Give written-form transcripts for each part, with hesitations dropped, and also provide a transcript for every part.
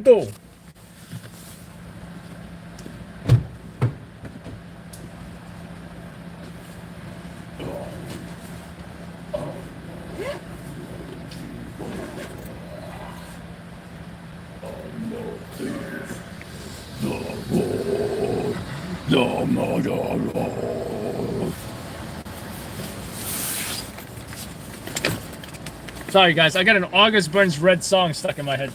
Go. Sorry guys, I got an August Burns Red song stuck in my head.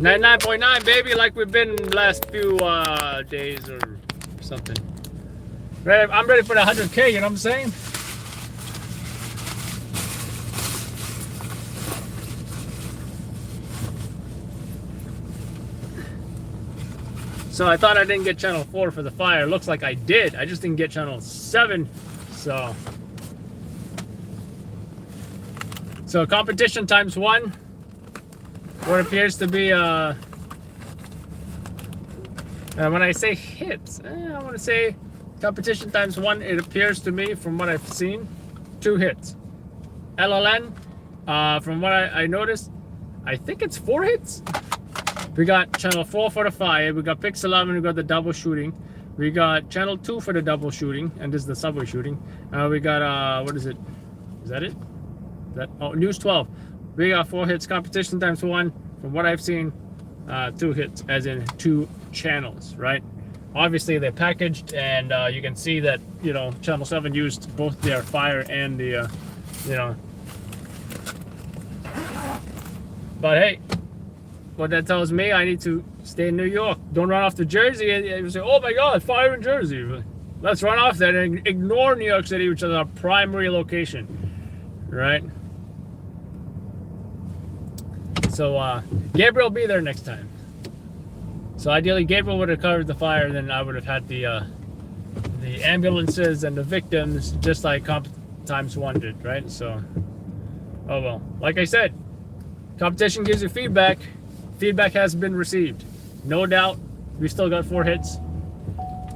.9, baby, like we've been last few days or something. I'm ready for the 100K, you know what I'm saying? So I thought I didn't get channel 4 for the fire. Looks like I did. I just didn't get channel 7. So competition times 1. What appears to be when I say hits, I want to say competition times 1. It appears to me, from what I've seen, 2 hits. LLN, from what I noticed, I think it's 4 hits. We got channel 4 for the fire. We got Pix 11. We got the double shooting. We got channel 2 for the double shooting, and this is the subway shooting. We got what is it? Is that it? News 12. We got 4 hits. Competition times 1. From what I've seen, 2 hits, as in 2 channels, right? Obviously they're packaged, and you can see that, you know, channel 7 used both their fire and the you know. But hey, what that tells me, I need to stay in New York. Don't run off to Jersey and say, oh my God, fire in Jersey. Let's run off that and ignore New York City, which is our primary location, right? So Gabriel will be there next time. So ideally Gabriel would have covered the fire, then I would have had the ambulances and the victims, just like comp times 1 did, right? So, oh well. Like I said, competition gives you feedback. Feedback has been received. No doubt, we still got 4 hits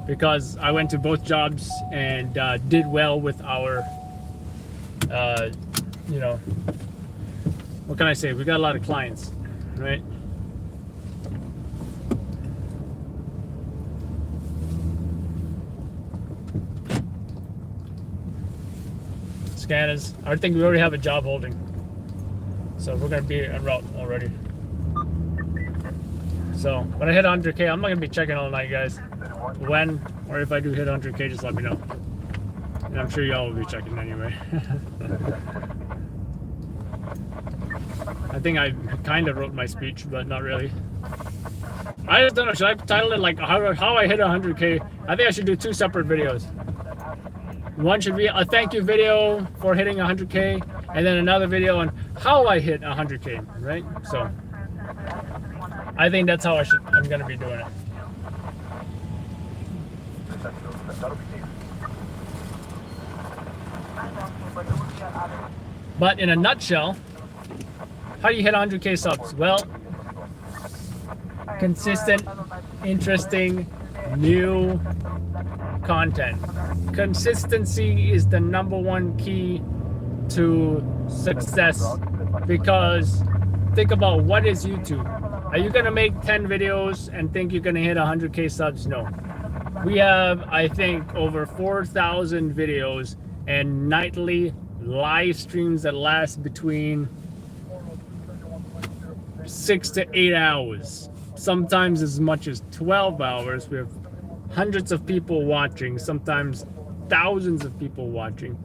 because I went to both jobs and did well with our, you know, what can I say? We got a lot of clients, right? Scanners. I think we already have a job holding. So we're going to be en route already. So when I hit 100K, I'm not going to be checking all night, guys. When or if I do hit 100K, just let me know. And I'm sure y'all will be checking anyway. I think I kind of wrote my speech, but not really. I just don't know. Should I title it like how I hit 100K? I think I should do 2 separate videos. One should be a thank you video for hitting 100K, and then another video on how I hit 100K, right? So I think that's how I'm gonna be doing it. But in a nutshell, how do you hit 100K subs? Well, consistent, interesting, new content. Consistency is the #1 key to success, because think about, what is YouTube? Are you gonna make 10 videos and think you're gonna hit 100K subs? No. We have, I think, over 4,000 videos and nightly live streams that last between 6 to 8 hours, sometimes as much as 12 hours. We have hundreds of people watching, sometimes thousands of people watching.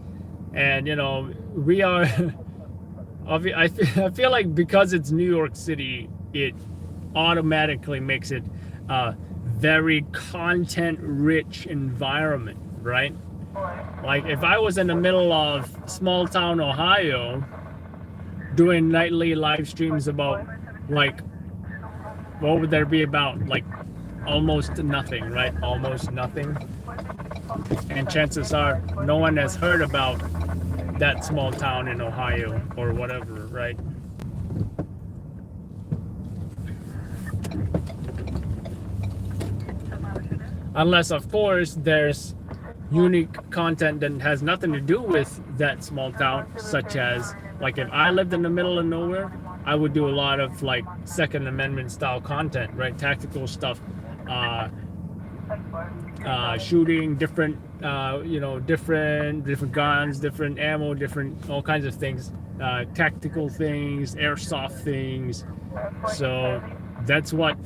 And you know, we are I feel like because it's New York City, it automatically makes it a very content rich environment, right? Like if I was in the middle of small town Ohio doing nightly live streams about, like, what would there be about? Like almost nothing, right? Almost nothing. And chances are no one has heard about that small town in Ohio or whatever, right? Unless, of course, there's unique content that has nothing to do with that small town, such as, like, if I lived in the middle of nowhere, I would do a lot of like Second Amendment style content, right? Tactical stuff, shooting different, you know, different guns, different ammo, different all kinds of things, tactical things, airsoft things. So that's what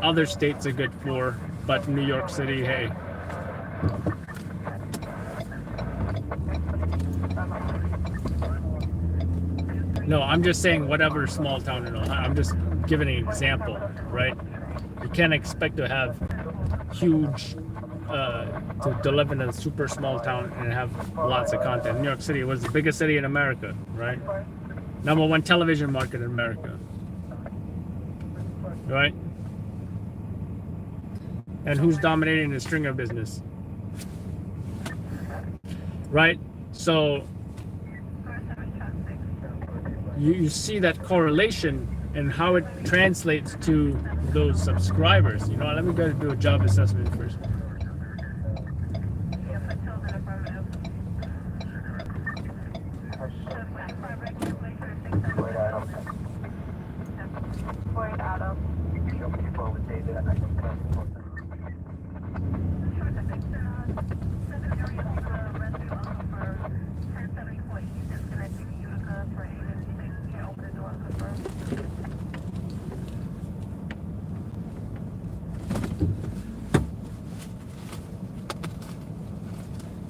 other states are good for, but New York City, hey. No, I'm just saying whatever small town in Ohio. I'm just giving an example, right? You can't expect to have huge, to live in a super small town and have lots of content. New York City was the biggest city in America, right? #1 television market in America, right? And who's dominating the stringer business, right? So you see that correlation and how it translates to those subscribers. You know, let me go do a job assessment first.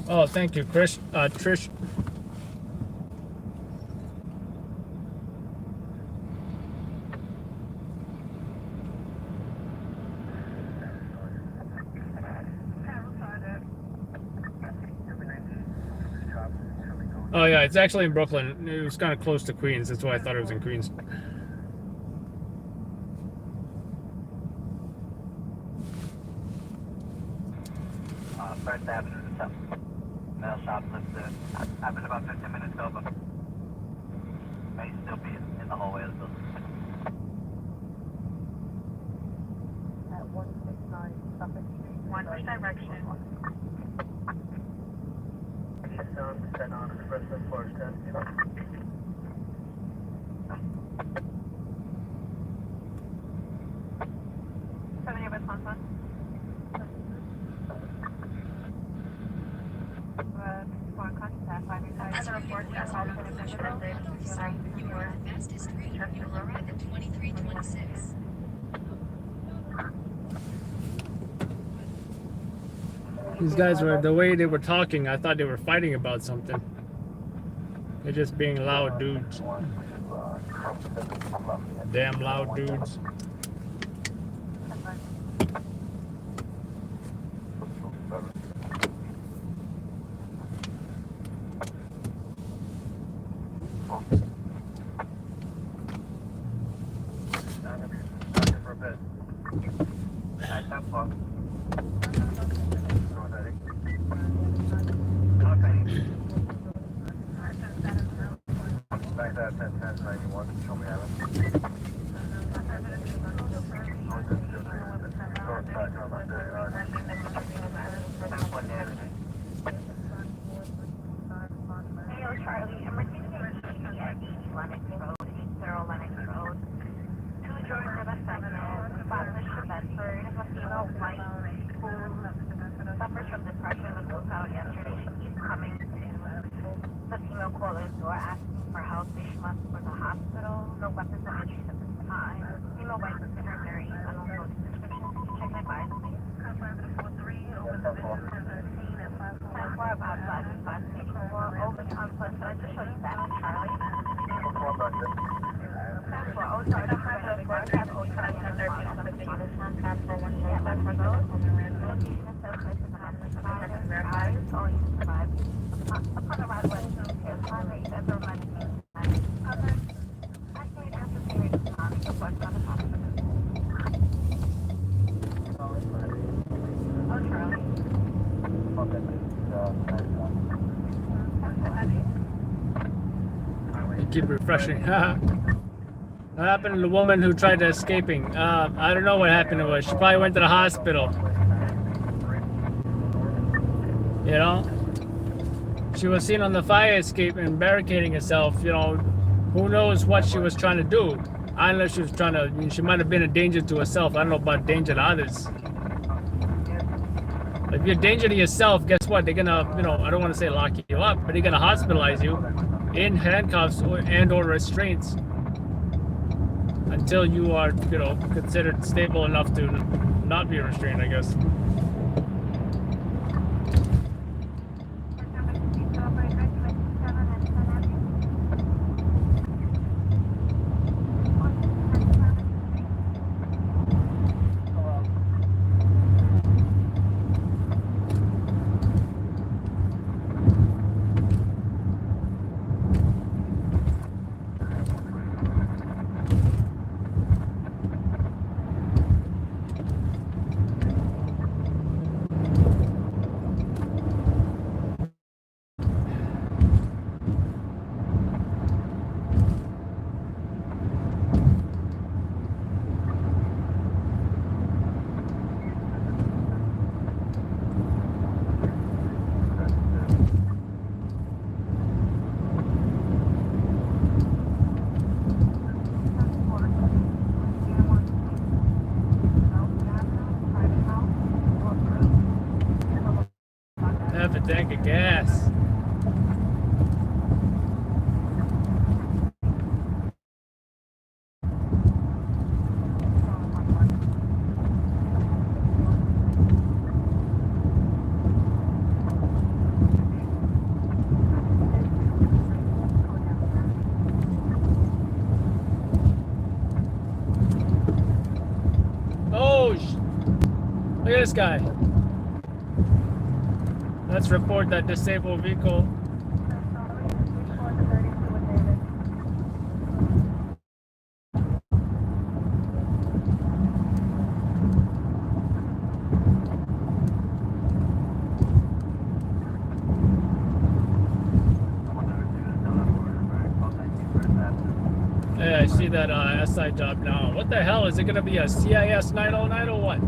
Oh, thank you, Chris. Trish. Oh yeah, it's actually in Brooklyn. It was kind of close to Queens. That's why I thought it was in Queens. First Avenue to the mail shop listed. I've been about 15 minutes ago, but may still be in the hallway of the building. At 169 Suffolk Street. One which direction? Eastbound, set on expressway Forest Avenue. Familiar with Hansan? As a report, as all position ended, you are the fastest train. You will arrive at 2326. These guys were, the way they were talking, I thought they were fighting about something. They're just being loud dudes. Damn loud dudes. For a bit. Alright, that's fun. Okay. Back to 10-10-91. Show me how Hey, Charlie, emergency at 80 Lennox Road, 80 Lennox Road. 2 Georgia Bethesda, Scottish Bedford, a female white who suffers from depression and was out yesterday. She's coming to the female caller's door asking for help. She must go to the hospital. No weapons of entry at this time. Female white is considered very unknown description. Can you check my body, please? 10-4 about last station 4 over complex. I just showed you that, Charlie. 10-4. Oh, sorry, I don't have the broadcast. Oh, sorry, I have the broadcast for 1 day. That's for those. Location is so close to the hospital. Eyes, or you survive. Upon arrival at the highway, there's a running. Other, actually, there's a series of times the bus on the hospital. Oh, Charlie. You keep refreshing. What happened to the woman who tried to escaping? I don't know what happened to her. She probably went to the hospital. You know? She was seen on the fire escape and barricading herself. You know, who knows what she was trying to do. I don't know if she was trying to, she might have been a danger to herself. I don't know about danger to others. If you're a danger to yourself, guess what? They're gonna, you know, I don't want to say lock you up, but they're gonna hospitalize you in handcuffs or restraints until you are, you know, considered stable enough to not be restrained, I guess. Half a tank of gas. Oh, look at this guy. Let's report that disabled vehicle. Yeah, I see that SI job now. What the hell? Is it going to be a CIS 909 or what?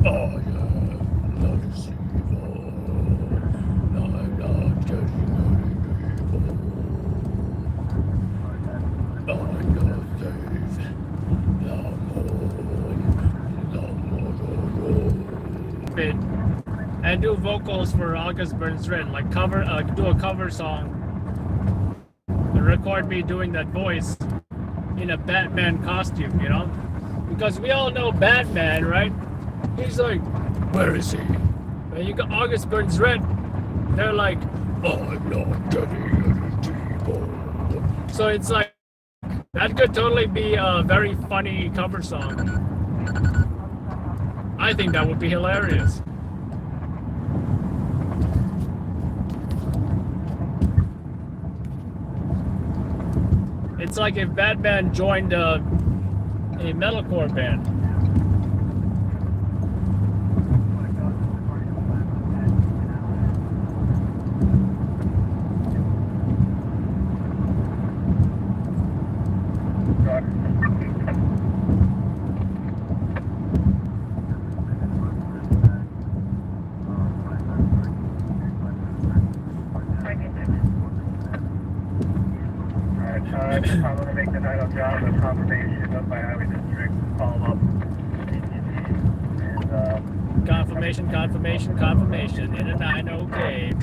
Oh, yeah. Love to see. do vocals for August Burns Red, like do a cover song, and record me doing that voice in a Batman costume, you know? Because we all know Batman, right? He's like, where is he? And you got August Burns Red, they're like, I'm not getting any people. So it's like, that could totally be a very funny cover song. I think that would be hilarious. It's like if Batman joined a metalcore band. I'm going to make the night on job of confirmation of my highway district follow up. And, Confirmation in a 9, okay.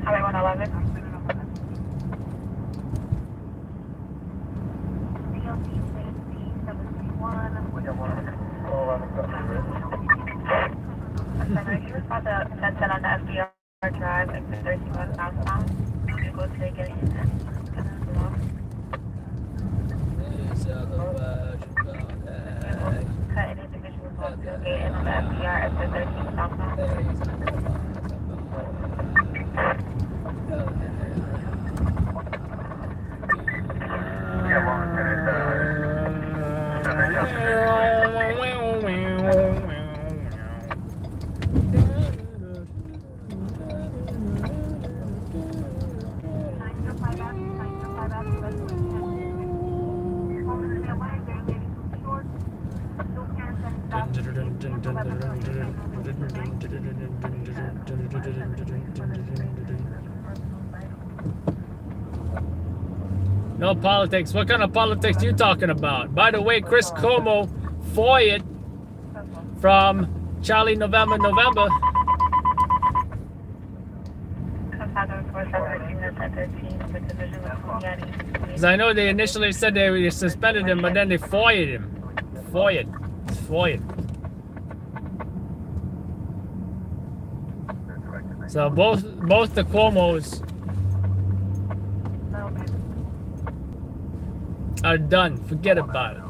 Highway 111. DLT safety 731. You respond to 1010 on the FDR drive, exit 31 southbound. Vehicles taken in. Cut any individuals off to gate in on the FDR, exit 13 southbound. No politics. What kind of politics you talking about? By the way, Chris Como fired from Charlie November. Because I know they initially said they suspended him, but then they fired him. Fired. So both the Cuomos are done. Forget about it.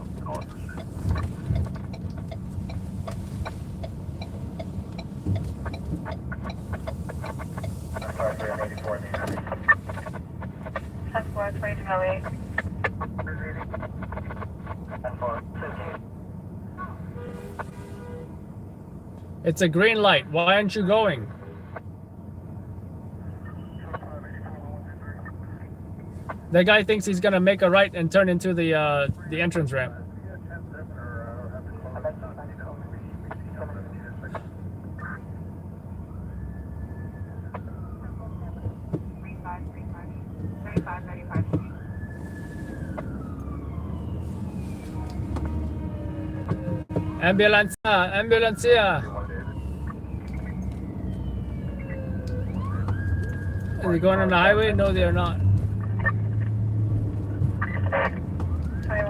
It's a green light. Why aren't you going? The guy thinks he's gonna make a right and turn into the entrance ramp. Ambulancia, ambulancia. Are they going on the highway? No, they are not. Is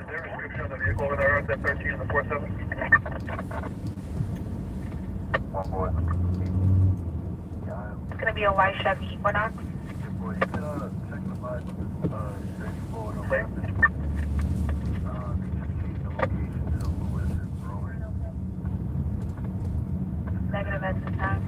there a restriction on the vehicle over there at that 13 and the 47? One boy. It's going to be a white Chevy Equinox. Boy, check the bike. Straightforward. Okay. Negative at this time.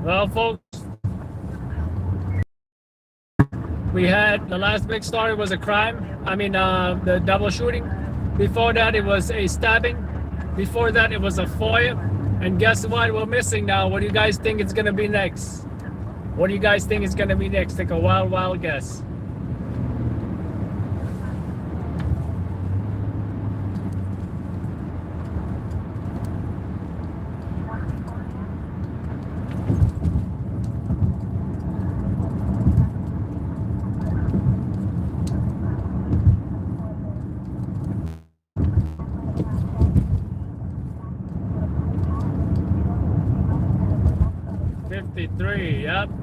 Well, folks, we had the last big story was a crime. I mean, the double shooting. Before that, it was a stabbing. Before that, it was a FOIA. And guess what? We're missing now. What do you guys think it's gonna be next? What do you guys think is gonna be next? Take a wild, wild guess.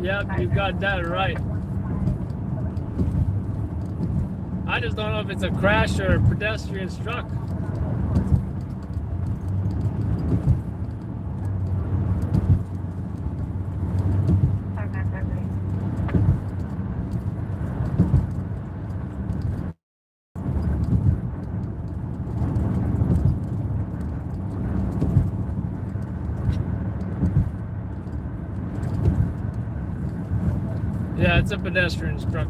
Yep, you got that right. I just don't know if it's a crash or a pedestrian struck. Yeah, it's a pedestrian struck.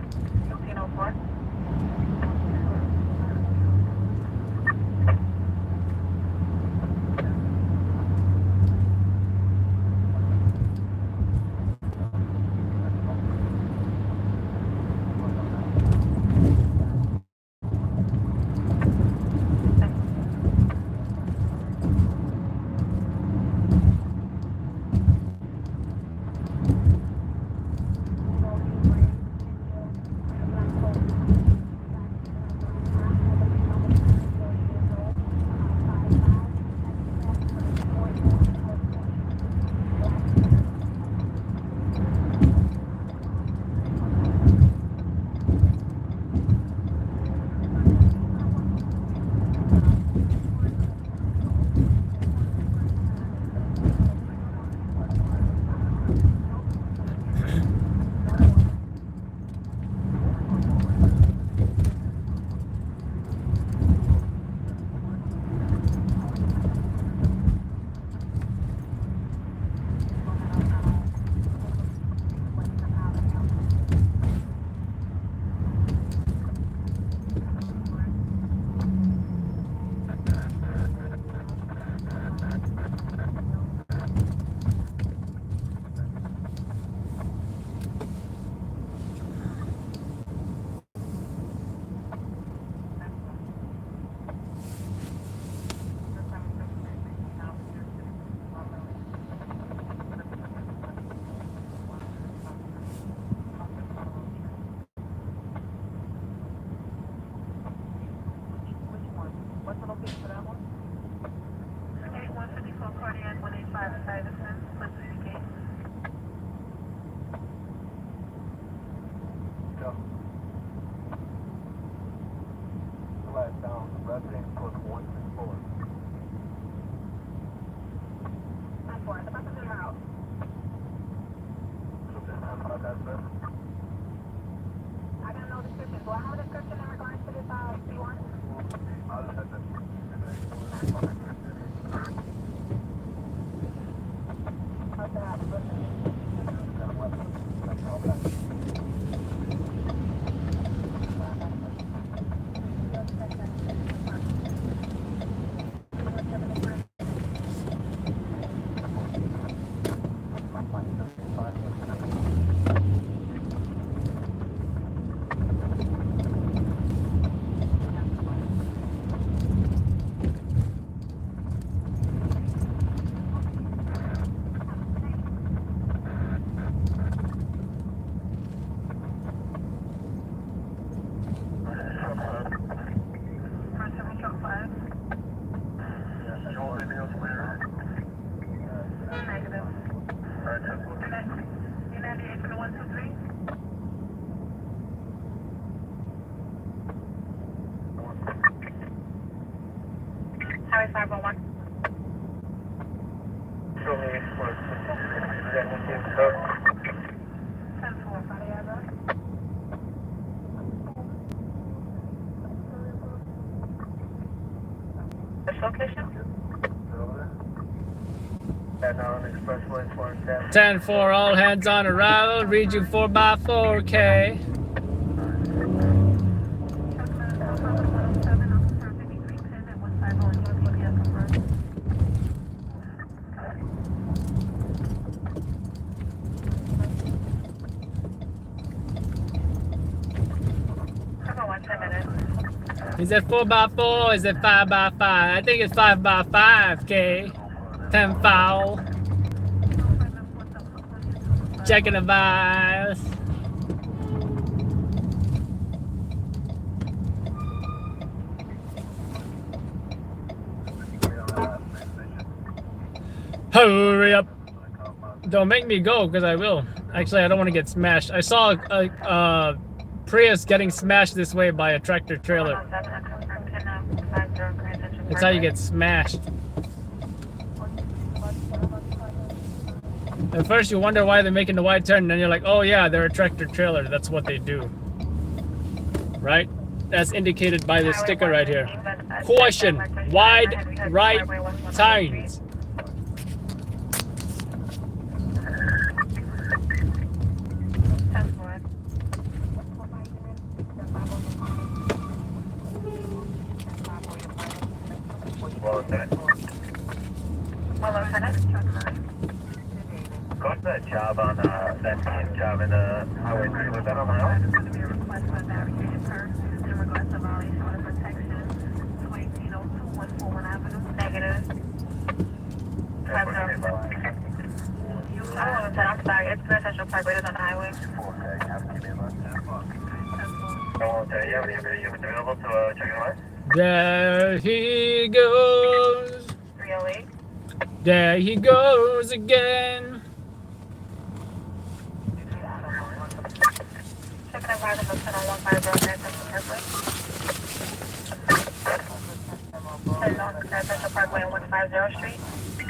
1504. What's the location for that one? 154 Cardiac 185 Stuyvesant, let's indicate. Go. Flat down, resident code 164. I'm for it. The buses are out. I got no description. Do I have a description in regards to this C1? Highway 501. Show me what. 10-4, Friday address. Which location? And on Expressway 47. 10-4, all hands on arrival. Read you 4x4K. Is it 4x4? Is it 5x5? I think it's 5x5K. 10 foul. Checking the vibes. Hurry up. Don't make me go, because I will. Actually, I don't want to get smashed. I saw a Prius getting smashed this way by a tractor trailer. That's how you get smashed. At first you wonder why they're making the wide turn, and then you're like, oh yeah, they're a tractor trailer. That's what they do. Right? That's indicated by this sticker right here. Caution, wide right turns. Lieutenant. Well, Lieutenant. Go to that job on, that team job in, Highway 3. Was that on the highway? There's going to be a request for a barricaded person in regards to violation of protection to 1802 West Fulton Avenue. Negative. Yeah, what's your name, bro? I'm sorry. It's Central Park, but it's on the highway. Okay, have to give me a lunch. Oh, okay. You have any information available to, check it out? There he goes. 308. There he goes again. Checking out Roger Wilson on 150 Central Parkway. Central Parkway on 150 Street.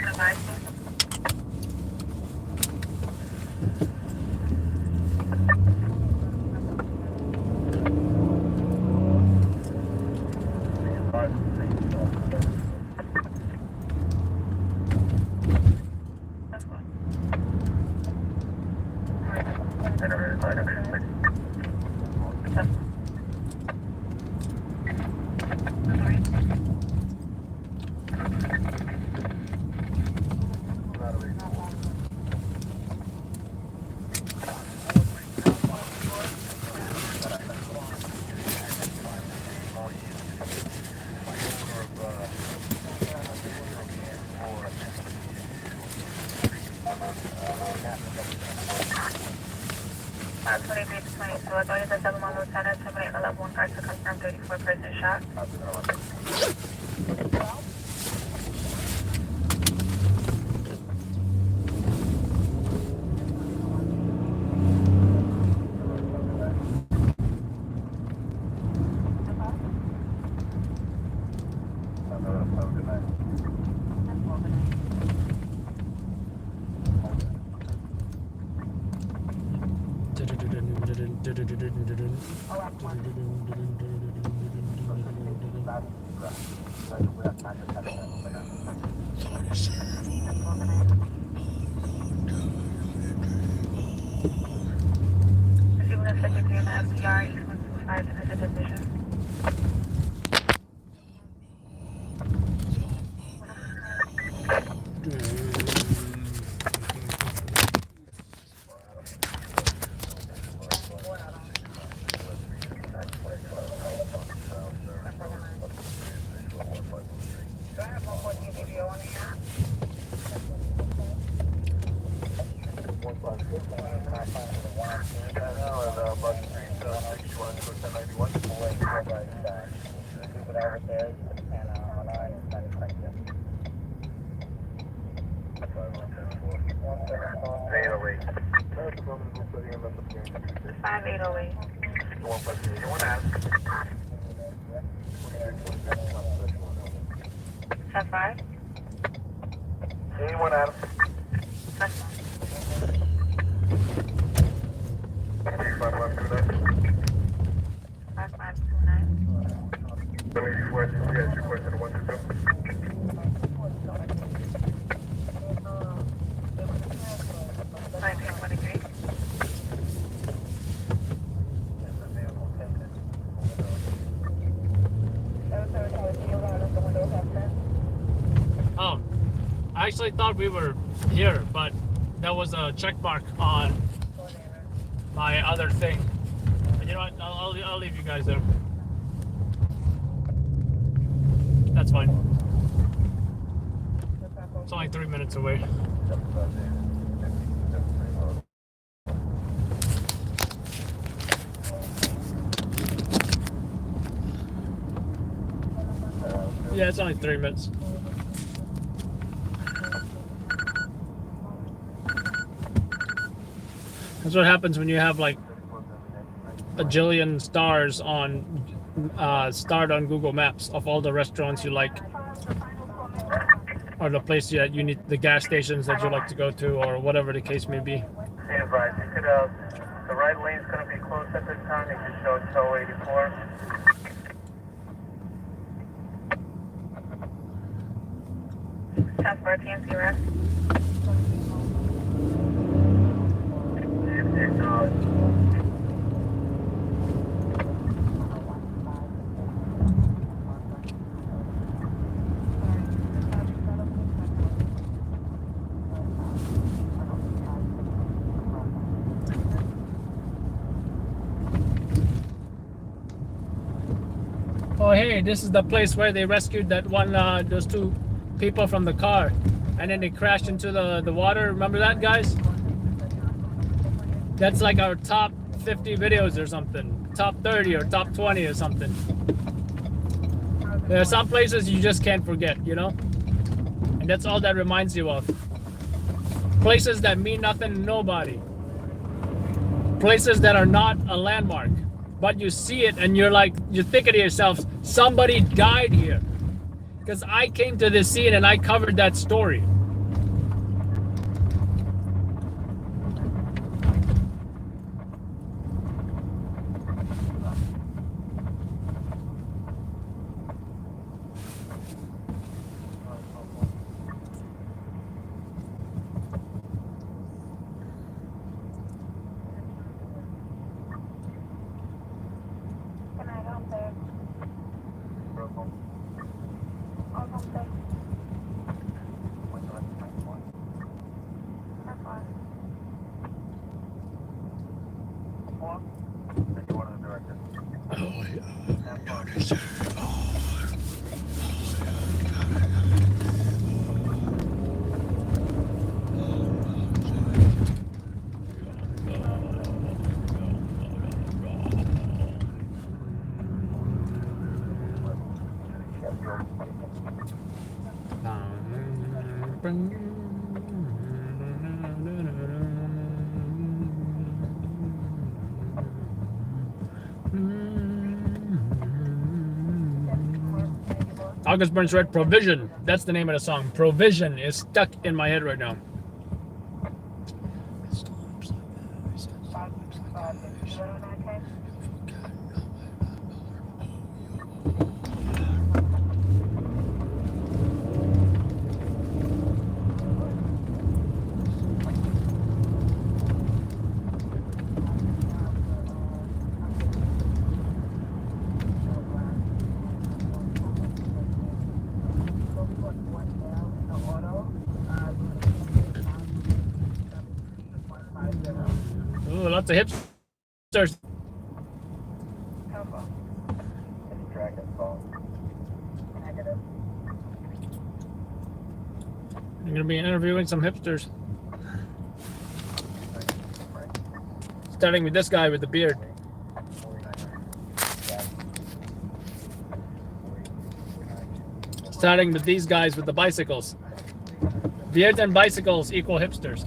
Advise me. On 23 to 22, authorities at 7 Lieutenant, terminate the level 1 car to confirm 34 person shot. Receiving a secretary in the FDR, East 125 in the division. Do I have one more video on here? Five 808. Set 5? Anyone else? Set 5529. Let me request, you guys requested a 122. 1923. Oh, I actually thought we were here, but there was a check mark on my other thing. But you know what? I'll leave you guys there. That's fine. It's only 3 minutes away. Yeah, it's only 3 minutes. That's what happens when you have like a jillion stars on starred on Google Maps of all the restaurants you like, or the place that you need, the gas stations that you like to go to, or whatever the case may be. Be advised, you could, the right lane's gonna be closed at this time. It just showed tow 84. Set 4 TNC rest. hey, this is the place where they rescued that one, those two people from the car, and then they crashed into the water. Remember that, guys? That's like our top 50 videos or something, top 30 or top 20 or something. There are some places you just can't forget, you know, and that's all that reminds you of. Places that mean nothing to nobody. Places that are not a landmark, but you see it and you're thinking to yourself, somebody died here. Because I came to this scene and I covered that story. Can I help there? I'll help there. That's fine. August Burns Red, Provision. That's the name of the song. Provision is stuck in my head right now. Ooh, lots of hipsters. I'm gonna be interviewing some hipsters. Starting with this guy with the beard. Starting with these guys with the bicycles. Beards and bicycles equal hipsters.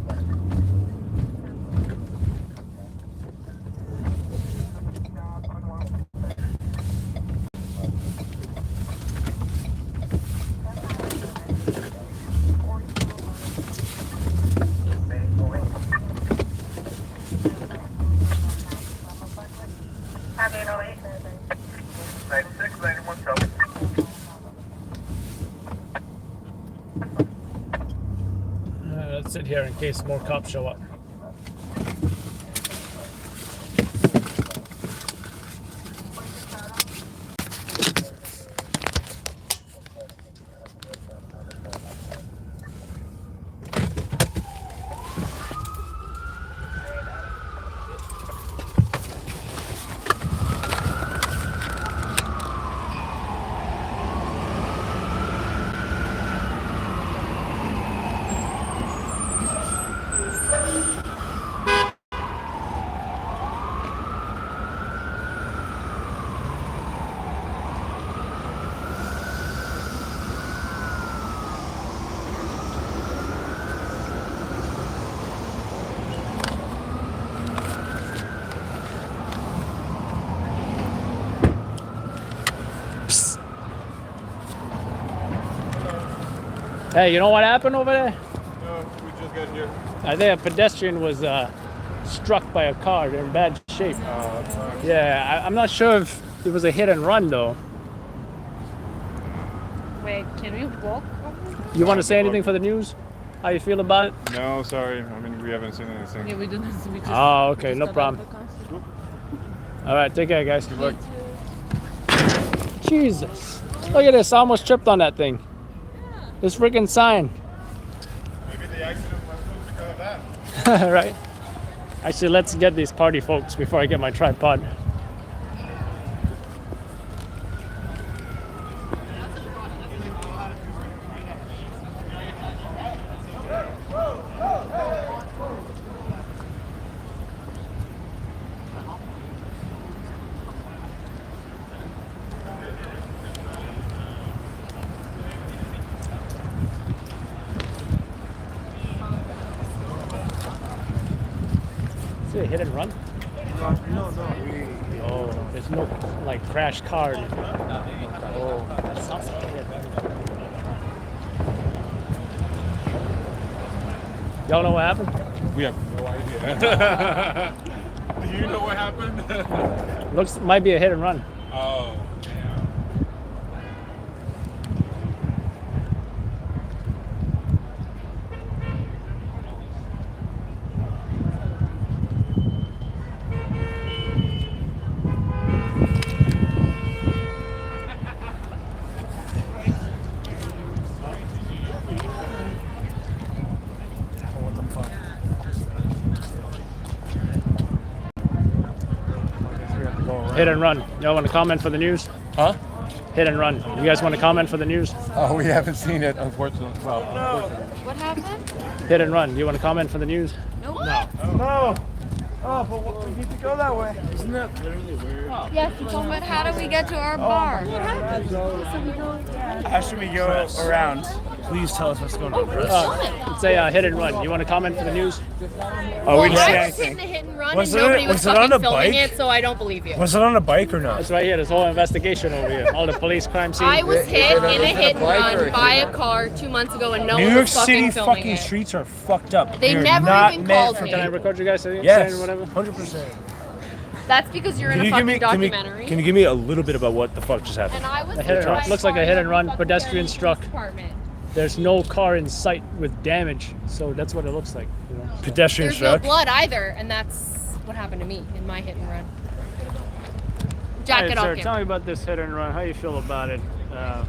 Let's sit here in case more cops show up. Hey, you know what happened over there? No, we just got here. I think a pedestrian was struck by a car. They're in bad shape. Yeah, I'm not sure if it was a hit and run though. Wait, can we walk? You want to say anything for the news? How you feel about it? No, sorry. I mean, we haven't seen anything. Yeah, we don't. We just, Oh, okay, we just no got problem. out of the concert. All right, take care, guys. Good luck. Jesus, look at this! I almost tripped on that thing. This freaking sign. Maybe the accident was because of that. Right. Actually, let's get these party folks before I get my tripod. hit and run? No. Oh, there's no like crash car. Oh, that sounds like a hit. Y'all know what happened? We have no idea. Do you know what happened? Might be a hit and run. Oh. Hit and run. Y'all want to comment for the news? Huh? Hit and run. You guys want to comment for the news? Oh, we haven't seen it, unfortunately. Well, unfortunately. What happened? Hit and run. Do you want to comment for the news? No. No. Oh, but we need to go that way. Isn't that literally weird? Yes, but how do we get to our bar? How should we go around? Please tell us what's going on. It's a hit and run. You want to comment for the news? Oh, we didn't see I was hitting anything. a hit and run Was and it- nobody was was it on fucking a filming bike? it, so I don't believe you. Was it on a bike or not? It's right here. This whole investigation over here. All the police crime scene. I was hit in a hit and bike or a run by a car 2 months ago and no New one York was fucking City filming fucking it. streets are fucked up. They They're never not even meant called for- me. Can I record you guys saying Yes, whatever? 100%. That's because you're in a fucking documentary. Can you give me a little bit about what the fuck just happened? And I was A hit and run. Looks like a hit and run. Pedestrian struck. Department. There's no car in sight with damage, so that's what it looks like. You know? Pedestrian There's no struck. blood either, and that's what happened to me in my hit and run. Jack it sir, off tell him. me about this hit and run. How you feel about it? My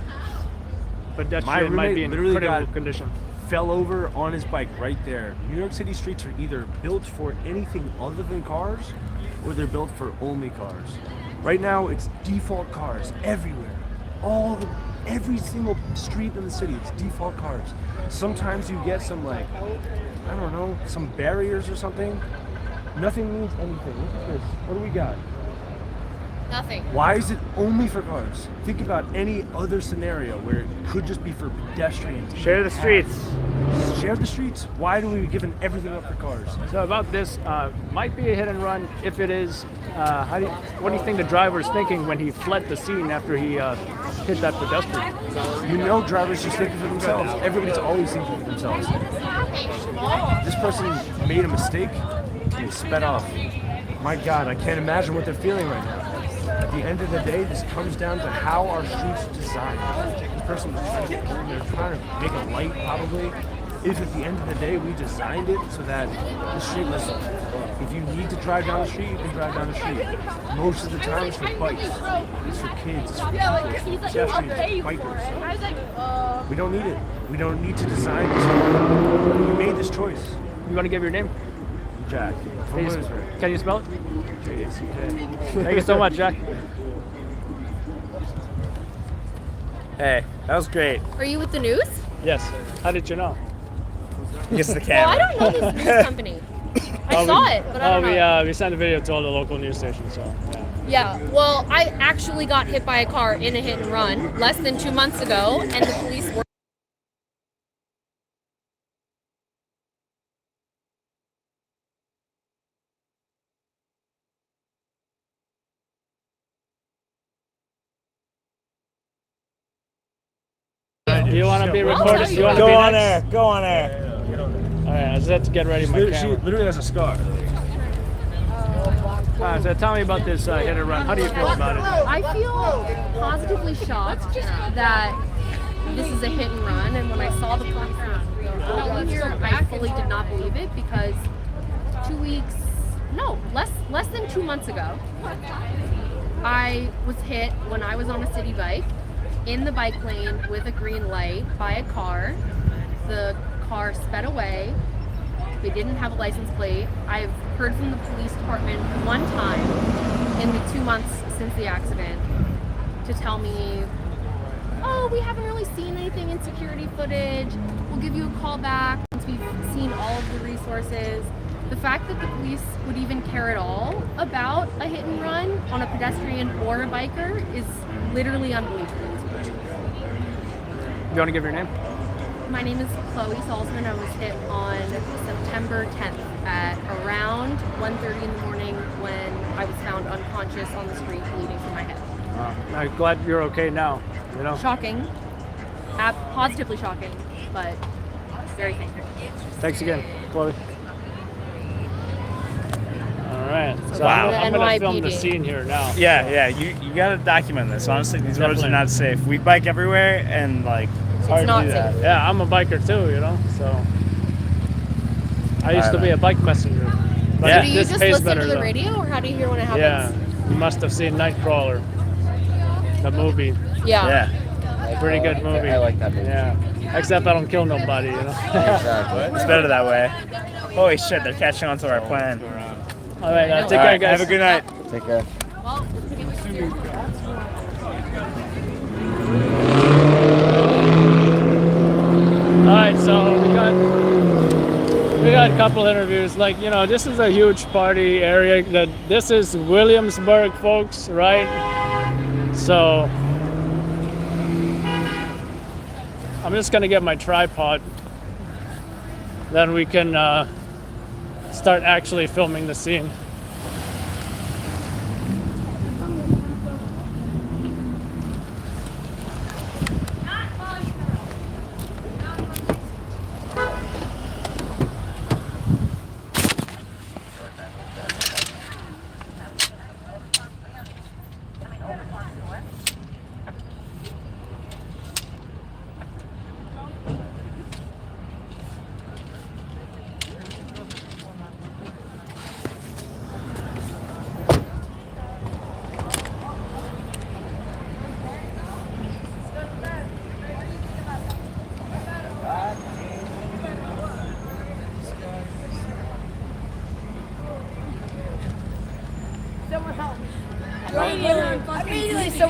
Pedestrian might roommate be in literally critical got condition. fell over on his bike right there. New York City streets are either built for anything other than cars, or they're built for only cars. Right now, it's default cars everywhere. Every single street in the city, it's default cars. Sometimes you get some I don't know, some barriers or something. Nothing means anything. Look at this. What do we got? Nothing. Why is it only for cars? Think about any other scenario where it could just be for pedestrians. Share the streets. Share the streets. Why do we giving everything up for cars? So about this, might be a hit and run. If it is, what do you think the driver is thinking when he fled the scene after he hit that pedestrian? You know, drivers just thinking for themselves. Everybody's always thinking for themselves. This person made a mistake and he sped off. My God, I can't imagine what they're feeling right now. At the end of the day, this comes down to how our streets are designed. This person was trying to get home, they're trying to make a light probably. If at the end of the day we designed it so that the street was, if you need to drive down the street, you can drive down the street. Most of the time it's for bikes, it's for kids, it's for people, pedestrians, bikers. We don't need it. We don't need to design this. We made this choice. You want to give your name? Jack, from Please. Williamsburg. Can you spell it? J-A-C-K. Thank you so much, Jack. Hey, that was great. Are you with the news? Yes. How did you know? Gets the Well, camera. I don't know this news company. I saw it, but I don't know. We sent a video to all the local news stations. So yeah. Yeah, well, I actually got hit by a car in a hit and run less than 2 months ago, and the police were. Do you want to be recorded? Do you want to Go be on next? air. Go on air. All right, I just have to get ready my She camera. literally has a scar. All right, so tell me about this hit and run. How do you feel about it? I feel positively shocked that this is a hit and run, and when I saw the police here, I fully did not believe it because 2 weeks, no, less than 2 months ago, I was hit when I was on a city bike in the bike lane with a green light by a car. The car sped away. They didn't have a license plate. I've heard from the police department one time in the 2 months since the accident to tell me, oh, we haven't really seen anything in security footage. We'll give you a call back once we've seen all of the resources. The fact that the police would even care at all about a hit and run on a pedestrian or a biker is literally unbelievable. You want to give your name? My name is Chloe Salzman. I was hit on September 10th at around 1:30 in the morning when I was found unconscious on the street bleeding from my head. I'm glad you're okay now. You know. Shocking. Positively shocking, but very thankful. Thanks again, Chloe. All right. So Wow. I'm gonna film the NYPD. scene here now. Yeah, you gotta document this. Honestly, these roads Definitely. are not safe. We bike everywhere, and like it's hard not to do that. safe. Yeah, I'm a biker too, you know. So I used to be a bike messenger. But Yeah. Do you this just pays listen better to the though. radio, or how do you hear when it Yeah, happens? you must have seen Nightcrawler, the movie. Yeah. Pretty good movie. I like that movie. Yeah, except I don't kill nobody, you know. Exactly. It's better that way. Holy shit, they're catching on to our plan. All right, take All care, right, guys. have a good night. Take care. All right, so we got a couple interviews. Like, you know, this is a huge party area. This is Williamsburg, folks, right? So I'm just gonna get my tripod. Then we can start actually filming the scene.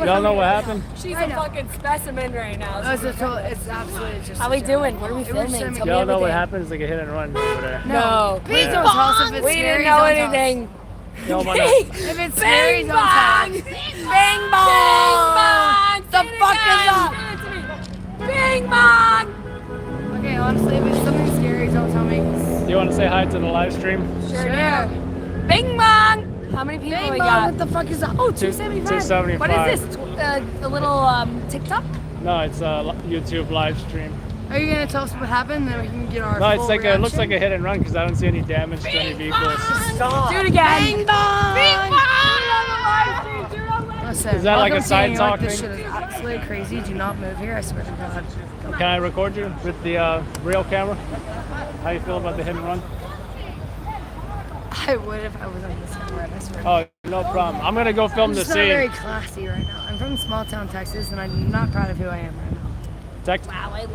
Y'all know what happened? She's a fucking specimen right now. It's absolutely just. How we doing? What are we filming? Tell me Y'all know everything. what happened? It's like a hit and run over there. No. Please don't tell us if it's We scary. didn't know don't tell us. anything. Y'all wanna, If it's scary, Bing don't tell us. bong! Bing bong! The fuck is up? Bing bong! Okay, honestly, if it's something scary, don't tell me. do you want to say hi to the live stream? Sure do. Bing bong! How many people Bing we bong, got? what the fuck is that? Oh, 275. 275. What is this? A little TikTok? No, it's a YouTube live stream. Are you gonna tell us what happened? Then we can get our. No, it's full like it looks reaction? like a hit and run because I don't see any damage to any vehicles. Stop. Do it again. Bing bong. Bing bong! Listen, Is that like a welcome to side New talk York. This thing? shit is absolutely crazy. Do not move here. I swear to God. Can I record you with the real camera? How you feel about the hit and run? I would if I was on this camera. I swear. Oh, no problem. I'm gonna go film I'm the just not very scene. classy right now. I'm from small town Texas, and I'm not proud of who I am right now.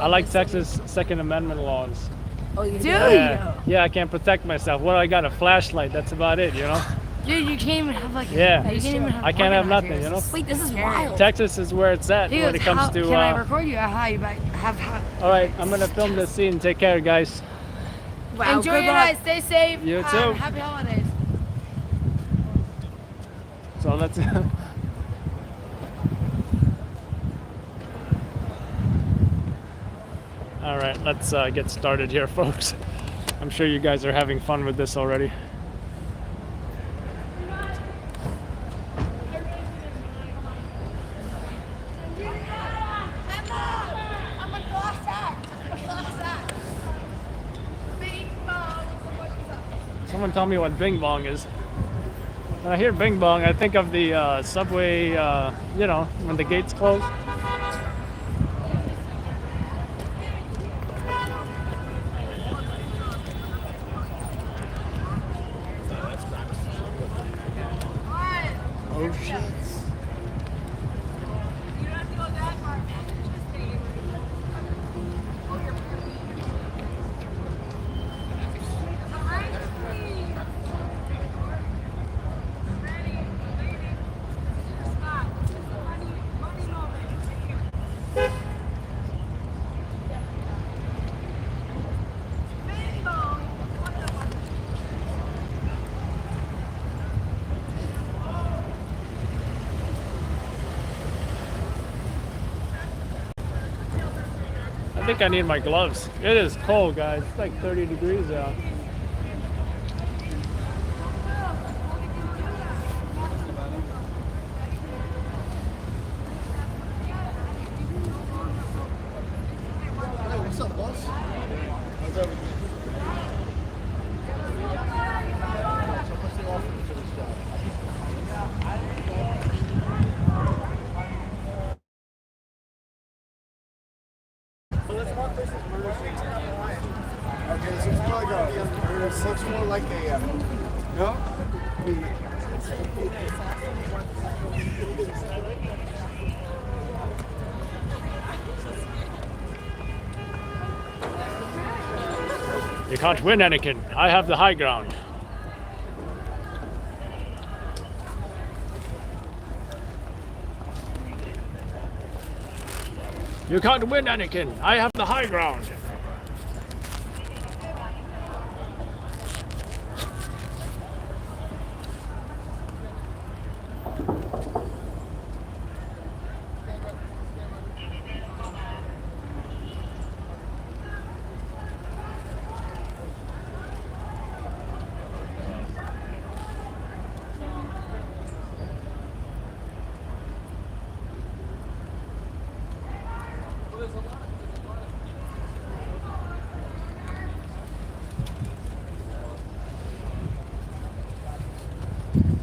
I like Texas Second Amendment laws. Oh, you Do Yeah, I can't protect myself. What do I got? A flashlight. That's about it, you know? Dude, you can't even have like. Yeah. You can't even have. I can't have nothing, organizers. you know? Wait, this is Scary. wild. Texas is where it's at He when goes, it comes how, to. can I record you? How you have? All right, I'm gonna film this scene. Take care, guys. Wow, Enjoy good your luck. night. Stay safe. You too. Happy holidays. So let's. All right, let's get started here, folks. I'm sure you guys are having fun with this already. Someone tell me what Bing Bong is. When I hear Bing Bong, I think of the subway, you know, when the gates close. Oh shit. think I need my gloves. It is cold, guys. It's like 30 degrees out. What's up, boss? How's everything? So what's the offer for this job? Okay, so it's more like it looks more like a, no? You can't win, Anakin. I have the high ground. You can't win, Anakin. I have the high ground.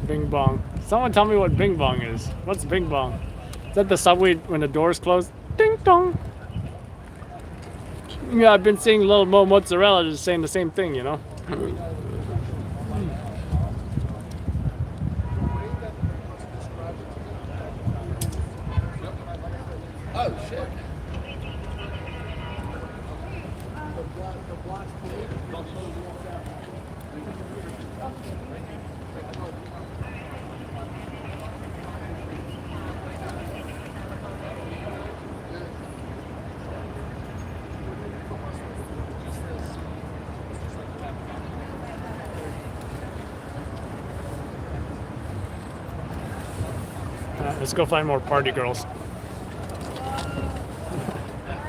Bing bong. Someone tell me what bing bong is. What's bing bong? Is that the subway when the doors close? Ding dong. Yeah, I've been seeing Little Mo Mozzarella just saying the same thing, you know? Oh, shit. Let's go find more party girls.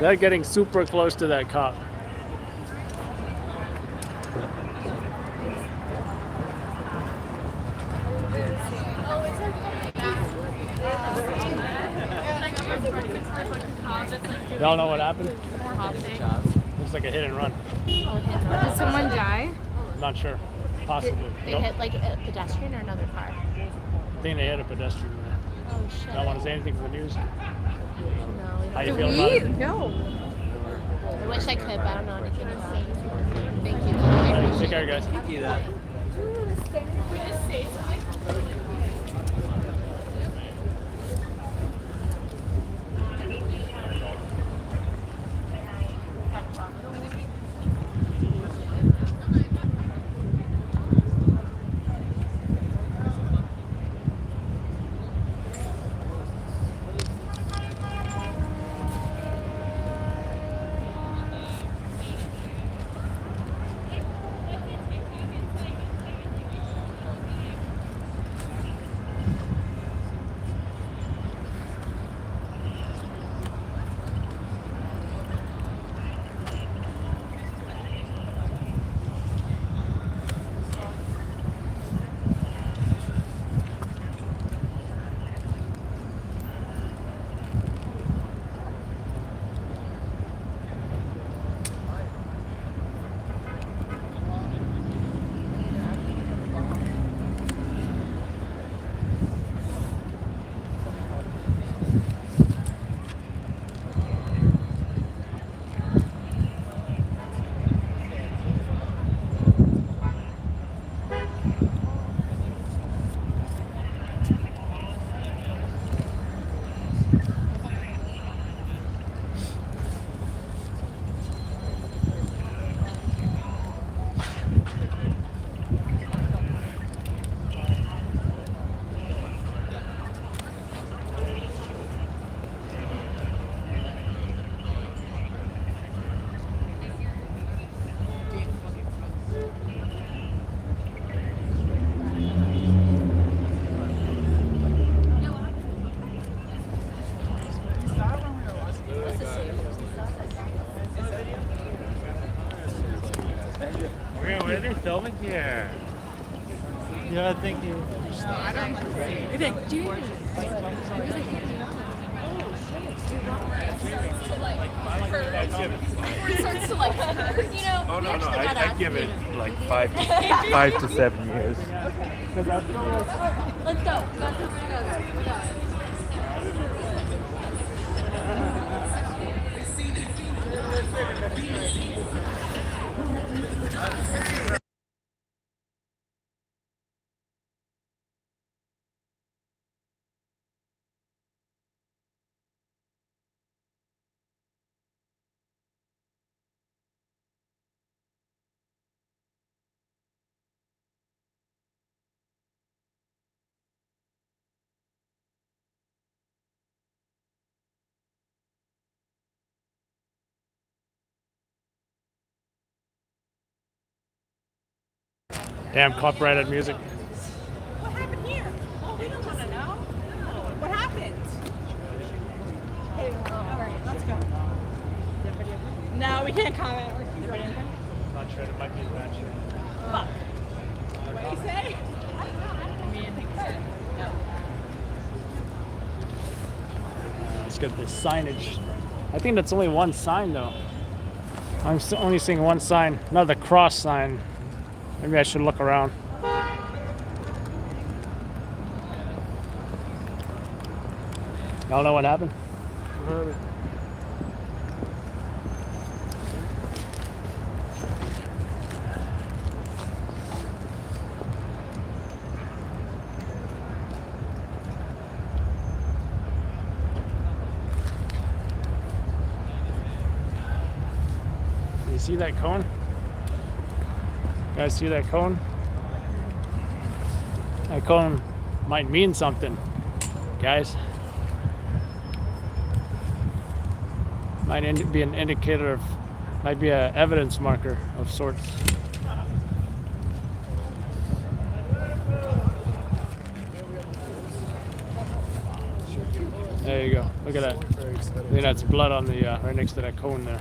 They're getting super close to that cop. Y'all know what happened? Looks like a hit and run. Did someone die? Not sure. Possibly. They Nope. hit like a pedestrian or another car. I think they hit a pedestrian. Oh shit. Y'all want to say anything for the news? No. How you Do feel about we? it? No. I wish I could, but I don't know anything about it. Thank you. Hey, take care, guys. Yeah, thank you. Starts to like hurt, you know. Oh, no, we no. actually got I asked give to- it like 5 to 7 years. Let's go. Damn copyrighted music. What happened here? Oh, we don't want to know. What happened? Hey, all right, let's go. No, we can't comment. Not sure. It might be a bad show. Fuck. What do you say? Let's get this signage. I think that's only one sign though. I'm only seeing one sign, not the cross sign. Maybe I should look around. Y'all know what happened? You see that cone? Guys, see that cone? That cone might mean something, guys. Might be an indicator of, might be an evidence marker of sorts. There you go. Look at that. I think that's blood on the right next to that cone there.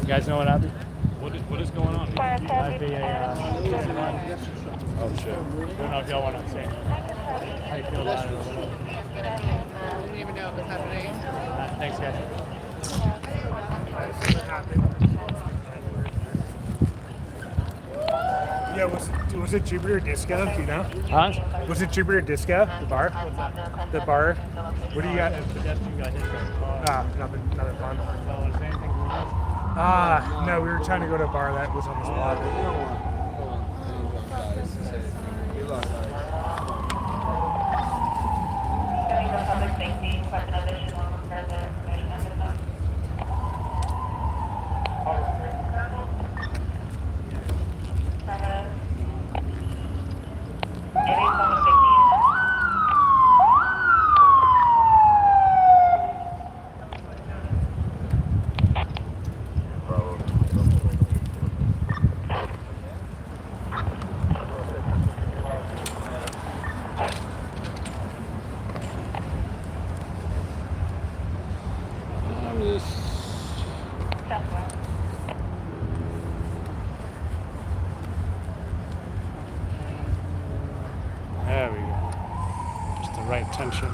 You guys know what happened? What is going on? Might be a Oh, shit. I don't know if y'all want to say how you feel about it or whatever. I didn't even know it was happening. Thanks, guys. Yeah, was it Jupiter Disco? Do you know? Huh? Was it Jupiter Disco? The bar? The bar? What do you got? Nothing fun. No, we were trying to go to a bar that was on the spot. There we go. Just the right tension.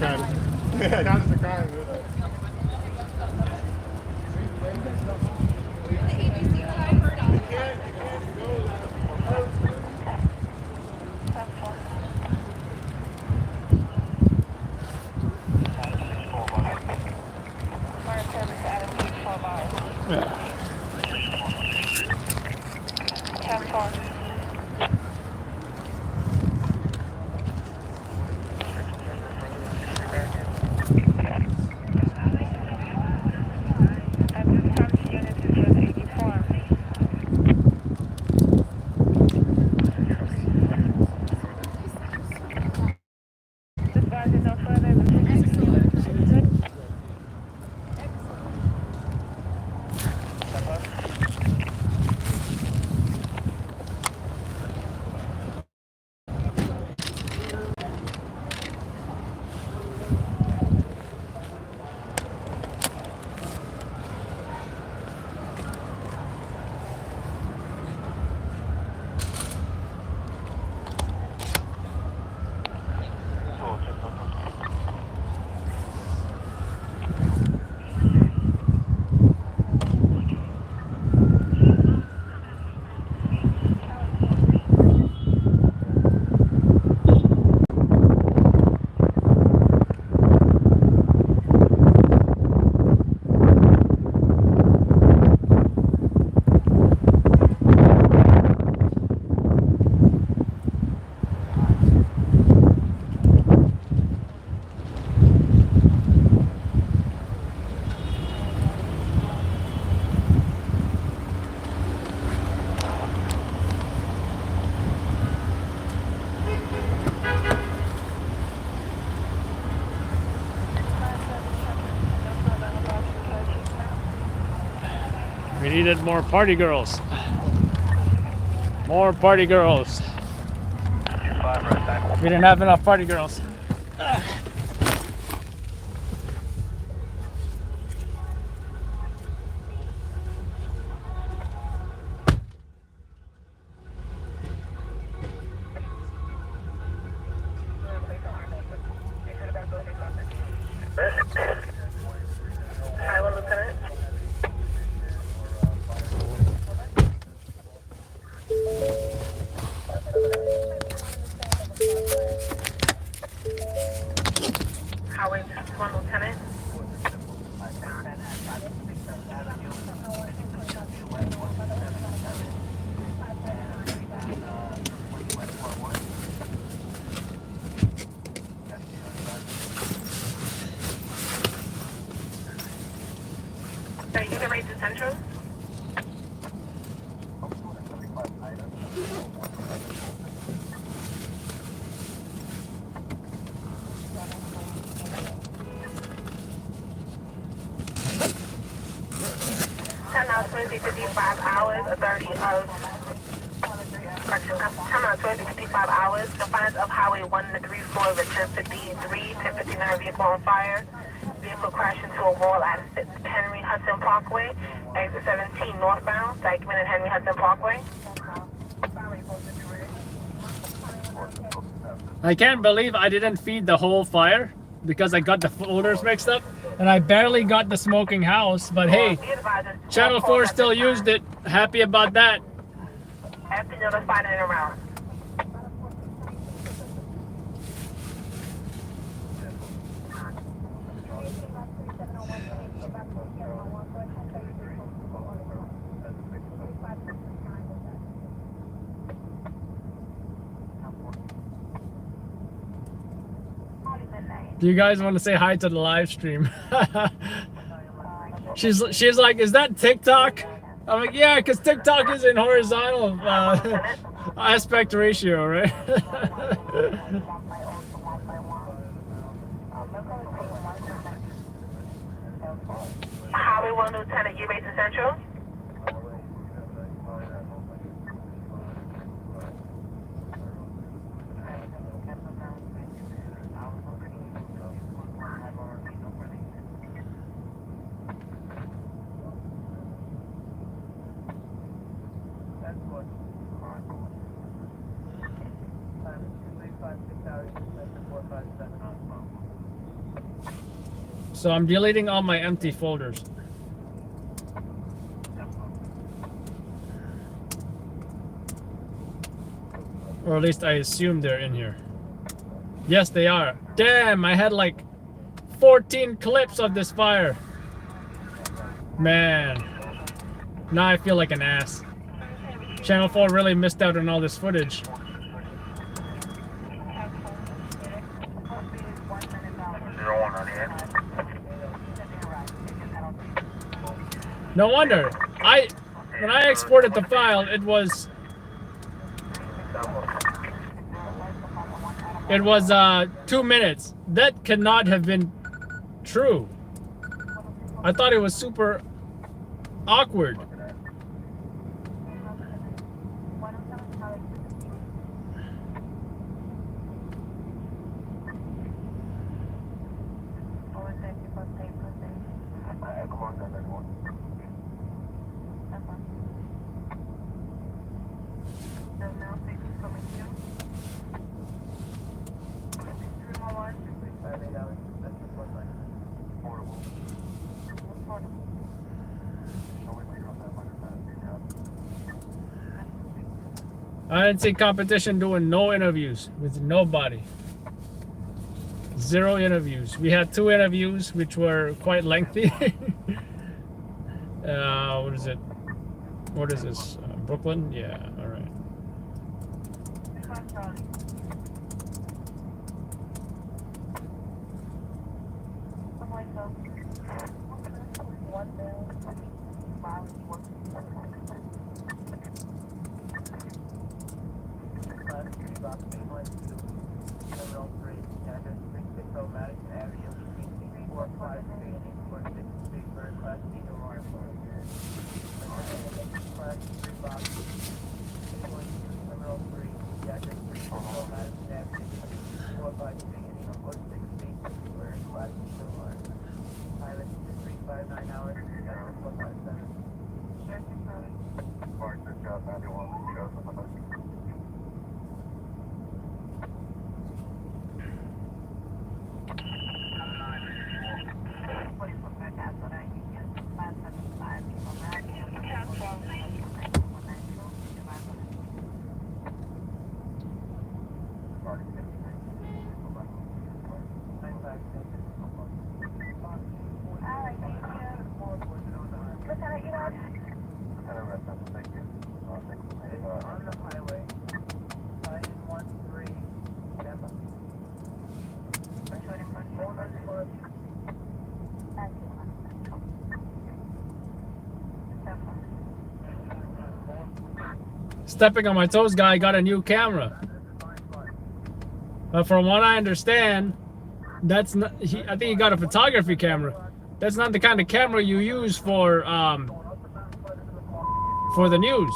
crying. Yeah, Connor's crying. We needed more party girls. More party girls. We didn't have enough party girls. Highway 1 Lieutenant. Are you going to raise the Central? Now 55 hours, authority of correction. Time out 55 hours. Defiance of Highway 134, return 53, 1059 vehicle on fire. Vehicle crashed into a wall at Henry Hudson Parkway, exit 17 northbound, documented Henry Hudson Parkway. I can't believe I didn't feed the whole fire because I got the folders mixed up and I barely got the smoking house, but hey, Channel 4 still used it. Happy about that. After notified and around. Do you guys want to say hi to the live stream? she's like, is that TikTok? I'm like, yeah, because TikTok is in horizontal aspect ratio, right? Highway 1 Lieutenant, you raised the Central? So I'm deleting all my empty folders. Or at least I assume they're in here. Yes, they are. Damn, I had like 14 clips of this fire. Man. Now I feel like an ass. Channel 4 really missed out on all this footage. No wonder. When I exported the file, it was 2 minutes. That cannot have been true. I thought it was super awkward. I didn't see competition doing no interviews with nobody. 0 interviews. We had 2 interviews which were quite lengthy. What is it? What is this? Brooklyn? Yeah, alright. Stepping on my toes guy got a new camera. But from what I understand, that's not. I think he got a photography camera. That's not the kind of camera you use for the news.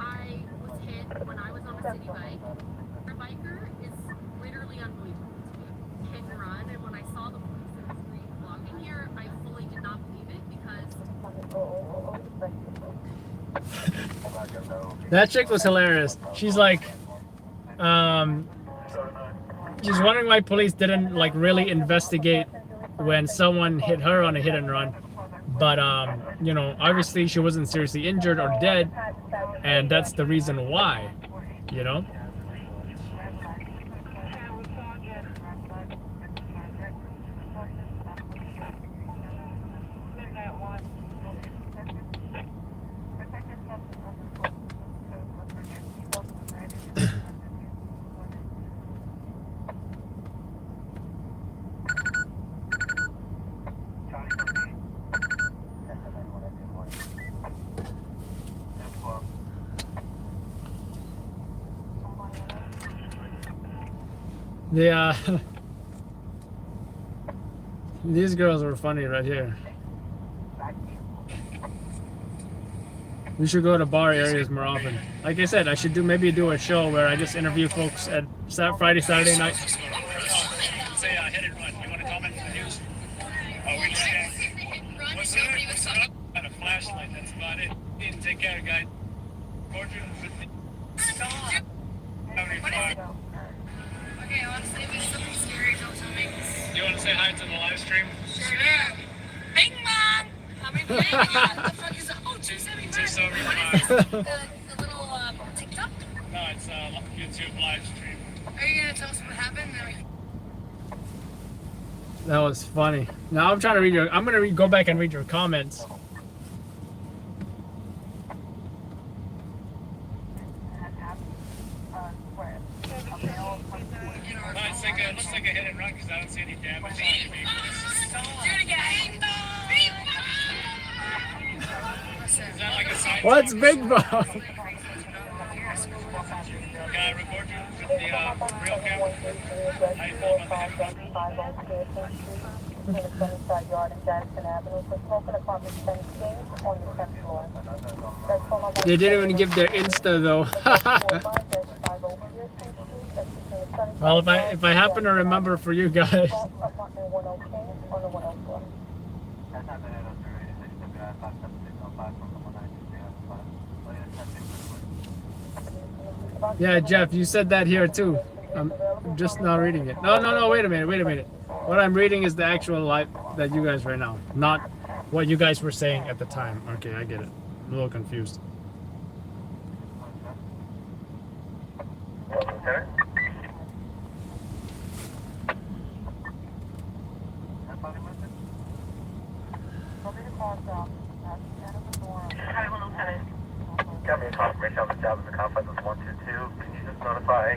I was hit when I was on a city bike. The biker is literally unbelievable to me. Hit and run, and when I saw the police in the street blocking here, I fully did not believe it because That chick was hilarious. She's like, she's wondering why police didn't like really investigate when someone hit her on a hit and run. But you know, obviously she wasn't seriously injured or dead, and that's the reason why, you know. Yeah, these girls were funny right here. We should go to bar areas more often. Like I said, I should maybe do a show where I just interview folks at Friday, Saturday night. That's about it. Take care, guys. Stop. What is it? Okay, honestly, if it's something scary, don't tell me. You want to say hi to the live stream? Sure do. Bing bong! How many what the fuck is it? Oh, 275. What is this? The little TikTok? No, it's YouTube live stream. Are you gonna tell us what happened? That was funny. Now I'm trying to read your. I'm gonna go back and read your comments. It looks like a hit and run because I don't see any damage. Do it again. Is that like a side? What's Big Bob? Can I record you with the real camera? How you feel about They didn't even give their Insta though. Well, if I happen to remember for you guys. Yeah, Jeff, you said that here too. I'm just not reading it. No, wait a minute. What I'm reading is the actual live that you guys right now, not what you guys were saying at the time. Okay, I get it. I'm a little confused. Okay. Got me a confirmation on the job in the complex was 122. Can you just notify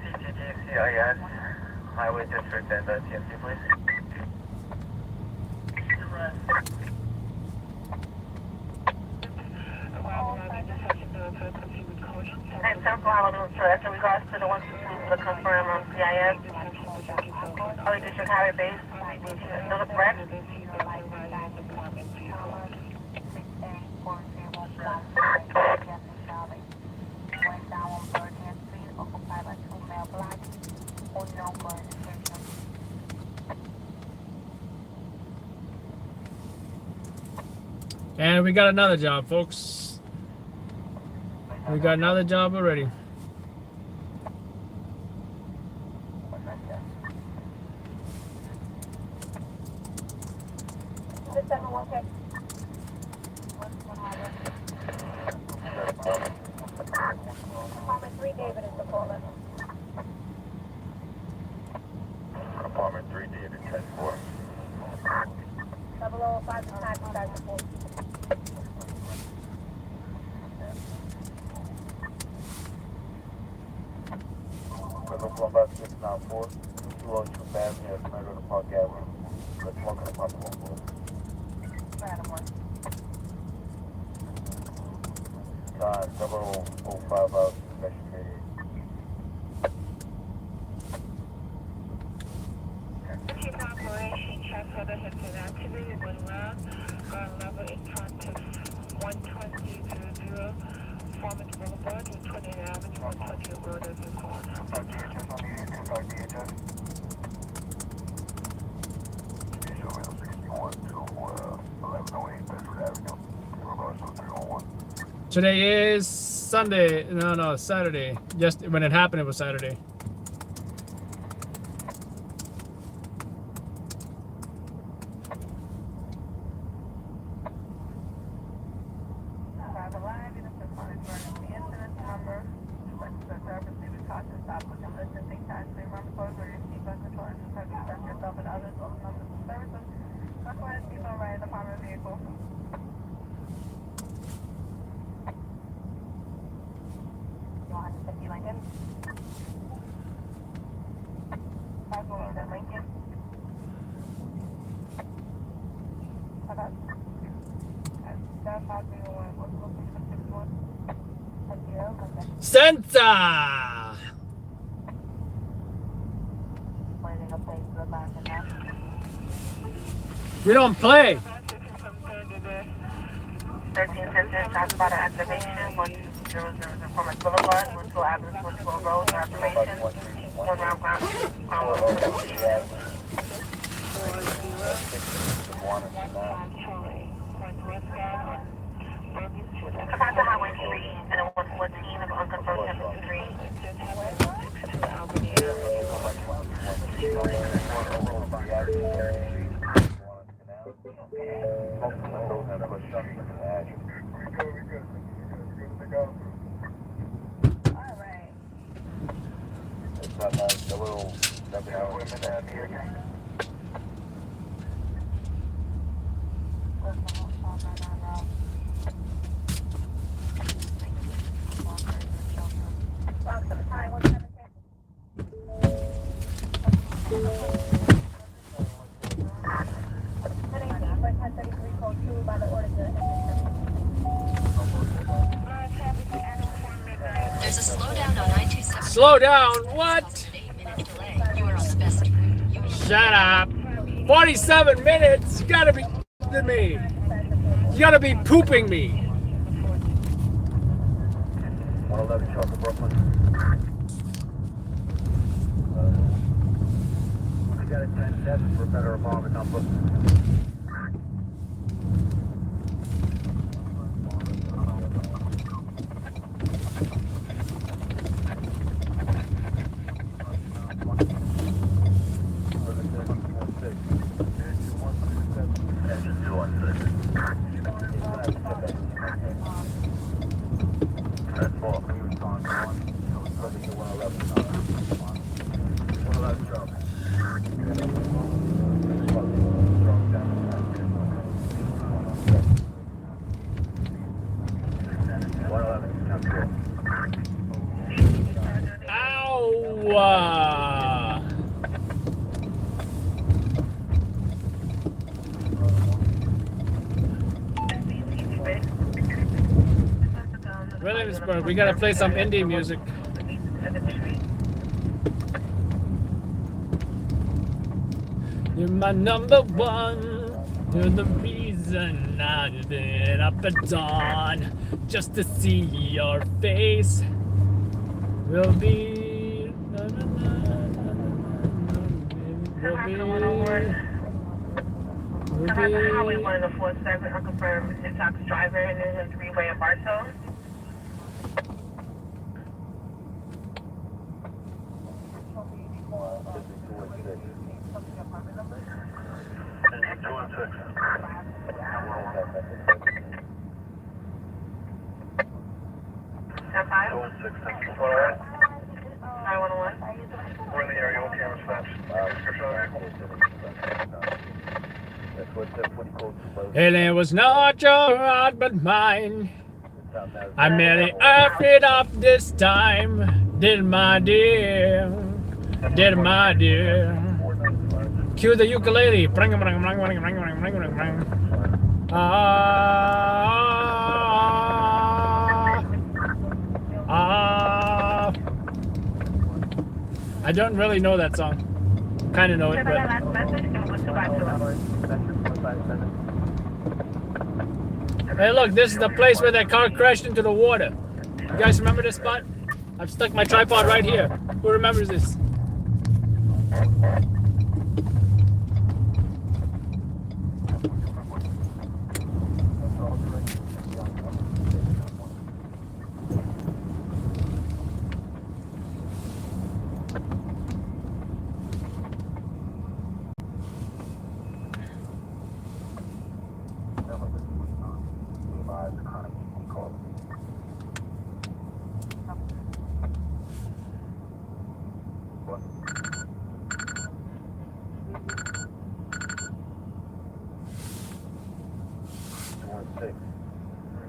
CTG, CIS, Highway District, and TMC, please? And Central Highway District, in regards to the 122, to confirm on CIS, Highway District Highway Base, still a threat? And we got another job, folks. We got another job already. Apartment 3, David, 10-4. 005 to 9 4. Columbus 694, 202 Avenue, Tomato to Park Avenue. Let's walk on the park one. Time 0005 hours, inspection period. Chief Operation Transfer has been activated when ground level in front of 12000 Foreman Boulevard with 20th Avenue, 120 Road as reported. DHS on the 2 DHS. Visual 61 to 1108 Bedford Avenue. Reverse 301. Today is Sunday. No, Saturday. Just when it happened, it was Saturday. Santa! We don't play. 1310 transponder activation, 100 Foreman Boulevard, 12 Avenue, 12 Road, activation, 1 round ground. There's a slowdown on 927. Slow down. What? You are on the best route. Shut up. 47 minutes. You gotta be kidding me. You gotta be pooping me. 111 Charter Brooklyn. I got a 10-7 for a better apartment number. Ow! Williamsburg, we gotta play some indie music. You're my number one. You're the reason I've been up at dawn just to see your face. We'll be. We'll be. Highway 1047, I'll confirm it's Tox driver and there's a three-way at Bartow. We're in the area, all cameras flashed. Description on And it was not your heart but mine. I merely earthed it up this time. Did my dear. Did my dear. Cue the ukulele. I don't really know that song. Kind of know it, but. Hey, look, this is the place where that car crashed into the water. You guys remember this spot? I've stuck my tripod right here. Who remembers this?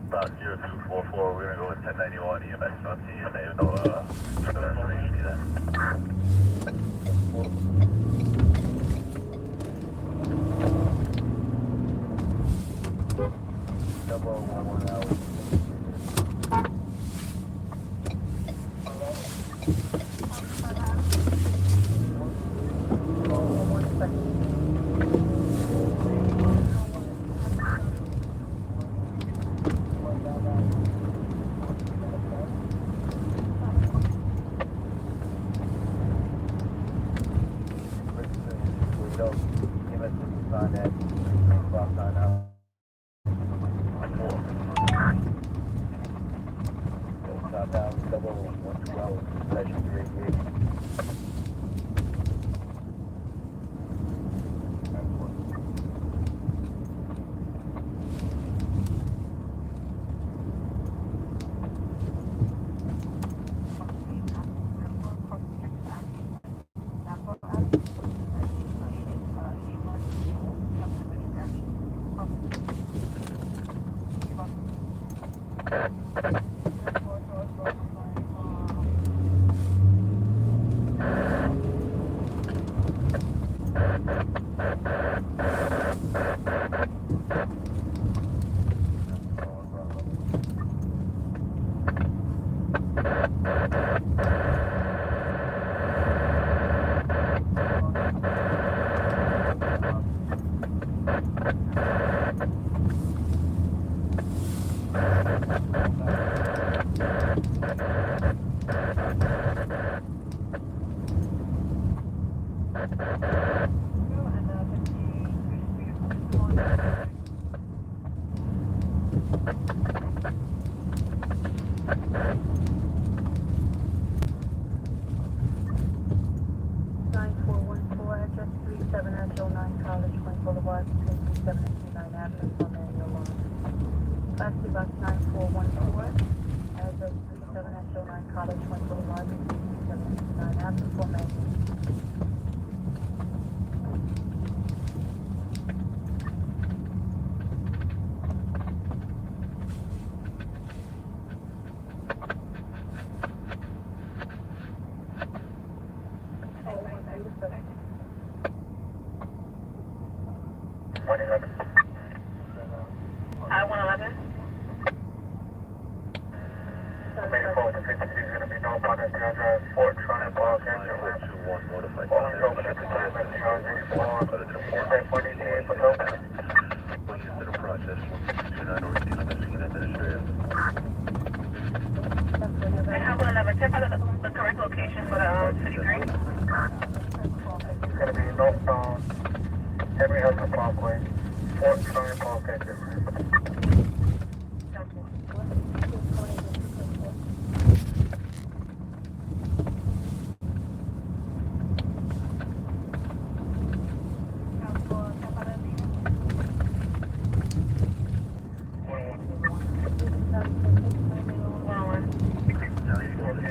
About 0244, we're gonna go with 1091 EMS on TNA, no, for the restoration there.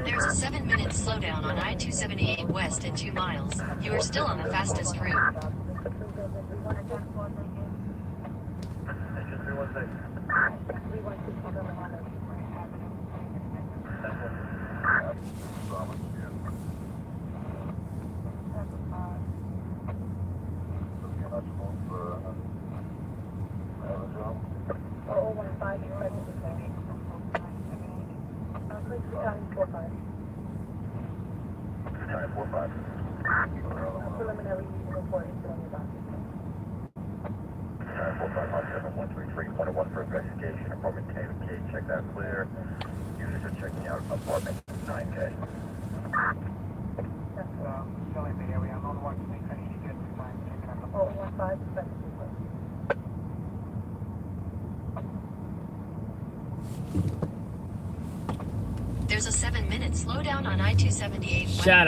There's a 7-minute slowdown on I-278 west at 2 miles. You are still on the fastest route. There's a 7-minute slowdown on I-278 west. Shut up.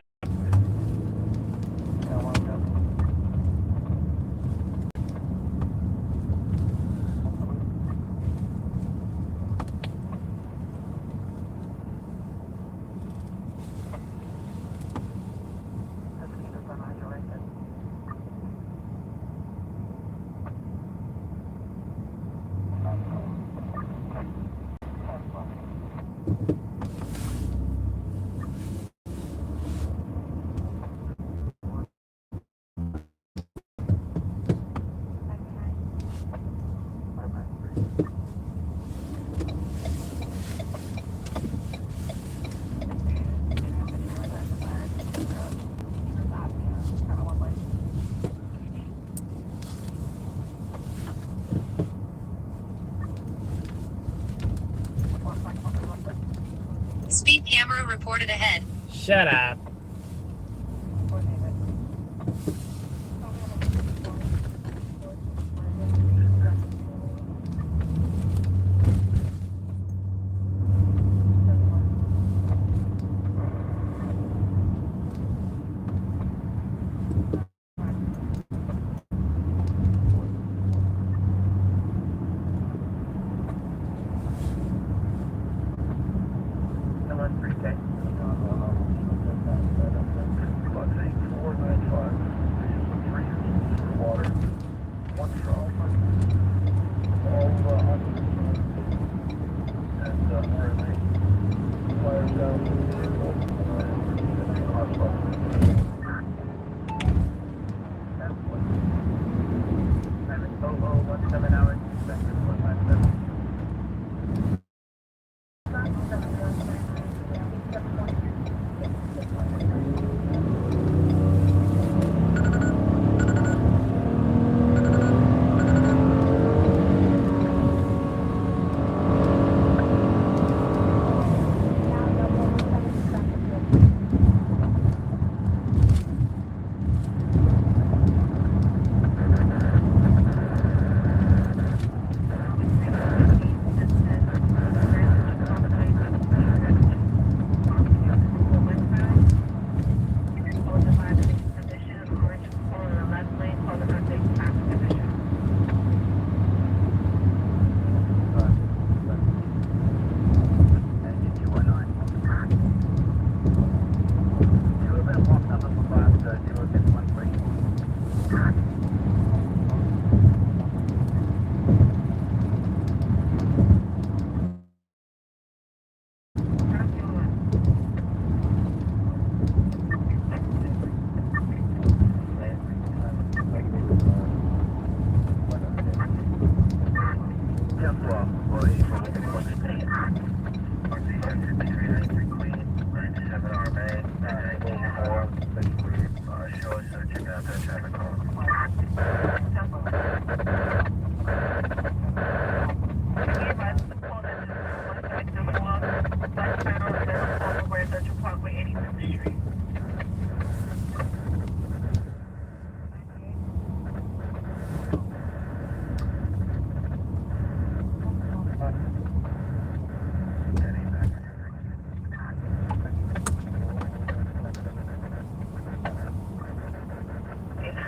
Speed camera reported ahead. Shut up. And 7 hours, expected 157.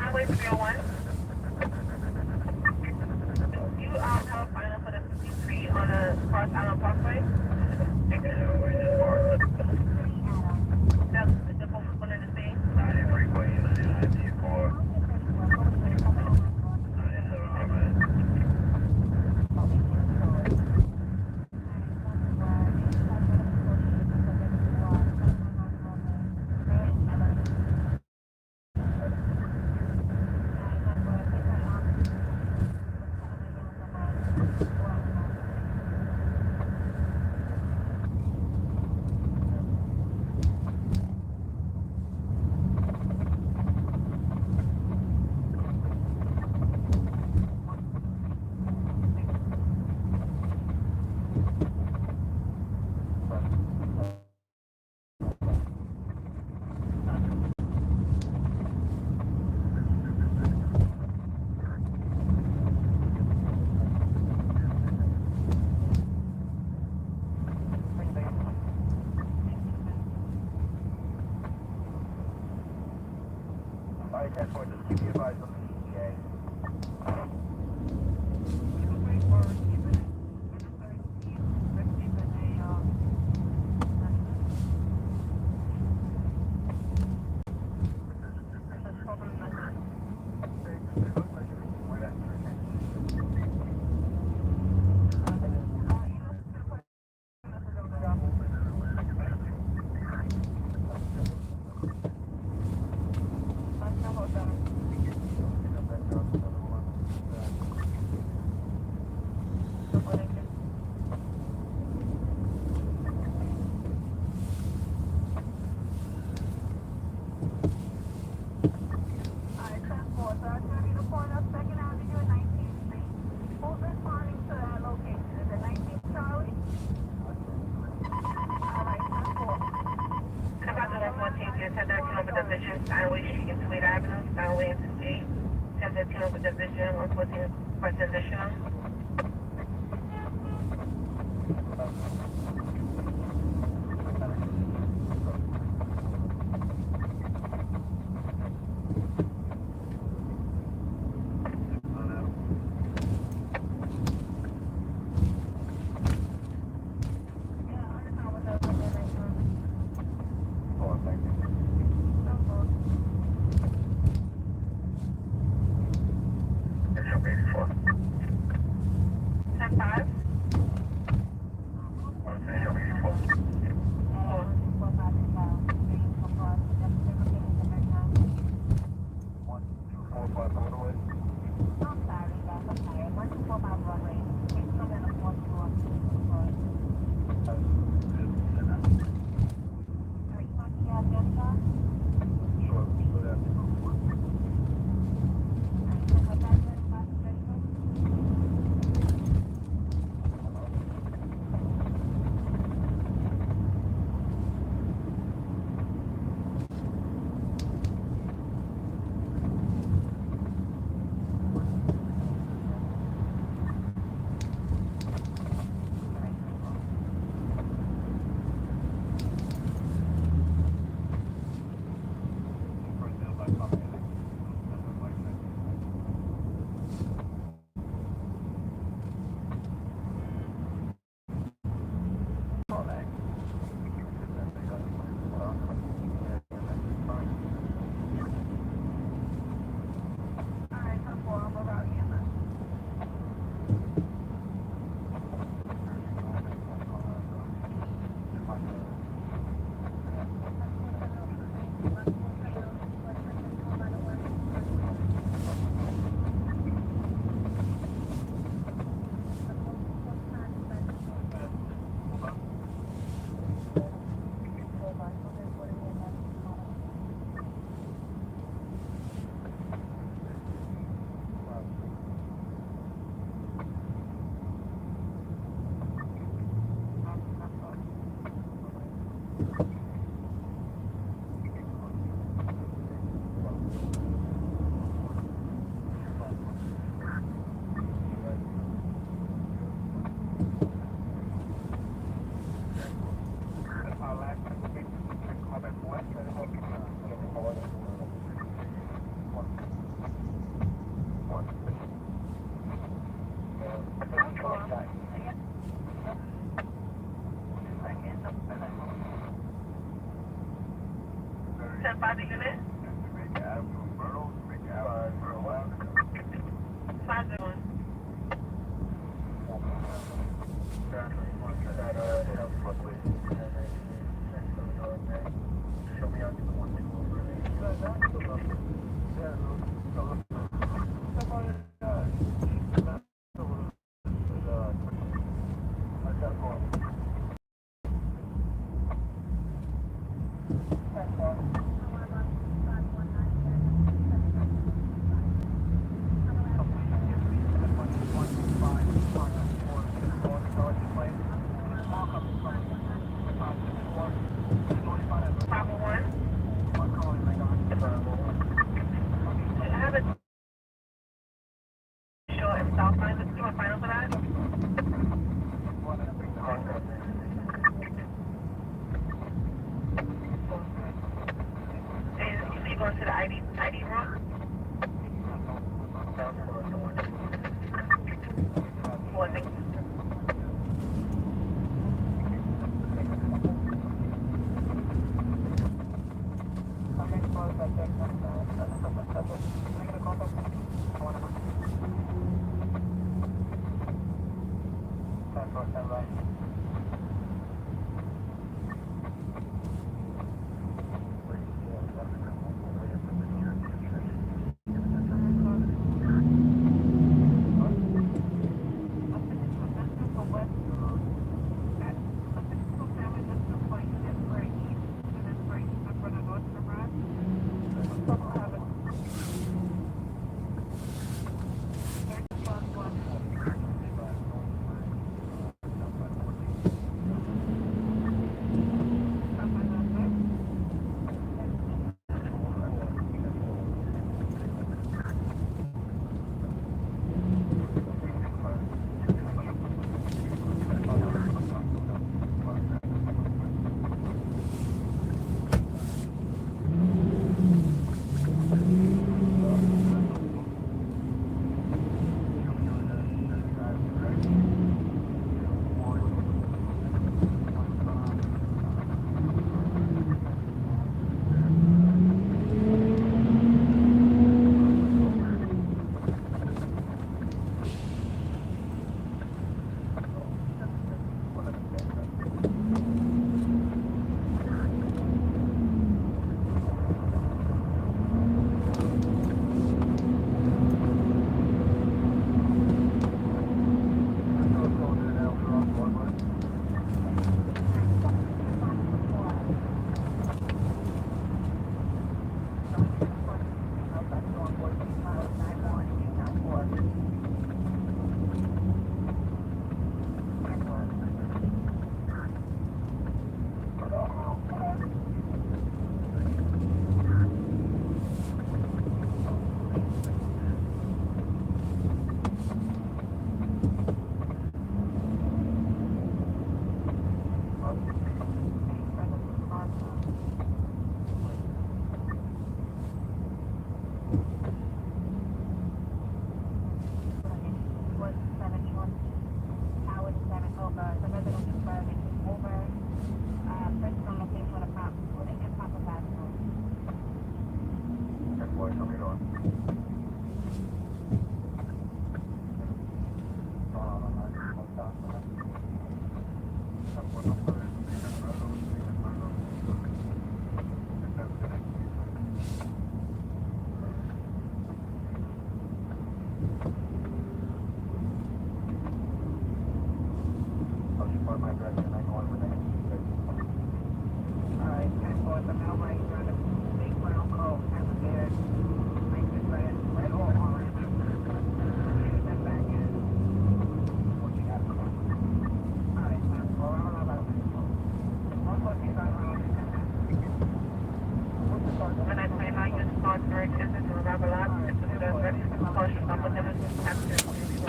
Highway 301. You have a final for the 53 on the Cross Island Parkway? That's the both one and the same?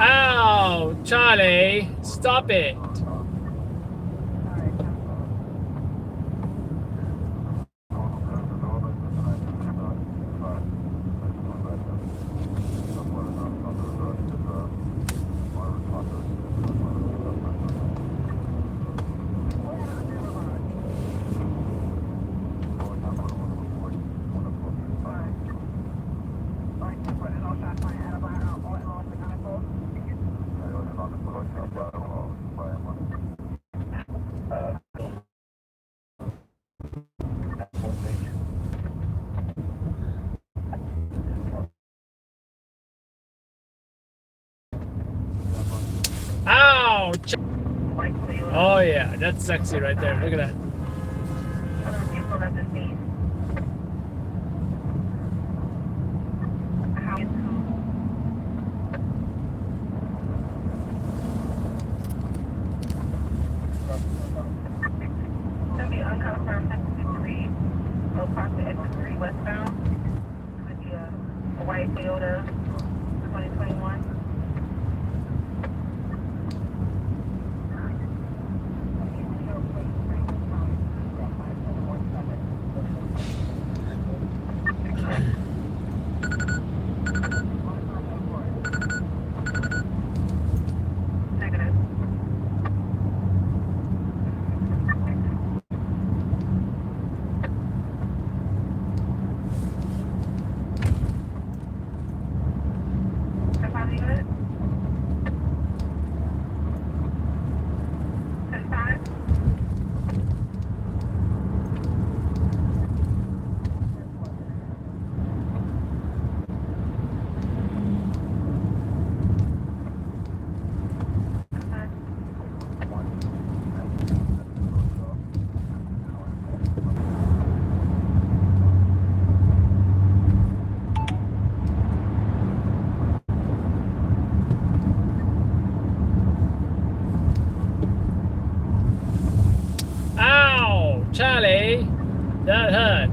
Ow, Charlie, stop it. Ouch! Oh yeah, that's sexy right there. Look at that. Gonna be unconfirmed 53, go across the exit 3 westbound. With the a white Toyota 2021. Negative. Everybody good? Good time? Ow! Charlie! That hurt.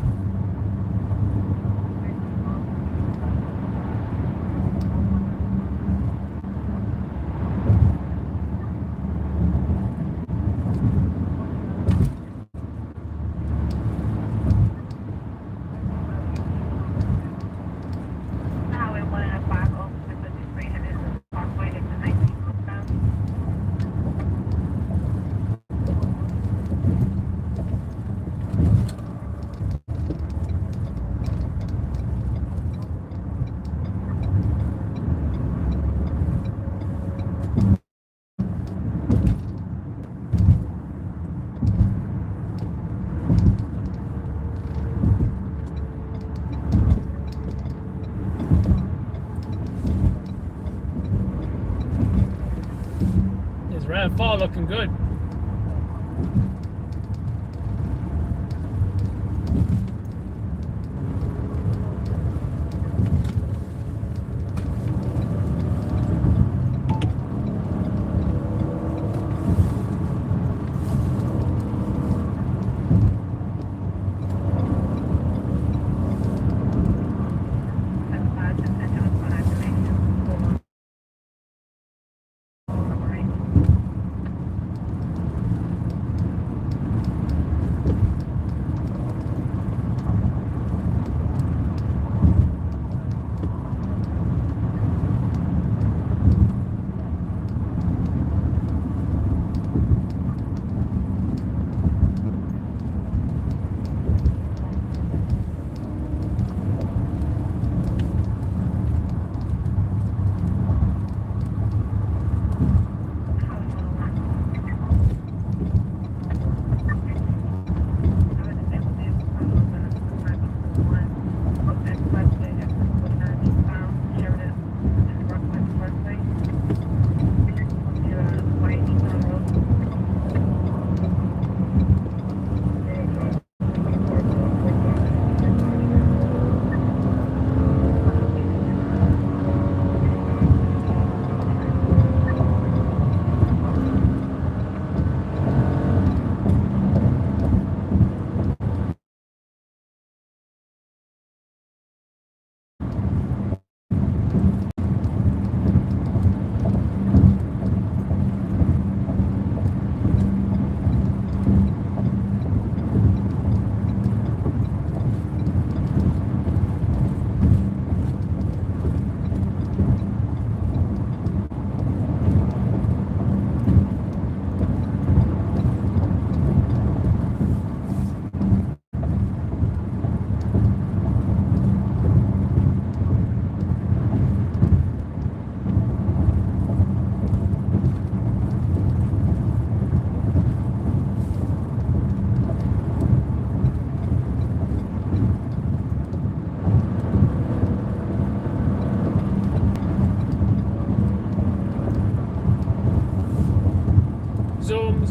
Highway 150 to 300 Parkway to 19 westbound. His RAV4 looking good.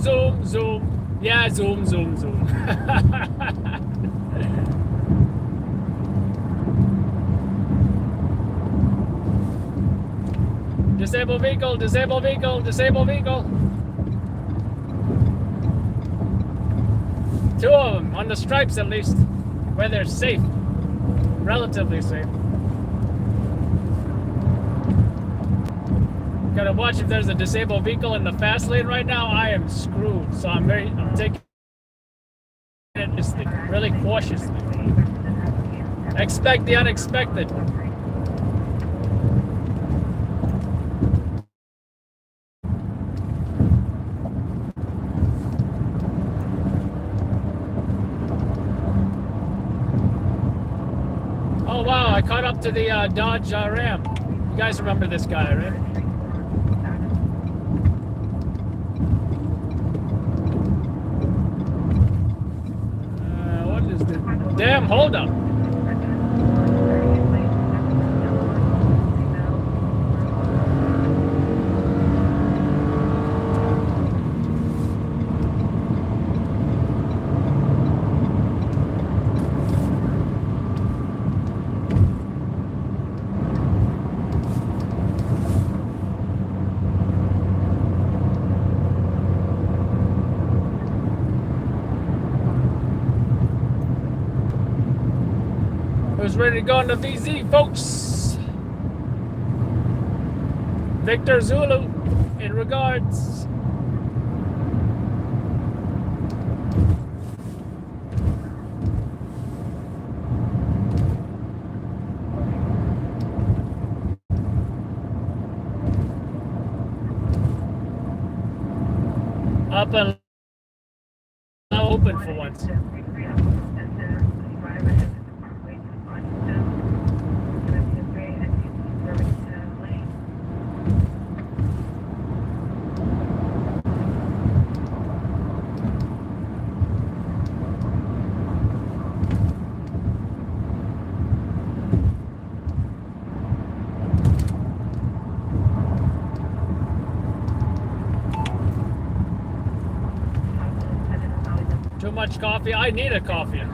zoom, zoom. Yeah, zoom, zoom, zoom. Disable vehicle, disable vehicle, disable vehicle. 2 of them on the stripes at least, where they're safe, relatively safe. Gotta watch if there's a disabled vehicle in the fast lane right now. I am screwed, so I'm taking it just really cautiously. Expect the unexpected. Oh wow, I caught up to the Dodge Ram. You guys remember this guy, right? What is the damn hold up? Who's ready to go into VZ, folks? Victor Zulu, in regards. Up and open for once. Too much coffee? I need a coffee. I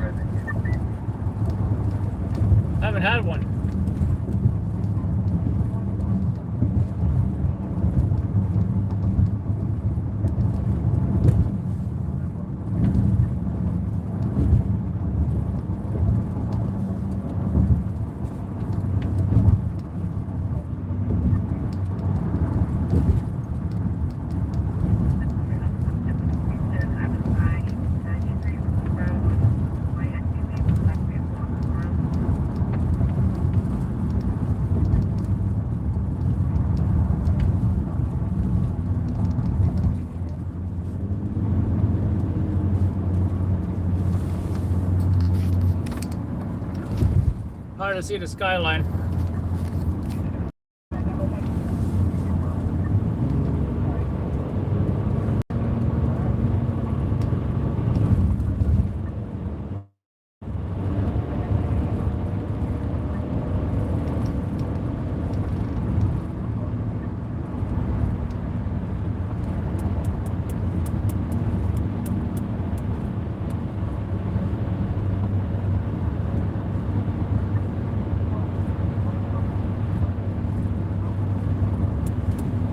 haven't had one. Hard to see the skyline.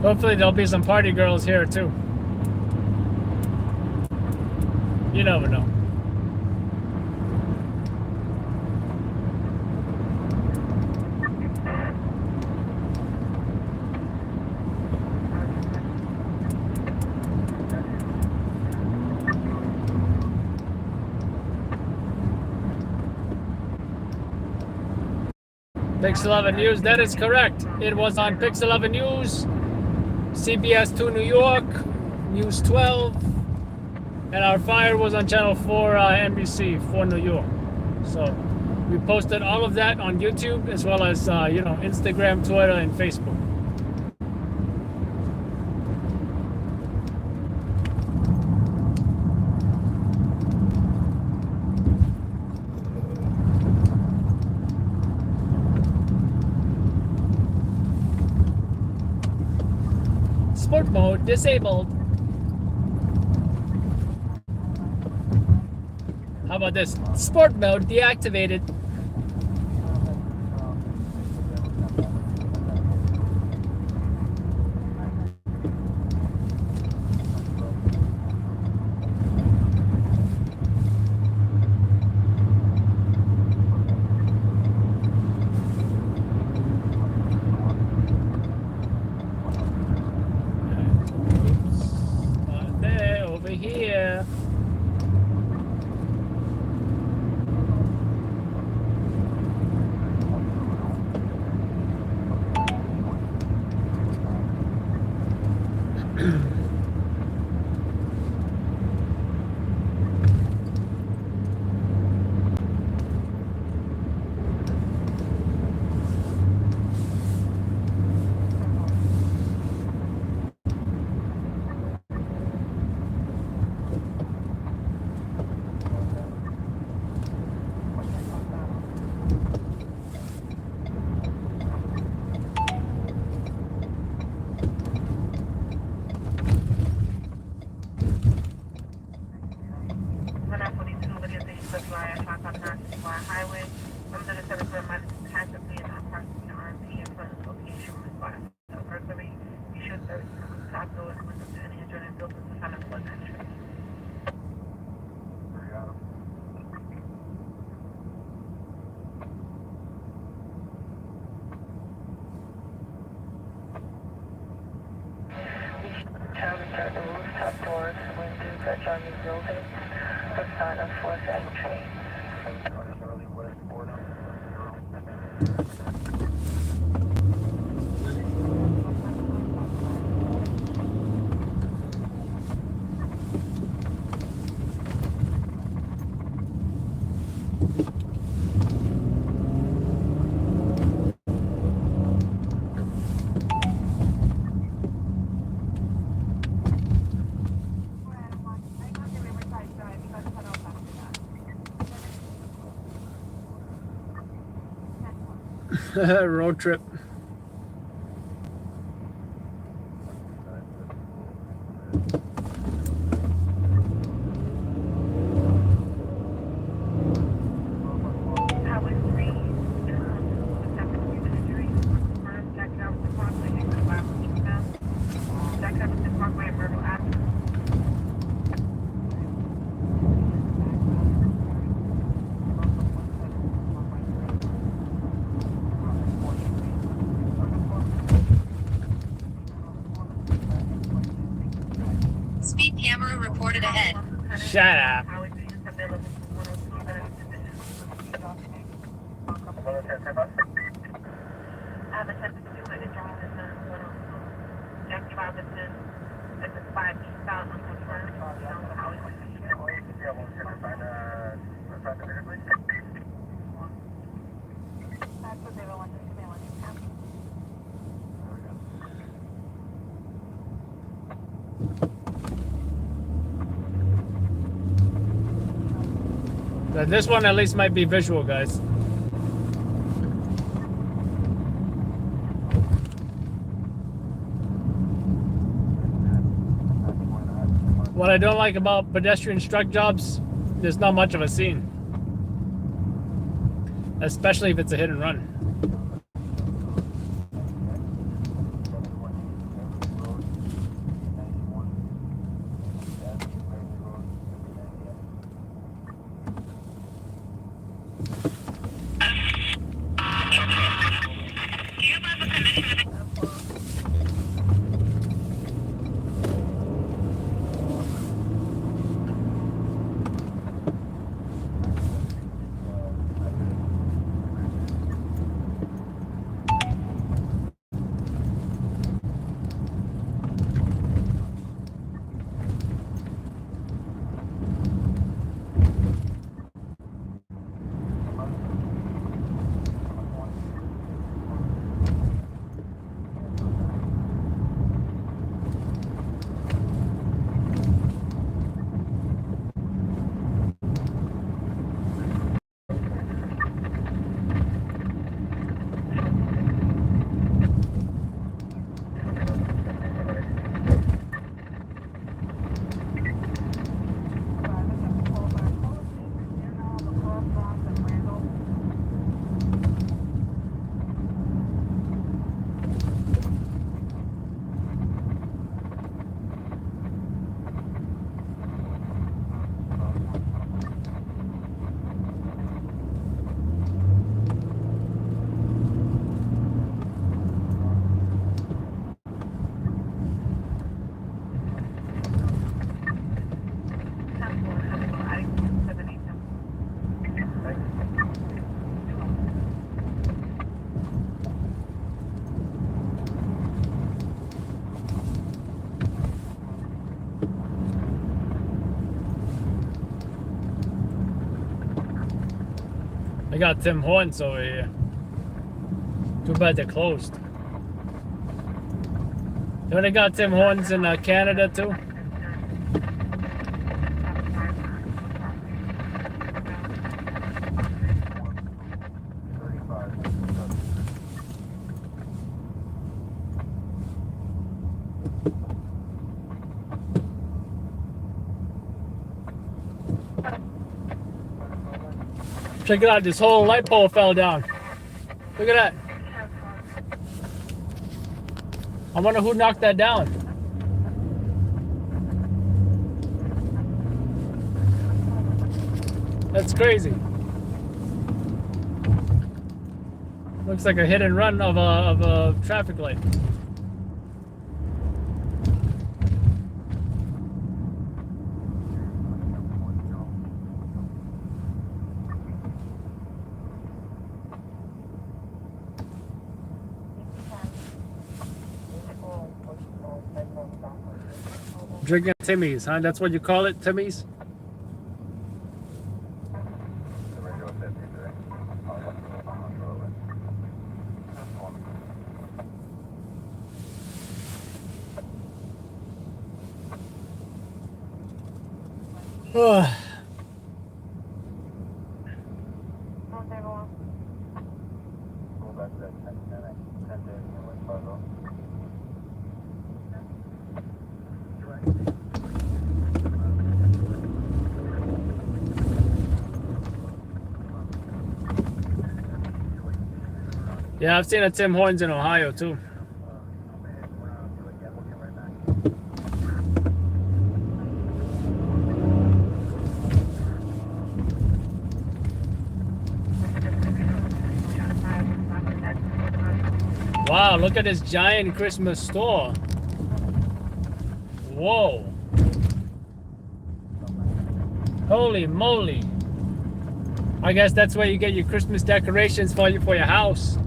Hopefully there'll be some party girls here too. You never know. Pix 11 News, that is correct. It was on Pix 11 News, CBS 2 New York, News 12, and our fire was on Channel 4 NBC 4 New York. So we posted all of that on YouTube as well as Instagram, Twitter, and Facebook. Sport mode disabled. about this? Sport mode deactivated. Not there, over here. Highway. I'm going to service my passively and approximately RMP in front of the location response. So, firstly, you should service top door and windows to any adjoining buildings to find a flood entry. Charlie start the rooftop doors, windows adjoining buildings, for sign of flood entry. Road trip. Speed camera reported ahead. Shut up. This one at least might be visual, guys. What I don't like about pedestrian struck jobs, there's not much of a scene. Especially if it's a hit and run. I got Tim Hortons over here. Too bad they're closed. Don't they got Tim Hortons in Canada too? Check it out, this whole light pole fell down. Look at that. I wonder who knocked that down. That's crazy. Looks like a hit and run of a traffic light. Drinking Timmy's, huh? That's what you call it, Timmy's? Yeah, I've seen a Tim Hortons in Ohio too. Wow, look at this giant Christmas store. Whoa. Holy moly. I guess that's where you get your Christmas decorations for your house.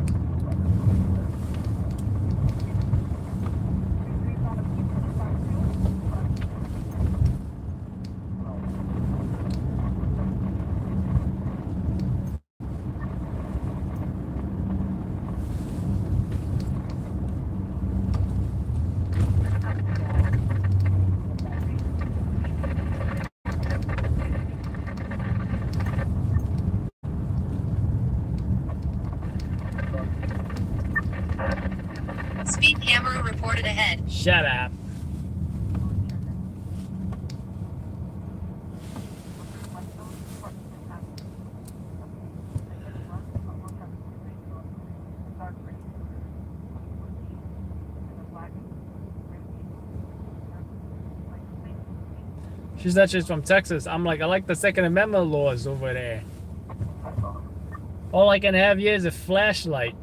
Speed camera reported ahead. Shut up. She said she's from Texas. I'm like, I like the Second Amendment laws over there. All I can have here is a flashlight.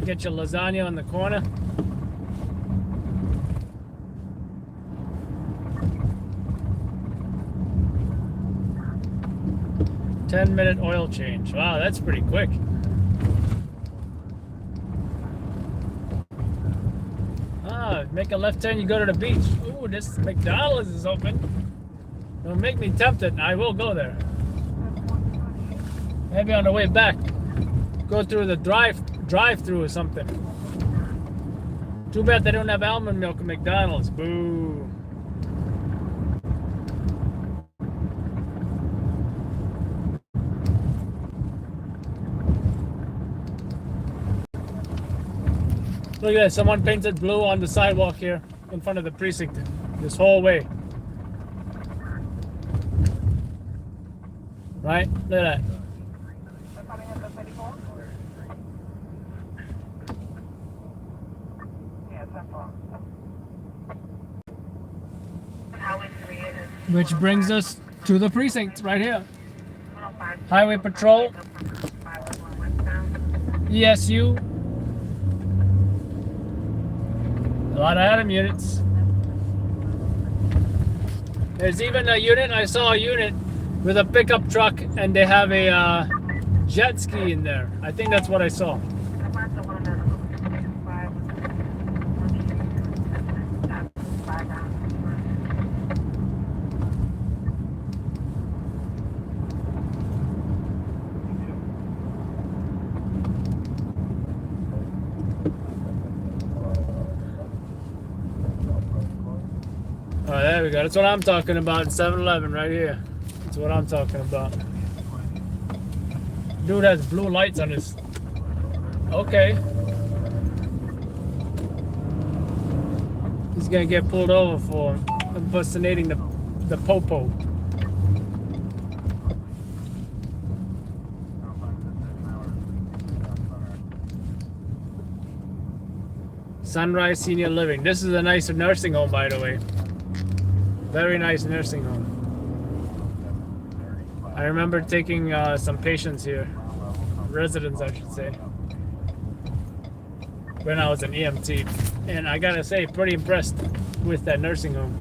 Get your lasagna on the corner. "10-minute oil change." Wow, that's pretty quick. Ah, make a left turn, you go to the beach. Ooh, this McDonald's is open. Don't make me tempted. I will go there. Maybe on the way back. Go through the drive-through or something. Too bad they don't have almond milk at McDonald's. Boo. Look at that, someone painted blue on the sidewalk here in front of the precinct this whole way. Right? Look at that. Which brings us to the precinct right here. Highway Patrol, ESU, a lot of Adam units. There's even a unit, I saw a unit with a pickup truck and they have a jet ski in there. I think that's what I saw. Oh, there we go. That's what I'm talking about. 7-Eleven right here. That's what I'm talking about. Dude has blue lights on his. Okay. He's gonna get pulled over for impersonating the popo. Sunrise Senior Living. This is a nice nursing home, by the way. Very nice nursing home. I remember taking some patients here, residents I should say, when I was an EMT. And I gotta say, pretty impressed with that nursing home.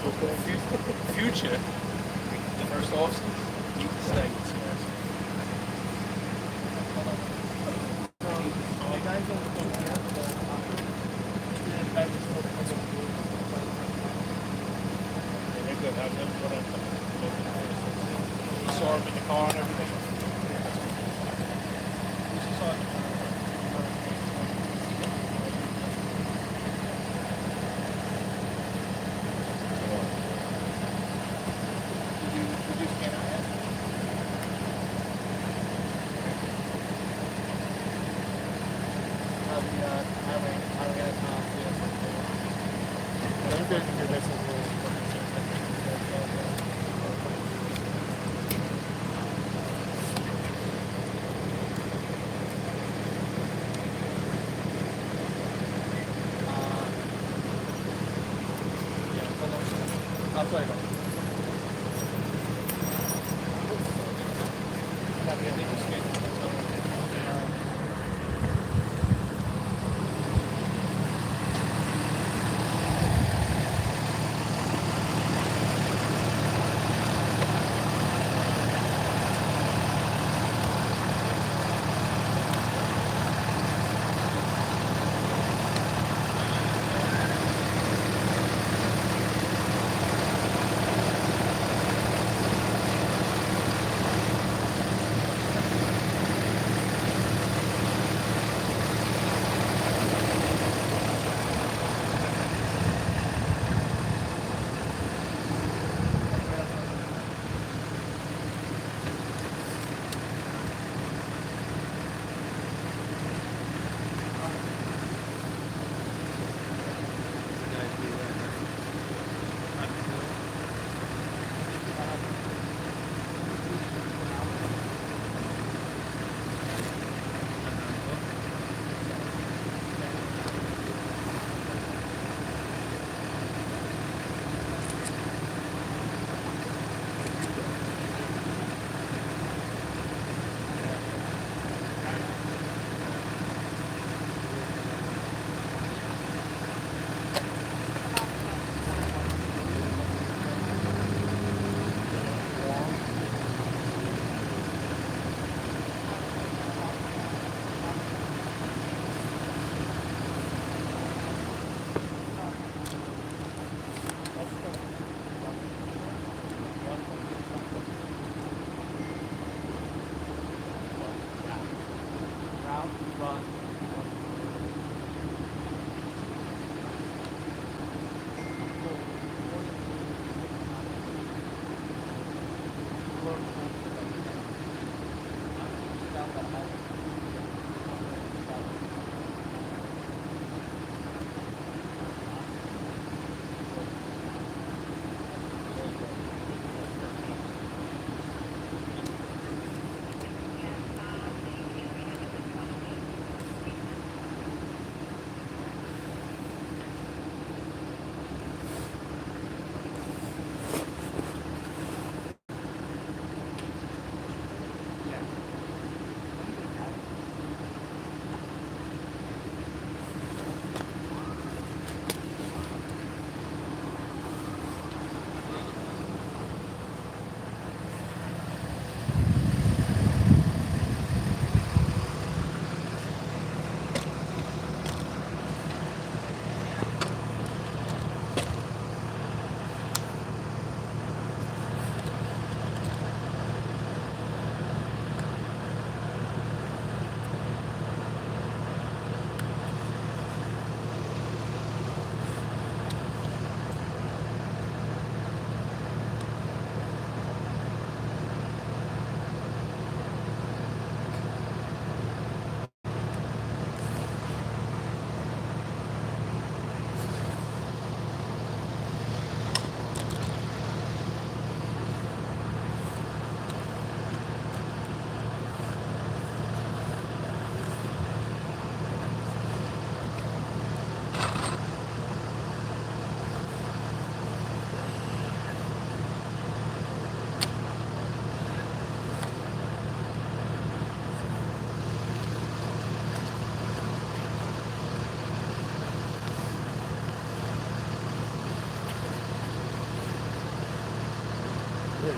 Future, the first officer, you can stay. You saw him in the car and everything.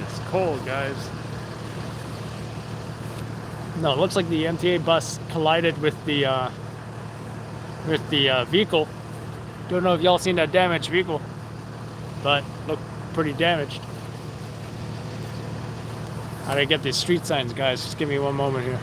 It's cold, guys. No, it looks like the MTA bus collided with the vehicle. Don't know if y'all seen that damaged vehicle, but looked pretty damaged. How do I get these street signs, guys? Just give me one moment here.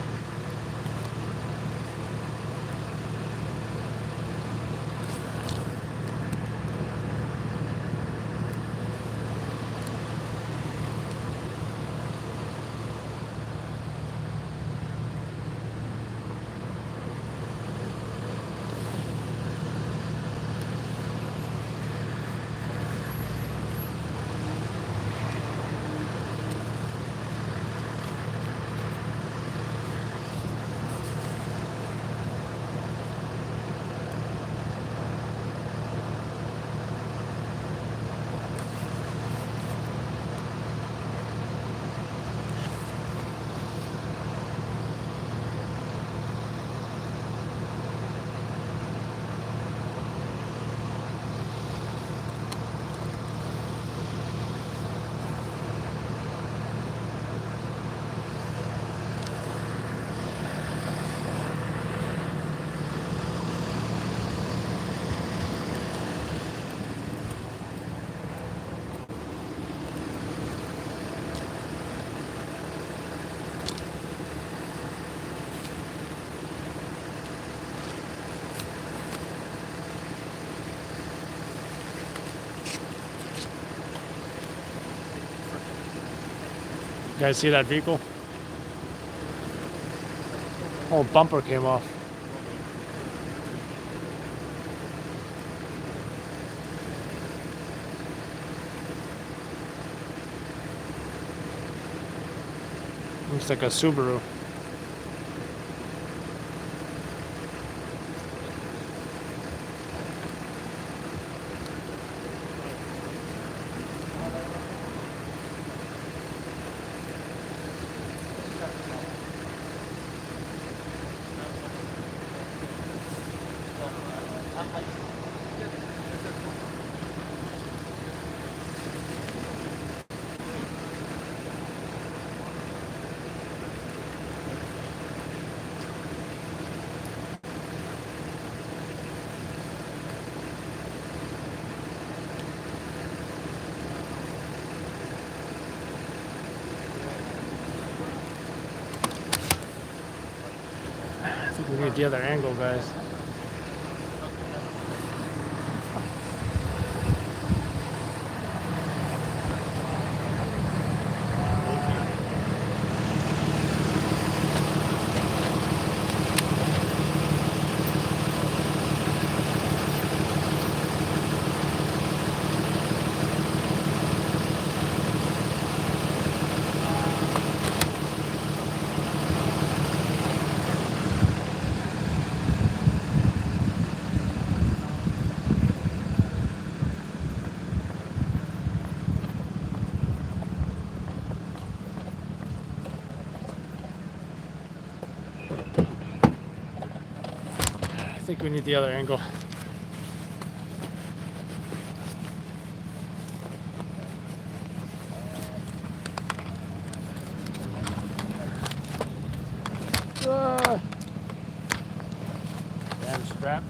You guys see that vehicle? Whole bumper came off. Looks like a Subaru. I think we need the other angle, guys. I think we need the other angle. Damn strap.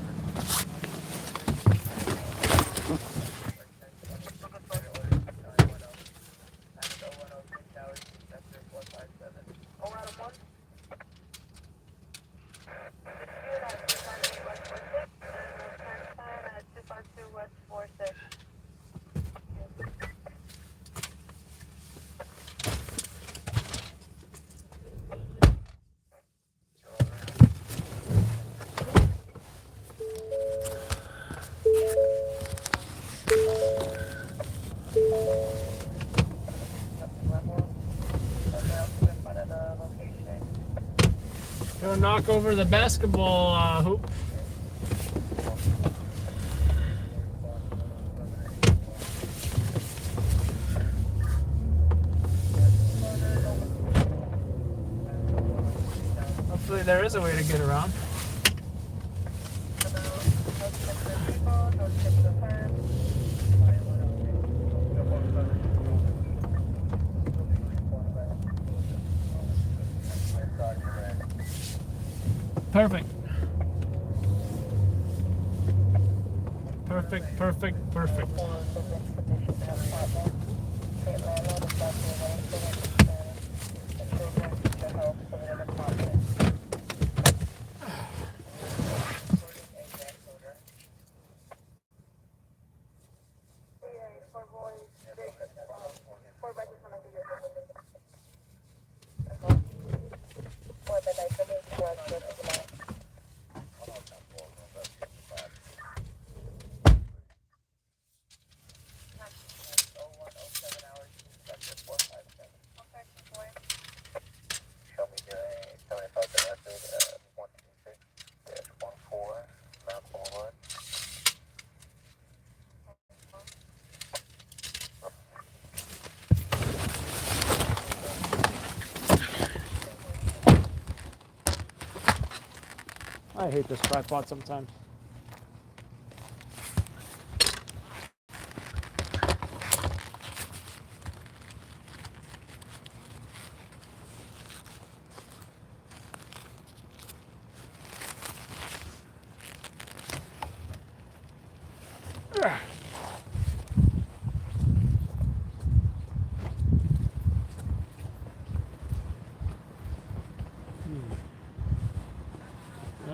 Gonna knock over the basketball hoop. Hopefully there is a way to get around. Perfect. Perfect, perfect, perfect. I hate this tripod sometimes.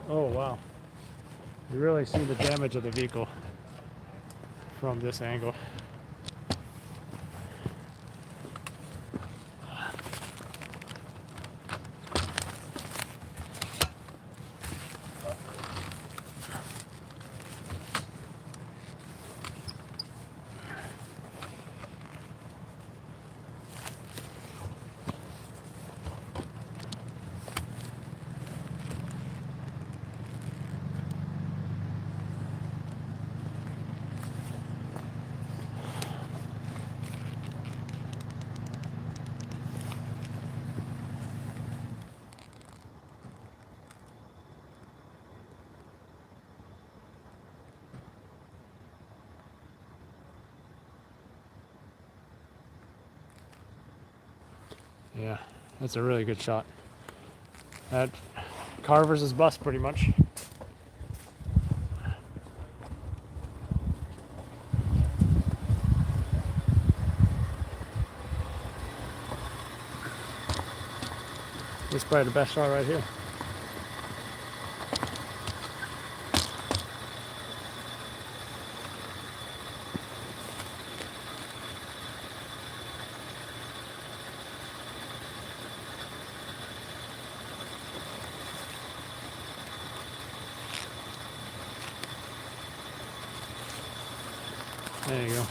Oh wow. You really see the damage of the vehicle from this angle. Yeah, that's a really good shot. That car versus bus, pretty much. This is probably the best shot right here. There you go.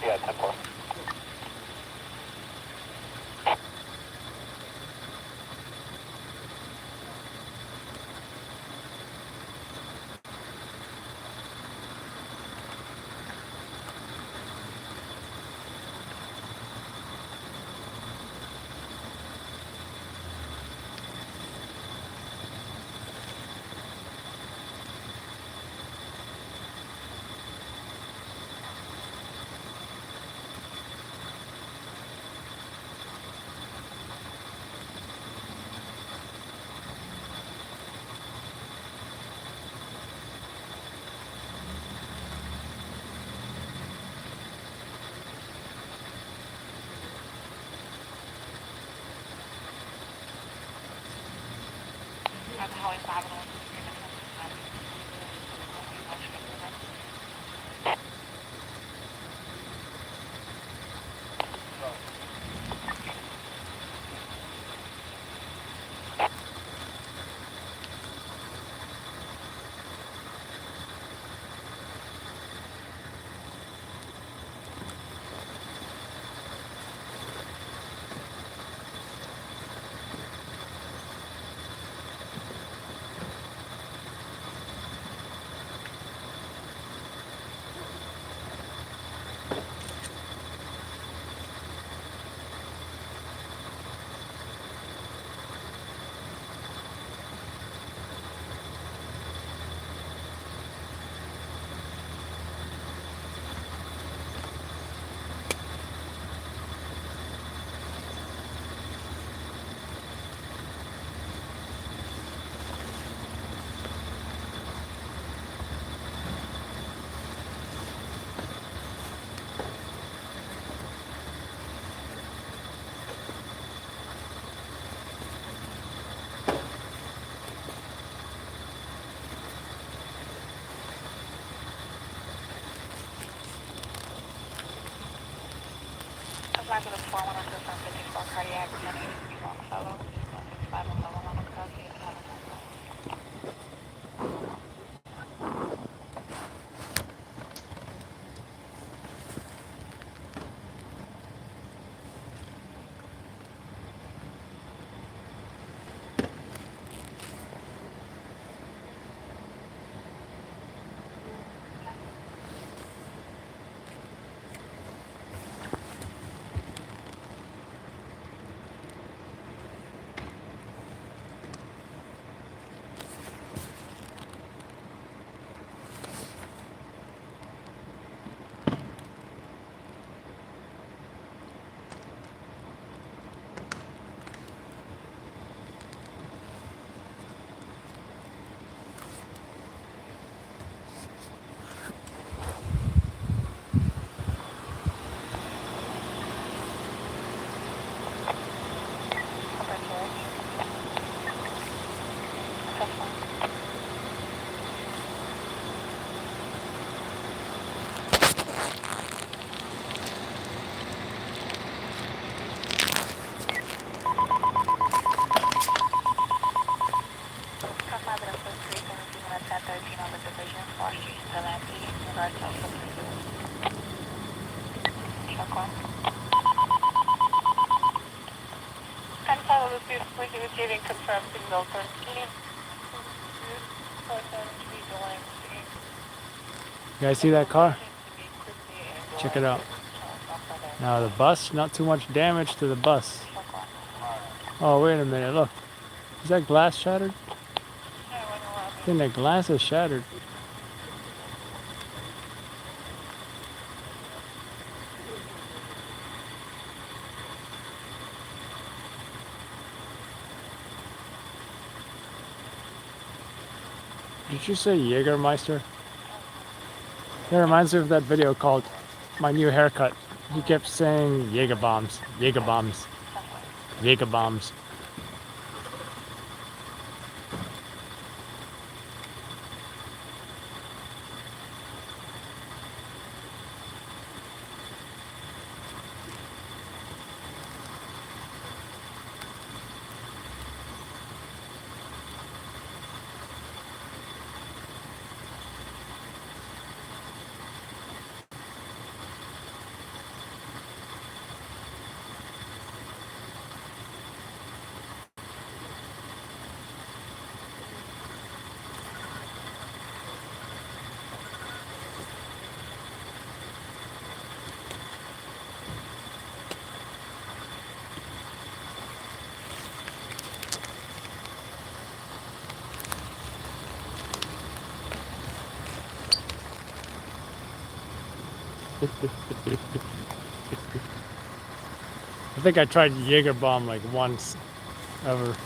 Yeah, 10-4. You guys see that car? Check it out. Now the bus, not too much damage to the bus. Oh, wait a minute, look. Is that glass shattered? I think that glass is shattered. Did you say Jägermeister? That reminds me of that video called My New Haircut. He kept saying Jaeger bombs, Jaeger bombs, Jaeger bombs. I think I tried Jaeger bomb like once ever.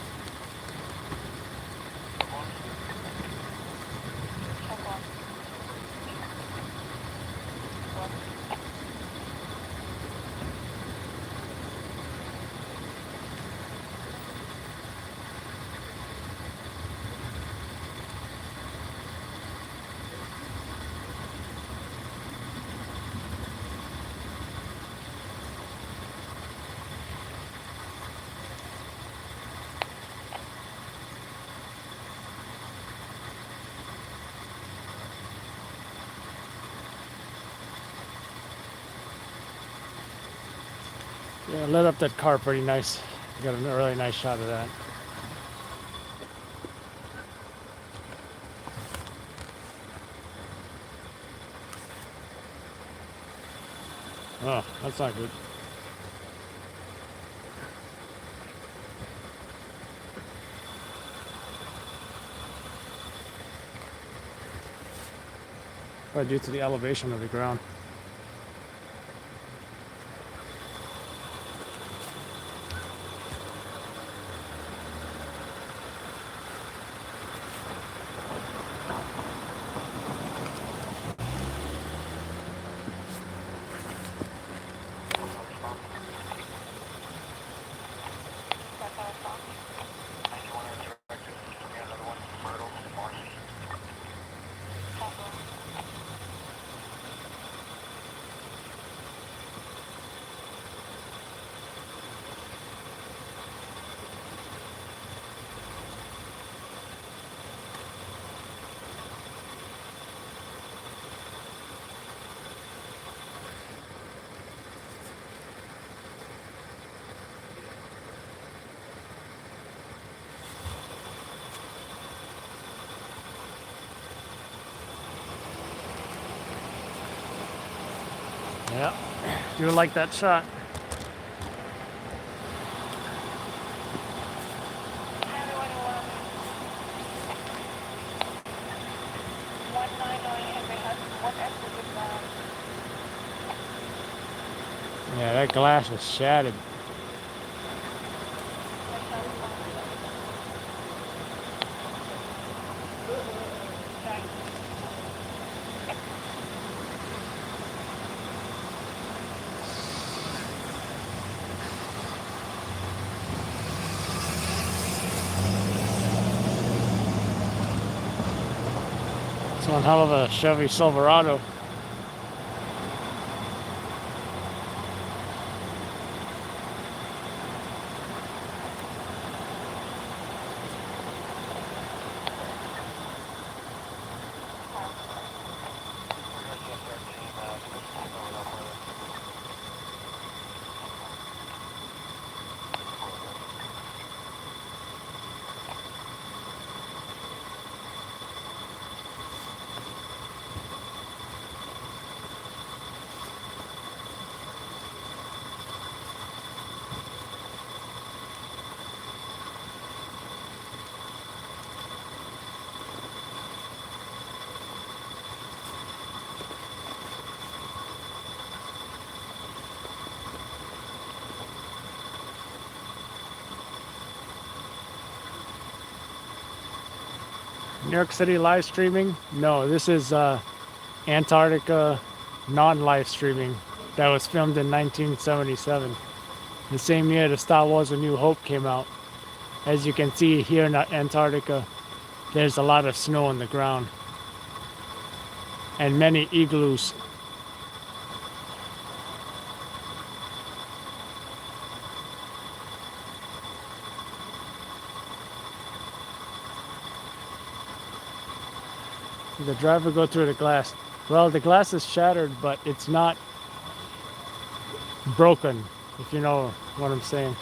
Yeah, lit up that car pretty nice. Got a really nice shot of that. Oh, that's not good. Probably due to the elevation of the ground. Do like that shot. Yeah, that glass is shattered. It's one hell of a Chevy Silverado. New York City live streaming? No, this is Antarctica non-live streaming that was filmed in 1977. The same year the Star Wars A New Hope came out. As you can see here in Antarctica, there's a lot of snow on the ground and many igloos. The driver go through the glass. Well, the glass is shattered, but it's not broken, if you know what I'm saying.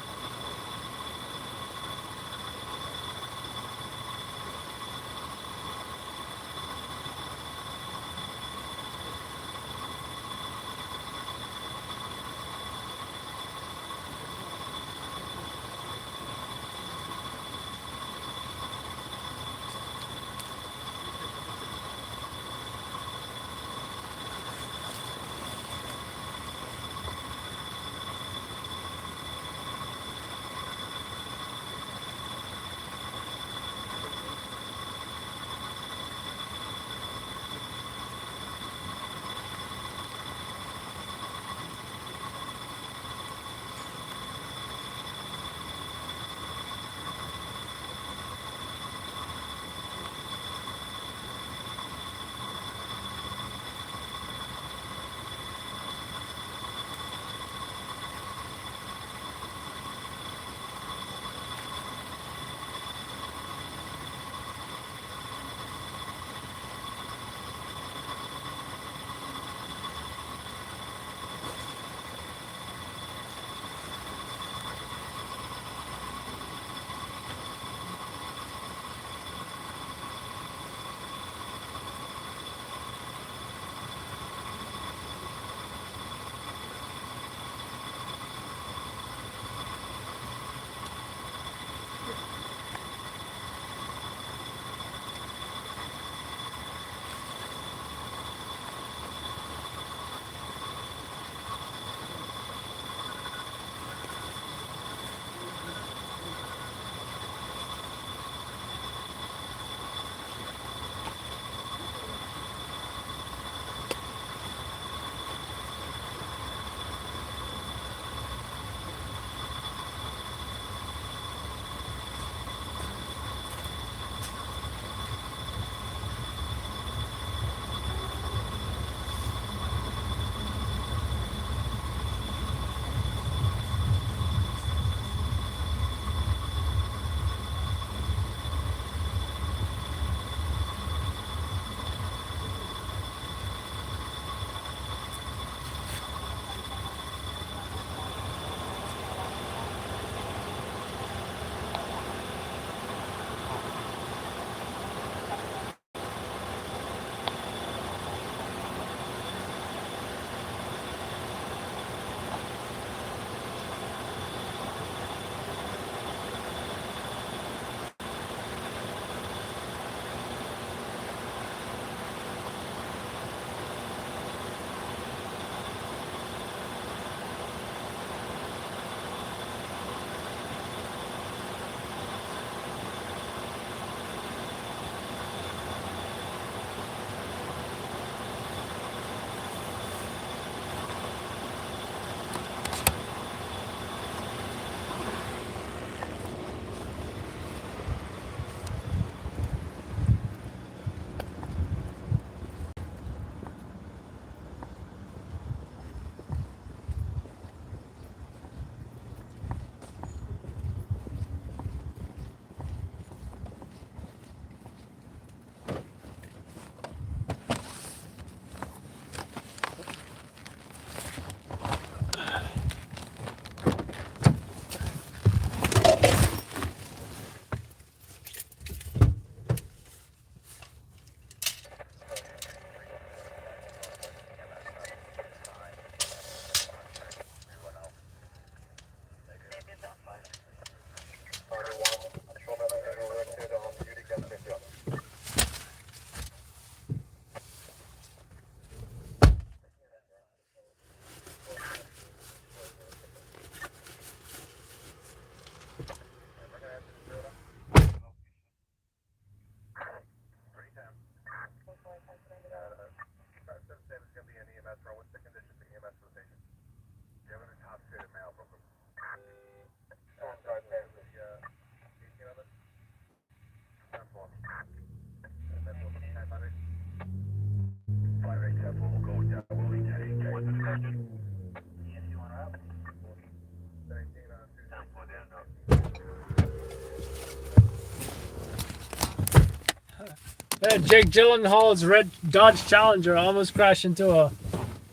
Jake Gyllenhaal's red Dodge Challenger almost crashed into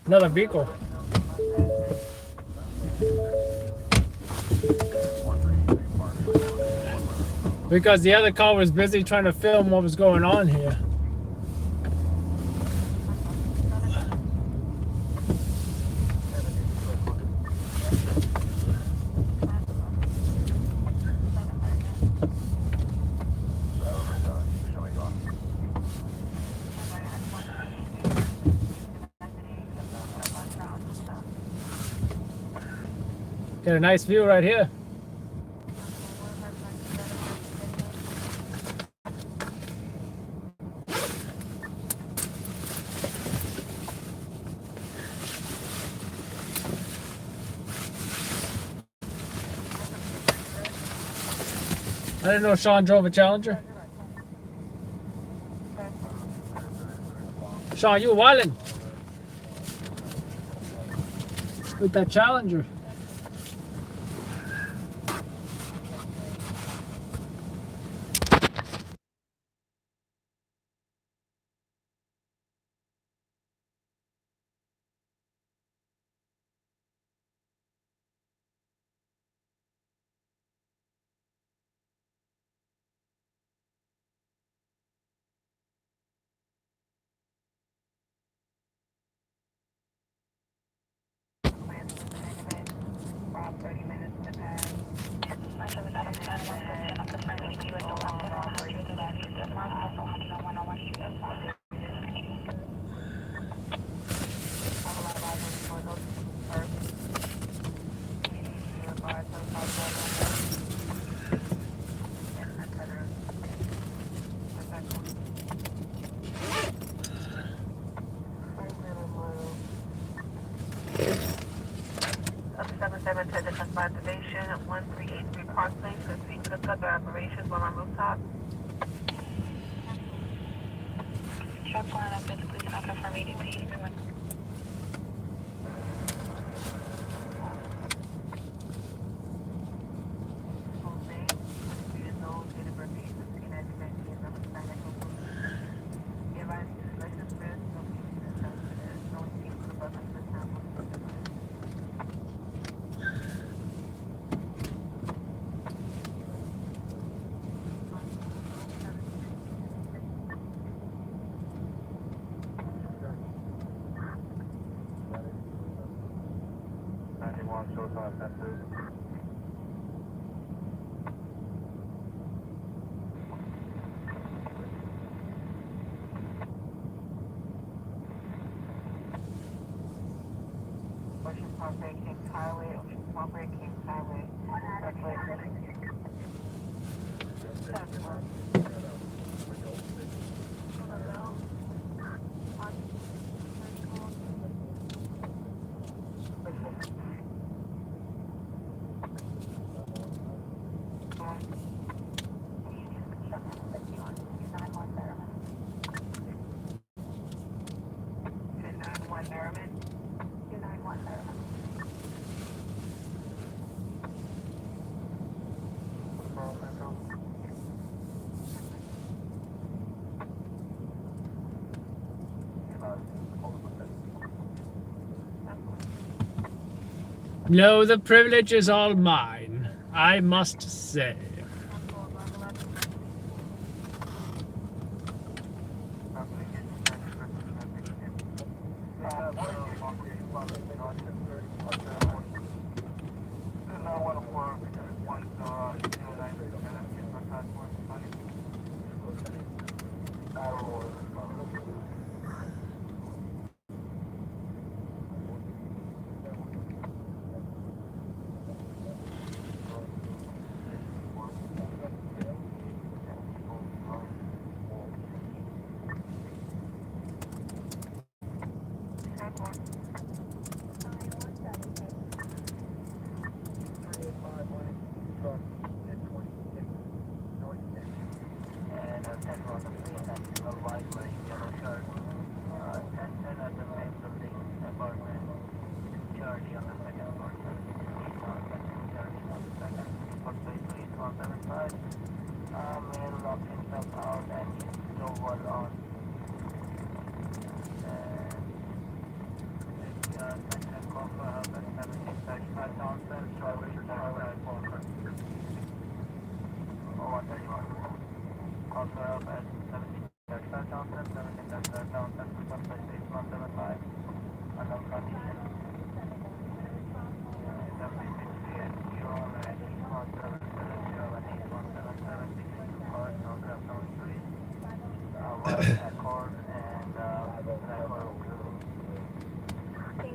another vehicle. Because the other car was busy trying to film what was going on here. Got a nice view right here. I didn't know Sean drove a Challenger. Sean, you wildin' with that Challenger. Activation at 1383 Park Place, proceed to other operations while on rooftop. Truck line up, please can I confirm EDP? Ocean Parkway, Kings Highway, Ocean Parkway, Kings Highway. No, the privilege is all mine, I must say.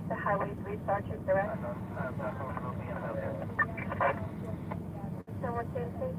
The Highway 3 Sergeant Direct. Someone say please.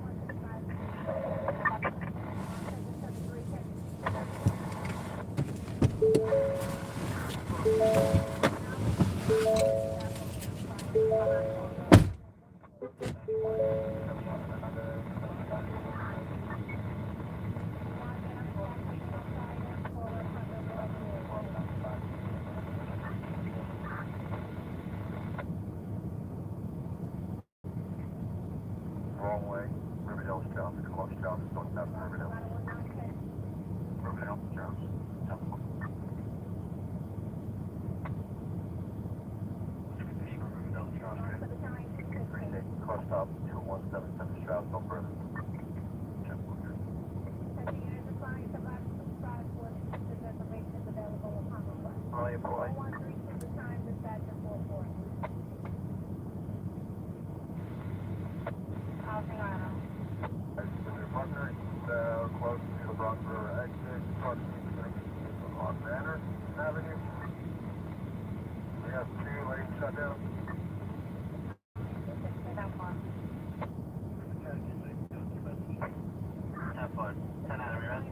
Wrong way. Riverdale's Jones. Close Jones. Don't have Riverdale. Riverdale Jones. Car stop 2177 Stroud, no further. Partner, close to the Bronx River exit, on Banner Avenue. We have 2 lanes shut down. Have fun. 10 out of your end.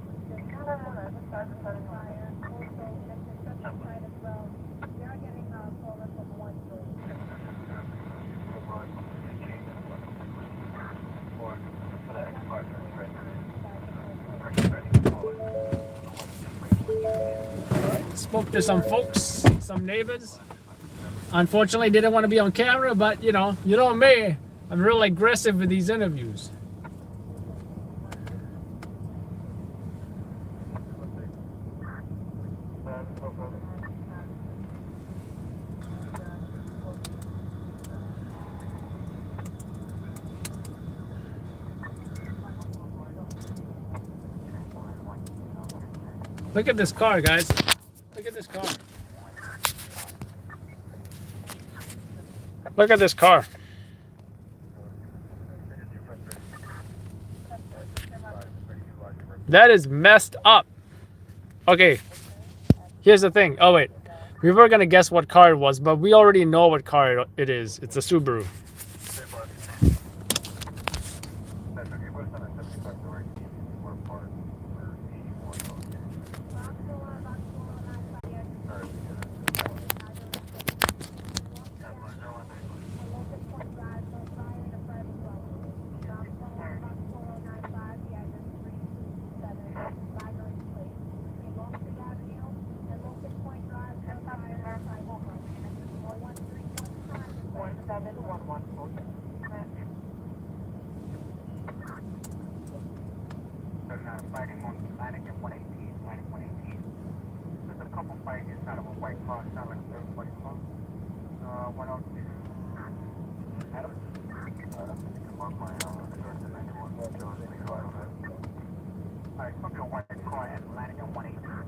Spoke to some folks, some neighbors. Unfortunately, didn't want to be on camera, but you know me. I'm real aggressive with these interviews. Look at this car, guys. Look at this car. Look at this car. That is messed up. Okay, here's the thing. Oh wait, we were gonna guess what car it was, but we already know what car it is. It's a Subaru. Fighting on Atlantic and 118, Atlantic 118. There's a couple fights inside of a white car, sound like a third white car. 102. Adam? Alright, something a white car at Atlantic and 118.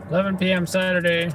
11 p.m. Saturday.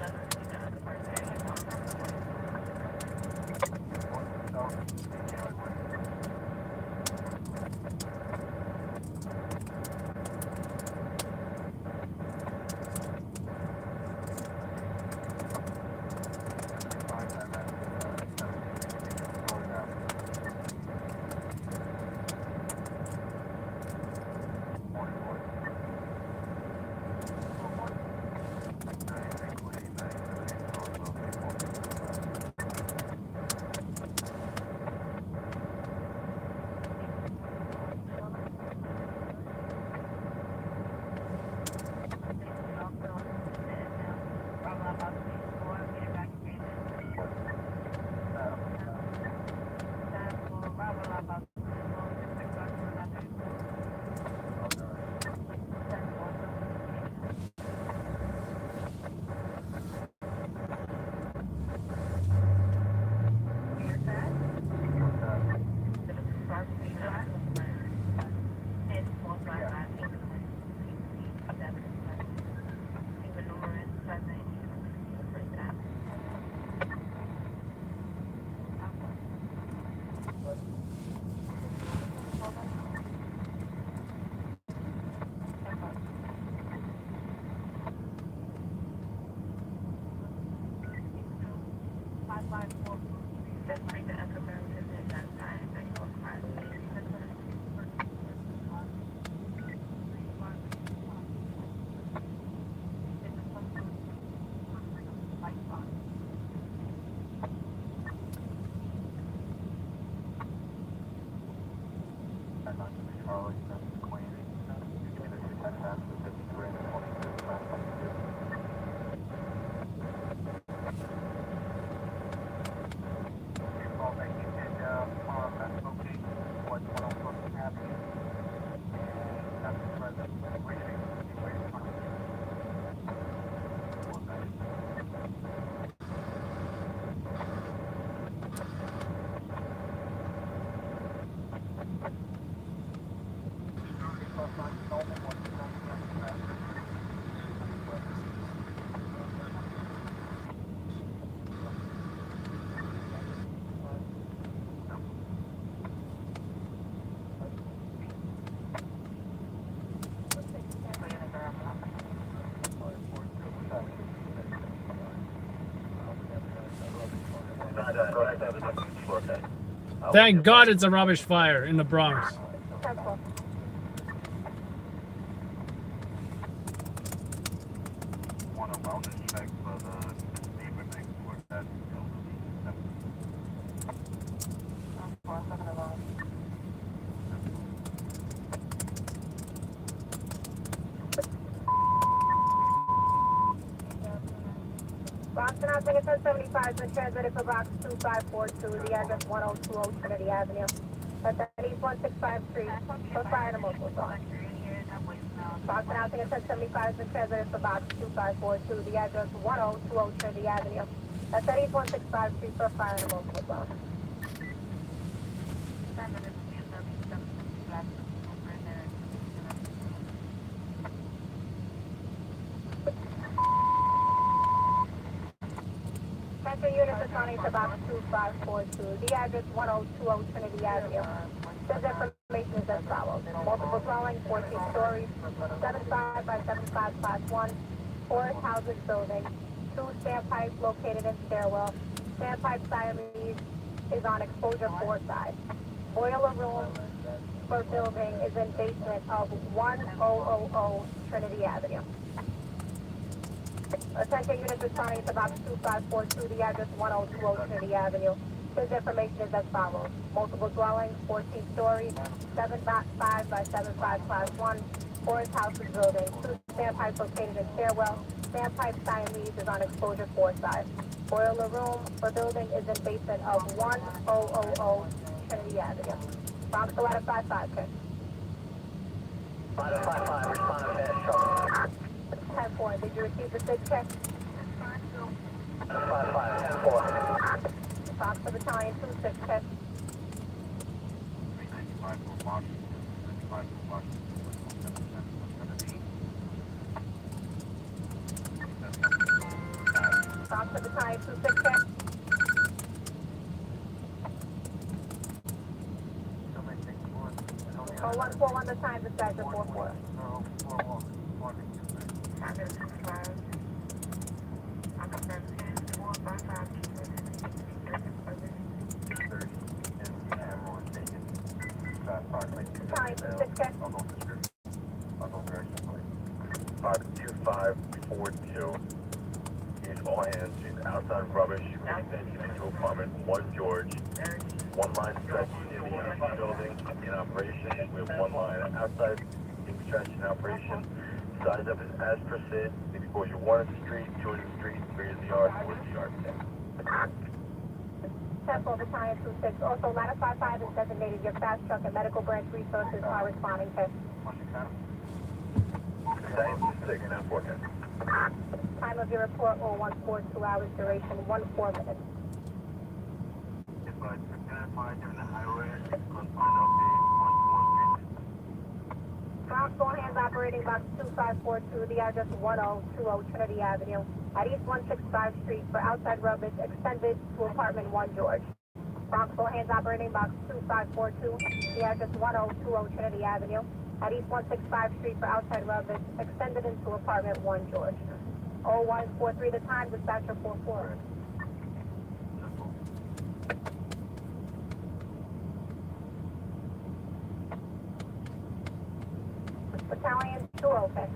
Thank God it's a rubbish fire in the Bronx. Boston Housing at 1075 been transmitted for box 2542, the address 1020 Trinity Avenue. That's at East 165 Street, for fire and multiple zone. Boston Housing at 1075 been transmitted for box 2542, the address 1020 Trinity Avenue. That's at East 165 Street, for fire and multiple zone. Central unit responding to box 2542, the address 1020 Trinity Avenue. This information is as follows. Multiple dwelling, 14 stories, 75 by 75 class 1, 4 houses building, 2 standpipes located in stairwell. Standpipe Siamese is on exposure 4 side. Boiler room for building is in basement of 1000 Trinity Avenue. Attention units responding to box 2542, the address 1020 Trinity Avenue. This information is as follows. Multiple dwelling, 14 story, 7.5 by 7.5 class 1, 4 houses building, 2 standpipes located in stairwell. Standpipe Siamese is on exposure 4 side. Boiler room for building is in basement of 1000 Trinity Avenue. Bronx go out of 55, okay? 555, respond to finish. 10-4, did you receive the SIG check? 5-5, 10-4. Fox for Battalion 2, 6 check. 395 for Washington, 395 for Washington, 777, to the time 26 check. Oh, 141 the time, dispatcher 44. Time 26 check. 52542. Use all hands. Use outside rubbish. Extension into apartment 1 George. One line stretch in the NYC building in operation. We have one line outside in stretch in operation. Size up is as per sid. Maybe goes you 1 at the street, 2 at the street, 3 at the yard, 4 at the yard. 10 for the time 26. Also, ladder 55 is designated your fast truck and medical branch resources are responding to. Time of your report 0142 hours, duration 14 minutes. Ground floor hands operating box 2542, the address 1020 Trinity Avenue at East 165 Street for outside rubbish extended to apartment 1 George. Ground floor hands operating box 2542, the address 1020 Trinity Avenue at East 165 Street for outside rubbish extended into apartment 1 George. 0143 the time, dispatcher 44. Battalion 2 okay.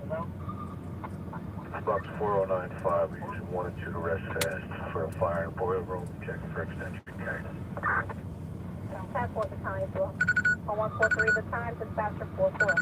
Box 4095. We use 1 and 2 to rest fast for a fire in boiler room. Check for extension carried. 10 for Battalion 2. 0143 the time, dispatcher 44.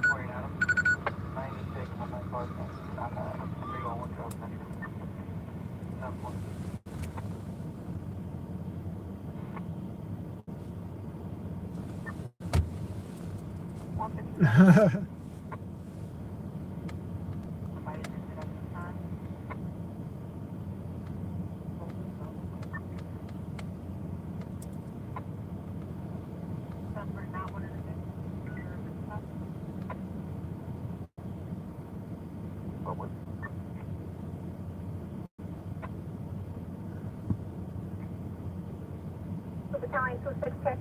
Battalion 26 check.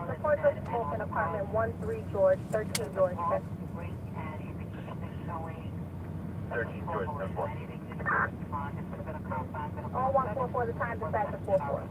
Report of smoke in apartment 13 George, 13 George check. 13 George, 10 0144 the time, dispatcher 44.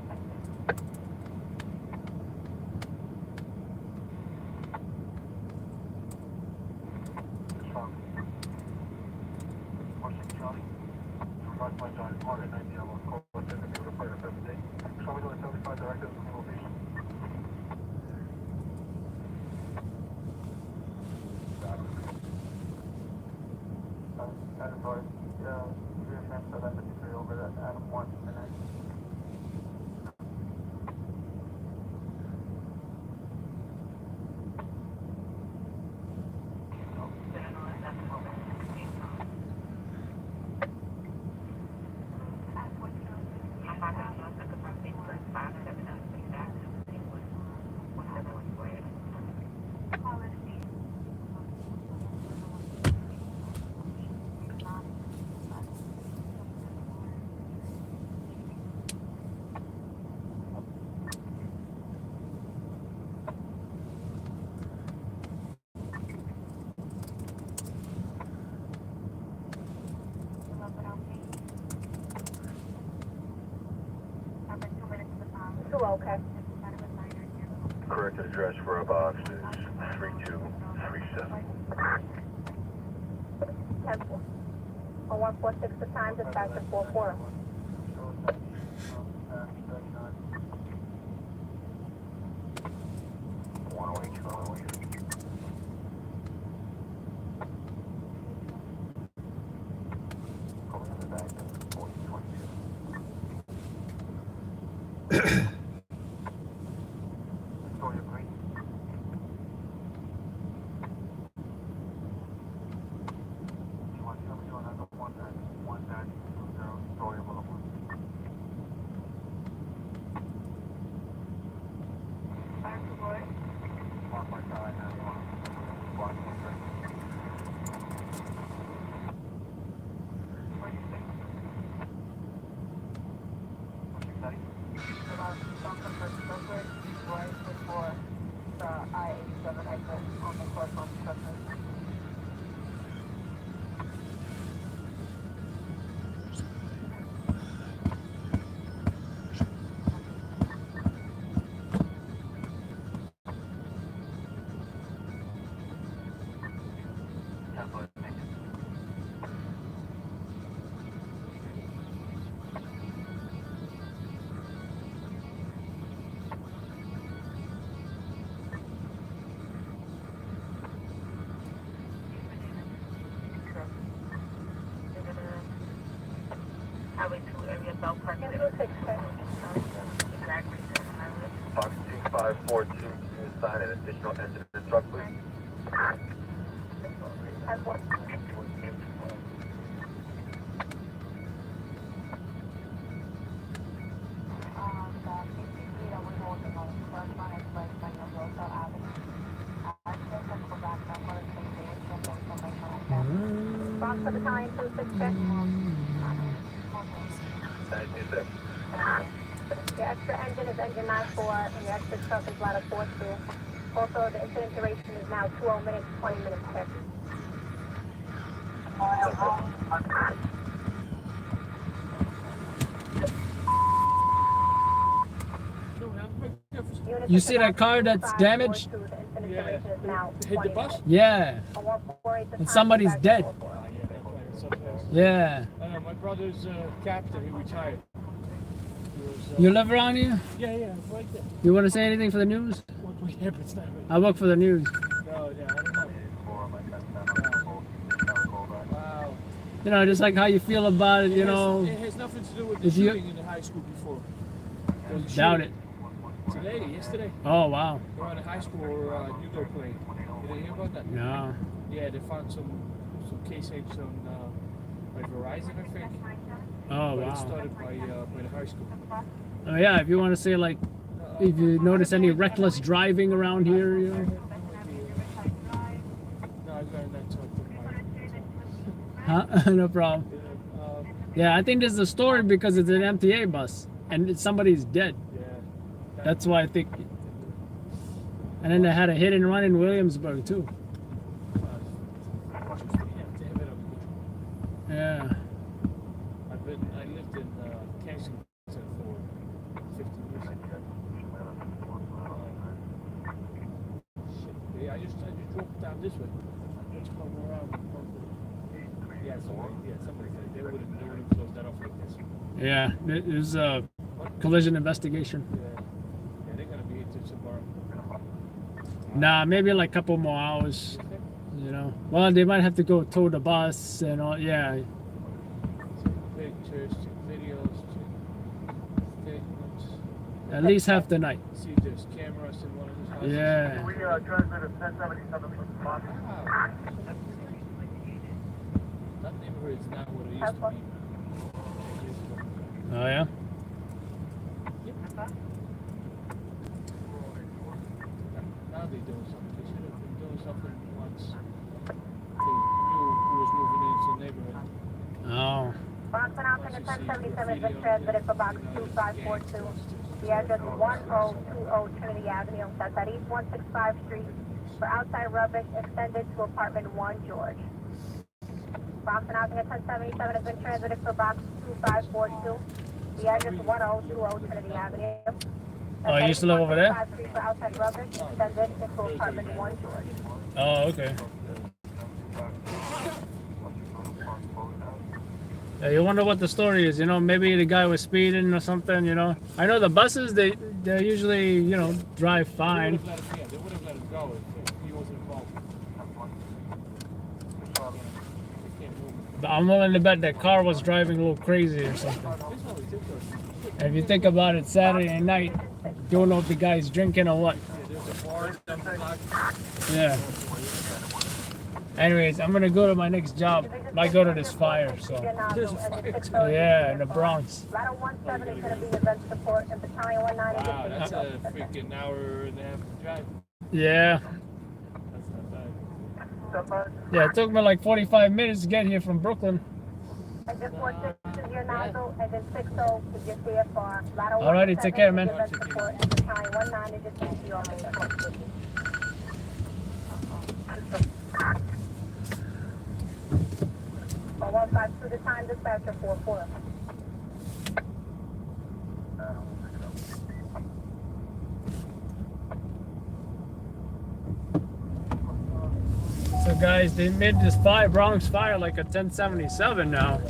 Okay. Corrected address for a box is 3237. 10 0146 the time, dispatcher 44. right before the I-87 exit on the Cortland structure. Highway 2 area Bell Park. Fox 2542, can you assign an additional engine to the truck, please? Fox for battalion 266. The extra engine is engine 94, and the extra truck is ladder 42. Also, the incident duration is now 20 minutes, 20 minutes pick. You see that car that's damaged? Yeah. Hit the bus? Yeah. And somebody's dead. Yeah. I know, my brother's captain, he retired. You live around here? Yeah, right there. You want to say anything for the news? Yeah, but it's not really. I work for the news. No, yeah, I don't know. Wow. You know, just like how you feel about it, you know. It has nothing to do with the If you- shooting in the high school before. There was a Doubt shooting yesterday. Oh, wow. They were at a high school judo play. You didn't hear about that? No. Yeah, they found some casings on by Verizon, I think. Oh, But wow. it started by the high school. Oh, yeah, if you want to say, like, if you notice any reckless driving around here, you know. No, I learned that talk with my. Huh? No problem. Yeah, I think this is a story because it's an MTA bus and somebody's dead. Yeah. That's why I think. And then they had a hit and run in Williamsburg too. Yeah. I lived in Kensington for 15 years. Shit. Yeah, I just drove down this way. Let's come around. Yeah, somebody said they wouldn't close that off like this. Yeah, there's a collision investigation. Yeah, they're gonna be into tomorrow. Nah, maybe like a couple more hours. You know, well, they might have to go tow the bus and all. Yeah. Pictures, videos, statements. At least half the night. See, there's cameras in one of his houses. Yeah. We transmitted 1077 from Fox. That neighborhood is not what it used to be. Oh yeah. Now they're doing something. They should have been doing something once they knew who was moving into the neighborhood. Oh. Fox announcing the 1077 has been transmitted for box 2542. The address is 1020 Trinity Avenue. That's at East 165 Street. For outside rubbish extended to apartment 1 George. Fox announcing the 1077 has been transmitted for box 2542. The address is 1020 Trinity Avenue. Oh, you used to live over there? For outside rubbish extended into apartment 1 George. Oh, okay. Yeah, you wonder what the story is, you know, maybe the guy was speeding or something, you know. I know the buses, they usually, you know, drive fine. They would have let him go if he wasn't involved. But I'm willing to bet that car was driving a little crazy or something. And if you think about it, Saturday night, don't know if the guy's drinking or what. There's a bar down the block. Yeah. Anyways, I'm gonna go to my next job. Might go to this fire, so. There's a fire too. Yeah, in the Bronx. Ladder 17 is going to be event support and battalion 19. Wow, that's a freaking hour and a half drive. Yeah. That's not bad. Yeah, it took me like 45 minutes to get here from Brooklyn. I just want to Mind your nozzle, and then 60 to get CFR. Alrighty, take care, man. Support, and the time 19 to just take you off the coast. Or 152 the time, dispatcher 44. So guys, they made this Bronx fire like a 1077 now.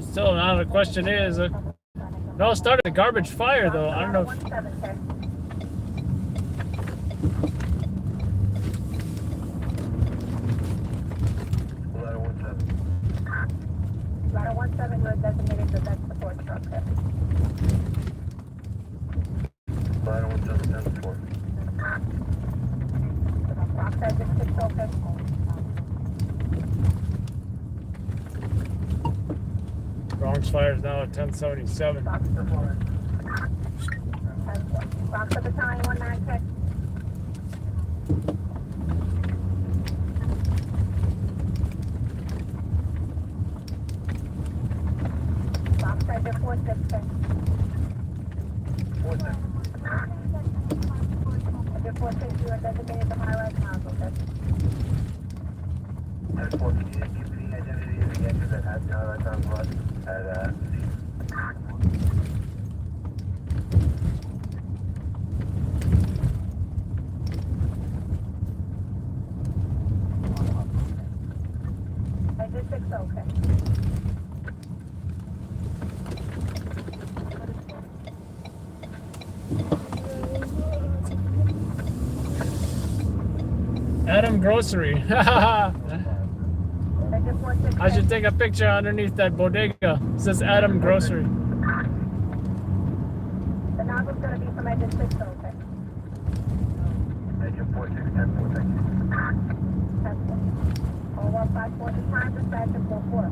Still, now the question is, it all started a garbage fire though. I don't know if Ladder 17, you are designated the best support structure. Ladder 17, 10-4. Box exit 605. Bronx fire is now at 1077. Box of battalion 196. Box exit 466. 4-6. Exit 46, you are designated the high-rise nozzle. 10-4, can you give me the identity of the engine that has the highlights on blood at Exit 6, okay. Adam Grocery. I should take a picture underneath that bodega. It says Adam Grocery. The nozzle's going to be from exit 6, okay. Engine 46, 10-4, thank you. 10-4. Or 154 the time, dispatcher 44.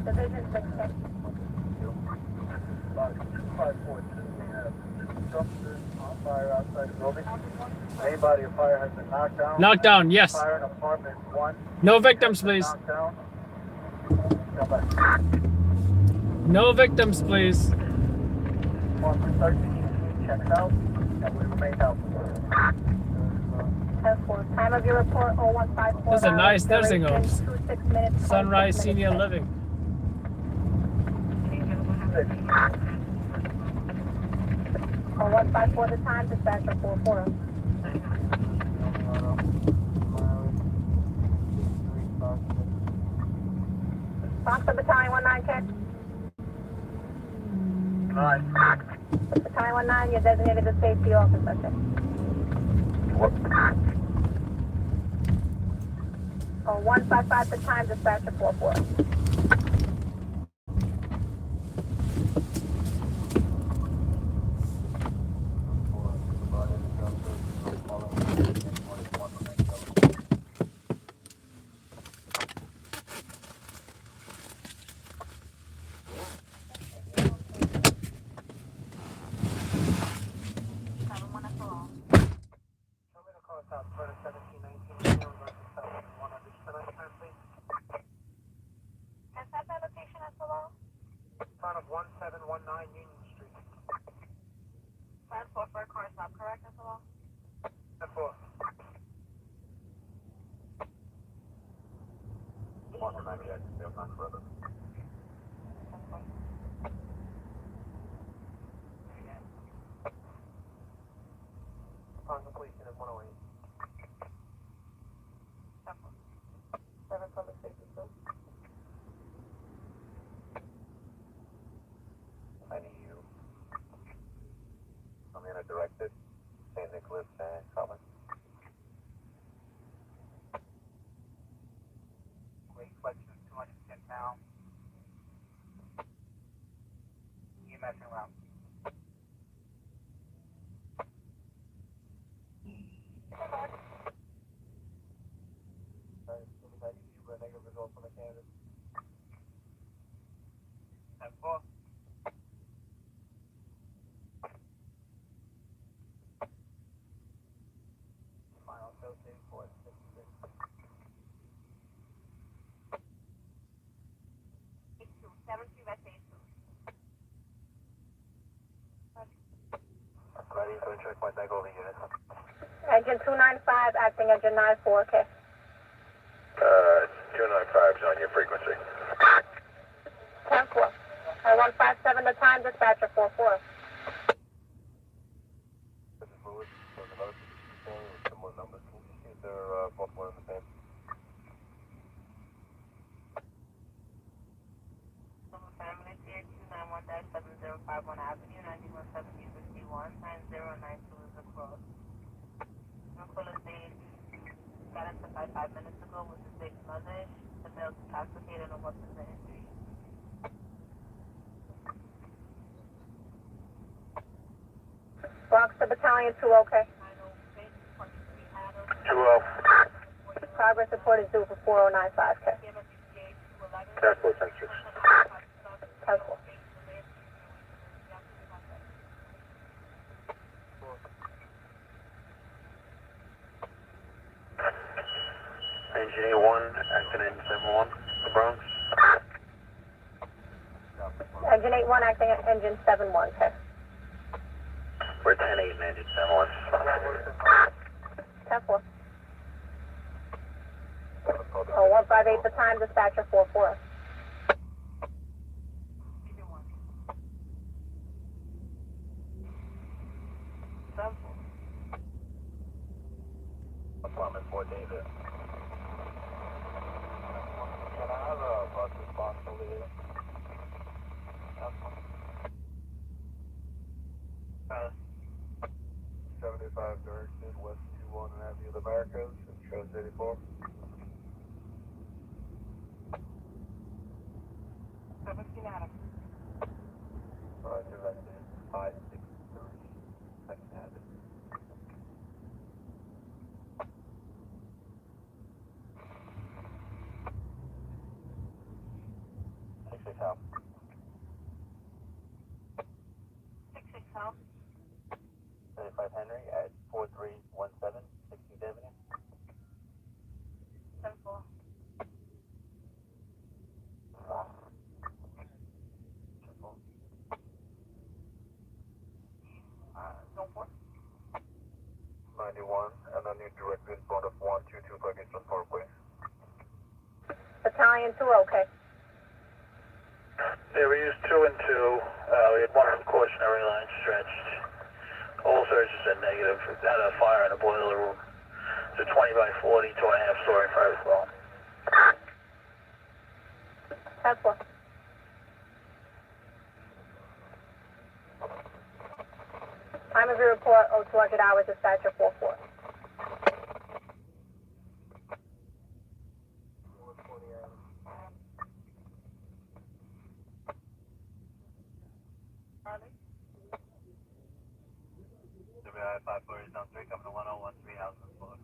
Division 6, Fire outside the building. Main body of fire has been knocked down. Knocked down, yes. Fire in apartment 1. No victims, please. Knocked down. Come back. No victims, please. Apartment 13 checks out. And we remain out. 10-4. Time of your report 0154. This is a nice nursing home. 26 minutes. Sunrise Senior Living. Or 154 the time, dispatcher 44. Box of battalion 19. 9. Battalion 19, you're designated the safety officer. Or 155 the time, dispatcher 44. Front of 1719 Union Street. Transport for a car stop, correct, SLO? 10-4. 198, still not further. Upon completion of 108. 7 public safety, sir. I need you. I'm going to direct it. St. Nicholas and Common. Weight flexion 210 pounds. Negative results on the candidate. 10-4. Final associate for 66. 72 West 82. Ready for checkpoint back over unit. Engine 295, acting engine 94, okay. 295 is on your frequency. 10-4. 157 the time, dispatcher 4-4. This is Lewis. There's another thing with similar numbers. Can you see if they're both one and the same? Family here, 291-7051 Avenue, 917051, 9092 is the cross. Nicola Sage got identified 5 minutes ago with his big mother. The male's intoxicated and weapons of injury. Bronx to Battalion 2, okay. 2-0. Progress report is due for 4095, okay. 10-4, 10-6. 10-4. Engineer 1, acting in 7-1, the Bronx. Engine 8-1, acting engine 7-1, okay. We're 10-8 and engine 7-1. 10-4. Oh, 158 the time, dispatcher 4-4. Apartment 4, David. Can I have a bus response over here? 75 directed west 21 Avenue of the Americas. It shows 84. 17 Adam. Directed 563 Second Avenue. Help. 66 help. 35 Henry at 4317 16th Avenue. 10-4. Don't 4. 91, and then you directed board of 122 Ferguson Parkway. Battalion 2, okay. Yeah, we used 2 and 2. We had one cautionary line stretched. All searches said negative. We had a fire in a boiler room. It's a 20 by 40, 2.5 story private dwelling. 10-4. Time of your report, 0200 hours, dispatcher 4-4. WI 540 down 3, coming to 1013 House and Floor.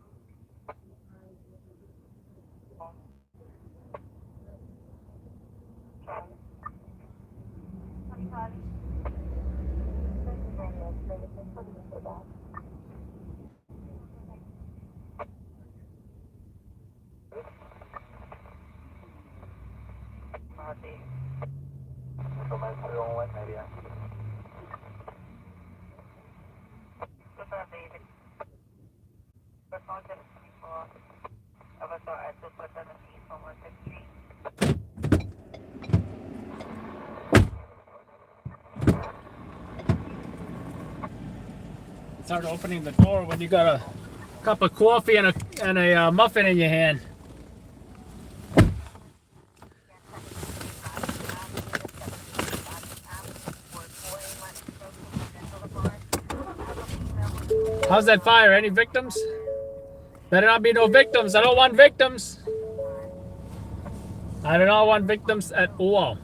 It's hard opening the door when you got a cup of coffee and a muffin in your hand. How's that fire? Any victims? Better not be no victims. I don't want victims. I do not want victims at all.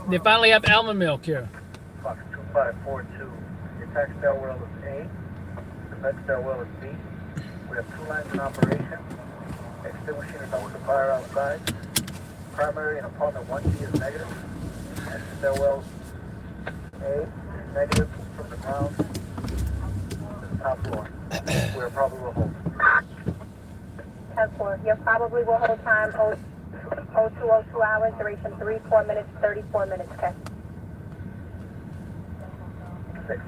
They finally have almond milk here. Fox 2542. Your tax stairwell is A. The med stairwell is B. We have 2 lines in operation. Extinguishing is under fire outside. Primary in apartment 1G is negative. And stairwell A is negative from the ground to the top floor. We are probably will hold. 10-4. Your probably will hold time 0202 hours, duration 4 minutes, 34 minutes, okay? 6.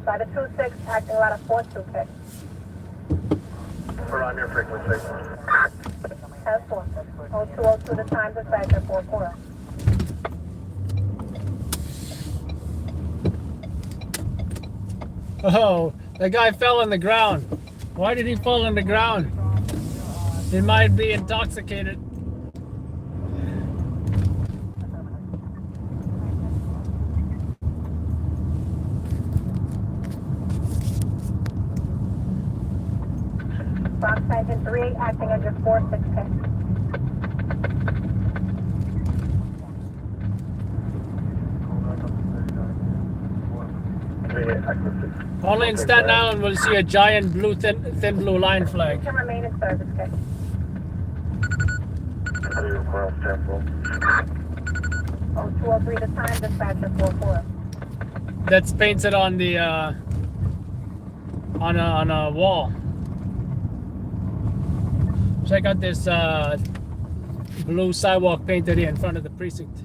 By the 26, acting out of 42, okay? We're on your frequency. 10-4. 0202 the time, dispatcher 44. Oh, the guy fell on the ground. Why did he fall on the ground? He might be intoxicated. Fox Engine 38, acting under 46K. Only in Staten Island will you see a giant blue thin blue line flag. You can remain in service, K. 0203 the time, dispatcher 44. That's painted on the on a wall. Check out this blue sidewalk painted here in front of the precinct.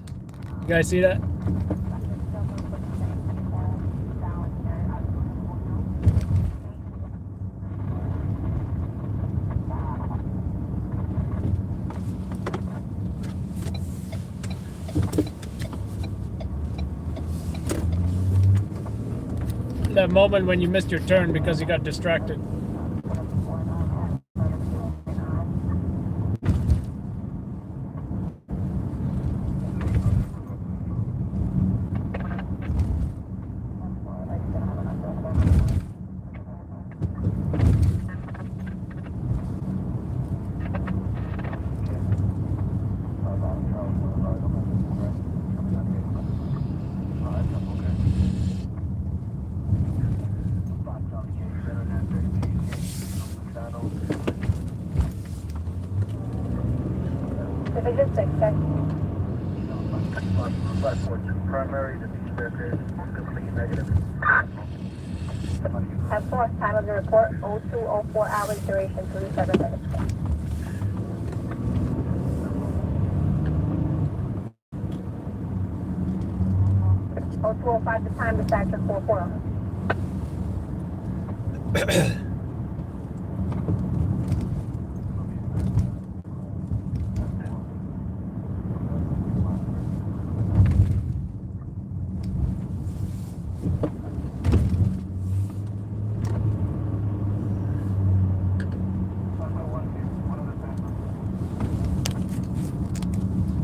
You guys see that? That moment when you missed your turn because you got distracted. Division 6, check. 542 primary, the D staircase, complete negative. 10-4, time of the report 0204 hours, duration 37 minutes. 0205 the time, dispatcher 44.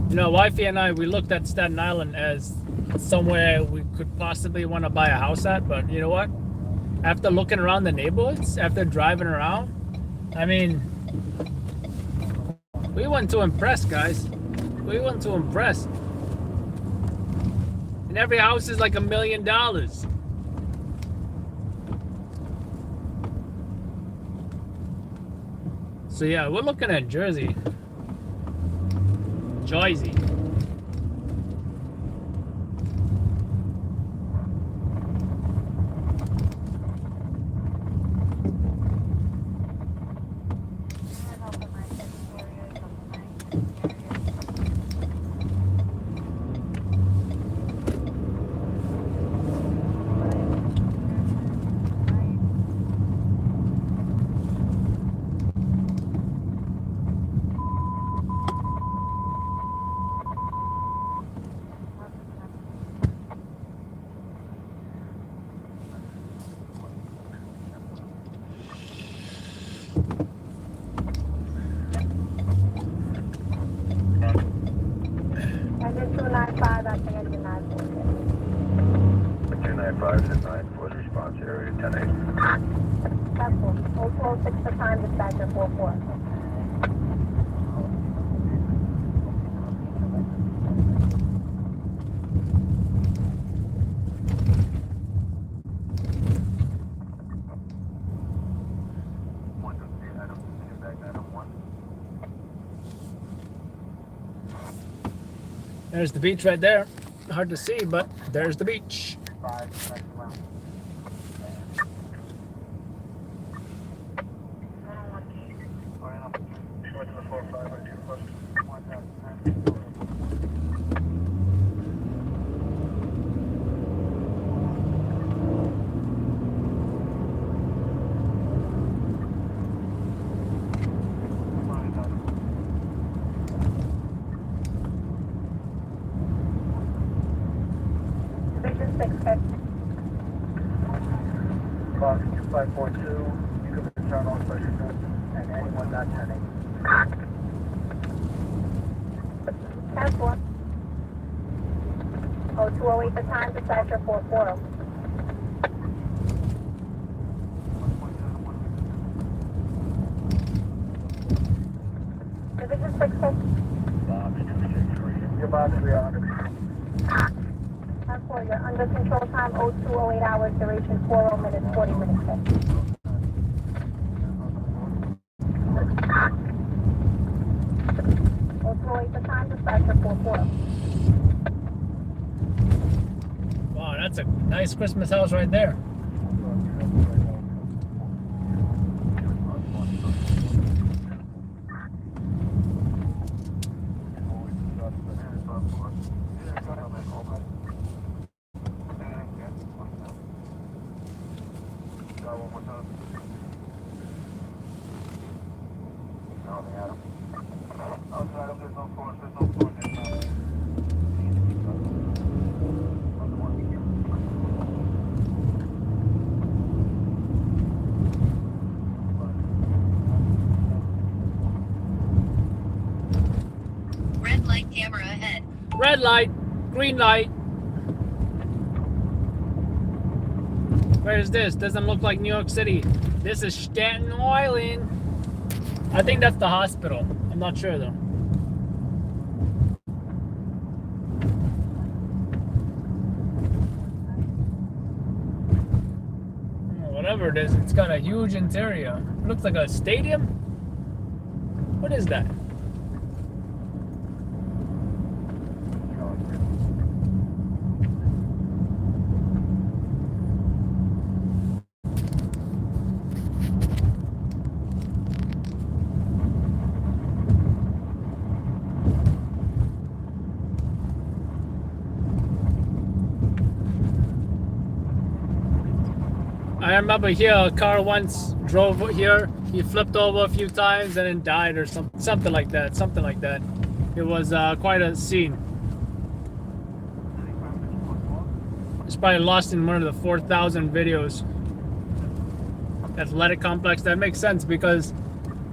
You know, wifey and I, we looked at Staten Island as somewhere we could possibly want to buy a house at, but you know what? After looking around the neighborhoods, after driving around, I mean, we want to impress, guys. We want to impress. And every house is like $1 million. So yeah, we're looking at Jersey. Jersey. Engine 295, that's an engine 946. 295 is 9-4 response area 10-8. That's cool. 0206 for time, dispatcher 44. There's the beach right there. Hard to see, but there's the beach. Division 650. Box 2542, you can return all special goods and anyone not turning. 10-4. 0208 for time, dispatcher 440. Division 650. Box 263. Your box 300. 10-4, you're under control time, 0208 hours, duration 40 minutes, 40 minutes. 0208 for time, dispatcher 440. Wow, that's a nice Christmas house right there. Red light camera ahead. Red light, green light. Where is this? Doesn't look like New York City. This is Staten Island. I think that's the hospital. I'm not sure though. Whatever it is, it's got a huge interior. It looks like a stadium. What is that? I remember here a car once drove here. He flipped over a few times and then died or something like that. Something like that. It was quite a scene. It's probably lost in one of the 4,000 videos. Athletic complex. That makes sense because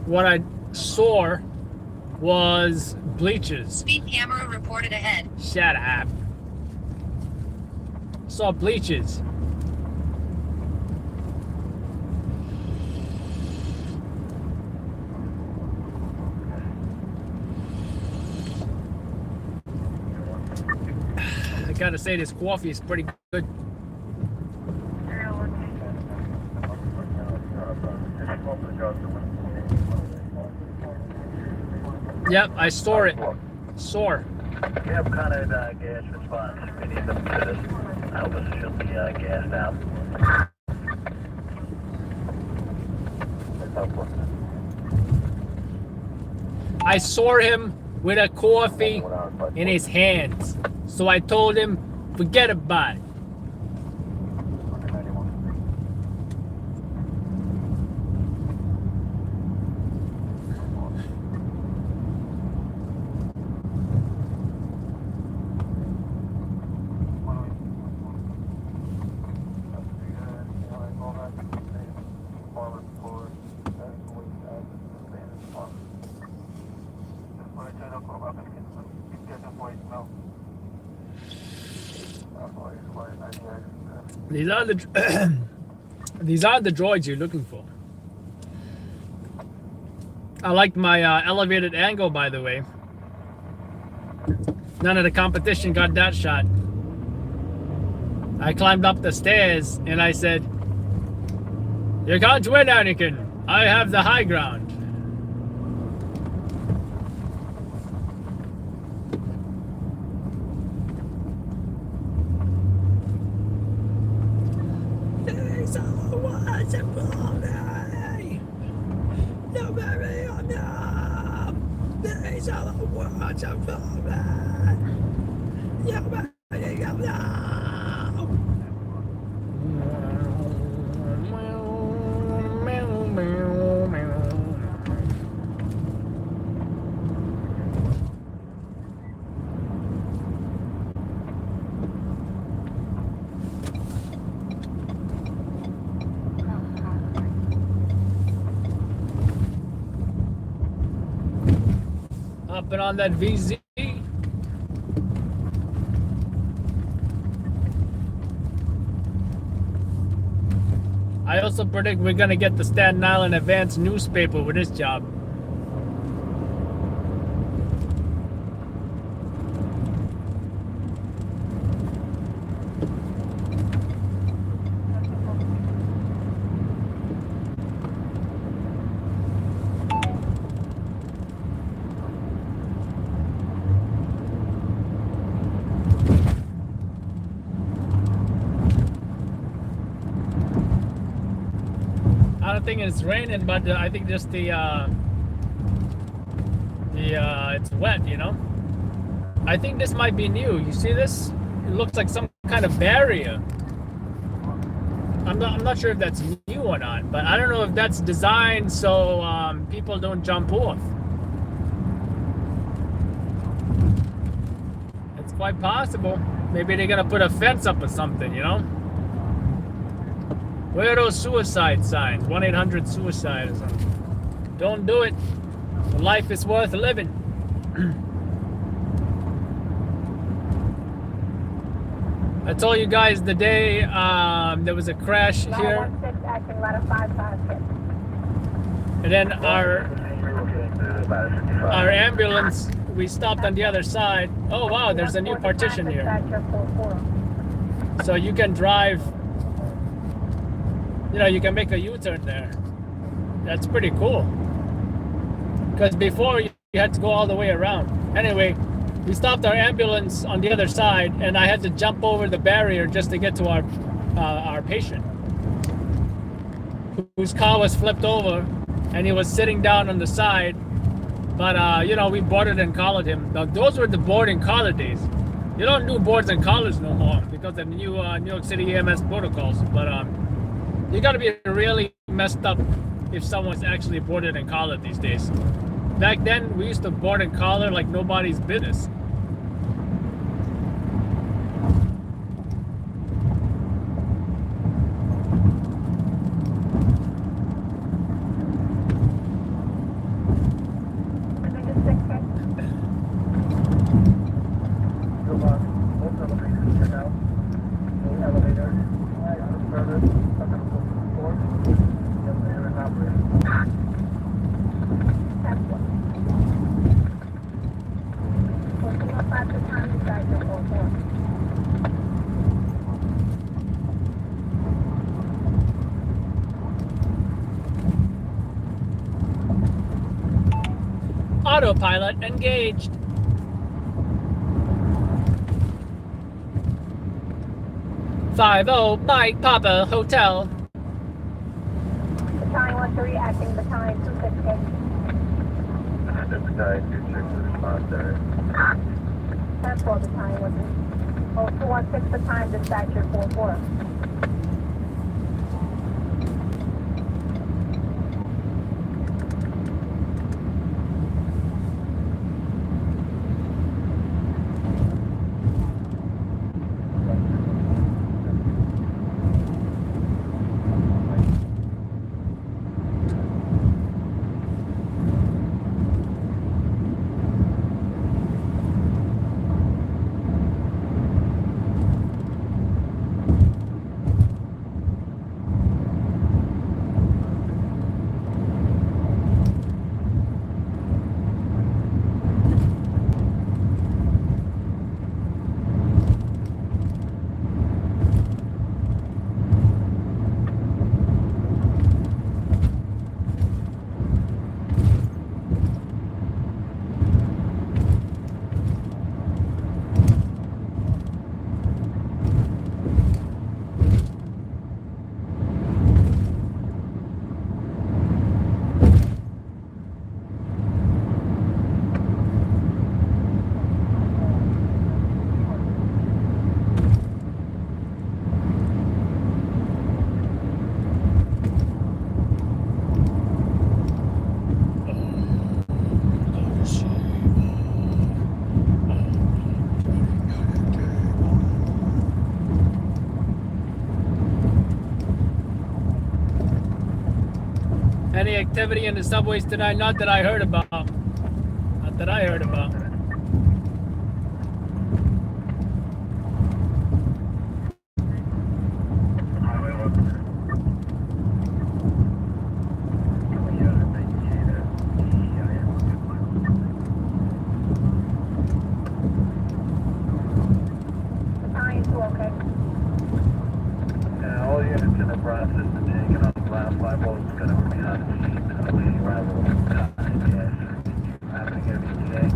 what I saw was bleachers. Speed camera reported ahead. Shut up. Saw bleachers. I gotta say this coffee is pretty good. Yep, I store it. Sore. We have kind of gas response. We need them to this. I hope this should be gassed out. I saw him with a coffee in his hands. So I told him, forget about it. Voicemail. These are the these are the droids you're looking for. I like my elevated angle, by the way. None of the competition got that shot. I climbed up the stairs and I said, "You can't win, Anakin. I have the high ground." Hopping on that VZ. I also predict we're gonna get the Staten Island Advance newspaper with this job. I don't think it's raining, but I think just the it's wet, you know. I think this might be new. You see this? It looks like some kind of barrier. I'm not sure if that's new or not, but I don't know if that's designed so people don't jump off. It's quite possible. Maybe they're gonna put a fence up or something, you know. Where are those suicide signs? 1-800-SUICIDE or something. Don't do it. Life is worth living. I told you guys the day there was a crash here. And then our ambulance, we stopped on the other side. Oh wow, there's a new partition here. So you can drive, you know, you can make a U-turn there. That's pretty cool. Because before you had to go all the way around. Anyway, we stopped our ambulance on the other side and I had to jump over the barrier just to get to our patient, whose car was flipped over and he was sitting down on the side. But, you know, we boarded and collared him. Now, those were the board and collar days. You don't do boards and collars no more because of the new New York City EMS protocols. But you got to be really messed up if someone's actually boarded and collared these days. Back then, we used to board and collar like nobody's business. Autopilot engaged. "50 Mike Papa Hotel." Battalion 13 acting Battalion 268. Battalion 26 response center. 10-4 Battalion 216 Battalion dispatcher 44. Any activity in the subways tonight? Not that I heard about. Not that I heard about. All units in the process of taking on the last 5 volts going to be on the scene. Awaiting arrival. Yes. Happening every day.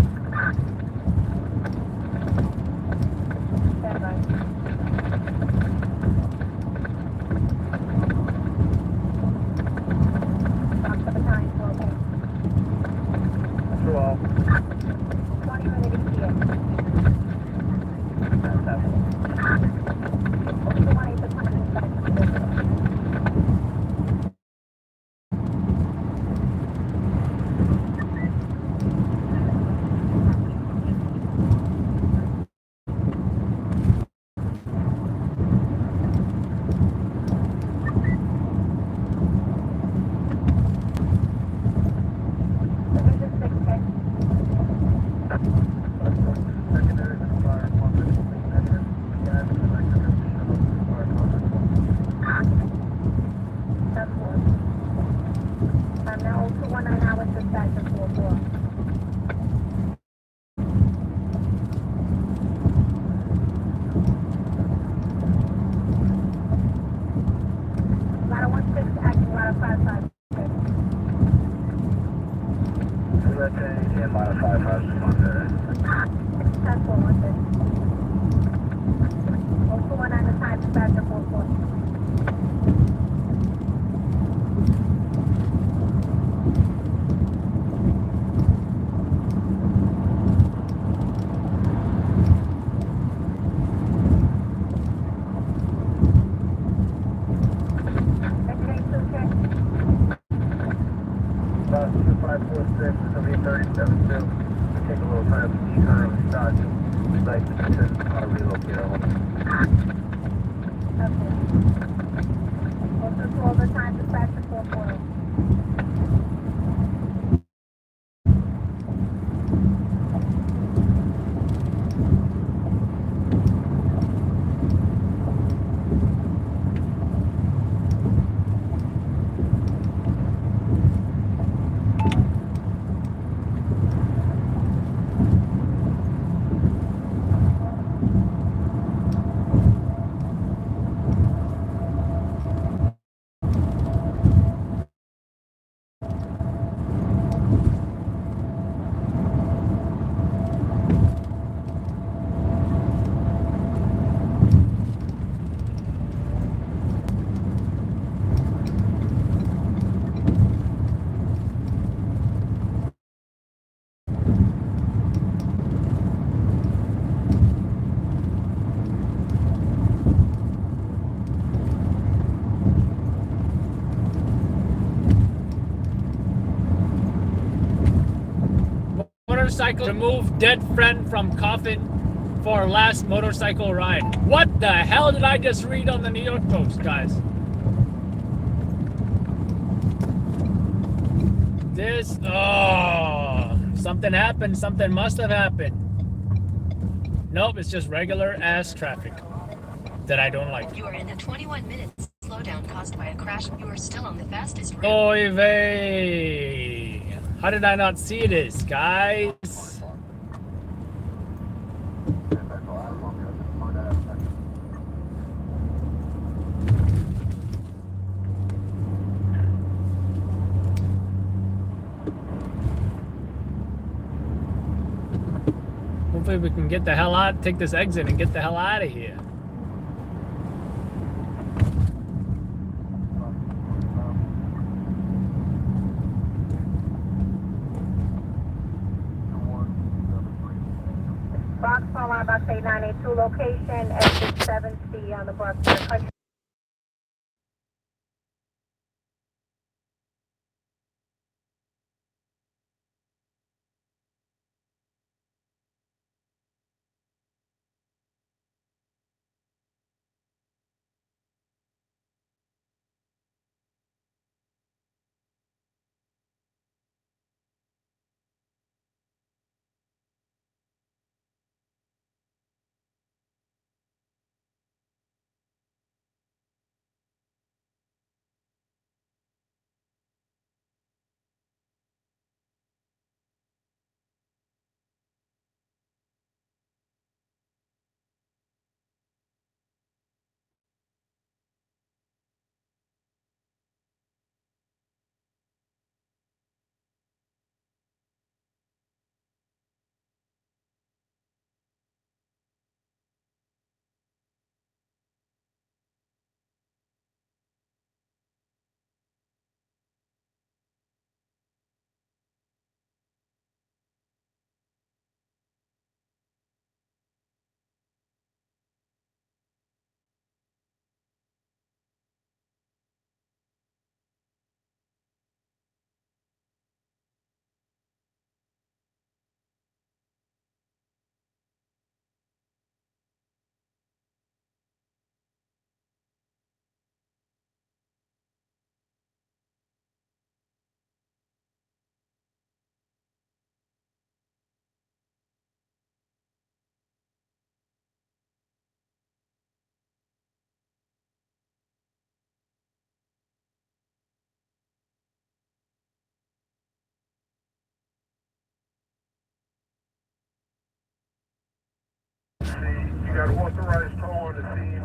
True all. 20-minute ETA. I'm now 219 hours dispatch at 44. Ladder 16, acting ladder 55. Let's say and modify 5 That's 416. 219 the time dispatch at 44. About 2546, it'll be 37 too. Take a little time to early start. Like to relocate our home. Also, 12 the time dispatch at 44. Motorcycle remove dead friend from coffin for last motorcycle ride. What the hell did I just read on the New York Post, guys? This, oh, something happened. Something must have happened. Nope, it's just regular ass traffic that I don't like. You are in a 21 minutes slowdown caused by a crash. You are still on the fastest route. Oy vey. How did I not see this, guys? Hopefully we can get the hell out, take this exit and get the hell out of here. Boxcar line box 8982 location, exit 7C on the Brookfield. unauthorized tow on the scene.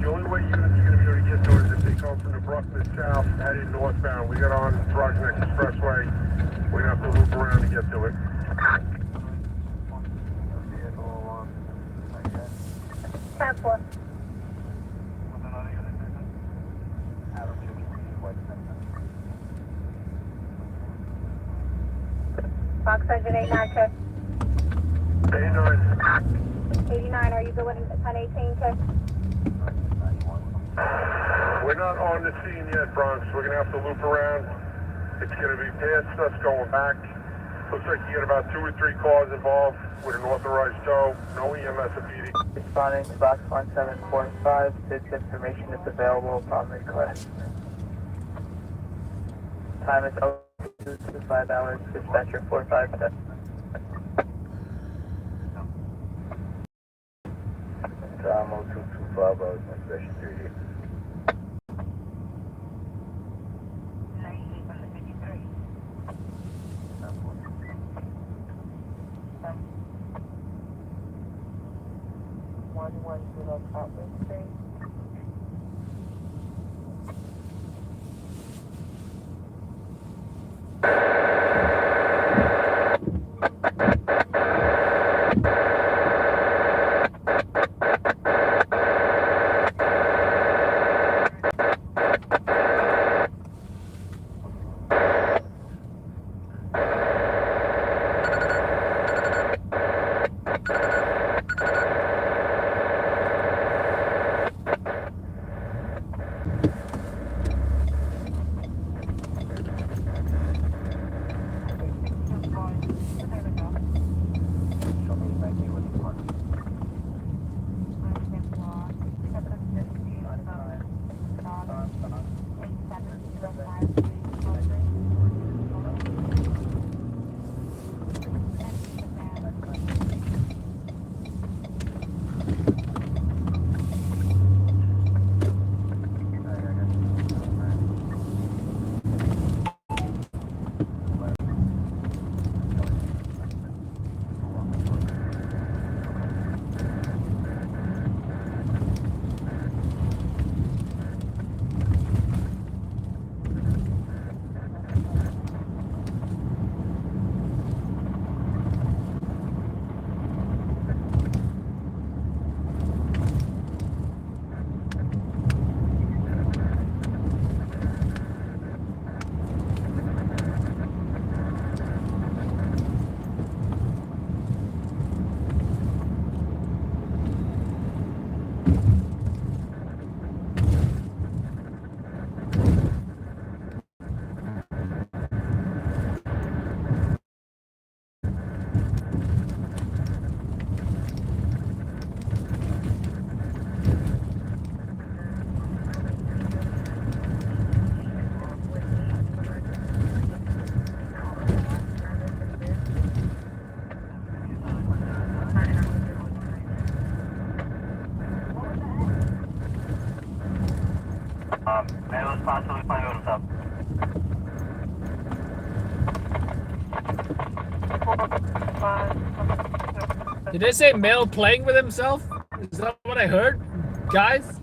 The only way units are going to be able to get to it is if they come from the Brooklyn south, headed northbound. We got on Brockneck Expressway. We're going to have to loop around to get to it. 10-4. Fox engine 89, check. 89. 89, are you good with 1018, check? We're not on the scene yet, Bronx. We're going to have to loop around. It's going to be past us going back. Looks like you get about 2 or 3 cars involved with an authorized tow. No EMS or PD. Responding to box 1745. This information is available upon request. Time is 02 to 5 hours. Dispatcher 457. Time 02 to 5 hours. Dispatcher 38. Male is possibly playing with himself. Did they say male playing with himself? Is that what I heard? Guys?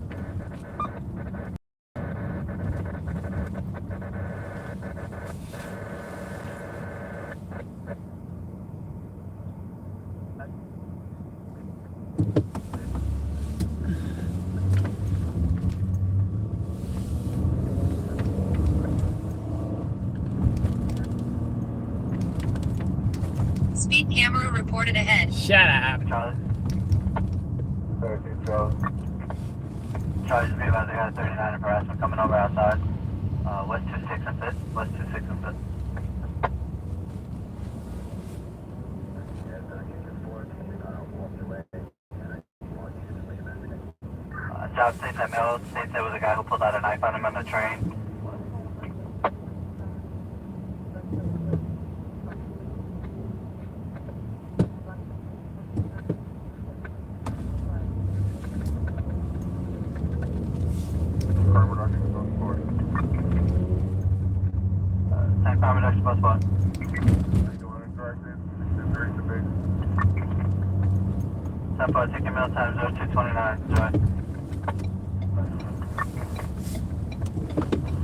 Speed camera reported ahead. Shut up. Charlie. 32 Charlie. Charlie, just be about to 39 of harassment coming over outside. West 26 and 5th. West 26 and 5th. Job states that male states there was a guy who pulled out a knife on him on the train. Same crime reduction bus one. 10-4, taking mail time 0229, enjoy.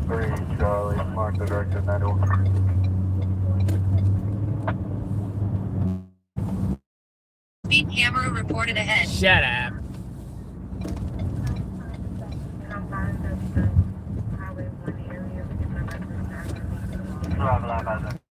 3 Charlie, mark the directed 91. Speed camera reported ahead. Shut up. Drive line by the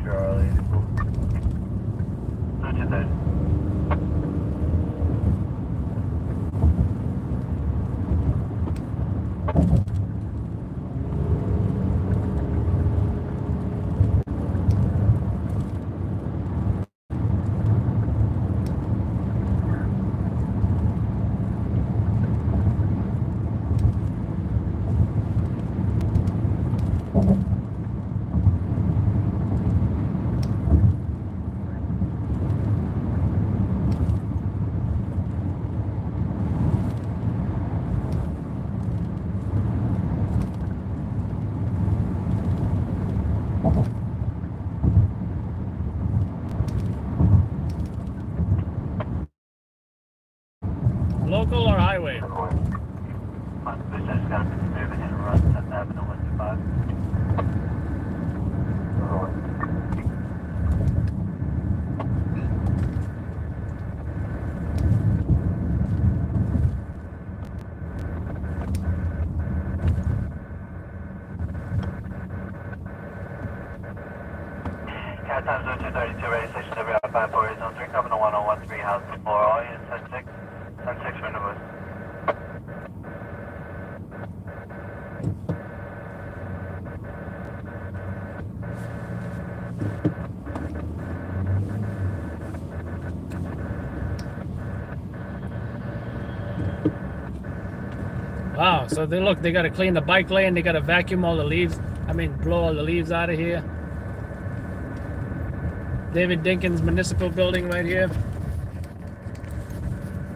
Charlie, 0230. Local or highway? Conservation got a bit of a hit and run, 10th Avenue, 125. Cat times 0232, radio station WR54, zone 3, coming to 1013, house before, all units 10-6, 10-6 for Nubus. Wow, so they gotta clean the bike lane, they gotta vacuum all the leaves. I mean, blow all the leaves out of here. David Dinkins Municipal Building right here.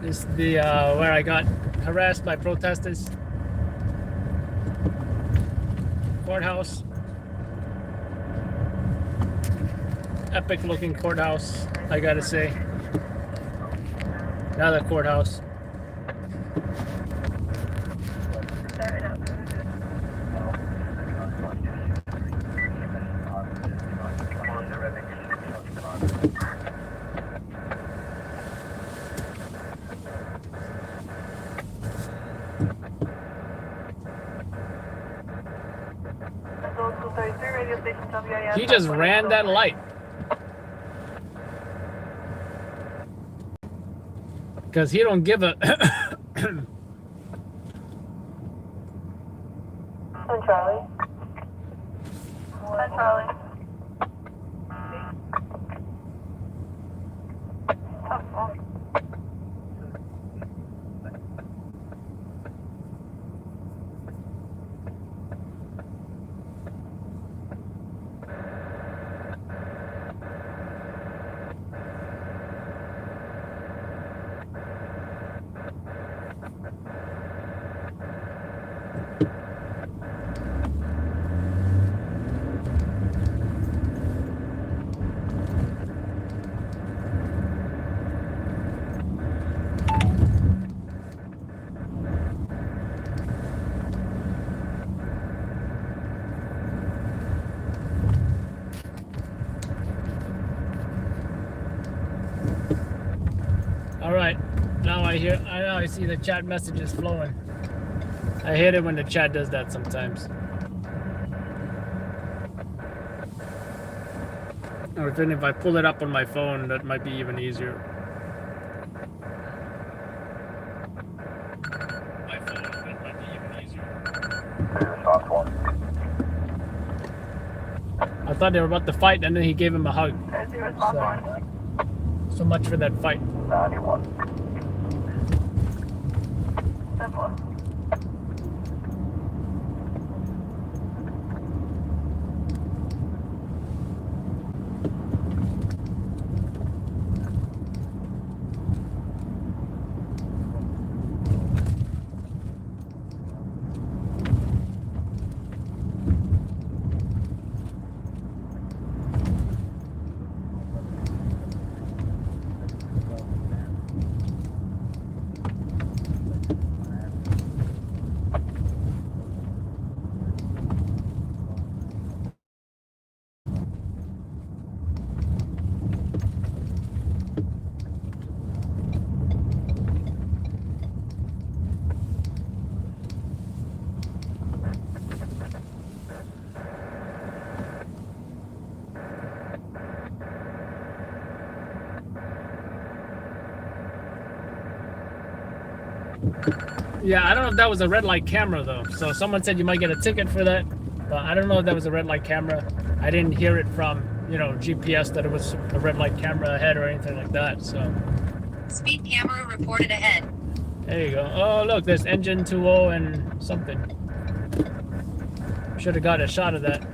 This is the where I got harassed by protesters. Courthouse. Epic looking courthouse, I gotta say. Another courthouse. He just ran that light. Because he don't give a... Charlie. Hi, Charlie. Alright, now I see the chat messages flowing. I hate it when the chat does that sometimes. Or even if I pull it up on my phone, that might be even easier. thought they were about to fight, and then he gave him a hug. So much for that fight. Yeah, I don't know if that was a red light camera though. So someone said you might get a ticket for that, but I don't know if that was a red light camera. I didn't hear it from, you know, GPS that it was a red light camera ahead or anything like that. So Speed camera reported ahead. there you go. Oh look, there's engine 2.0 and something. Should have got a shot of that.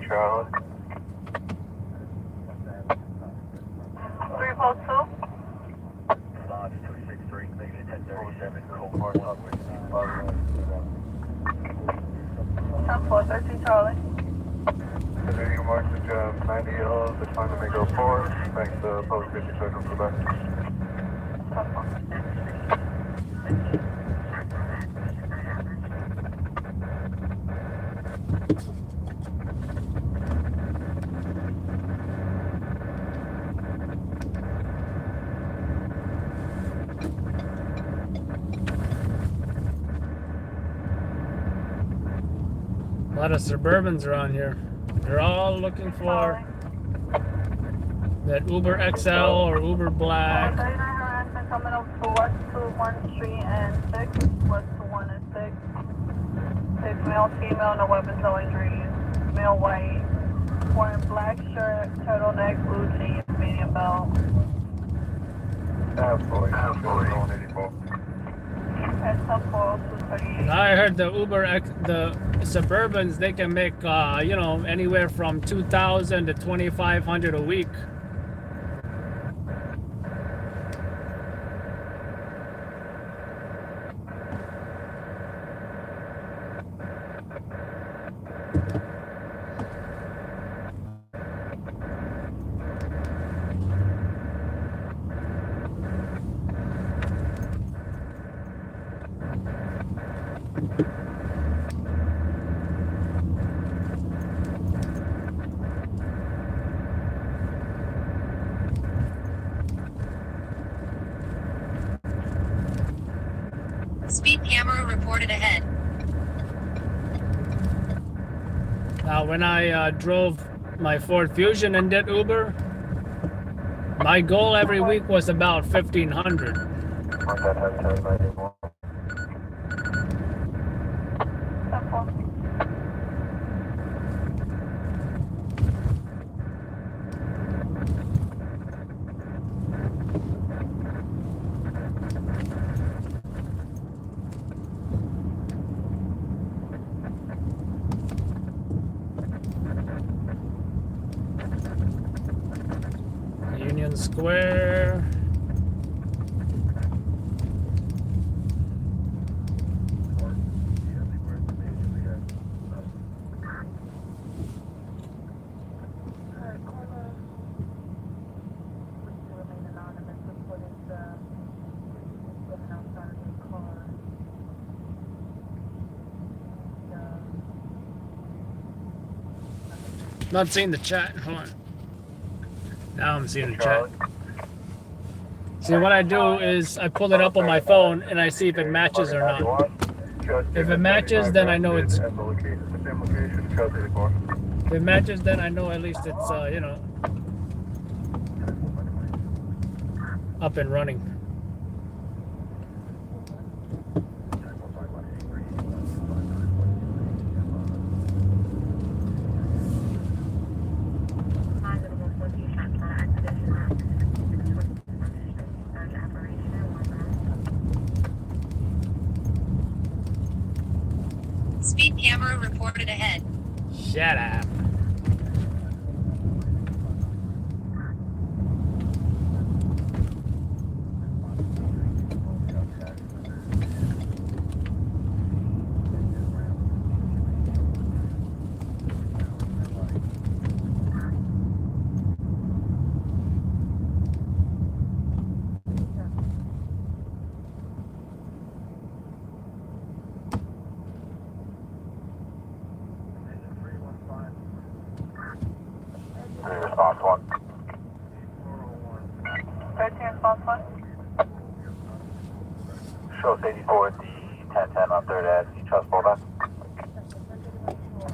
Charlie. 342. Lodge 263, maybe 1037, Cold Hard Subway. 10-4, Charlie. Video marks at 90 yellow, the time to make 04. Thanks, post 50 seconds for the back. A lot of Suburbans around here. They're all looking for that Uber XL or Uber Black. 39 harassment coming up to West to 1 Street and 6. West to 1 and 6. 6 male, female, no weapons, no injuries. Male white, wearing black shirt, turtleneck, blue jeans, medium belt. Absolutely. 184. And some 238. I heard the the Suburbans, they can make, you know, anywhere from 2,000 to 2,500 a week. Speed camera reported ahead. Now, when I drove my Ford Fusion and did Uber, my goal every week was about 1,500. Square. Not seeing the chat. Hold on. Now I'm seeing the chat. See, what I do is I pull it up on my phone and I see if it matches or not. If it matches, then I know it's. If it matches, then I know at least it's you know, up and running. Speed camera reported ahead. Shut up. Response 1. 13 response 1. Shows 84 at the 1010 on 3rd Ave. You trust fallback?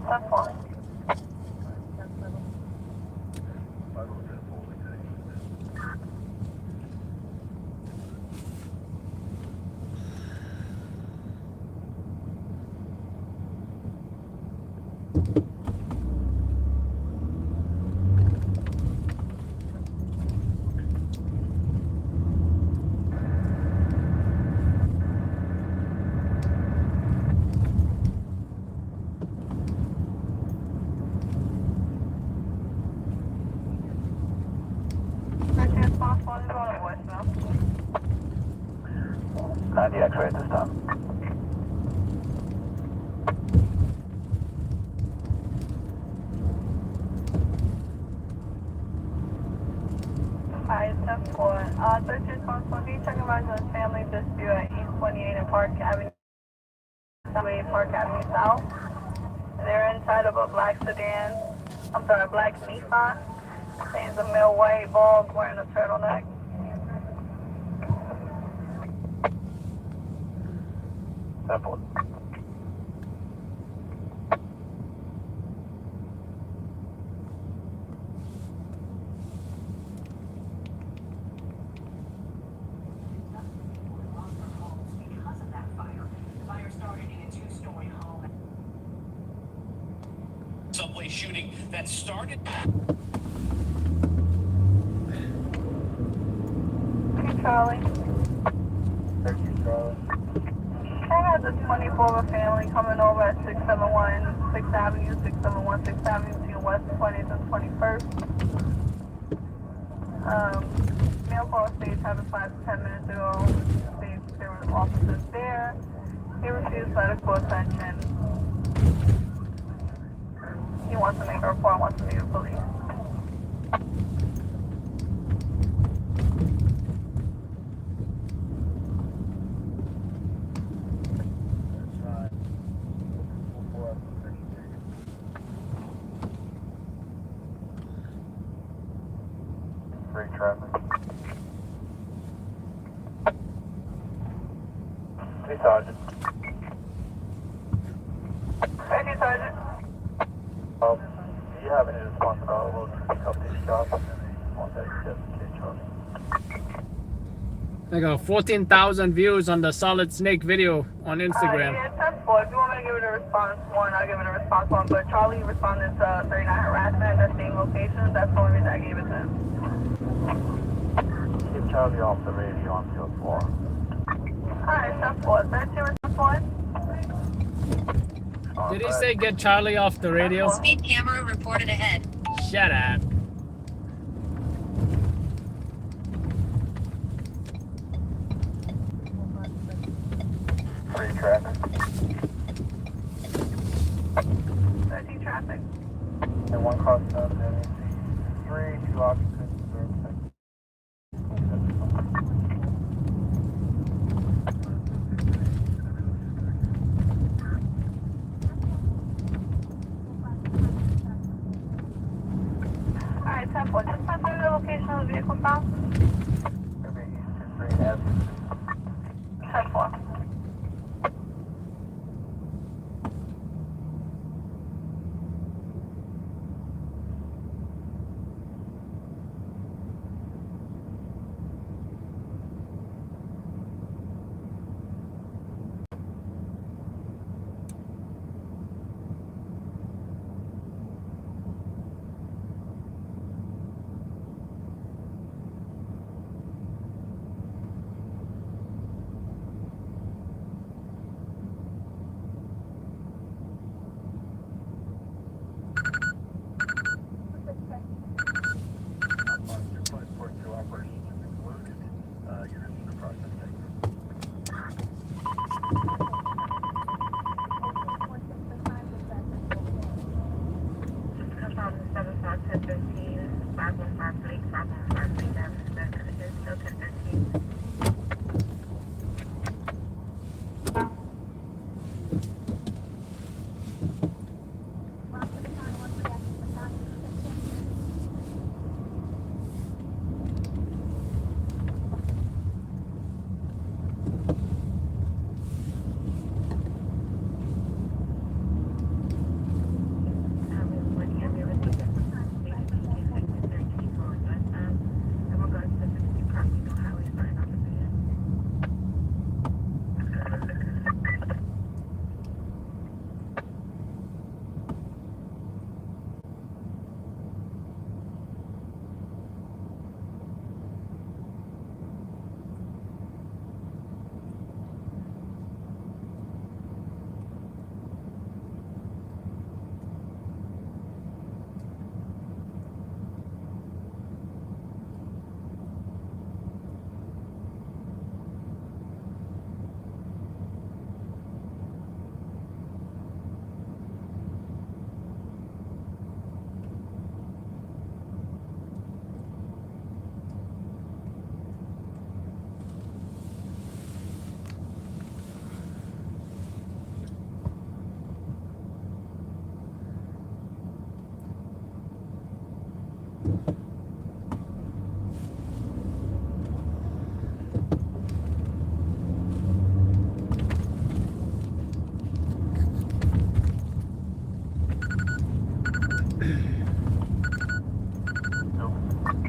That's 1. Response 1 is going to voicemail. 90 X-ray at this time. Alright, step 4. 13 response 1. Can you check advise on family dispute at East 28 and Park Avenue? Park Avenue South. They're inside of a black sedan. I'm sorry, a black Nissan. He's a male white bald wearing a turtleneck. Simple. Subway shooting that started. Charlie. Thank you, Charlie. I had the 24 family coming over at 671 6th Avenue, 671 6th Avenue between West 20th and 21st. Mail call stage happened 5 to 10 minutes ago. There were officers there. He refused medical attention. He wants to make a report, wants to meet the police. Free traffic. Hey, Sergeant. Thank you, Sergeant. Do you have any responsibility to pick up these shots? On that case, Charlie. I got 14,000 views on the Solid Snake video on Instagram. Yeah, that's 4. If you want me to give it a response 1, I'll give it a response 1. But Charlie responded to 39 harassment at that same location. That's the only reason I gave it to him. Keep Charlie off the radio on field 4. Alright, step 4. 13 response 1. Did he say get Charlie off the radio? Speed camera reported ahead. Shut up. Free traffic. 13 traffic. And one cross down to NYC. 3, 2 occupants, 36. Alright, 10-4. Just send me the location of the vehicle found. Maybe East 3 Avenue. 10-4.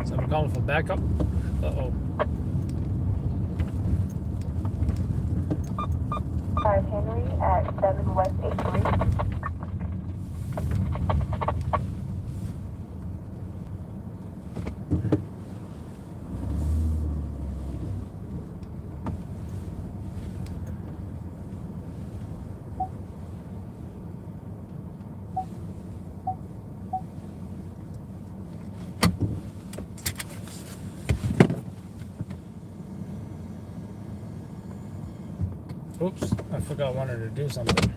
Someone calling for backup. Uh-oh. 5 Henry at 7 West 83. Oops, I forgot I wanted to do something.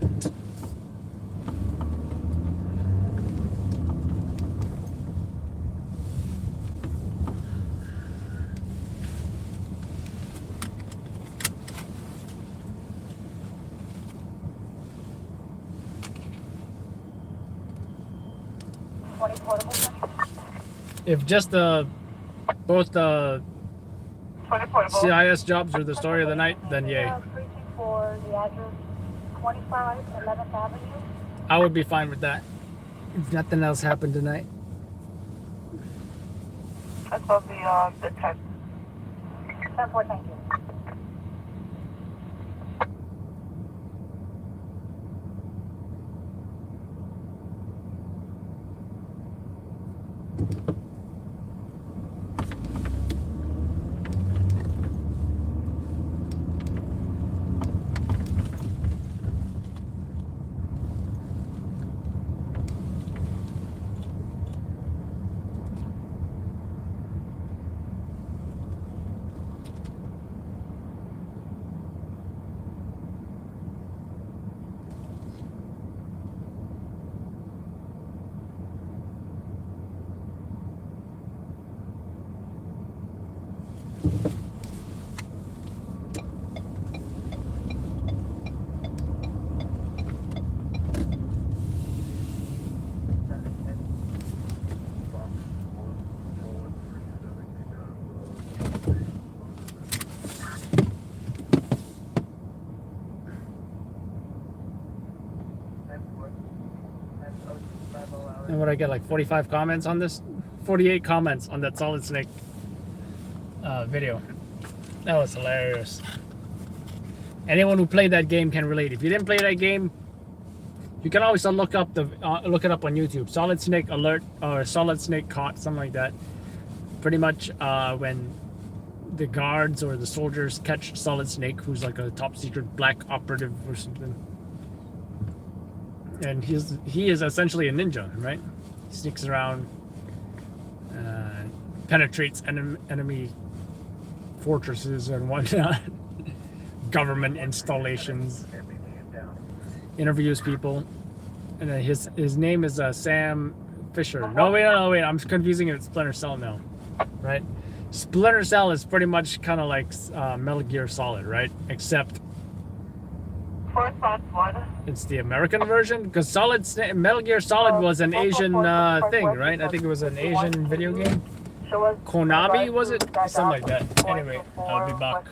If just both the CIS jobs are the story of the night, then yay. For the address 25 11th Avenue. I would be fine with that. If nothing else happened tonight. That's about the 10. 10-4, thank you. And what I get, like 45 comments on this? 48 comments on that Solid Snake video. That was hilarious. Anyone who played that game can relate. If you didn't play that game, you can always look it up on YouTube. Solid Snake Alert or Solid Snake Caught, something like that. Pretty much when the guards or the soldiers catch Solid Snake, who's like a top secret black operative or something. And he is essentially a ninja, right? He sneaks around, penetrates enemy fortresses and whatnot, government installations, interviews people, and then his name is Sam Fisher. No, wait, I'm confusing it with Splinter Cell now, right? Splinter Cell is pretty much kind of like Metal Gear Solid, right? Except it's the American version, because Metal Gear Solid was an Asian thing, right? I think it was an Asian video game. Konami, was it? Something like that. Anyway, I'll be back.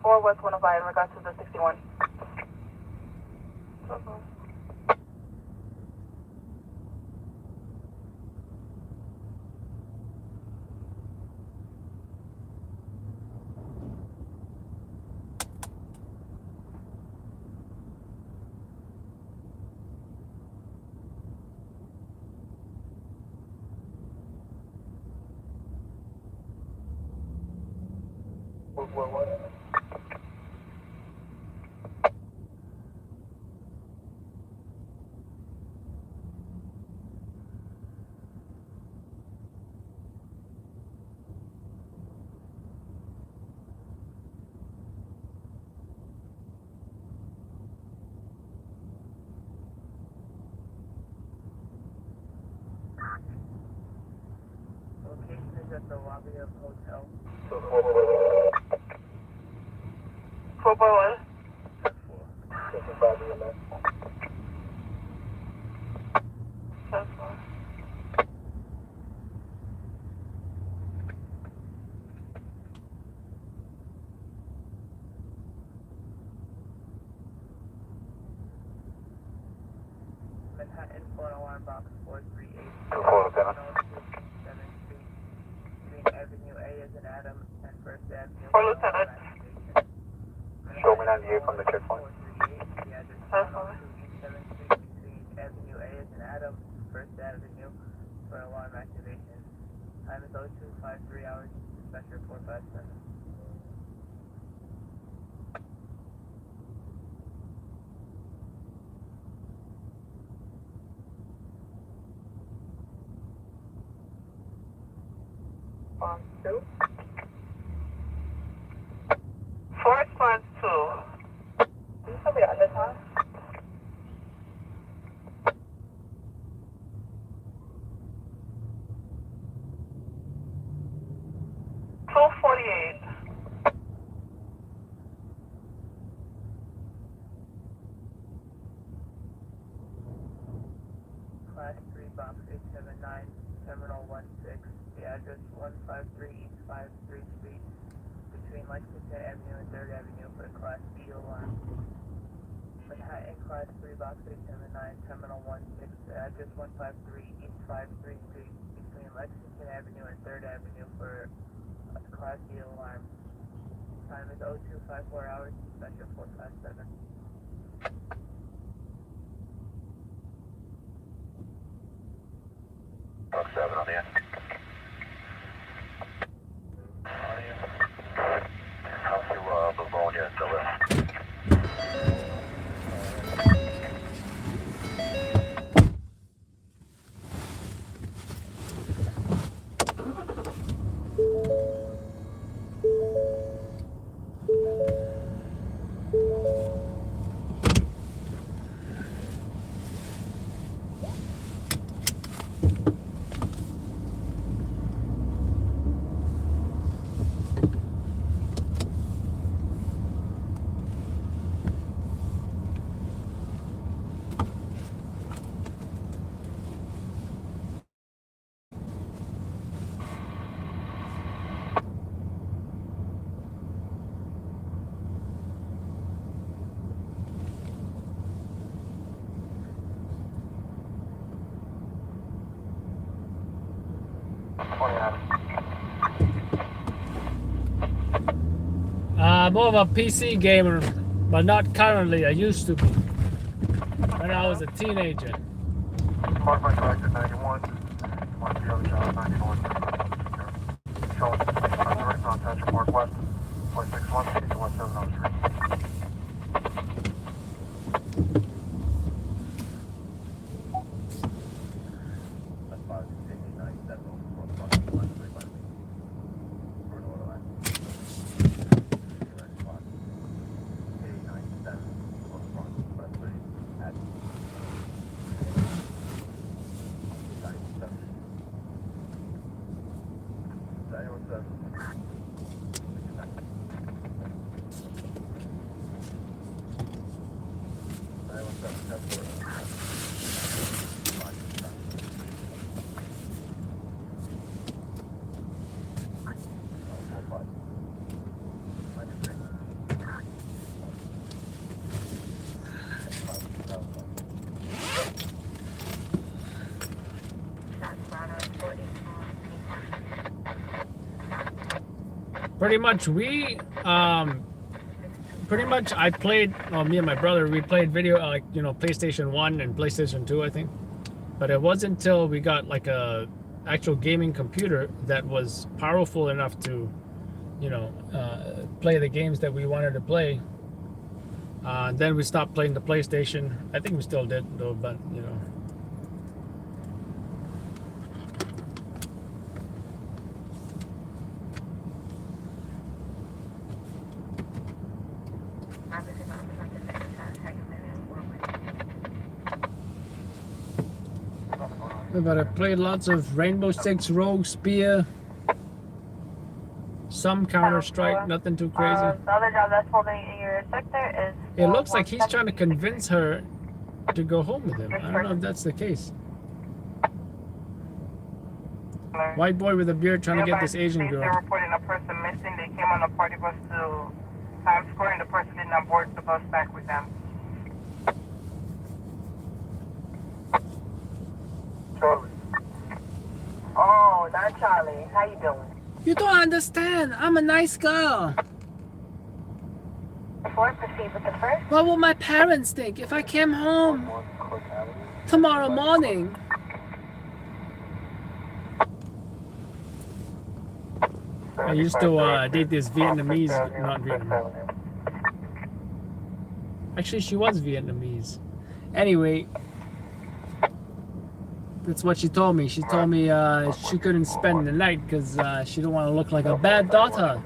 4 West 105 in regards to the 61. Location is at the lobby of hotel. 441. Manhattan, phone alarm box 438. 7th Street. Green Avenue A is in Adam and First Avenue. For Lieutenant. Show me 98 from the checkpoint. 438. The address 102 East 7th Street between Avenue A is in Adam, First Avenue for alarm activation. Time is 0253 hours. Dispatcher 457. Response 2. For response 2. Can you tell me the other time? Class 3 box 879, Terminal 16. The address 153 East 53 Street, between Lexington Avenue and 3rd Avenue for Class B alarm. Manhattan Class 3 box 879, Terminal 16. The address 153 East 53 Street, between Lexington Avenue and 3rd Avenue for Class B alarm. Time is 0254 hours. Dispatcher 457. Box 7 on the end. Out to Livonia to the left. More of a PC gamer, but not currently. I used to be when I was a teenager. Mark my collector 91. Mark the other job 91. Show direct contact from Northwest 461 1703. Pretty much I played, me and my brother, we played video, PlayStation 1 and PlayStation 2, I think. But it wasn't until we got like a actual gaming computer that was powerful enough to, play the games that we wanted to play. Then we stopped playing the PlayStation. I think we still did though, but But I played lots of Rainbow Six, Rogue, Spear, some Counter-Strike, nothing too crazy. The other job that's holding in your sector is... It looks like he's trying to convince her to go home with him. I don't know if that's the case. White boy with a beard trying to get this Asian girl. They're reporting a person missing. They came on a party bus to Times Square and the person did not board the bus back with them. Charlie. Oh, not Charlie. How you doing? You don't understand. I'm a nice girl. Before I proceed with the first... What will my parents think if I came home tomorrow morning? I used to date this Vietnamese, not Vietnamese. Actually, she was Vietnamese. Anyway, that's what she told me. She told me she couldn't spend the night because she didn't want to look like a bad daughter.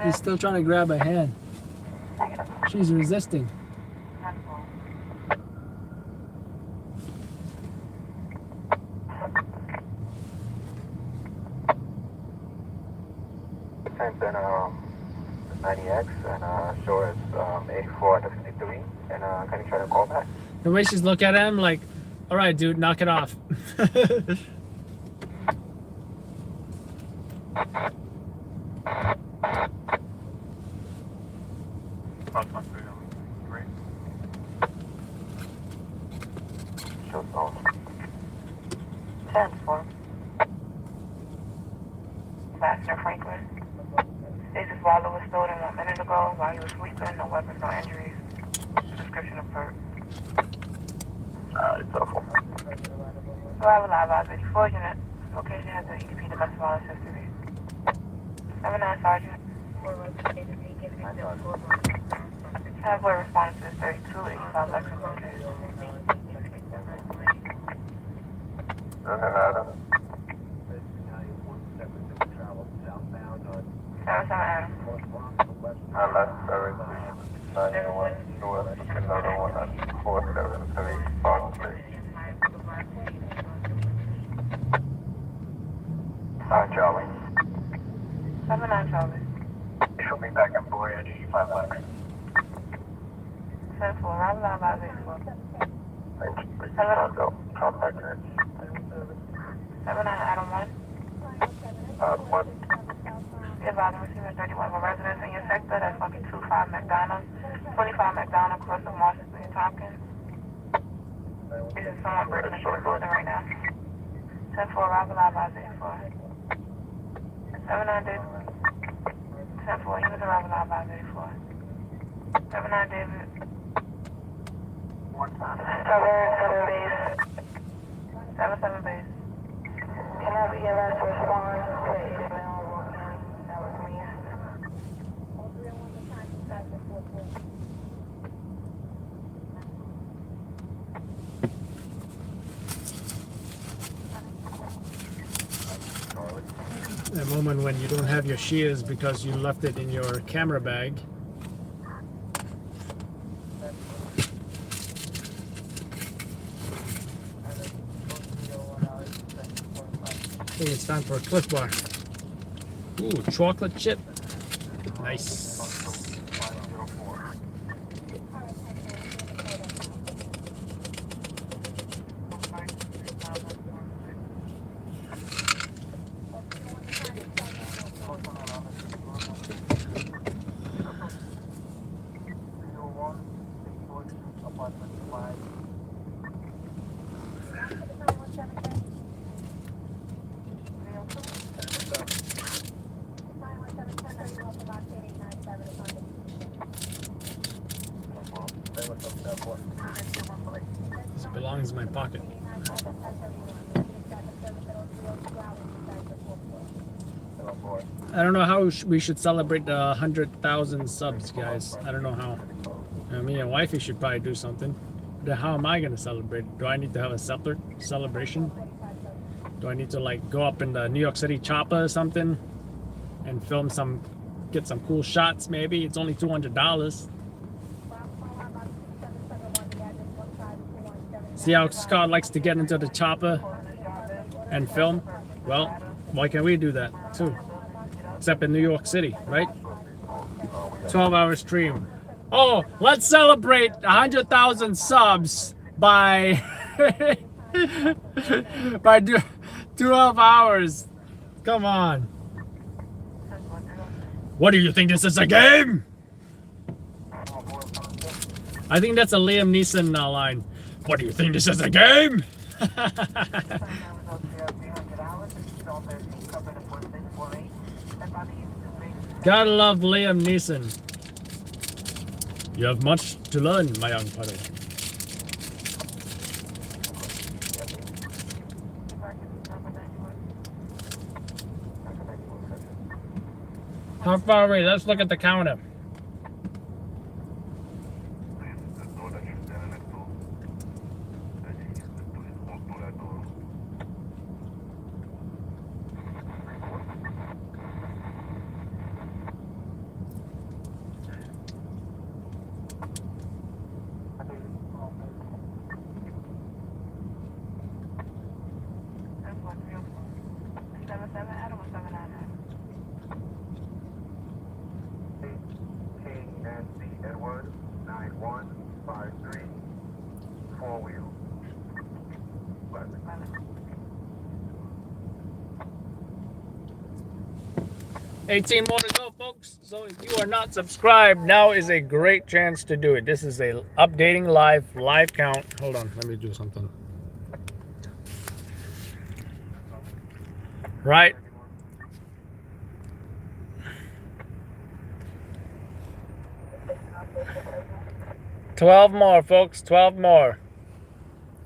He's still trying to grab her hand. She's resisting. Same thing, 90X and show us 84 to 53 and can you try to call back? The way she's looking at him, like, all right, dude, knock it off. Transform. Master Franklin. Stasis wallet was stolen 1 minute ago while he was sleeping. No weapons, no injuries. Description of bird. It's awful. Arrival live eyes 84 unit. Location has the EDP the best of all history. 79 Sergeant. Halfway response is 3285 Lexington. Adam. 77 Adam. I left 91 north, another one at 473 Barclay. Charlie. 79 Charlie. She'll be back in Voyage 5 Lex. 10-4, round line by 6-4. Thank you. 7 go. Contact her. 79 Adam 1. 1. Be advised, receiving 31 residents in your sector. That's fucking 25 McDonald's. 25 McDonald, close to Marshall Street, Tompkins. This is someone breaking the short building right now. 10-4, arrival live by 04. 79 David. 10-4, units arrival live by 04. 79 David. Cover base. 77 base. Can I be your last response to Isabel walking? That was me. The moment when you don't have your shears because you left it in your camera bag. I think it's time for a Cliff Bar. Ooh, chocolate chip. Nice. This belongs in my pocket. I don't know how we should celebrate the 100,000 subs, guys. I don't know how. Me and wifey should probably do something. But how am I gonna celebrate? Do I need to have a separate celebration? Do I need to like go up in the New York City chopper or something and film some, get some cool shots maybe? It's only $200. See how Scott likes to get into the chopper and film? Well, why can't we do that too? Except in New York City, right? 12-hour stream. Oh, let's celebrate 100,000 subs by by 12 hours. Come on. What do you think, this is a game? I think that's a Liam Neeson line. What do you think, this is a game? Gotta love Liam Neeson. You have much to learn, my young puddle. How far away? Let's look at the counter. Edward 9153 4-wheel. 18 more to go, folks. So if you are not subscribed, now is a great chance to do it. This is a updating live count. Hold on, let me do something. Right. $12 more, folks. 12 more.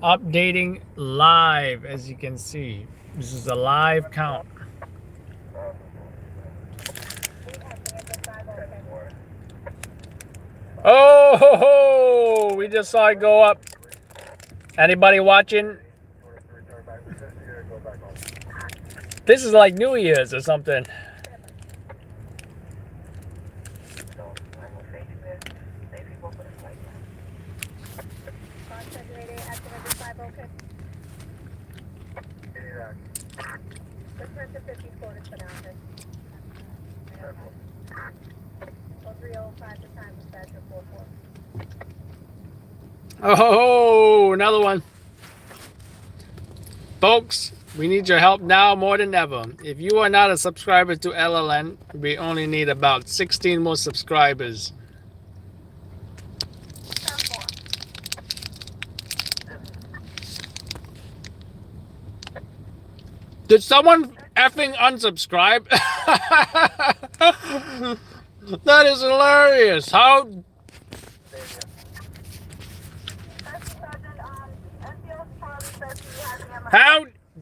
Updating live, as you can see. This is a live count. Oh, ho, ho. We just saw it go up. Anybody watching? This is like New Year's or something. Oh, another one. Folks, we need your help now more than ever. If you are not a subscriber to LLN, we only need about 16 more subscribers Did someone effing unsubscribe? That is hilarious. How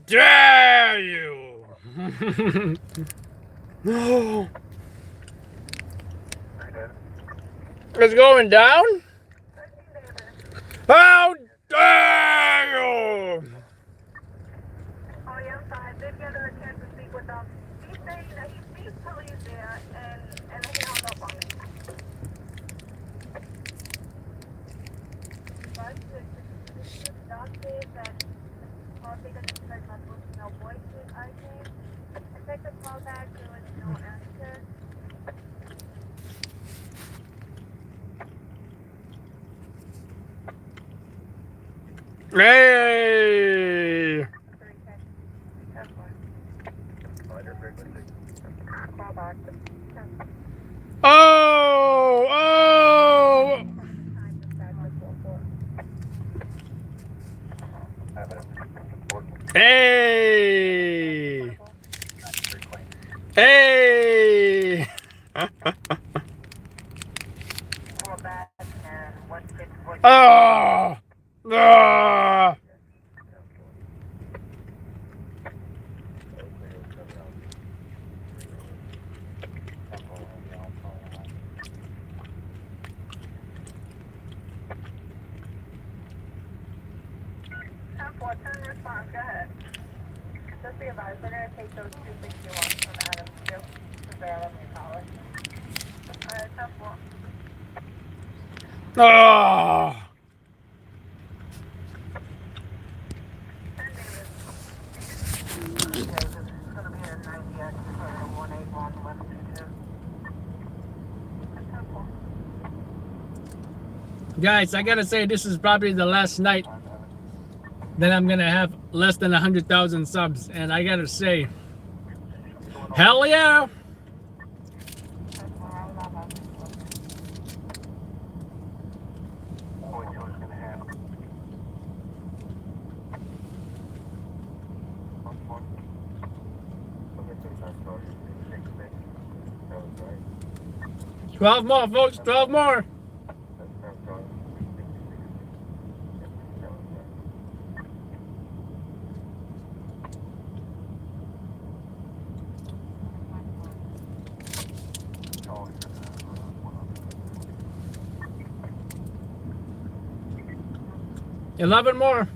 dare you? It's going down? How dare you? Oh, yeah, I'm sorry. I did get a chance to speak with him. He's saying that he sees police there and he hung up on me. But the dog says that I'll take a picture of my no voices, I think. I take the call back, there was no answer. Hey! Oh! Oh! Hey! Hey! Oh! Ah! Turn response, go ahead. Just be advised, we're going to take those 261s from Adams too, because they're 11 college. Alright, tough one. Oh! Guys, I gotta say, this is probably the last night that I'm gonna have less than 100,000 subs, and I gotta say, hell yeah! $12 more, folks, 12 more. $11 more.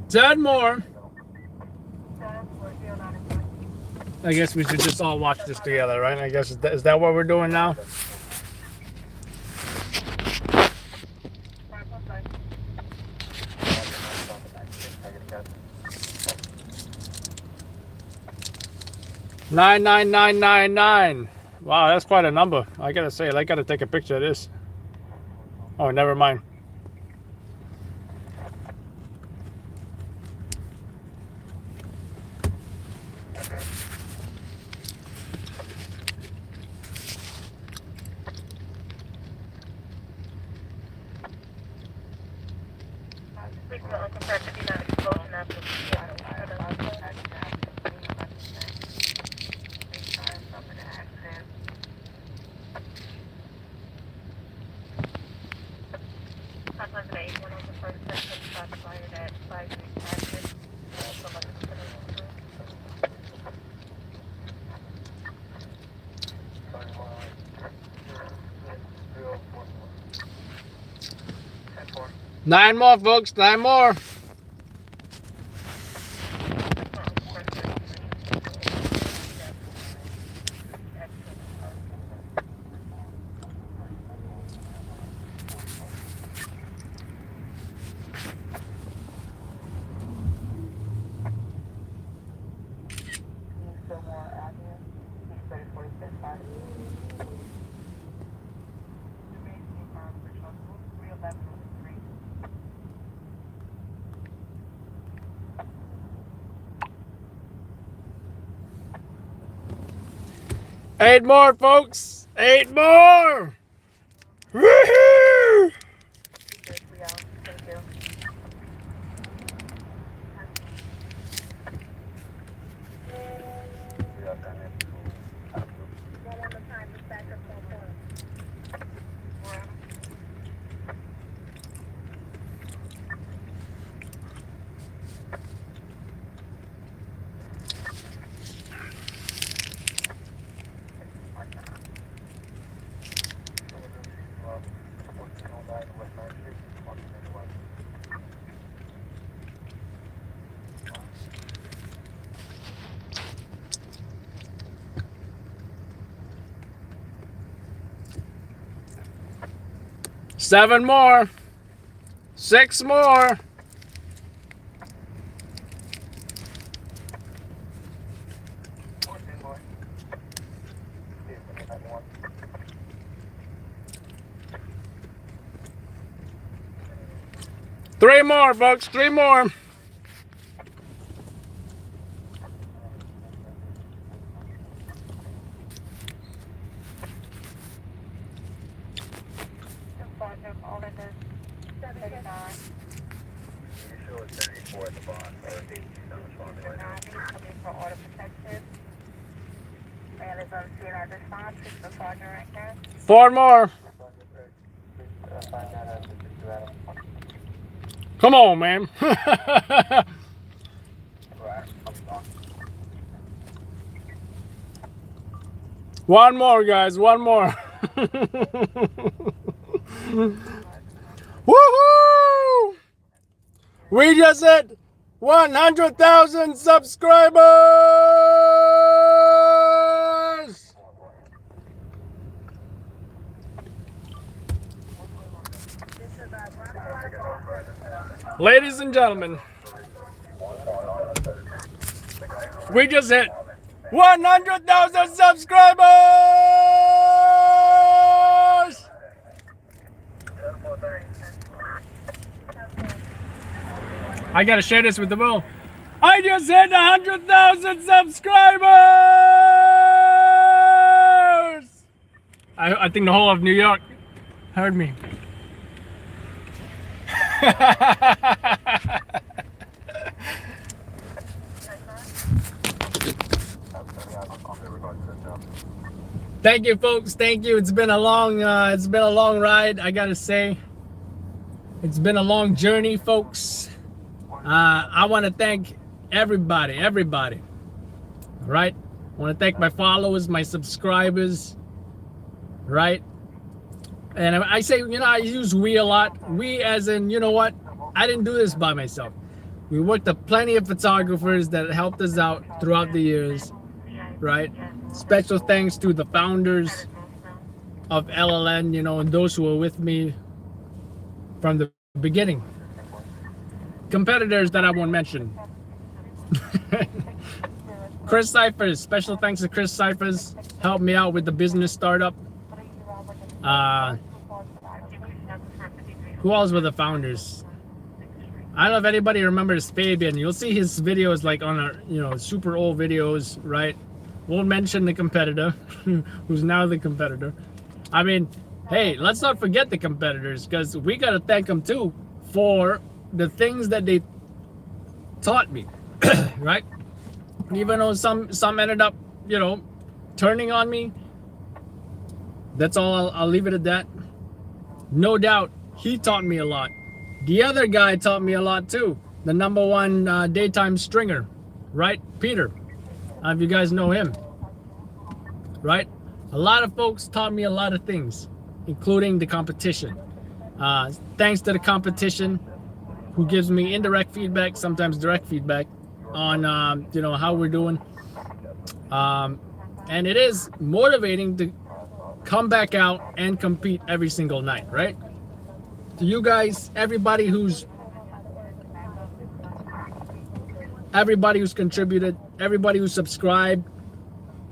$10 more. I guess we should just all watch this together, right? I guess is that what we're doing now? $99999. Wow, that's quite a number. I gotta say, I gotta take a picture of this. Oh, never mind. Nine more, folks. 9 more. 8 more, folks. 8 more. Woohoo! Seven more. 6 more. Three more, folks. 3 more. Four more. Come on, man. One more, guys. One more. Woohoo! We just hit 100,000 subscribers! Ladies and gentlemen, we just hit 100,000 subscribers! I gotta share this with the world. I just hit 100,000 subscribers! I think the whole of New York heard me. Thank you, folks. Thank you. It's been a long ride. I gotta say, it's been a long journey, folks. I want to thank everybody. Right? I want to thank my followers, my subscribers. Right? And I say, I use we a lot. We as in, you know what? I didn't do this by myself. We worked with plenty of photographers that helped us out throughout the years. Right? Special thanks to the founders of LLN, and those who were with me from the beginning. Competitors that I won't mention. Chris Cyphers, special thanks to Chris Cyphers, helped me out with the business startup. Who else were the founders? I don't know if anybody remembers Fabian. You'll see his videos like on our, super old videos, right? Won't mention the competitor, who's now the competitor. I mean, hey, let's not forget the competitors, because we got to thank them too for the things that they taught me, right? Even though some ended up, turning on me. That's all. I'll leave it at that. No doubt, he taught me a lot. The other guy taught me a lot too. The #1 daytime stringer, right? Peter. If you guys know him, right? A lot of folks taught me a lot of things, including the competition. Thanks to the competition, who gives me indirect feedback, sometimes direct feedback on, how we're doing. And it is motivating to come back out and compete every single night, right? To you guys, everybody who's contributed, everybody who subscribed,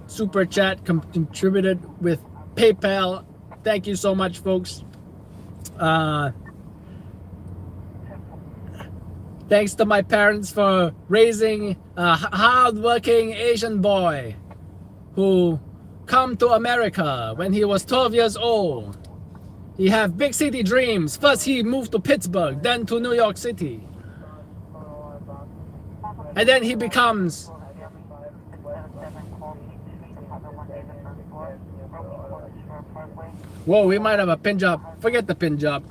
super chat, contributed with PayPal. Thank you so much, folks. Thanks to my parents for raising a hard-working Asian boy who come to America when he was 12 years old. He have big city dreams. First he moved to Pittsburgh, then to New York City. And then he becomes whoa, we might have a pin job. Forget the pin job.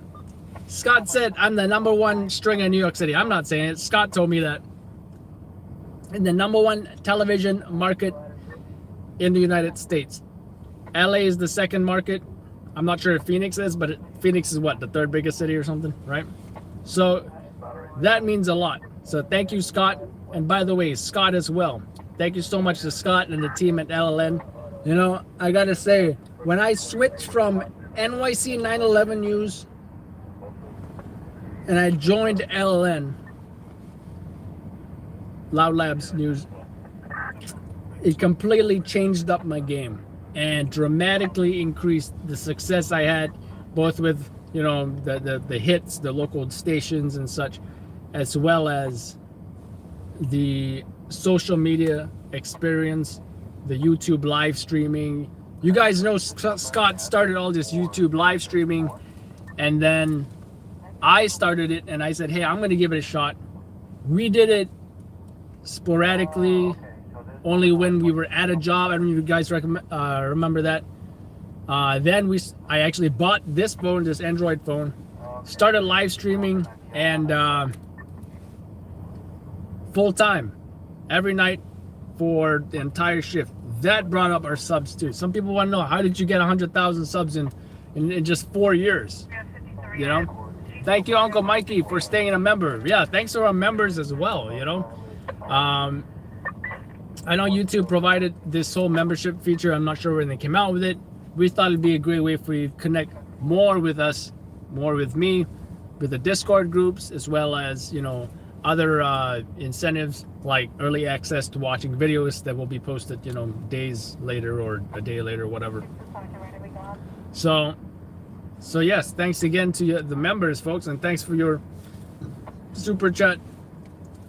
Scott said I'm the #1 stringer in New York City. I'm not saying it. Scott told me that. And the #1 television market in the United States. LA is the second market. I'm not sure if Phoenix is, but Phoenix is what, the 3rd biggest city or something, right? So that means a lot. So thank you, Scott. And by the way, Scott as well. Thank you so much to Scott and the team at LLN. You know, I gotta say, when I switched from NYC 9/11 News and I joined LLN, Loud Labs News, it completely changed up my game and dramatically increased the success I had, both with, you know, the hits, the local stations and such, as well as the social media experience, the YouTube live streaming. You guys know Scott started all this YouTube live streaming, and then I started it and I said, hey, I'm going to give it a shot. We did it sporadically, only when we were at a job. I don't know if you guys remember that. Then I actually bought this phone, this Android phone, started live streaming, and full time every night for the entire shift. That brought up our subs too. Some people want to know, how did you get 100,000 subs in just 4 years? You know, thank you, Uncle Mikey, for staying a member. Yeah, thanks to our members as well. You know, I know YouTube provided this whole membership feature. I'm not sure when they came out with it. We thought it'd be a great way if we connect more with us, more with me, with the Discord groups, as well as, you know, other incentives like early access to watching videos that will be posted, you know, days later or a day later, whatever. So yes, thanks again to the members, folks, and thanks for your super chat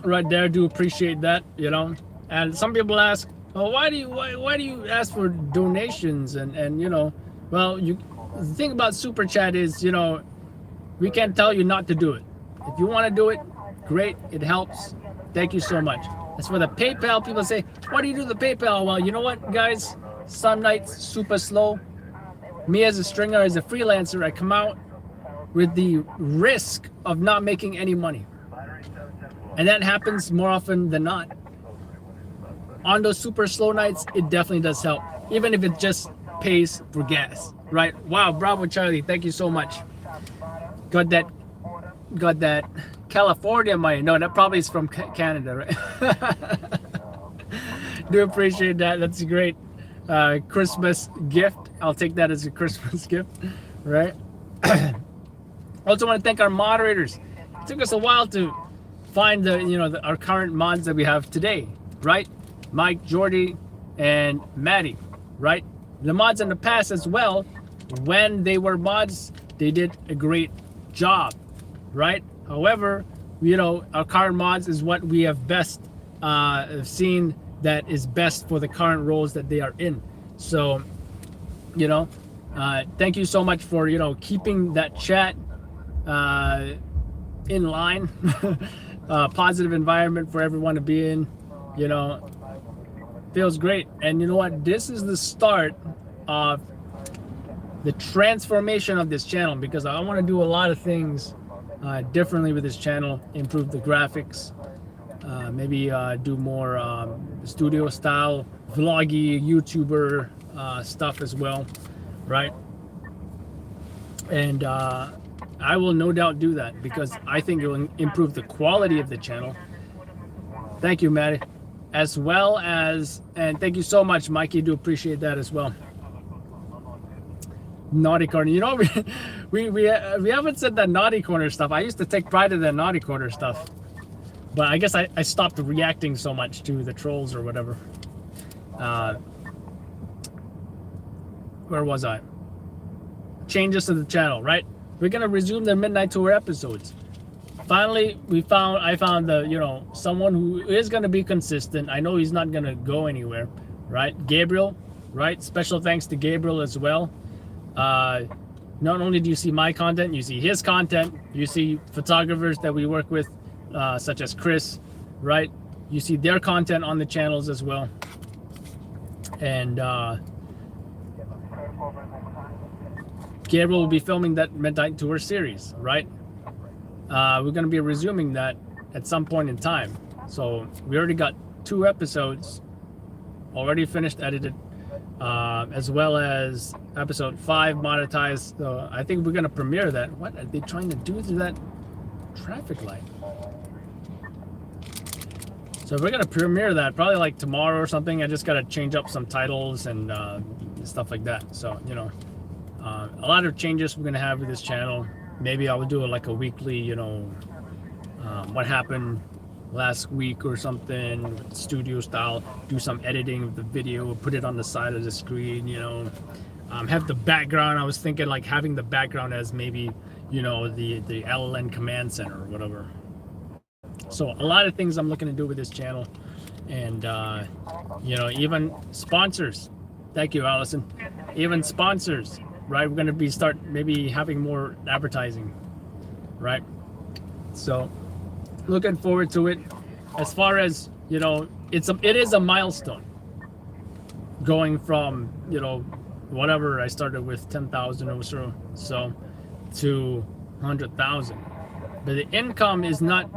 right there. Do appreciate that, you know. And some people ask, oh, why do you ask for donations? And you know, well, the thing about super chat is, you know, we can't tell you not to do it. If you want to do it, great, it helps. Thank you so much. As for the PayPal, people say, why do you do the PayPal? Well, you know what, guys? Some nights super slow. Me as a stringer, as a freelancer, I come out with the risk of not making any money. And that happens more often than not. On those super slow nights, it definitely does help. Even if it just pays for gas, right? Wow, bravo, Charlie. Thank you so much. Got that California money. No, that probably is from Canada, right? Do appreciate that. That's a great Christmas gift. I'll take that as a Christmas gift, right? Also want to thank our moderators. It took us a while to find our current mods that we have today, right? Mike, Jordy, and Maddie, right? The mods in the past as well, when they were mods, they did a great job, right? However, you know, our current mods is what we have best seen that is best for the current roles that they are in. So, you know, thank you so much for, you know, keeping that chat in line. Positive environment for everyone to be in, you know, feels great. And you know what, this is the start of the transformation of this channel, because I want to do a lot of things differently with this channel. Improve the graphics, maybe do more studio style vloggy YouTuber stuff as well, right? And I will no doubt do that, because I think it will improve the quality of the channel. Thank you, Maddie. As well as, and thank you so much, Mikey. Do appreciate that as well. Naughty corner. You know, we haven't said that naughty corner stuff. I used to take pride in that naughty corner stuff, but I guess I stopped reacting so much to the trolls or whatever. Where was I? Changes to the channel, right? We're gonna resume the midnight tour episodes. Finally, I found the, you know, someone who is gonna be consistent. I know he's not gonna go anywhere, right? Gabriel, right? Special thanks to Gabriel as well. Not only do you see my content, you see his content, you see photographers that we work with, such as Chris, right? You see their content on the channels as well. And Gabriel will be filming that Midnight Tour series, right? We're going to be resuming that at some point in time. So we already got 2 episodes already finished, edited, as well as episode 5 monetized. So I think we're going to premiere that. What are they trying to do to that traffic light? So we're going to premiere that probably like tomorrow or something. I just got to change up some titles and stuff like that. So, you know, a lot of changes we're going to have with this channel. Maybe I will do like a weekly, you know, what happened last week or something, studio style, do some editing of the video, put it on the side of the screen, you know, have the background. I was thinking like having the background as maybe, you know, the LLN command center or whatever. So a lot of things I'm looking to do with this channel. And you know, even sponsors. Thank you, Allison. Even sponsors, right? We're going to be maybe having more advertising, right? So looking forward to it. As far as, you know, it is a milestone going from, you know, whatever I started with 10,000 or so to 100,000. But the income is not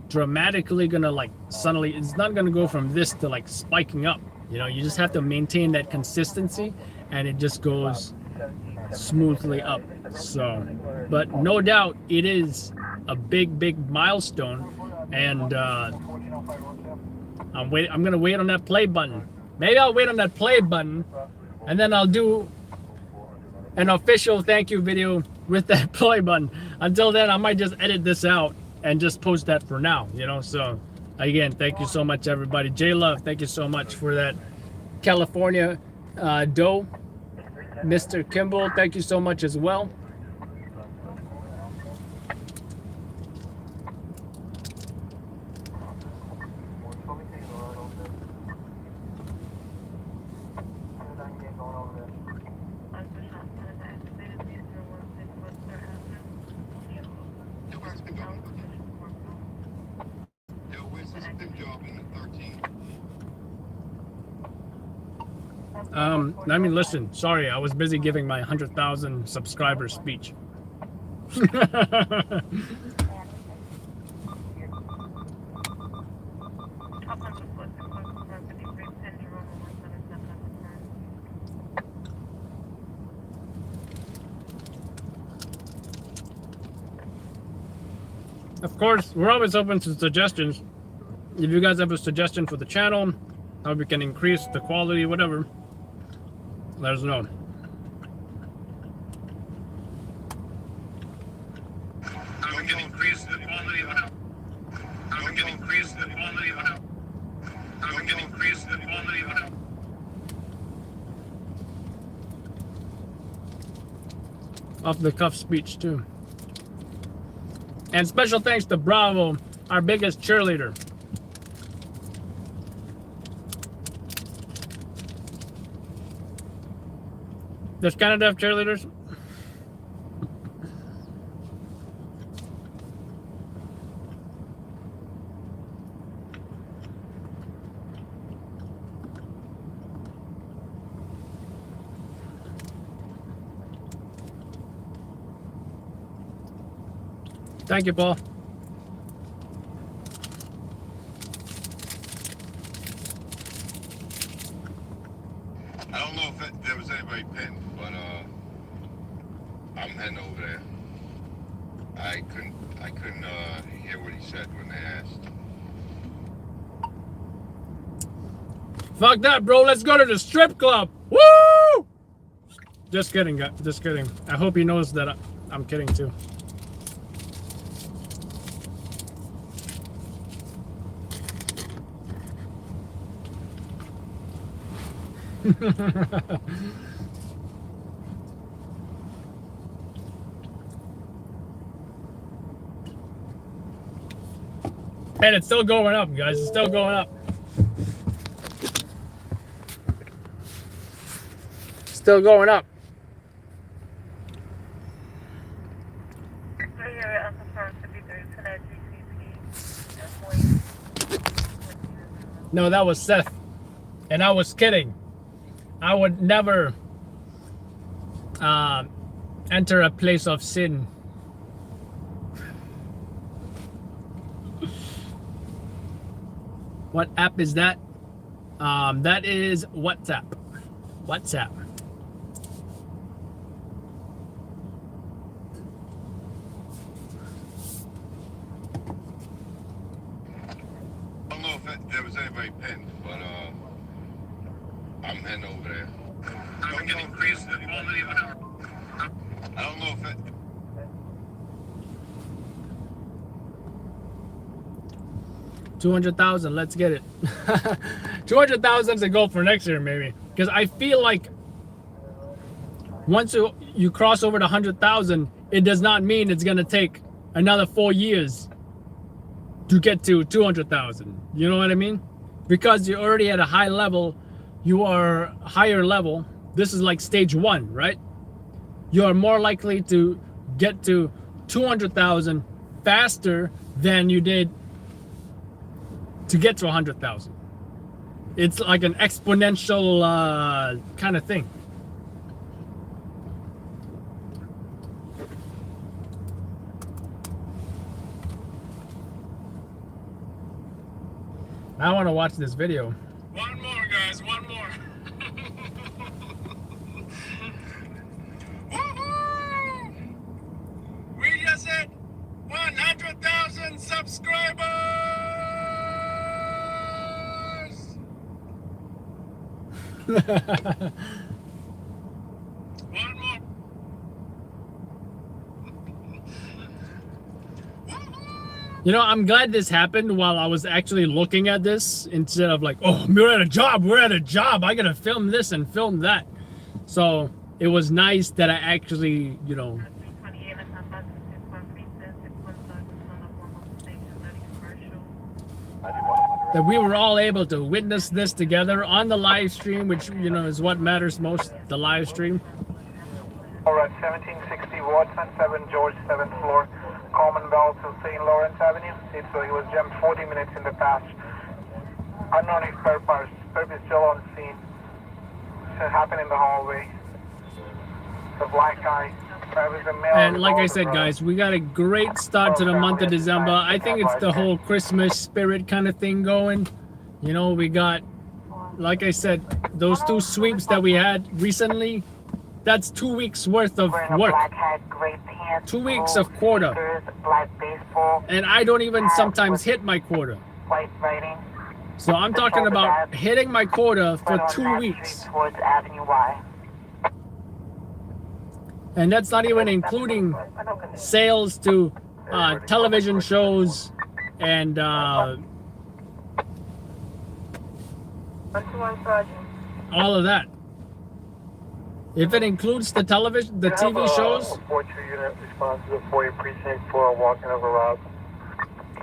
dramatically gonna like suddenly, it's not gonna go from this to like spiking up. You know, you just have to maintain that consistency and it just goes smoothly up. So, but no doubt it is a big milestone, and I'm gonna wait on that play button. Maybe I'll wait on that play button and then I'll do an official thank you video with that play button. Until then, I might just edit this out and just post that for now, you know. So again, thank you so much, everybody. J Love, thank you so much for that California dough. Mr. Kimball, thank you so much as well. I mean, listen, sorry, I was busy giving my 100,000 subscriber speech. Of course, we're always open to suggestions. If you guys have a suggestion for the channel, how we can increase the quality, whatever, let us know. How we can increase the quality, how we can increase the quality, how we can increase the quality. Off the cuff speech too. And special thanks to Bravo, our biggest cheerleader. Does Canada have cheerleaders? Thank you, Paul. I don't know if there was anybody pinned, but I'm heading over there. I couldn't hear what he said when they asked. Fuck that, bro. Let's go to the strip club. Woo! Just kidding, guys. Just kidding. I hope he knows that I'm kidding too. And it's still going up, guys. It's still going up. Still going up. No, that was Seth. And I was kidding. I would never enter a place of sin. What app is that? That is WhatsApp. WhatsApp. I don't know if there was anybody pinned, but I'm heading over there. I'm getting crazy. I don't know if it. 200,000, let's get it. 200,000 is a goal for next year, maybe. Because I feel like once you cross over to 100,000, it does not mean it's going to take another 4 years to get to 200,000. You know what I mean? Because you're already at a high level, you are higher level. This is like stage 1, right? You are more likely to get to 200,000 faster than you did to get to 100,000. It's like an exponential kind of thing. I want to watch this video. One more, guys, one more. Woohoo! We just hit 100,000 subscribers! One more. You know, I'm glad this happened while I was actually looking at this instead of like, oh, we're at a job, I gotta film this and film that. So it was nice that I actually, you know, that we were all able to witness this together on the live stream, which, you know, is what matters most, the live stream. All right, 1760 Watson, 7 George, 7th floor, Commonwealth to St. Lawrence Avenue. It was jammed 40 minutes in the past. Unknown is purpose is still on scene. It happened in the hallway. The black eye. And like I said, guys, we got a great start to the month of December. I think it's the whole Christmas spirit kind of thing going. You know, we got, like I said, those 2 sweeps that we had recently. That's 2 weeks worth of work. 2 weeks of quota. And I don't even sometimes hit my quota. So I'm talking about hitting my quota for 2 weeks. And that's not even including sales to television shows and all of that. If it includes the television, the TV shows, unit responsible for your precinct for a walking of a route.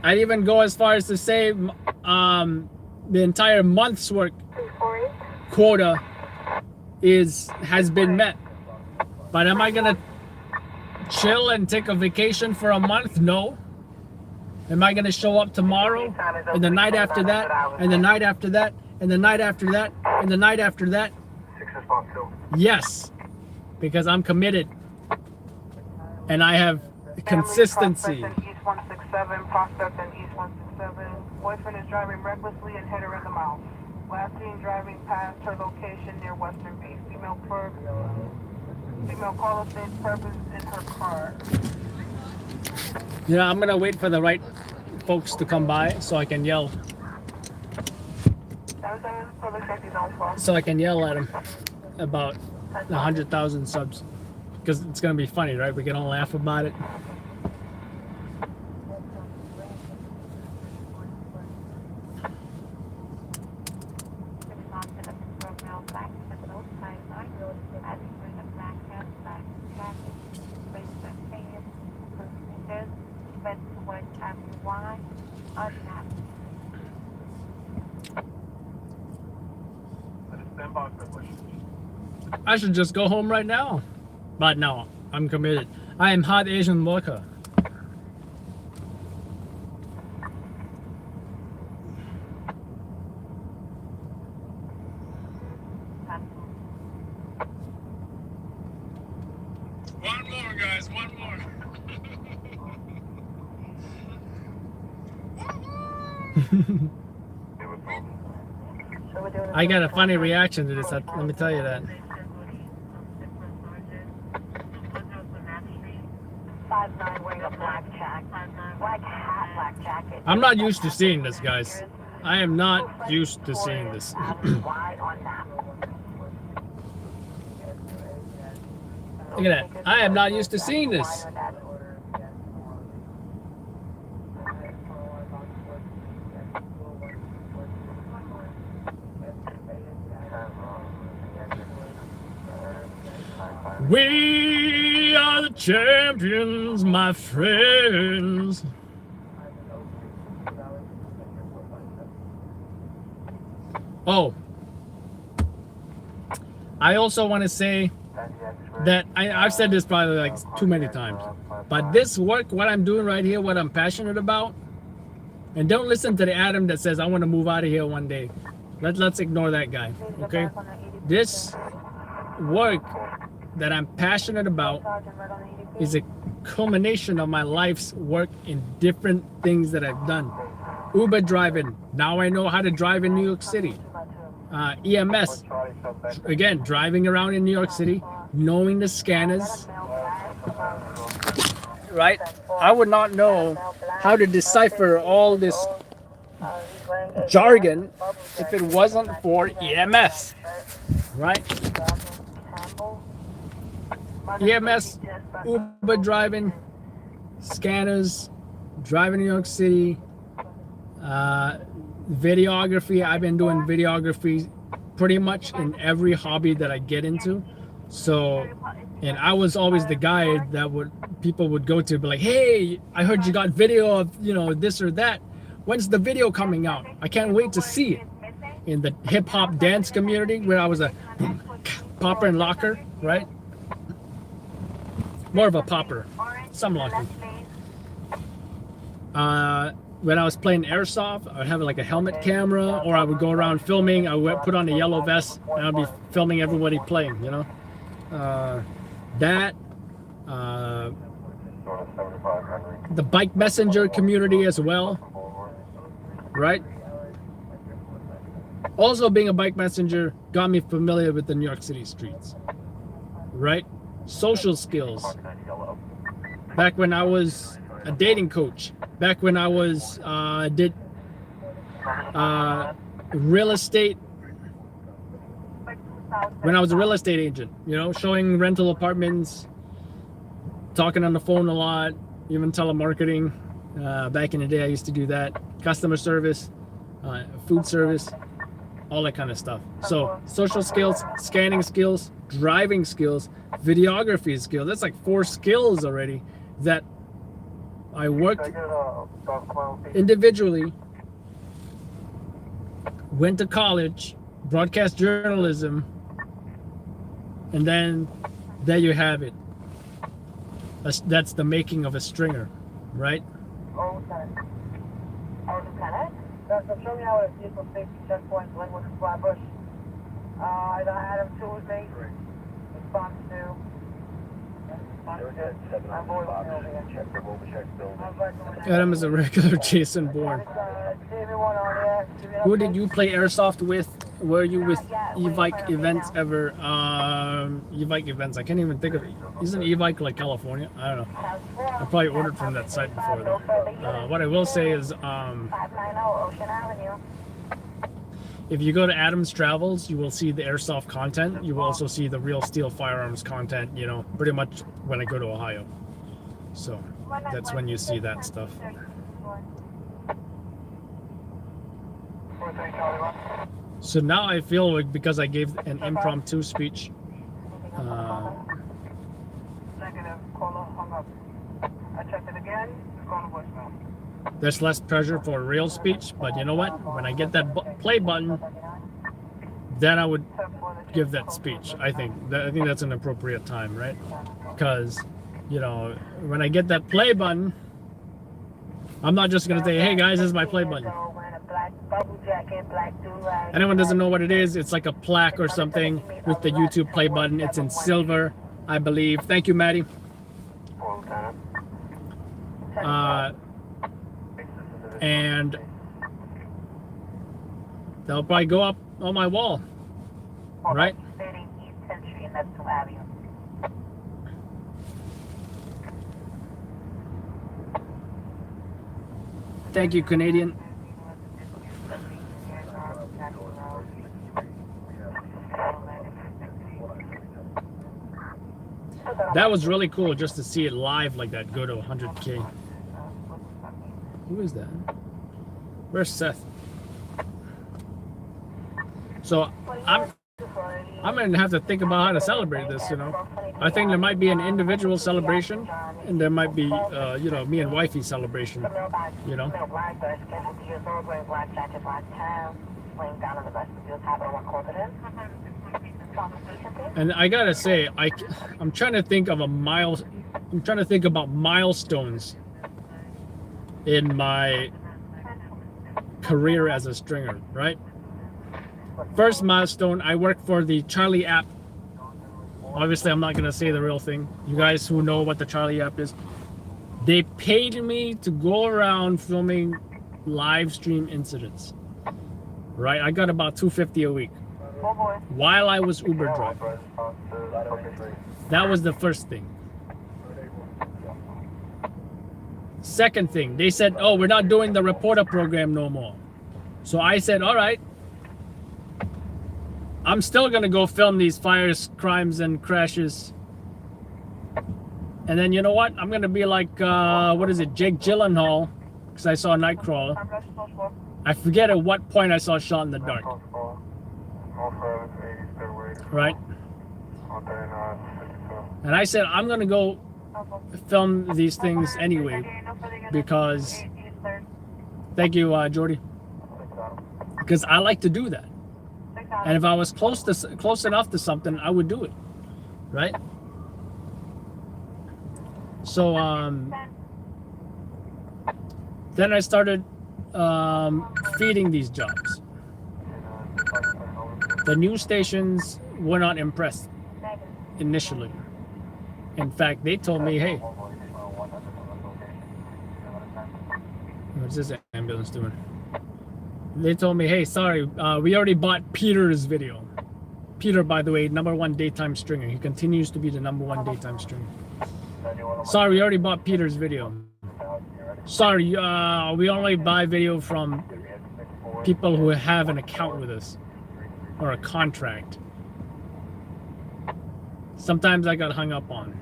I'd even go as far as to say the entire month's work quota has been met. But am I gonna chill and take a vacation for a month? No. Am I gonna show up tomorrow and the night after that and the night after that and the night after that and the night after that? Yes, because I'm committed and I have consistency. East 167, Prospect and East 167. Boyfriend is driving recklessly and hit her in the mouth. Last seen driving past her location near Western Base. Female caller states purpose in her car. You know, I'm gonna wait for the right folks to come by so I can yell. So I can yell at them about 100,000 subs, because it's gonna be funny, right? We can all laugh about it. I should just go home right now. But no, I'm committed. I am hot Asian vodka. One more, guys. One more. I got a funny reaction to this. Let me tell you that. 5'9", wearing a black hat, black jacket. I'm not used to seeing this, guys. I am not used to seeing this. Look at that. I am not used to seeing this. We are the champions, my friends. Oh, I also want to say that I've said this probably like too many times, but this work, what I'm doing right here, what I'm passionate about, and don't listen to the Adam that says I want to move out of here one day. Let's ignore that guy, okay? This work that I'm passionate about is a culmination of my life's work in different things that I've done. Uber driving, now I know how to drive in New York City. EMS, again, driving around in New York City, knowing the scanners, right? I would not know how to decipher all this jargon if it wasn't for EMS, right? EMS, Uber driving, scanners, driving in New York City, videography. I've been doing videography pretty much in every hobby that I get into. So, and I was always the guy that people would go to, be like, hey, I heard you got video of, you know, this or that. When's the video coming out? I can't wait to see it. In the hip hop dance community, where I was a popper and locker, right? More of a popper, some locker. When I was playing airsoft, I would have like a helmet camera, or I would go around filming. I would put on a yellow vest, and I'd be filming everybody playing, you know? The bike messenger community as well, right? Also, being a bike messenger got me familiar with the New York City streets, right? Social skills. Back when I was a dating coach, back when I was did real estate, when I was a real estate agent, you know, showing rental apartments, talking on the phone a lot, even telemarketing. Back in the day, I used to do that. Customer service, food service, all that kind of stuff. So social skills, scanning skills, driving skills, videography skills. That's like 4 skills already that I worked individually, went to college, broadcast journalism, and then there you have it. That's the making of a stringer, right? Show me how a vehicle safety checkpoint went with Flatbush. Adam 2 with me. Response to. Adam is a regular Jason Bourne. Who did you play airsoft with? Were you with e-bike events ever? E-bike events, I can't even think of it. Isn't e-bike like California? I don't know. I probably ordered from that site before though. What I will say is, if you go to Adam's Travels, you will see the airsoft content. You will also see the real steel firearms content, you know, pretty much when I go to Ohio. So that's when you see that stuff. So now I feel like, because I gave an impromptu speech, there's less pressure for a real speech. But you know what? When I get that play button, then I would give that speech. I think that's an appropriate time, right? Because, you know, when I get that play button, I'm not just gonna say, hey guys, this is my play button. Anyone doesn't know what it is, it's like a plaque or something with the YouTube play button. It's in silver, I believe. Thank you, Maddie. And they'll probably go up on my wall, right? Thank you, Canadian. That was really cool just to see it live like that, go to 100K. Who is that? Where's Seth? So I'm gonna have to think about how to celebrate this, you know. I think there might be an individual celebration, and there might be, you know, me and wifey celebration, you know. And I gotta say, I'm trying to think of I'm trying to think about milestones in my career as a stringer, right? First milestone, I worked for the Charlie app. Obviously, I'm not gonna say the real thing. You guys who know what the Charlie app is, they paid me to go around filming live stream incidents, right? I got about $250 a week while I was Uber driving. That was the first thing. Second thing, they said, oh, we're not doing the reporter program no more. So I said, all right, I'm still gonna go film these fires, crimes, and crashes. And then you know what? I'm gonna be like, what is it, Jake Gyllenhaal, because I saw Nightcrawler. I forget at what point I saw Shot in the Dark. Right? And I said, I'm gonna go film these things anyway, because, thank you, Jordy, because I like to do that. And if I was close enough to something, I would do it, right? So then I started feeding these jobs. The news stations were not impressed initially. In fact, they told me, hey, what's this ambulance doing? They told me, hey, sorry, we already bought Peter's video. Peter, by the way, #1 daytime stringer. He continues to be the #1 daytime stringer. Sorry, we already bought Peter's video. Sorry, we only buy video from people who have an account with us or a contract. Sometimes I got hung up on.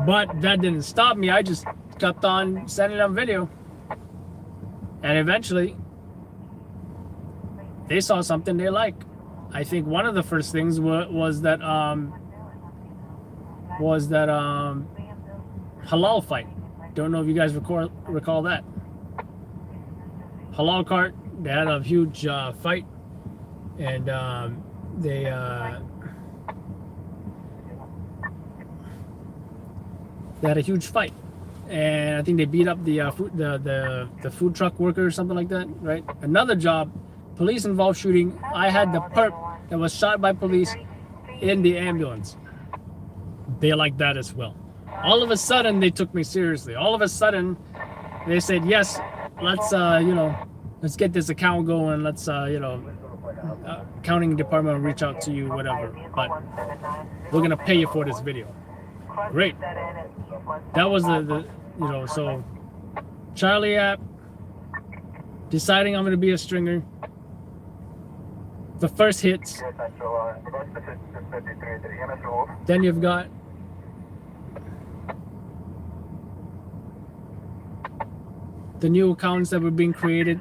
But that didn't stop me. I just kept on sending them video. And eventually, they saw something they like. I think one of the first things was that halal fight. Don't know if you guys recall that. Halal cart, they had a huge fight, and they had a huge fight, and I think they beat up the food truck worker or something like that, right? Another job, police involved shooting. I had the perp that was shot by police in the ambulance. They liked that as well. All of a sudden, they took me seriously. All of a sudden, they said, yes, let's let's get this account going. Let's accounting department will reach out to you, whatever. But we're gonna pay you for this video. Great. That was so Charlie app, deciding I'm gonna be a stringer. The first hits. Then you've got the new accounts that were being created.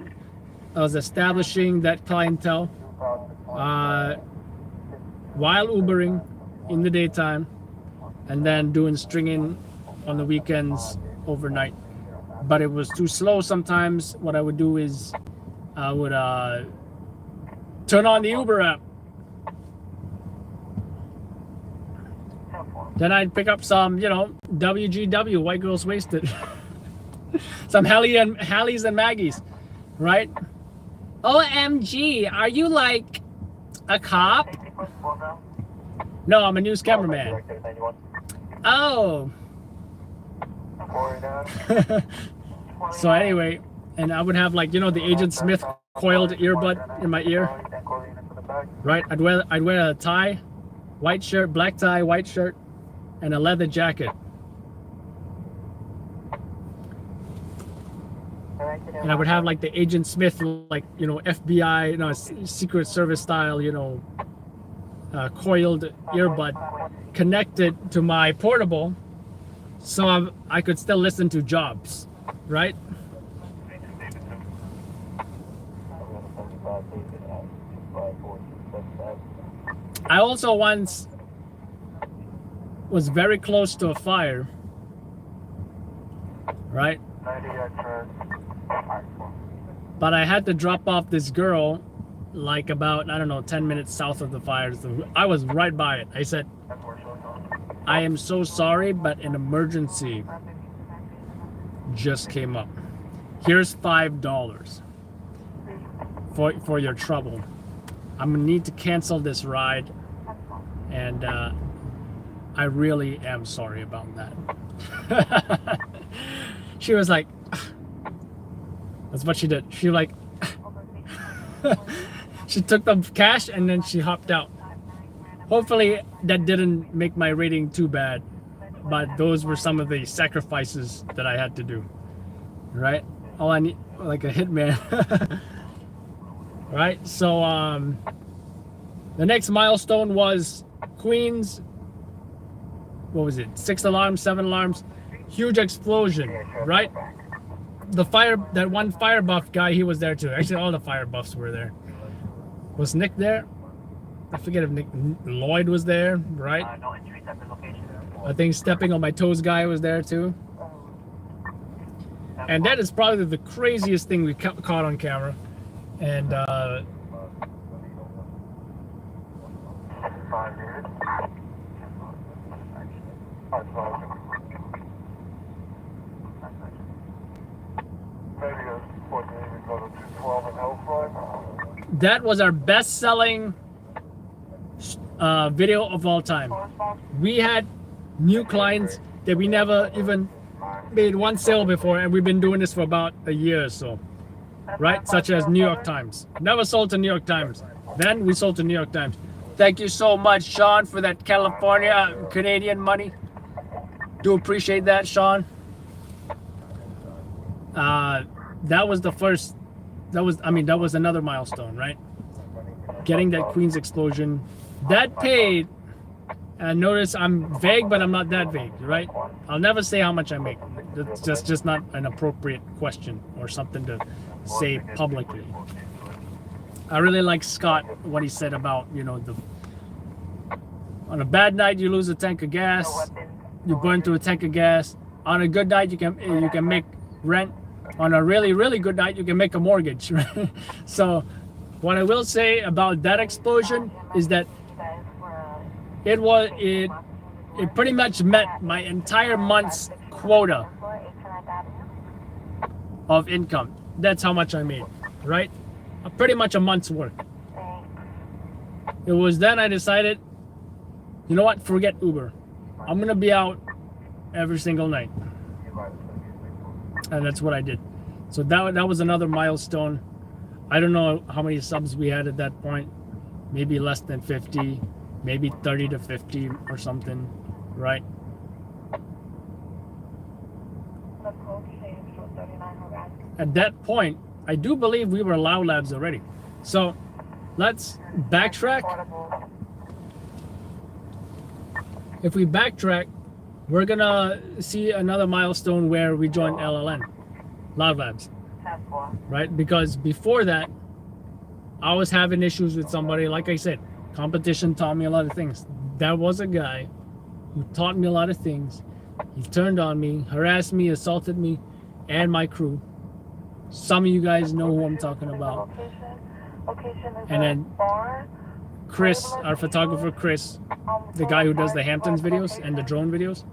I was establishing that clientele while Ubering in the daytime, and then doing stringing on the weekends overnight. But it was too slow sometimes. What I would do is I would turn on the Uber app. Then I'd pick up some, you know, WGW, White Girls Wasted. Some Hallies and Maggies, right? OMG, are you like a cop? No, I'm a news cameraman. Oh. So anyway, and I would have, like, you know, the Agent Smith coiled earbud in my ear, right? I'd wear a tie, white shirt, black tie, white shirt, and a leather jacket. And I would have, like, the Agent Smith, like, you know, FBI, you know, Secret Service style, you know, coiled earbud connected to my portable, so I could still listen to Jobs, right? I also once was very close to a fire, right? But I had to drop off this girl like about, I don't know, 10 minutes south of the fire. So I was right by it. I said, I am so sorry, but an emergency just came up. Here's $5 for your trouble. I'm gonna need to cancel this ride, and I really am sorry about that. She was like, that's what she did. She like, she took the cash and then she hopped out. Hopefully that didn't make my rating too bad, but those were some of the sacrifices that I had to do, right? Oh, I need like a hitman. Right, so the next milestone was Queens. What was it? 6 alarms, 7 alarms, huge explosion, right? That one fire buff guy, he was there too. Actually, all the fire buffs were there. Was Nick there? I forget if Lloyd was there, right? I think Stepping on My Toes guy was there too. And that is probably the craziest thing we caught on camera. And that was our best-selling video of all time. We had new clients that we never even made one sale before, and we've been doing this for about a year or so, right? Such as New York Times. Never sold to New York Times. Then we sold to New York Times. Thank you so much, Sean, for that California Canadian money. Do appreciate that, Sean. That was the first. That was another milestone, right? Getting that Queens explosion. That paid. And notice I'm vague, but I'm not that vague, right? I'll never say how much I make. That's just not an appropriate question or something to say publicly. I really like Scott, what he said about, you know, on a bad night you lose a tank of gas, you burn through a tank of gas. On a good night you can make rent. On a really, really good night you can make a mortgage, right? So what I will say about that explosion is that it pretty much met my entire month's quota of income. That's how much I made, right? Pretty much a month's work. It was then I decided, you know what, forget Uber. I'm gonna be out every single night. And that's what I did. So that was another milestone. I don't know how many subs we had at that point. Maybe less than 50, maybe 30 to 50 or something, right? At that point, I do believe we were Loud Labs already. So let's backtrack. If we backtrack, we're gonna see another milestone where we joined LLN, Loud Labs, right? Because before that, I was having issues with somebody. Like I said, competition taught me a lot of things. That was a guy who taught me a lot of things. He turned on me, harassed me, assaulted me, and my crew. Some of you guys know who I'm talking about. And then Chris, our photographer Chris, the guy who does the Hamptons videos and the drone videos,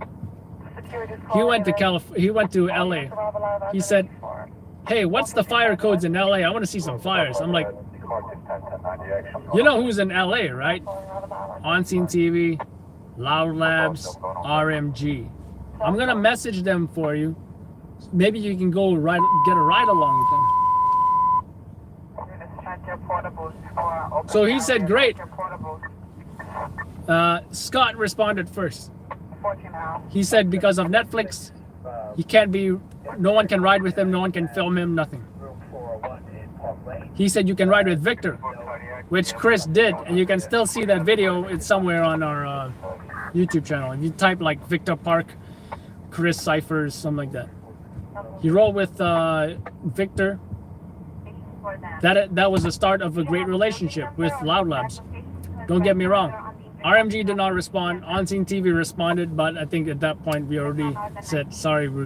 he went to LA. He said, hey, what's the fire codes in LA? I want to see some fires. I'm like, you know who's in LA, right? On Scene TV, Loud Labs, RMG. I'm gonna message them for you. Maybe you can go get a ride along with them. So he said, great. Scott responded first. He said because of Netflix, no one can ride with him, no one can film him, nothing. He said you can ride with Victor, which Chris did, and you can still see that video. It's somewhere on our YouTube channel. If you type like Victor Park, Chris Cyphers, something like that. He rode with Victor. That was the start of a great relationship with Loud Labs. Don't get me wrong. RMG did not respond. On Scene TV responded, but I think at that point we already said, sorry, we're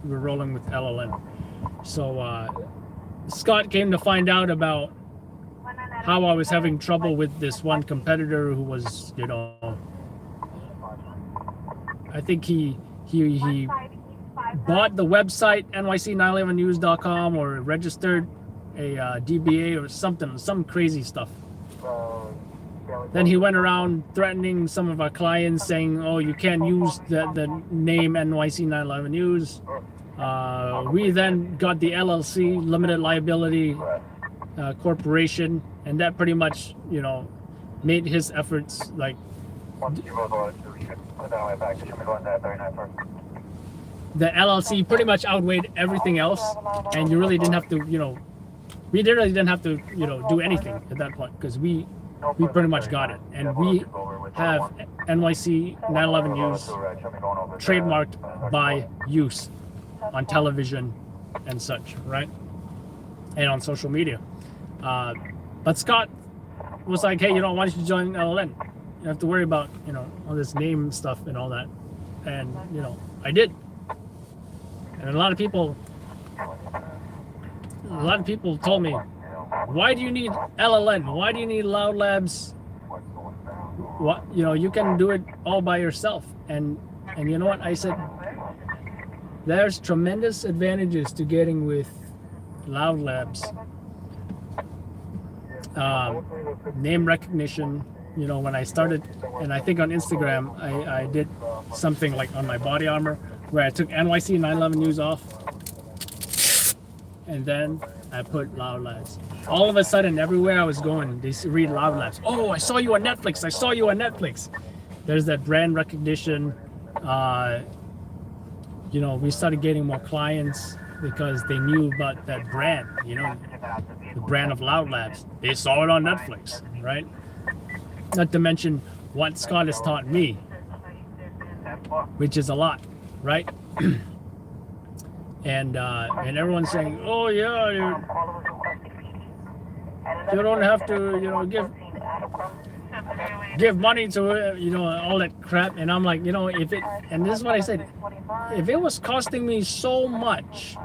rolling with LLN. So Scott came to find out about how I was having trouble with this one competitor who was, you know, I think he bought the website NYC911news.com or registered a DBA or something, some crazy stuff. Then he went around threatening some of our clients, saying, oh, you can't use the name NYC 911 News. We then got the LLC, Limited Liability Corporation, and that pretty much, you know, made his efforts like... The LLC pretty much outweighed everything else, and you really didn't have to, you know, we really didn't have to, you know, do anything at that point, because we pretty much got it. And we have NYC 911 News trademarked by use on television and such, right? And on social media. But Scott was like, hey, you know, why don't you join LLN? You don't have to worry about, you know, all this name stuff and all that. And, you know, I did. And a lot of people told me, why do you need LLN? Why do you need Loud Labs? What, you know, you can do it all by yourself. And you know what I said? There's tremendous advantages to getting with Loud Labs. Name recognition. You know, when I started, and I think on Instagram, I did something like on my body armor where I took NYC 911 News off, and then I put Loud Labs. All of a sudden, everywhere I was going, they read Loud Labs. Oh, I saw you on Netflix. I saw you on Netflix. There's that brand recognition. You know, we started getting more clients because they knew about that brand, you know, the brand of Loud Labs. They saw it on Netflix, right? Not to mention what Scott has taught me, which is a lot, right? And everyone's saying, oh yeah, you don't have to, you know, give money to it, you know, all that crap. And I'm like, you know, and this is what I said, if it was costing me so much,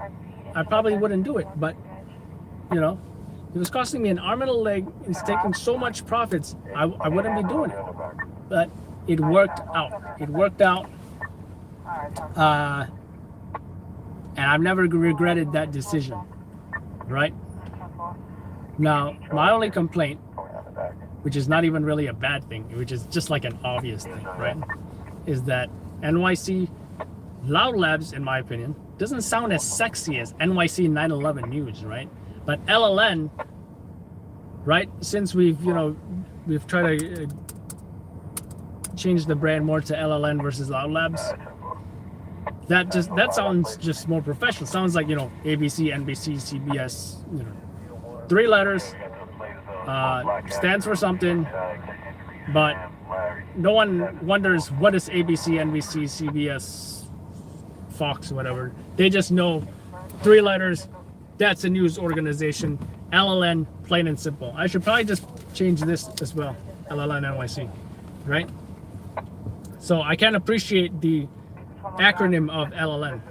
I probably wouldn't do it. But, you know, it was costing me an arm and a leg. It's taking so much profits. I wouldn't be doing it. But it worked out. It worked out. And I've never regretted that decision, right? Now, my only complaint, which is not even really a bad thing, which is just like an obvious thing, right, is that NYC Loud Labs, in my opinion, doesn't sound as sexy as NYC 911 News, right? But LLN, right, since we've tried to change the brand more to LLN versus Loud Labs, that sounds just more professional. Sounds like, you know, ABC, NBC, CBS, you know, 3 letters, stands for something, but no one wonders what is ABC, NBC, CBS, Fox, whatever. They just know 3 letters, that's a news organization. LLN, plain and simple. I should probably just change this as well, LLN NYC, right? So I can appreciate the acronym of LLN.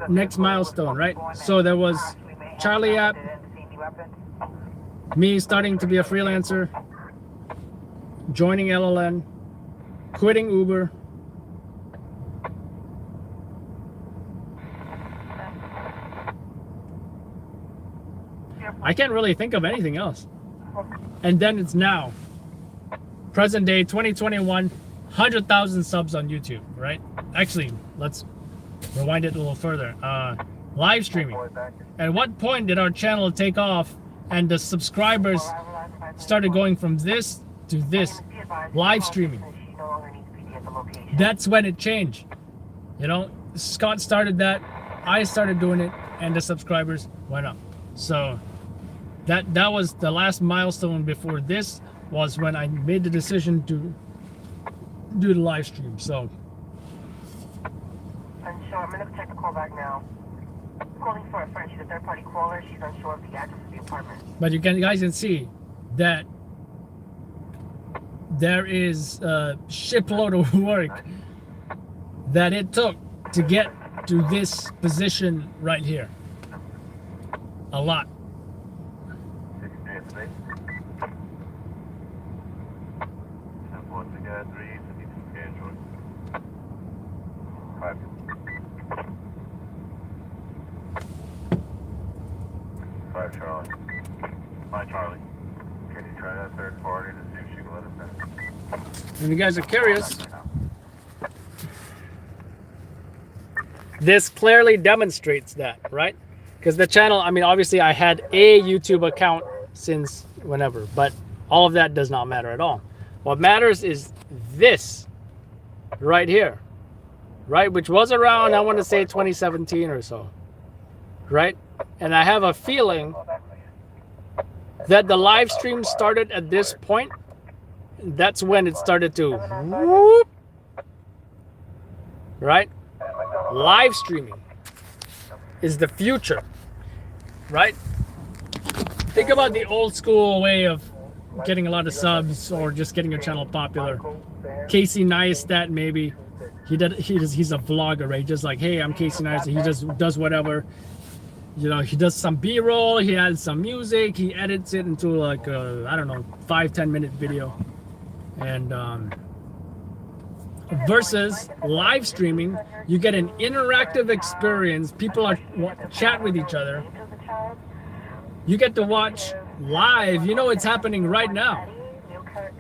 next milestone, right? So there was Charlie app, me starting to be a freelancer, joining LLN, quitting Uber, I can't really think of anything else. And then it's now, present day 2021, 100,000 subs on YouTube, right? Actually, let's rewind it a little further. Live streaming. At what point did our channel take off and the subscribers started going from this to this? Live streaming. That's when it changed. You know, Scott started that, I started doing it, and the subscribers went up. So that was the last milestone. Before this was when I made the decision to do the live stream. So Unsure. I'm gonna check the call back now. Calling for a friend. She's a third-party caller. She's unsure of the address of the apartment. but you guys can see that there is a shipload of work that it took to get to this position right here. A lot. Charlie. Hi, Charlie. Can you try that third party to see if she can let us in? If you guys are curious, this clearly demonstrates that, right? Because the channel, I mean, obviously I had a YouTube account since whenever, but all of that does not matter at all. What matters is this right here, right? Which was around, I want to say 2017 or so, right? And I have a feeling that the live stream started at this point. That's when it started to whoop, right? Live streaming is the future, right? Think about the old school way of getting a lot of subs or just getting your channel popular. Casey Neistat, maybe he's a vlogger, right? Just like, hey, I'm Casey Neistat. He just does whatever. You know, he does some B-roll, he adds some music, he edits it into like a, I don't know, 5-10 minute video. And versus live streaming, you get an interactive experience. People are chat with each other. You get to watch live. You know it's happening right now,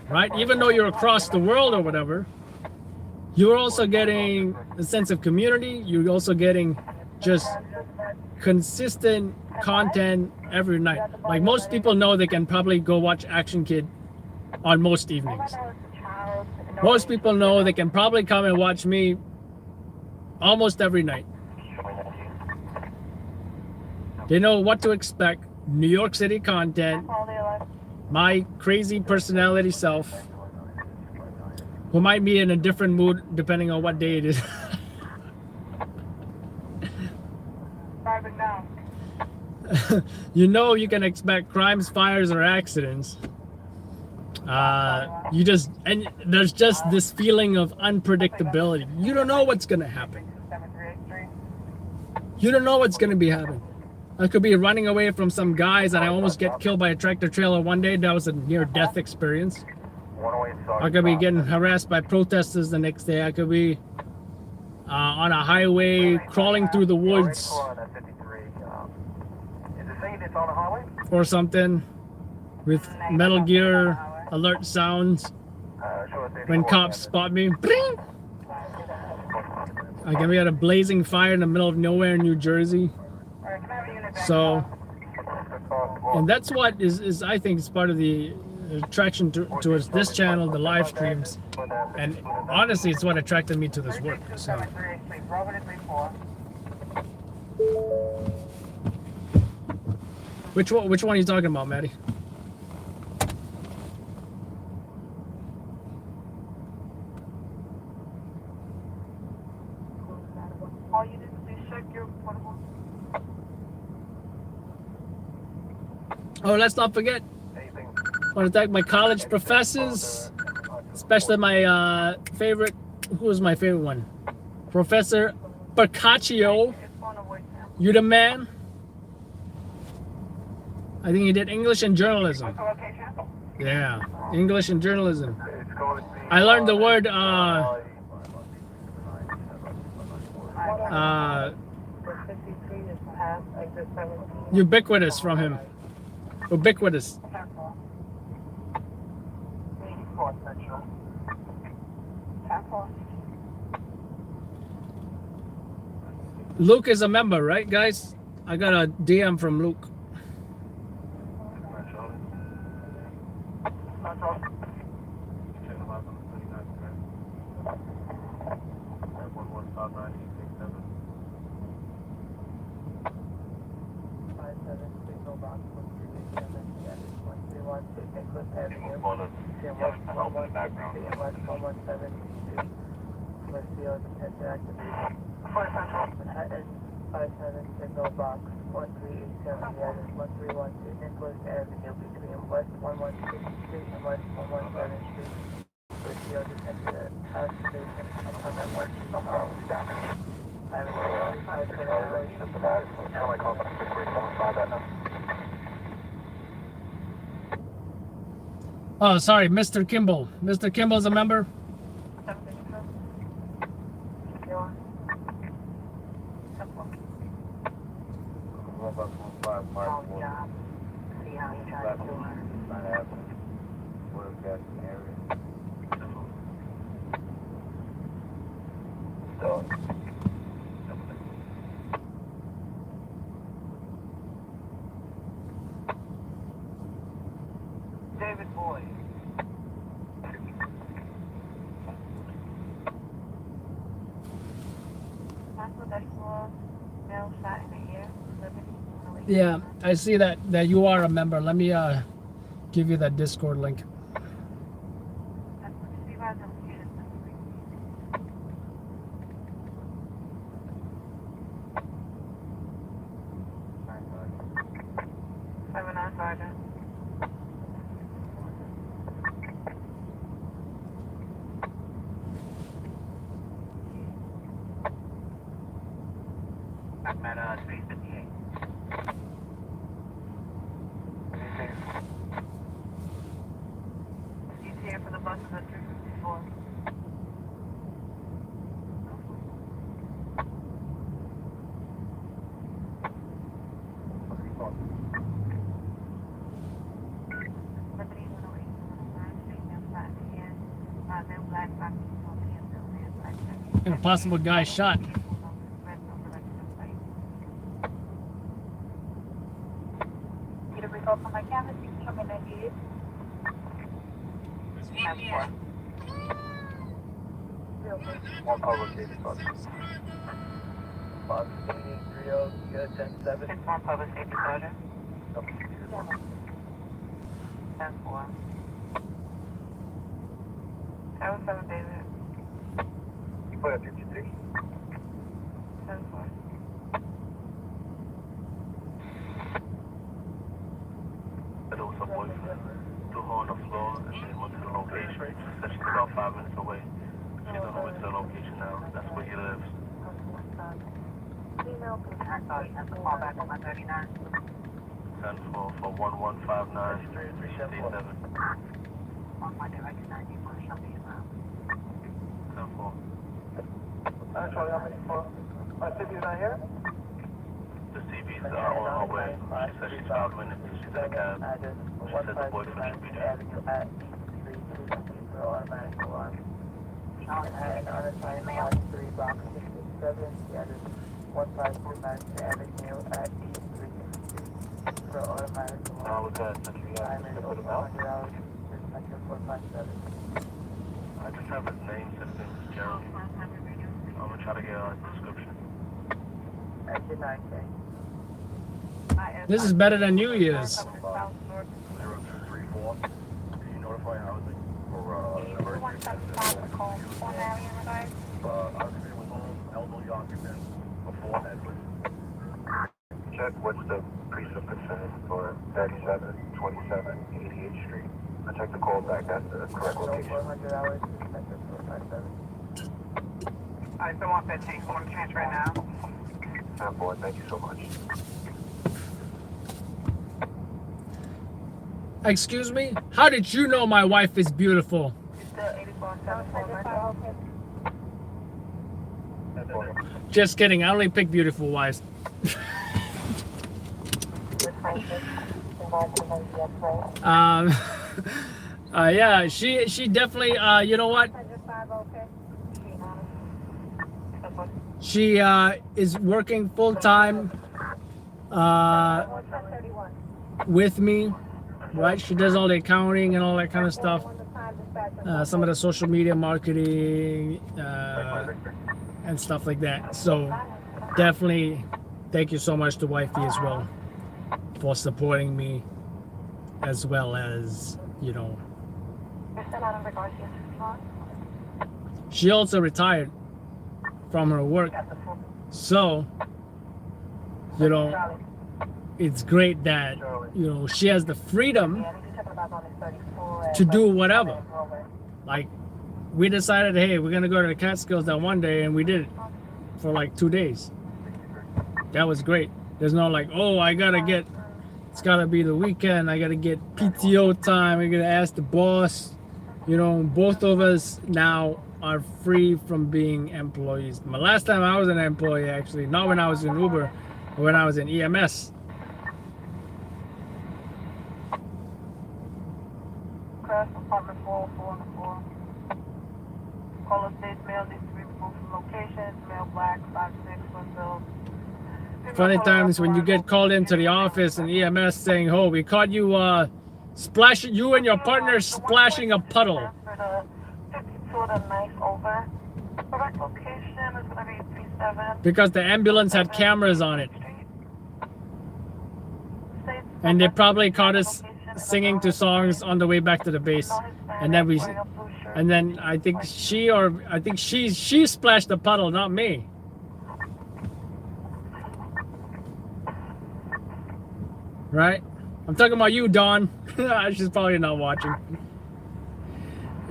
right? Even though you're across the world or whatever, you're also getting a sense of community. You're also getting just consistent content every night. Like most people know they can probably go watch Action Kid on most evenings. Most people know they can probably come and watch me almost every night. They know what to expect. New York City content, my crazy personality self, who might be in a different mood depending on what day it is. You know you can expect crimes, fires, or accidents. And there's just this feeling of unpredictability. You don't know what's gonna happen. You don't know what's gonna be happening. I could be running away from some guys and I almost get killed by a tractor trailer one day. That was a near-death experience. I could be getting harassed by protesters the next day. I could be on a highway crawling through the woods or something with Metal Gear alert sounds when cops spot me. I can be at a blazing fire in the middle of nowhere in New Jersey. So, and that's what is I think is part of the attraction towards this channel, the live streams, and honestly it's what attracted me to this work. So which one are you talking about, Maddie? Oh, let's not forget, I want to thank my college professors, especially my favorite, who was my favorite one? Professor Percaccio. You the man? I think he did English and journalism. Yeah, English and journalism. I learned the word ubiquitous from him. Ubiquitous. Luke is a member, right, guys? I got a DM from Luke. Oh, sorry, Mr. Kimball. Mr. Kimball's a member? David Boyd. Yeah, I see that you are a member. Let me give you that Discord link. And a possible guy shot. Get a result from my canvas. You can show me 98. One public safety bus. Bus 8830, good, 10-7. One public safety sergeant. 10-4. That was 7 David. Put up 53. 10-4. There was a boyfriend, threw her on the floor, and then went to the location. She said she's about 5 minutes away. She don't know where's the location now. That's where he lives. Female contact has to call back on my 39. 10 for 1159 337. On my direct 90, you want to show me around. 10 4. Actually, how many for? My city's not here? The CB's on her way. She said she's 5 minutes. She's in a cab. She said the boyfriend should be there. Automatic alarm. And unassigned male 3 box 67. The address 1529 Avenue at E3. For automatic alarm. How was that? Since we have to put him out? Section 457. I just have his name. His name is Jeremy. I'm gonna try to get a description. Exit 9K. This is better than New Year's. 0234. Can you notify housing for emergency? Occupant was home, elderly occupant before Edward. Check what's the piece of concern for 3727 88th Street. I check the call back at the correct location. 400 hours, section 457. I still want 15. I want to transfer it now. 10-4. Thank you so much. Excuse me? How did you know my wife is beautiful? Just kidding. I only pick beautiful wives. um, yeah, she definitely. You know what? She is working full time with me, right? She does all the accounting and all that kind of stuff. Some of the social media marketing and stuff like that. So definitely thank you so much to wifey as well for supporting me, as well as, you know, she also retired from her work. So, you know, it's great that, you know, she has the freedom to do whatever. Like, we decided, hey, we're gonna go to the Catskills that one day, and we did it for like 2 days. That was great. There's no like, oh, it's gotta be the weekend, I gotta get PTO time, I gotta ask the boss. You know, both of us now are free from being employees. My last time I was an employee, actually, not when I was in Uber, but when I was in EMS. Crash apartment 404 on the floor. Caller states mail needs to be removed from location. Mail black 56 Winfield. Funny times when you get called into the office and EMS saying, oh, we caught you splashing, you and your partner splashing a puddle. Because the ambulance had cameras on it. And they probably caught us singing to songs on the way back to the base. And then I think she splashed the puddle, not me. Right? I'm talking about you, Dawn. She's probably not watching.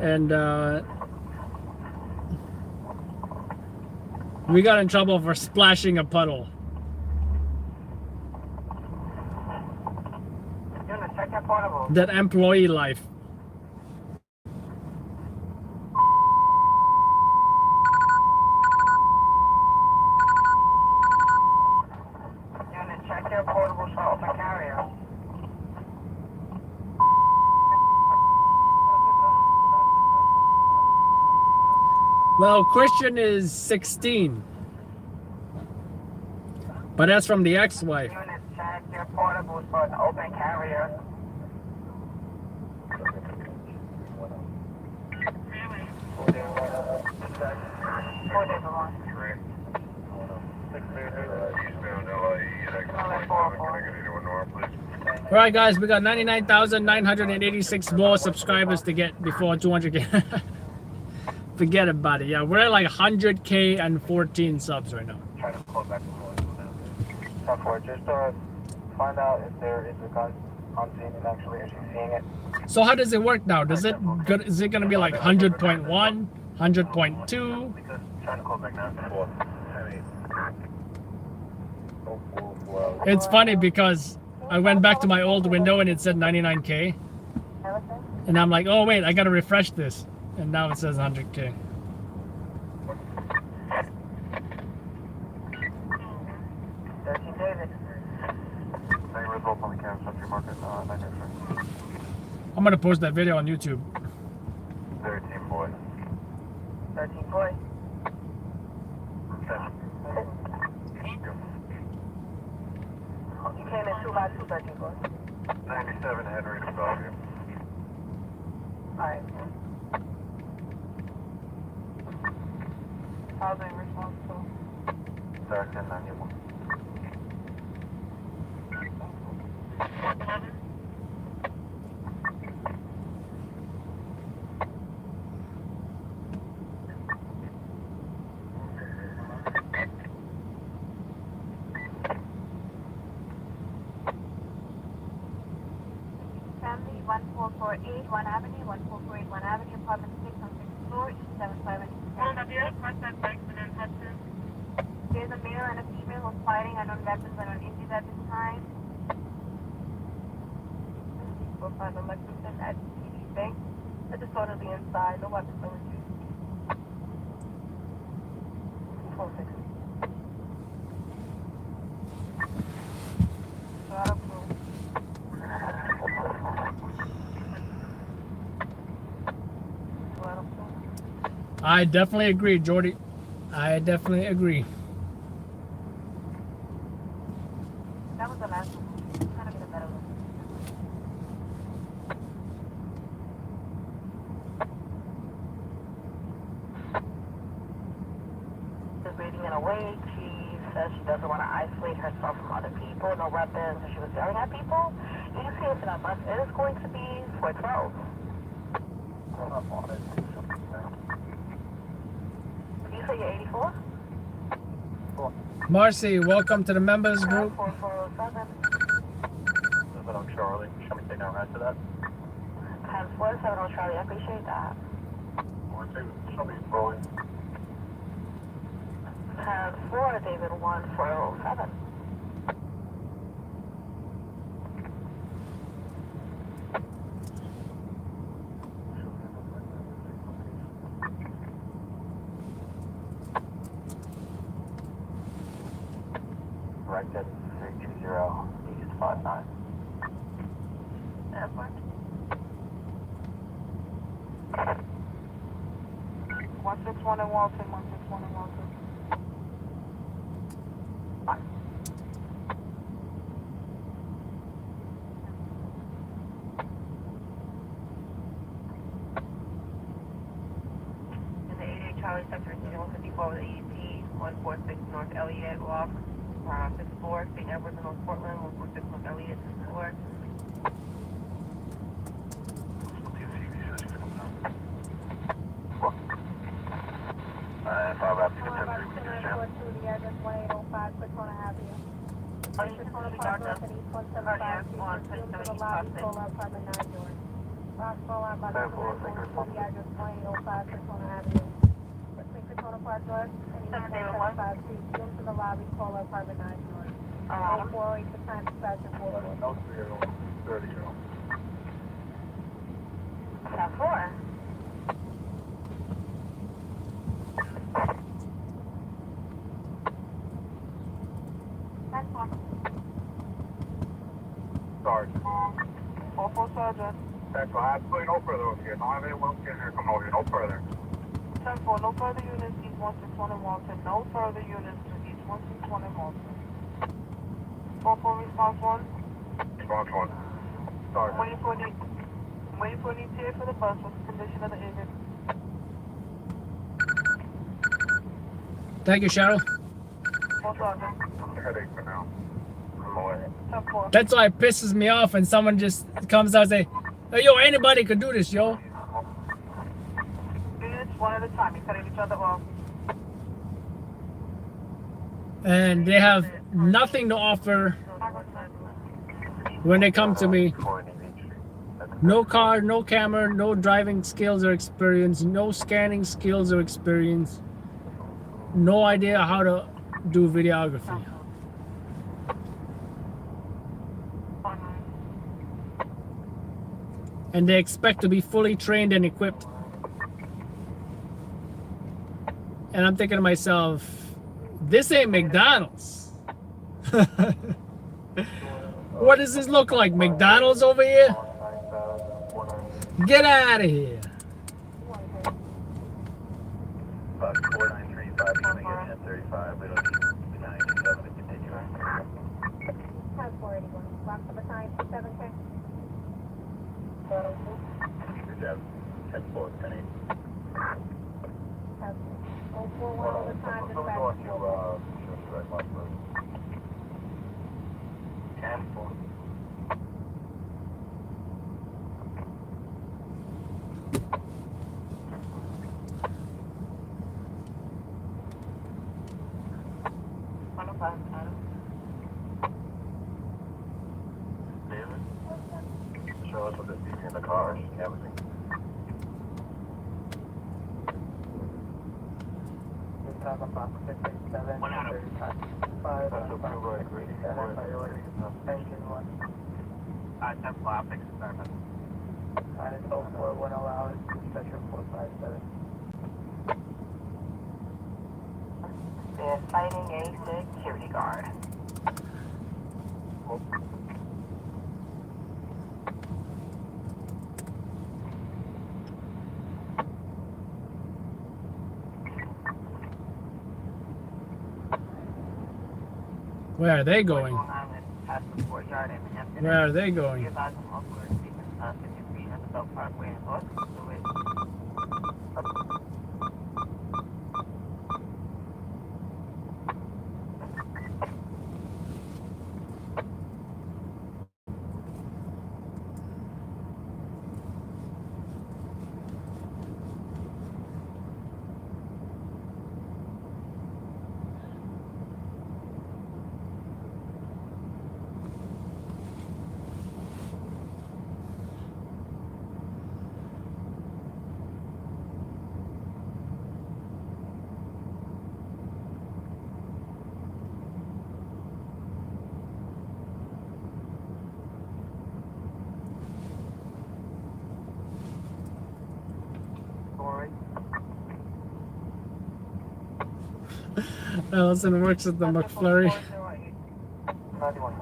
And we got in trouble for splashing a puddle. That employee life. Check your portable for open carrier. Well, Christian is 16. But that's from the ex-wife. Unit, check your portables for an open carrier. All right, guys, we got 99,986 more subscribers to get before 200K. Forget about it. Yeah, we're at like 100K and 14 subs right now. Trying to call back just find out if there is a gun on scene and actually is she seeing it. So how does it work now? Is it going to be like 100.1, 100.2? Trying to call back now. It's funny because I went back to my old window and it said 99K. And I'm like, oh wait, I gotta refresh this. And now it says 100K. I'm gonna post that video on YouTube. 13 boy. 13 boy. You came in 2 by 2, 13 boy. 97 Henry to Bellevue. Alright. Housing response to? Dark 1091. Family 1448 1 Avenue, 1448 1 Avenue, apartment 6 on 6th floor, East 758. There's a male and a female who's fighting. I don't represent an injured at this time. We'll find a Lexington at TD Bank. I just go to the inside. No weapons on the 4-6. I definitely agree, Jordy. I definitely agree. That was the last one. Kind of get a better one. Just waiting in a wait. She says she doesn't want to isolate herself from other people. No weapons. And she was yelling at people. You can see it's in our bus. It is going to be 412. You say you're 84? Marcy, welcome to the members group. 4407. on Charlie. Shall we take our rest of that? 1047 on Charlie. I appreciate that. Show me rolling. 10-4, David 1407. Directed 320 East 59. Airport. 161 in Walton, 161 in Walton. In the 88 Charlie sector, 154 with EET, 146 North Elliott, walk, 64, St. Edwards in North Portland, 146 North Elliott, 64. And 5 after the 10 Oh, you just want to be dark up. Cardiac on 1070 crossing. Sorry. 44 Sergeant. That's why I'm going no further over here. Don't have anyone getting here coming over here. No further. 10-4, no further units, East 161 in Walton. No further units to East 161 in Walton. 4-4 response 1. Response 1. Sorry. Waiting for an ETA for the bus. What's the condition of the agent? Thank you, Cheryl. 4 Sergeant. Headache for now. I'm away. 10-4. That's why it pisses me off when someone just comes out and say, hey, yo, anybody could do this, yo. Units one at a time. You're cutting each other off. And they have nothing to offer when they come to me. No car, no camera, no driving skills or experience, no scanning skills or experience, no idea how to do videography. And they expect to be fully trained and equipped. And I'm thinking to myself, this ain't McDonald's. What does this look like? McDonald's over here? Get out of here. 4935 coming in at 1035. We don't need 97 to continue. 10-481. Box number 927K. Good job. 10-4, 10-8. 041 over time, Let me go on to Red Bus first. 10-4. David, show us what this is in the car. Everything. Box 667, 35, Box 667, priority, engine 1. 10 flat, experiment. Minus 041 hours, special 457. Is fighting a security guard. Where are they going? Where are they going? Allison works at the McFlurry. 91.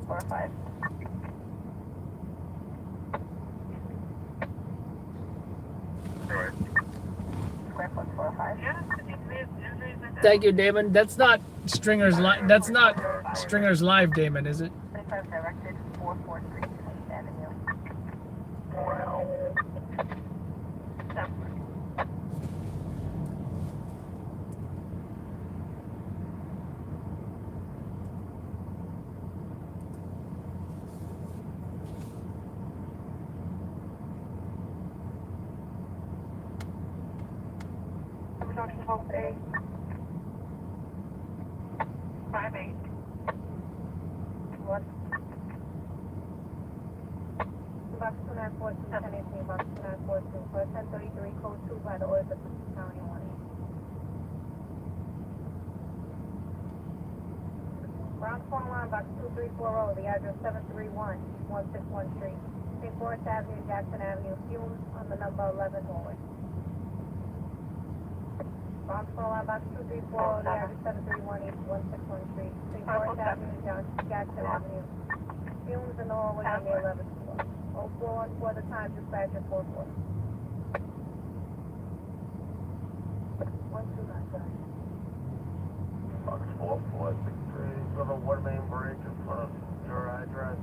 Four or five. Square foot 4 or 5. Thank you, Damon. That's not Stringer's live. That's not Stringer's live, Damon, is it? 25 directed 443 8th Avenue. Junction Post A. 5-8. What? Box 2942, 1018, Box 2942, for 1033, code 2 by the orders of County 1. Ground phone line, Box 2340, the address 731 161 Street. St. Forest Avenue, Jackson Avenue, Fumes on the number 11 hallway. Ground phone line, Box 2340, the address 731 East 161 Street. St. Forest Avenue, Jackson Avenue. Fumes in the hallway on the 11th floor. 0414 the time, dispatcher 44. 129, Box 4463, for the water main break in front of your address.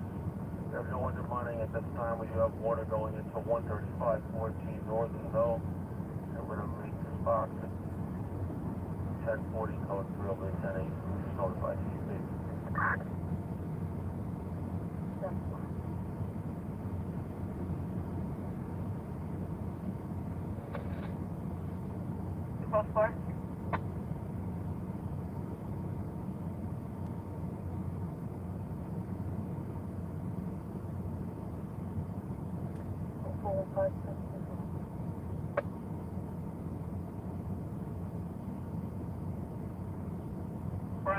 You have no undermining at this time. We do have water going into 13514 Northernville. And we're going to reach this box at 1040 code 3 over 1080. Please notify CP. Post 4.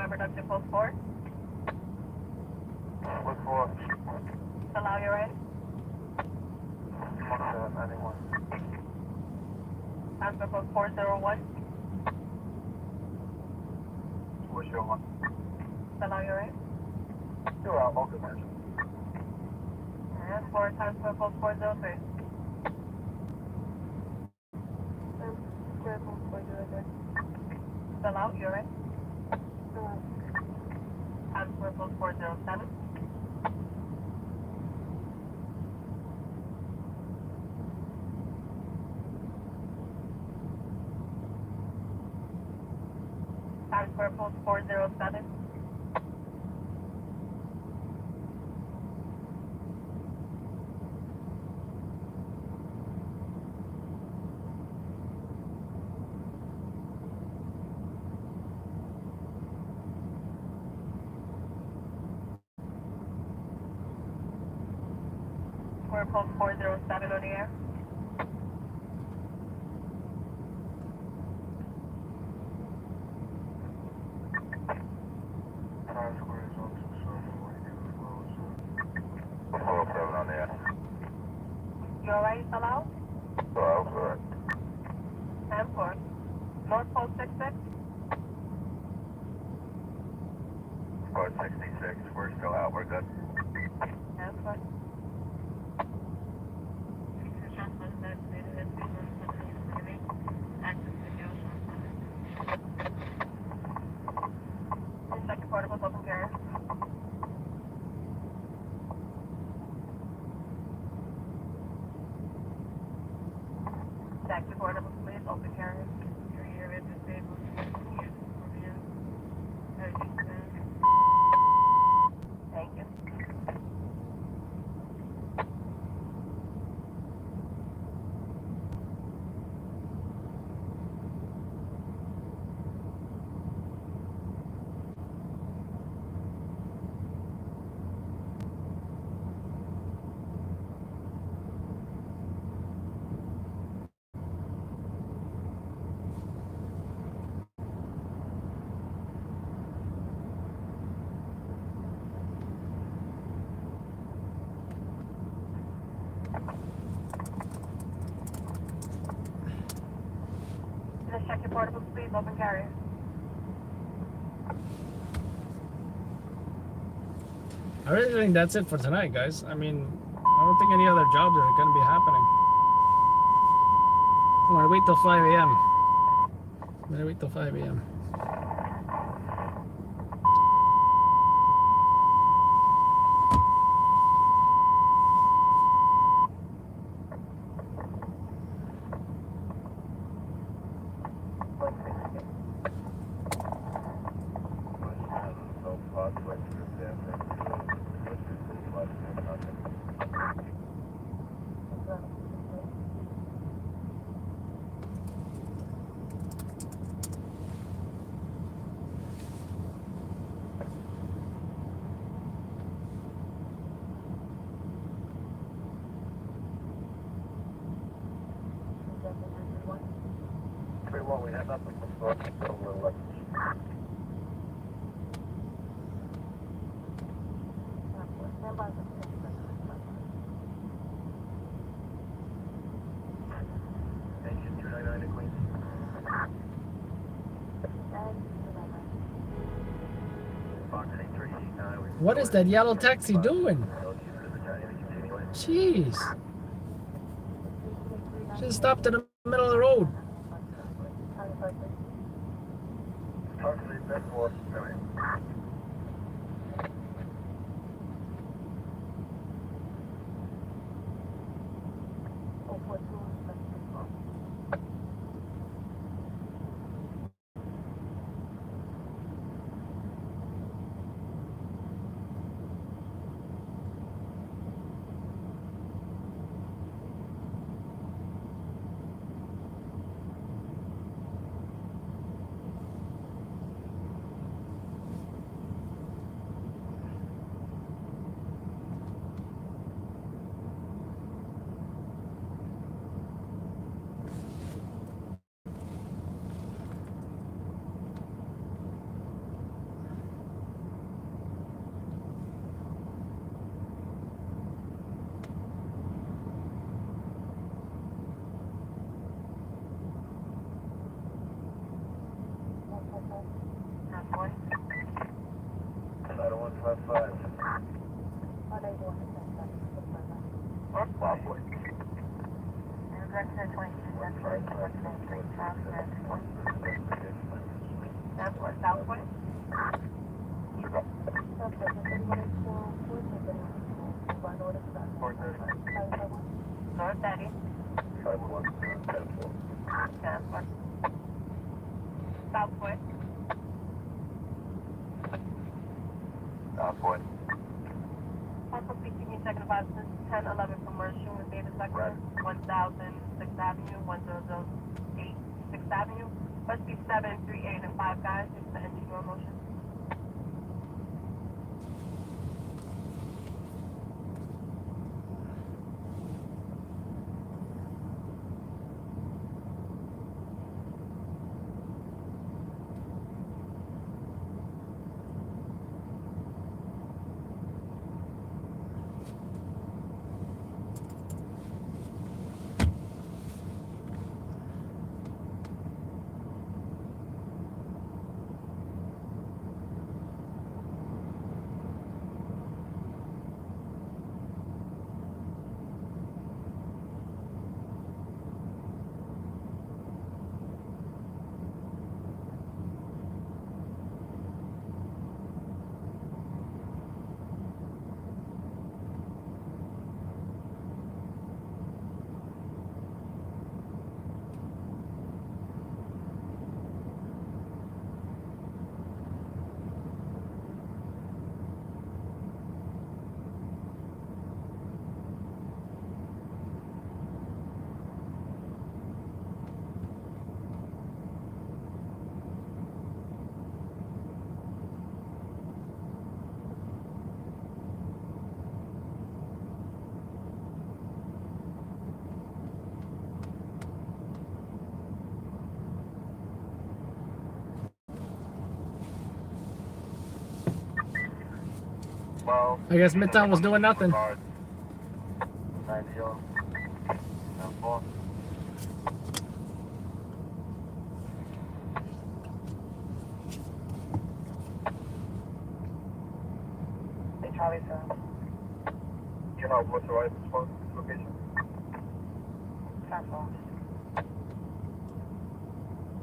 Production Post 4. 4. Allow you right. 1791. Answer code 401. 401. Allow you right. You're out, all good, man. And 4 times code 403. Allow you right. Answer code 407. Answer code 407. Square code 407 on the air. Tower Square is on 407 on the air. You alright, allow? Hello, correct. And 4. North Pole 66. Code 66, we're still out, we're good. And 4. Second portable open carrier. Second portable please, open carrier. Thank you. Just check your portable please, open carrier. I really think that's it for tonight, guys. I mean, I don't think any other jobs are going to be happening. I'm going to wait till 5 a.m. I'm going to wait till 5 a.m. We have nothing from the Engine 299 to Queens. Fox 8389. What is that yellow taxi doing? Jeez. Just stopped in the middle of the road. Talk to the best for Southwest. North Daddy. Southwest. Southwest. Also speaking in second advice, 1011 commercial with data sector, 1000 6th Avenue, 1008 6th Avenue. Must be 7, 3, 8, and 5 guys. It's the engine door motion. I guess Midtown was doing nothing. Hey, Charlie, sir. You know what's the right location? Southwest.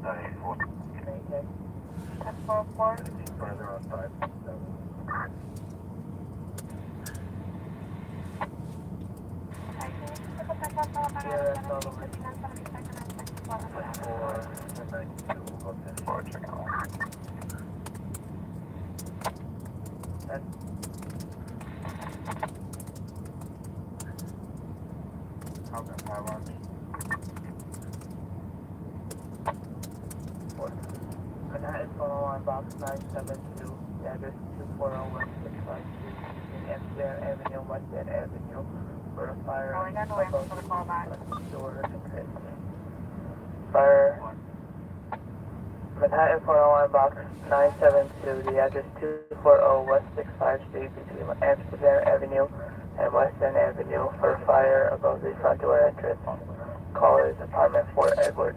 94. Okay. 1044. Further outside. Manhattan phone line box 972, the address 240 West 65 Street, in Amsterdam Avenue, West End Avenue, for a fire. Fire. Manhattan phone line box 972, the address 240 West 65 Street, between Amsterdam Avenue and West End Avenue, for a fire above the front door entrance. Caller is apartment 4 Edward.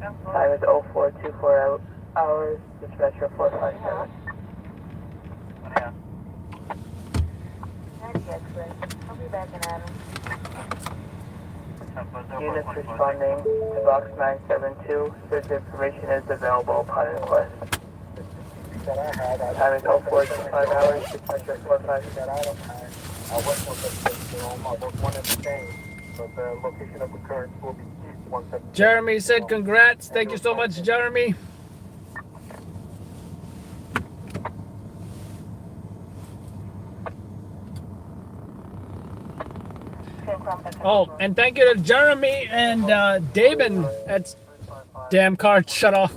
Time is 0424 hours, dispatcher 457. I'll be back in Adam. Units responding to box 972. Search information is available upon request. Time is 0425 hours, dispatcher 457. But the location of occurrence will be East 170. Jeremy said congrats. Thank you so much, Jeremy. Oh, and thank you to Jeremy and David at damn car shut off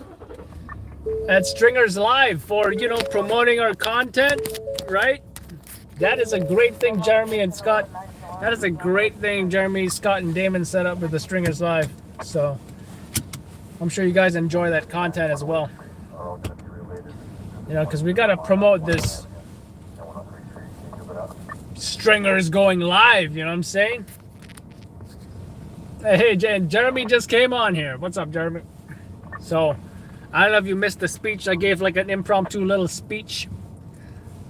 at Stringers Live for, you know, promoting our content, right? That is a great thing, Jeremy and Scott. That is a great thing Jeremy, Scott, and Damon set up with the Stringers Live. So I'm sure you guys enjoy that content as well. You know, because we got to promote this Stringers going live, you know what I'm saying? Hey, Jeremy just came on here. What's up, Jeremy? So, I don't know if you missed the speech. I gave like an impromptu little speech.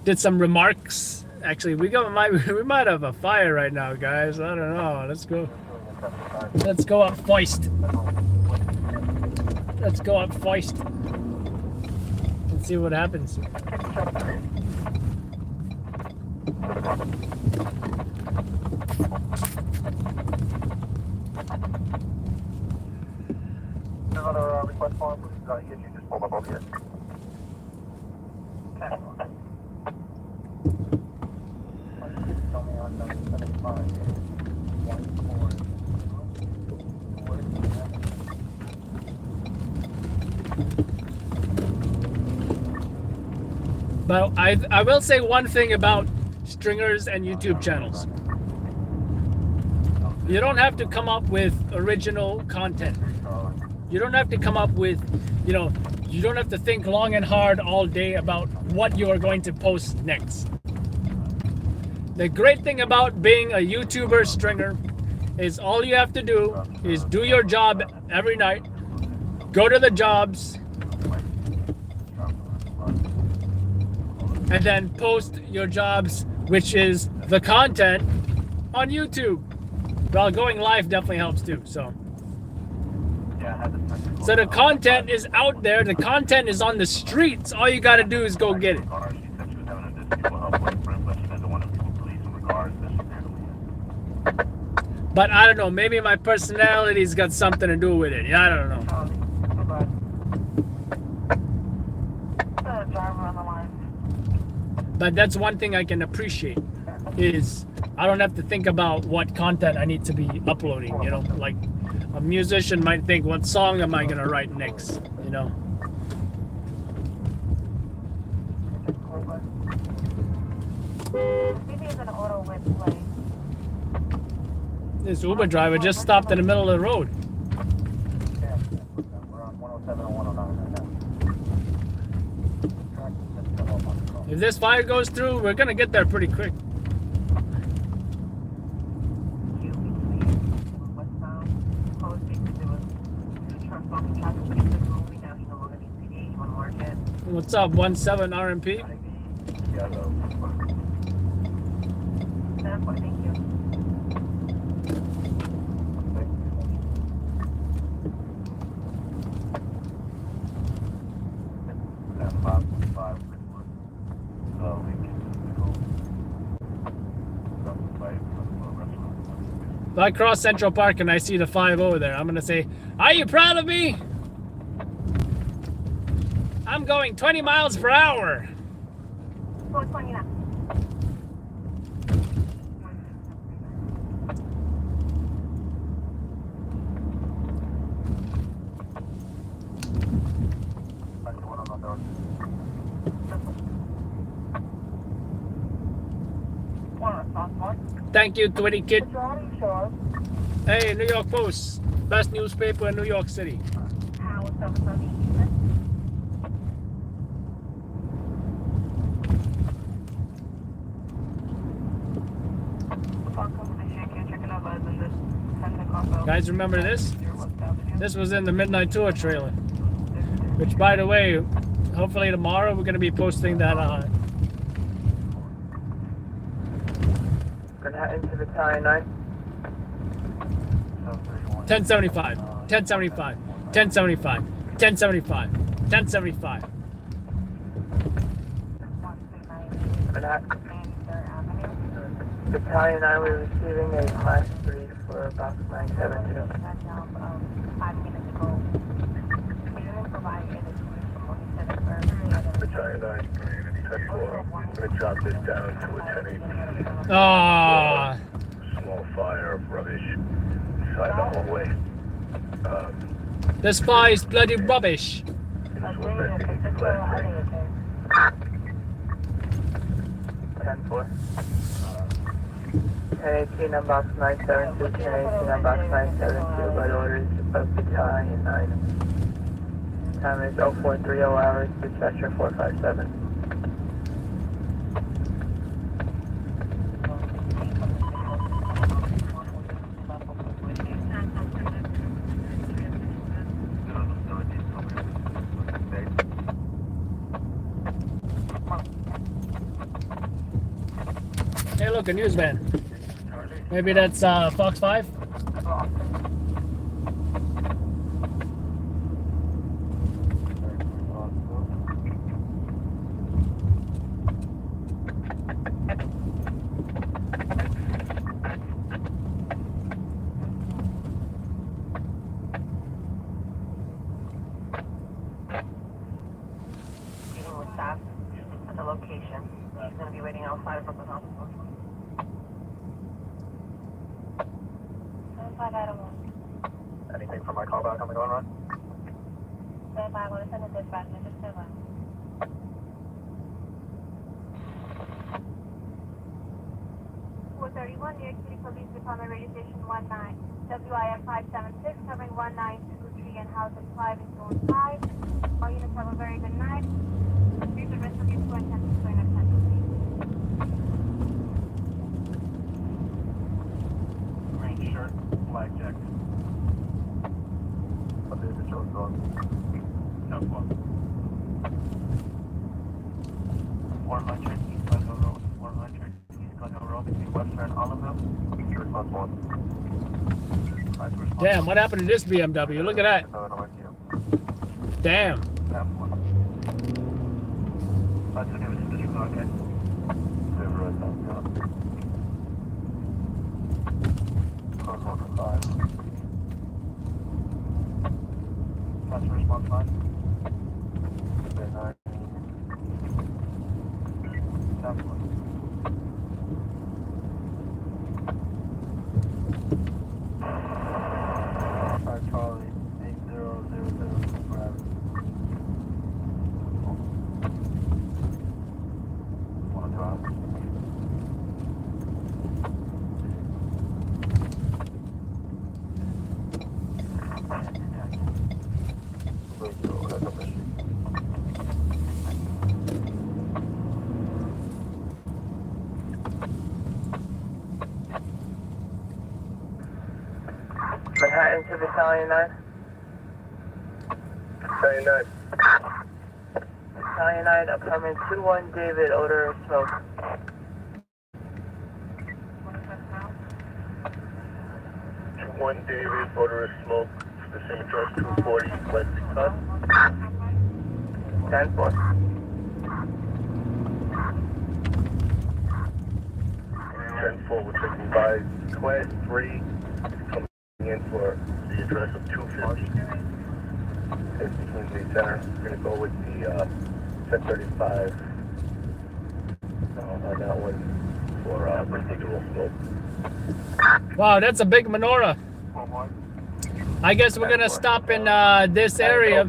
Did some remarks. Actually, we might have a fire right now, guys. I don't know. Let's go. Let's go up Feist. Let's go up Feist. And see what happens. Another request form, please. Yes, you just pulled up over here. But I will say one thing about stringers and YouTube channels. You don't have to come up with original content. You don't have to come up with, you know, you don't have to think long and hard all day about what you are going to post next. The great thing about being a YouTuber stringer is all you have to do is do your job every night, go to the jobs, and then post your jobs, which is the content, on YouTube. Well, going live definitely helps too, so the content is out there, the content is on the streets. All you gotta do is go get it. But I don't know, maybe my personality's got something to do with it. Yeah, I don't know. But that's one thing I can appreciate, is I don't have to think about what content I need to be uploading, you know? Like a musician might think, what song am I gonna write next, you know? This Uber driver just stopped in the middle of the road. If this fire goes through, we're gonna get there pretty quick. What's up, 17 RMP? If I cross Central Park and I see the 5 over there, I'm gonna say, "Are you proud of me? I'm going 20 miles per hour." Thank you, Twitty Kid. Hey, New York Post, best newspaper in New York City. Guys, remember this? This was in the Midnight Tour trailer. Which, by the way, hopefully tomorrow we're going to be posting that on. Manhattan to Battalion 9. 1075, 1075, 1075, 1075, 1075. Manhattan. Battalion 9, we're receiving a class 3 for box 972. Battalion 9, 10-4. I'm going to drop this down to a 10-8. Ah. Small fire of rubbish inside the hallway. This fire is bloody rubbish. 10-4. 1018 on box 972, 1018 on box 972 by orders of Battalion 9. Time is 0430 hours, dispatcher 457. Hey, look, a newsman. Maybe that's Fox 5? Speaking with staff at the location. He's going to be waiting outside of Brooklyn Hospital. 75 Adam 1. Anything from my callback on the going run? 75, want to send a dispatch. I just said that. New York City Police Department Radio Station 19. WIF 576 covering 1923 and houses 5 and zone 5. All units have a very good night. Please the rest of you to attend to join us at Green shirt, black jacket. What is the show's on? No, 400 East Glenville Road. 400 East Glenville Road between Webster and Oliveville. Response 1. Damn, what happened to this BMW? Look at that. Damn. That's okay with this one, okay? Close 1 for 5. That's response 5. 9. That's 1. 5 Charlie, 8000 forever. 1 drop. Manhattan to Battalion 9. Battalion 9. Battalion 9, upcoming 2-1 David, odor of smoke. One David, odor of smoke, the same address, 240 West 6th. 10-4. 10-4, we're taking by Class 3, coming in for the address of 250. It's between the center. We're going to go with the 1035 on that one for residual smoke. Wow, that's a big menorah. I guess we're gonna stop in this area.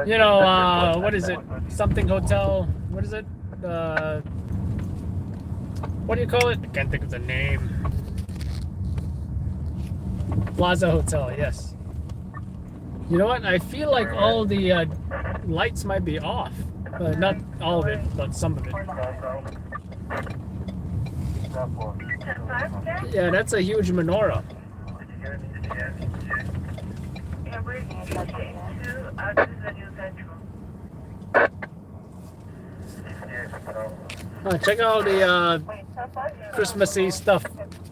You know, what is it? Something hotel. What is it? What do you call it? I can't think of the name. Plaza Hotel, yes. You know what? I feel like all the lights might be off. Not all of it, but some of it. Yeah, that's a huge menorah. Check out the Christmassy stuff.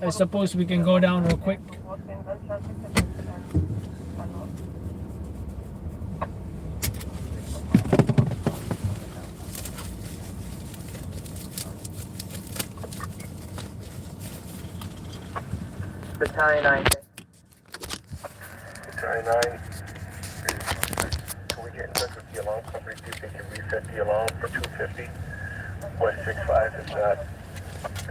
I suppose we can go down real quick. Battalion 9. Battalion 9, can we get in touch with the alarm company, see if they can reset the alarm for 250? West 65, if not,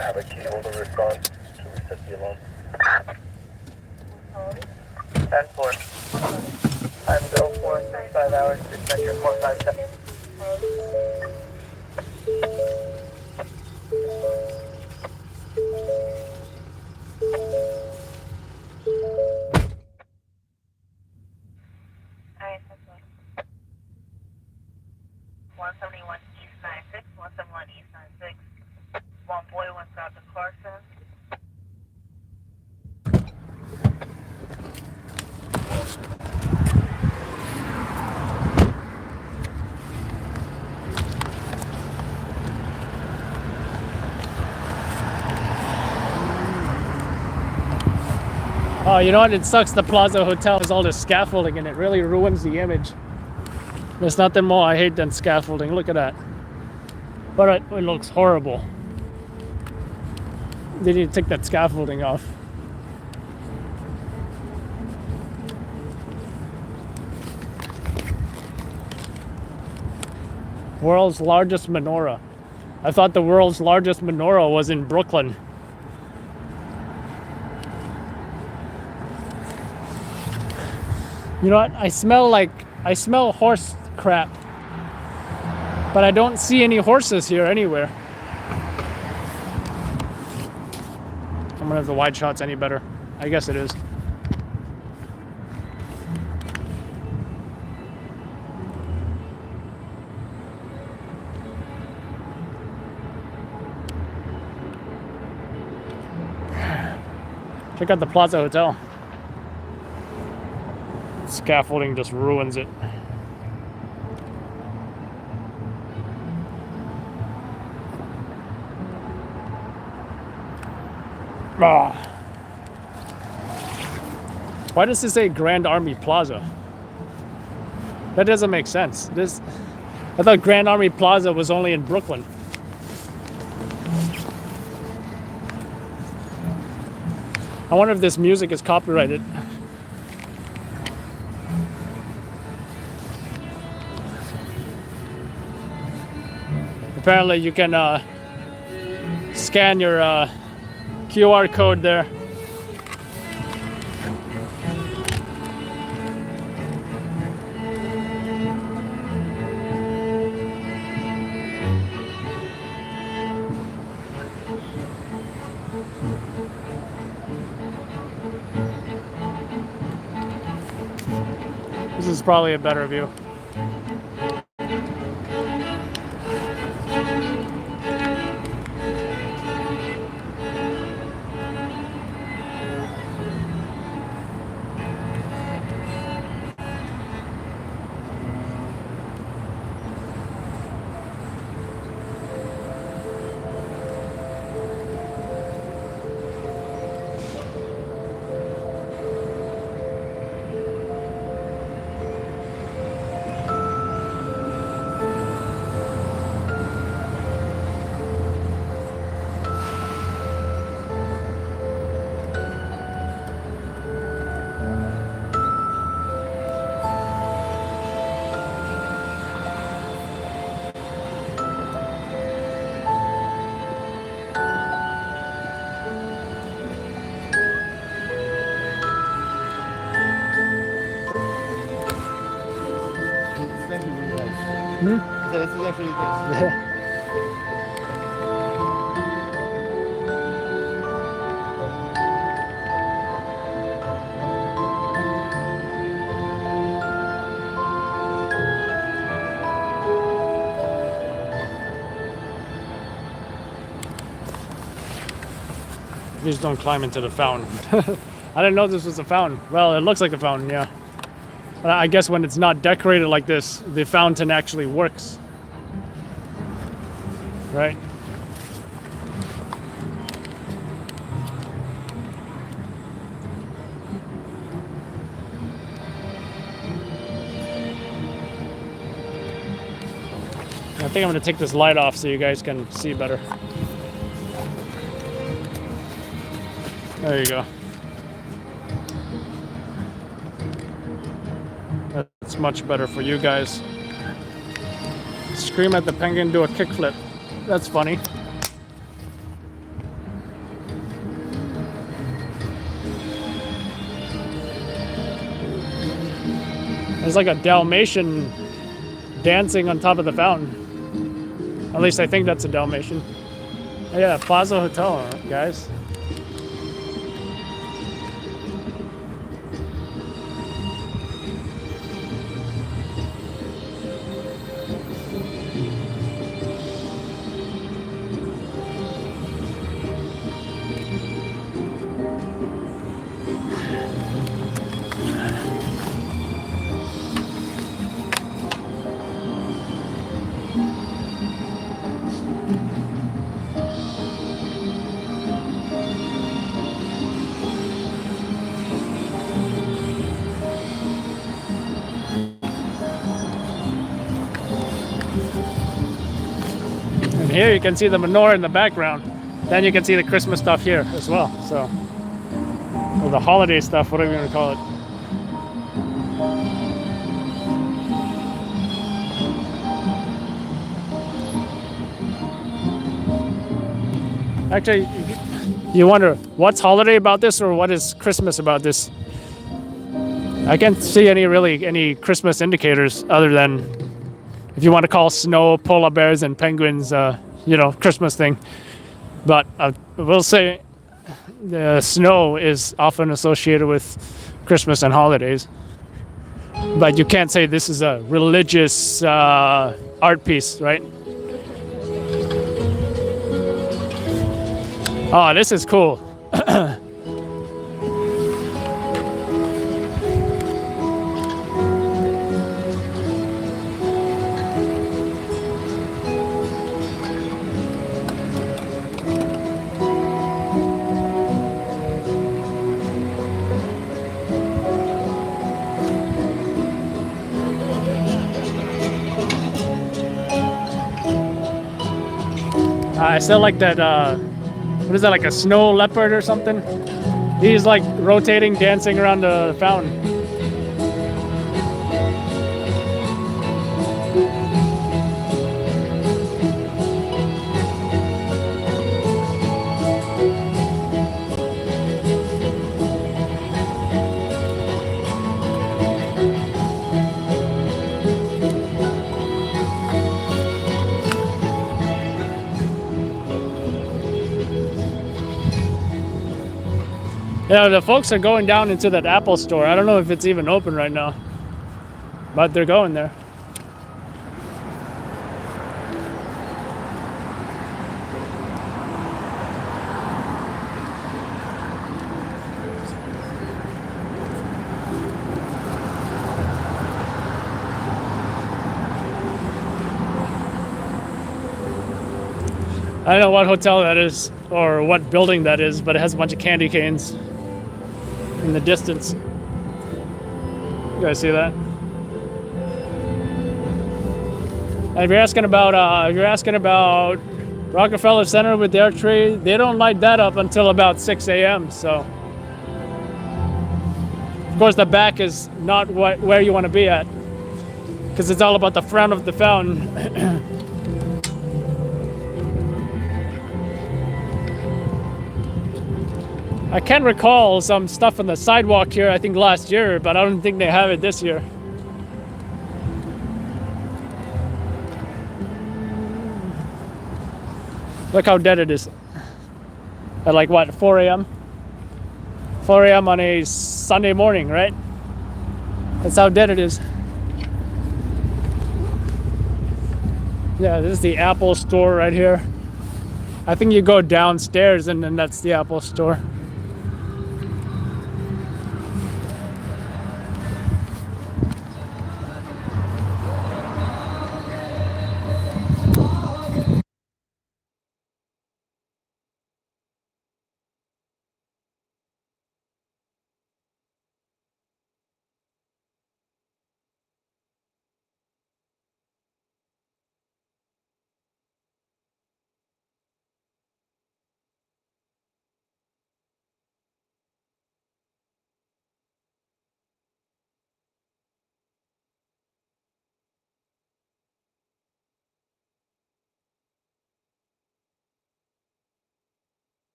have a key holder respond to reset the alarm. 10-4. I'm 04, 35 hours, dispatcher 457. Alright, that's one. 171 East 96, 171 East 96. One boy, one south of Clarkson. Oh, you know what? It sucks. The Plaza Hotel has all this scaffolding and it really ruins the image. There's nothing more I hate than scaffolding. Look at that. But it looks horrible. They need to take that scaffolding off. World's largest menorah. I thought the world's largest menorah was in Brooklyn. You know what? I smell horse crap. But I don't see any horses here anywhere. I'm gonna have the wide shots any better. I guess it is. Check out the Plaza Hotel. Scaffolding just ruins it. Ah. Why does this say Grand Army Plaza? That doesn't make sense. I thought Grand Army Plaza was only in Brooklyn. I wonder if this music is copyrighted. Apparently you can scan your QR code there. This is probably a better view. This is actually this. Please don't climb into the fountain. I didn't know this was a fountain. Well, it looks like a fountain, yeah. But I guess when it's not decorated like this, the fountain actually works. Right? I think I'm going to take this light off so you guys can see better. There you go. That's much better for you guys. Scream at the penguin, do a kickflip. That's funny. There's like a Dalmatian dancing on top of the fountain. At least I think that's a Dalmatian. Oh yeah, Plaza Hotel, guys. here you can see the menorah in the background. Then you can see the Christmas stuff here as well. So, or the holiday stuff, whatever you want to call it. Actually, you wonder what's holiday about this or what is Christmas about this? I can't see any Christmas indicators other than if you want to call snow, polar bears, and penguins, Christmas thing. But I will say the snow is often associated with Christmas and holidays. But you can't say this is a religious art piece, right? Oh, this is cool. I still like that, what is that, like a snow leopard or something? He's like rotating, dancing around the fountain. Yeah, the folks are going down into that Apple store. I don't know if it's even open right now, but they're going there. I don't know what hotel that is or what building that is, but it has a bunch of candy canes in the distance. You guys see that? And if you're asking about Rockefeller Center with their tree, they don't light that up until about 6 a.m. So, of course, the back is not where you want to be at because it's all about the front of the fountain. I can recall some stuff on the sidewalk here, I think last year, but I don't think they have it this year. Look how dead it is. At like what, 4 a.m.? 4 a.m. on a Sunday morning, right? That's how dead it is. Yeah, this is the Apple store right here. I think you go downstairs and then that's the Apple store.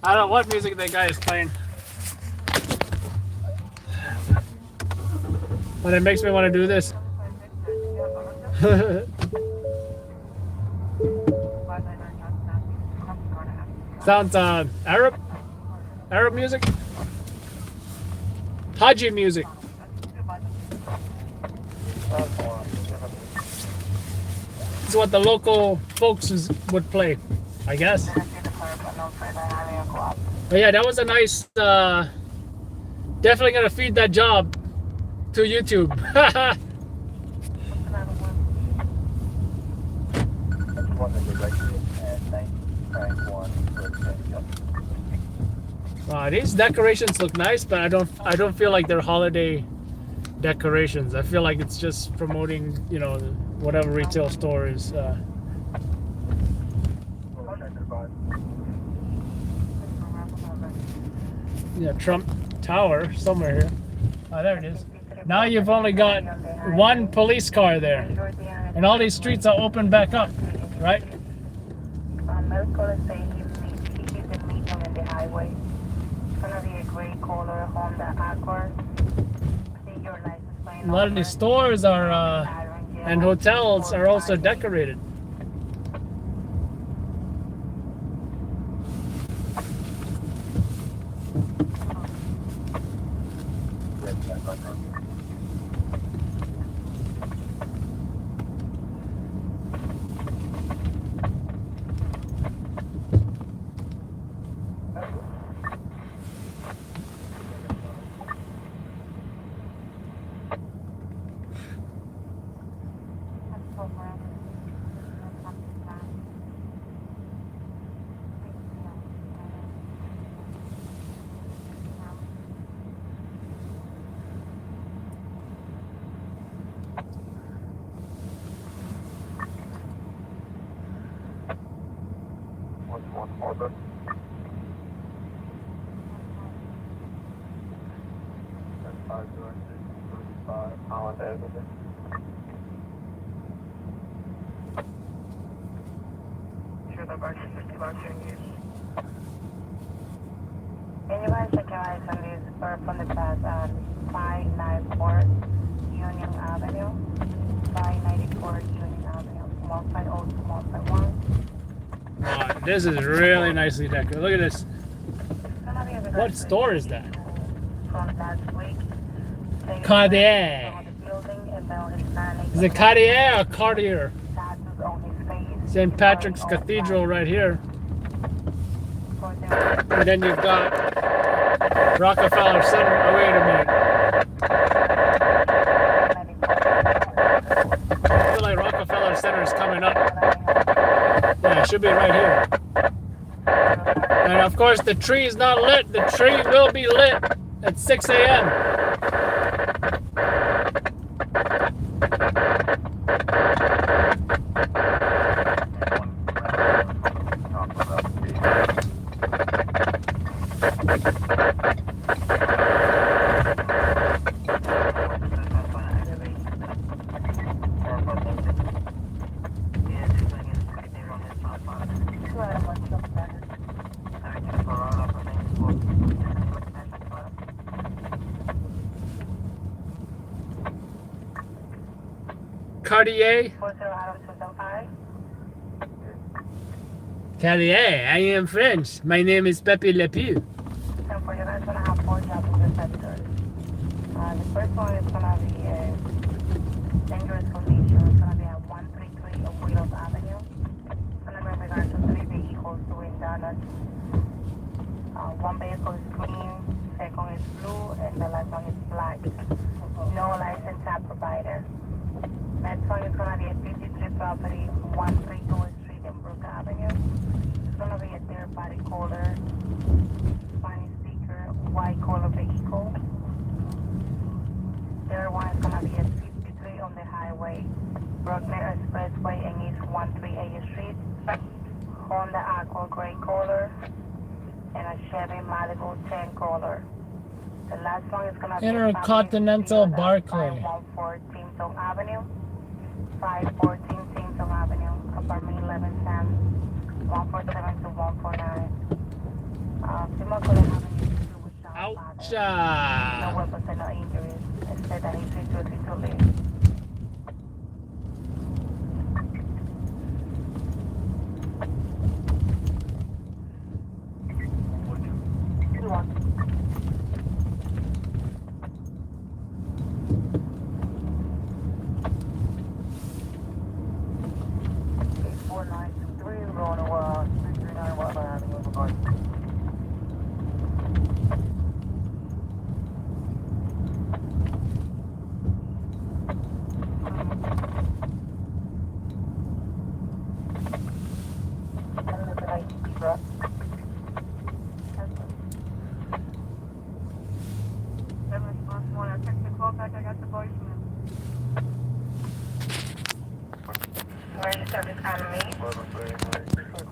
I don't know what music that guy is playing, but it makes me want to do this. Sounds Arab music, Haji music. It's what the local folks would play, I guess. But yeah, that was a nice, definitely gonna feed that job to YouTube. directed at 1991 Wow, these decorations look nice, but I don't feel like they're holiday decorations. I feel like it's just promoting, you know, whatever retail store is. Yeah, Trump Tower somewhere here. Oh, there it is. Now you've only got one police car there, and all these streets are open back up, right? Medical is saying he's in medium in the highway. It's gonna be a gray color Honda Accord. See your license plate A lot of these stores are and hotels are also decorated. Anyone check your eyes on this or from the path at 594 Union Avenue, 594 Union Avenue, 150 to 151. Wow, this is really nicely decorated. Look at this. What store is that? From last week. Cartier. Is it Cartier or Cartier? St. Patrick's Cathedral right here. And then you've got Rockefeller Center. Oh, wait a minute. I feel like Rockefeller Center is coming up. Yeah, it should be right here. And of course, the tree is not lit. The tree will be lit at 6 a.m. Cartier. Cartier, I am French. My name is Pepe Le Pew. The first one is gonna be a dangerous condition. It's gonna be at 133 of Willows Avenue. It's gonna be in regards to 3 vehicles doing damage. One vehicle is green, second is blue, and the last one is black. No license tag provided. Next one is gonna be a 53 property, 132 Street in Brook Avenue. It's gonna be a third party caller, Spanish speaker, white color vehicle. Third one is gonna be a 53 on the highway, Brookner Expressway and East 138 Street. Honda Accord gray color and a Chevy Malibu 10 color. The last one is gonna be Intercontinental Barclay. 514 Timpson Avenue, 514 Timpson Avenue, apartment 11 Sam, 147 to 149. Similar color having to do with Ouch. no weapons and no injuries. Instead that he's refusing to leave.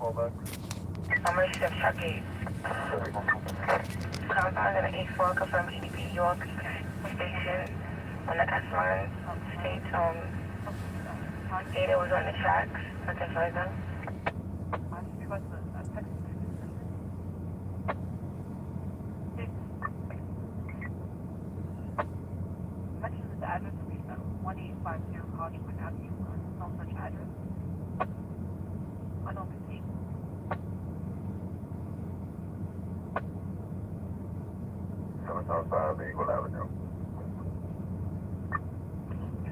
I'm gonna shift truck 8. Southbound and 84 confirm EDP York Station on the S line. State data was on the tracks. I can find them. Mention the address will be 1850 Hodgman Avenue. No such address. I don't see. Eagle Avenue.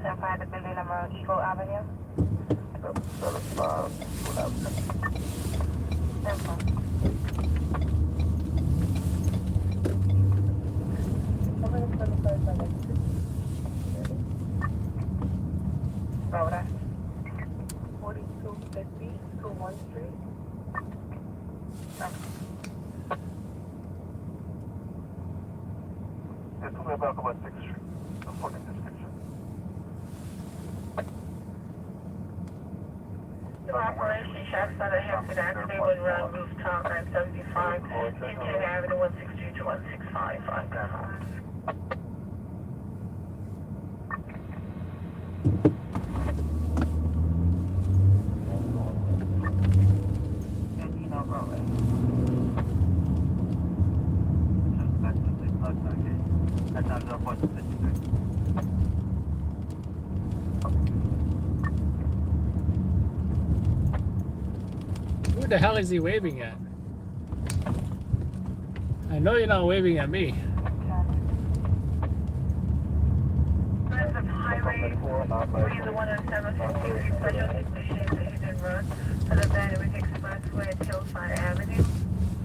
75 the building number Eagle Avenue. 775 Eagle Avenue. Rhoda. 4250 to 1 Street. It's only about 6th Street. The fucking description. The operation shots that are happened accident was around rooftop 975, 10 Avenue 163 to 165 on Gunhole. Who the hell is he waving at? I know you're not waving at me. Highway 107 special conditions that you did run for the Vanderbilt Expressway at Hillside Avenue.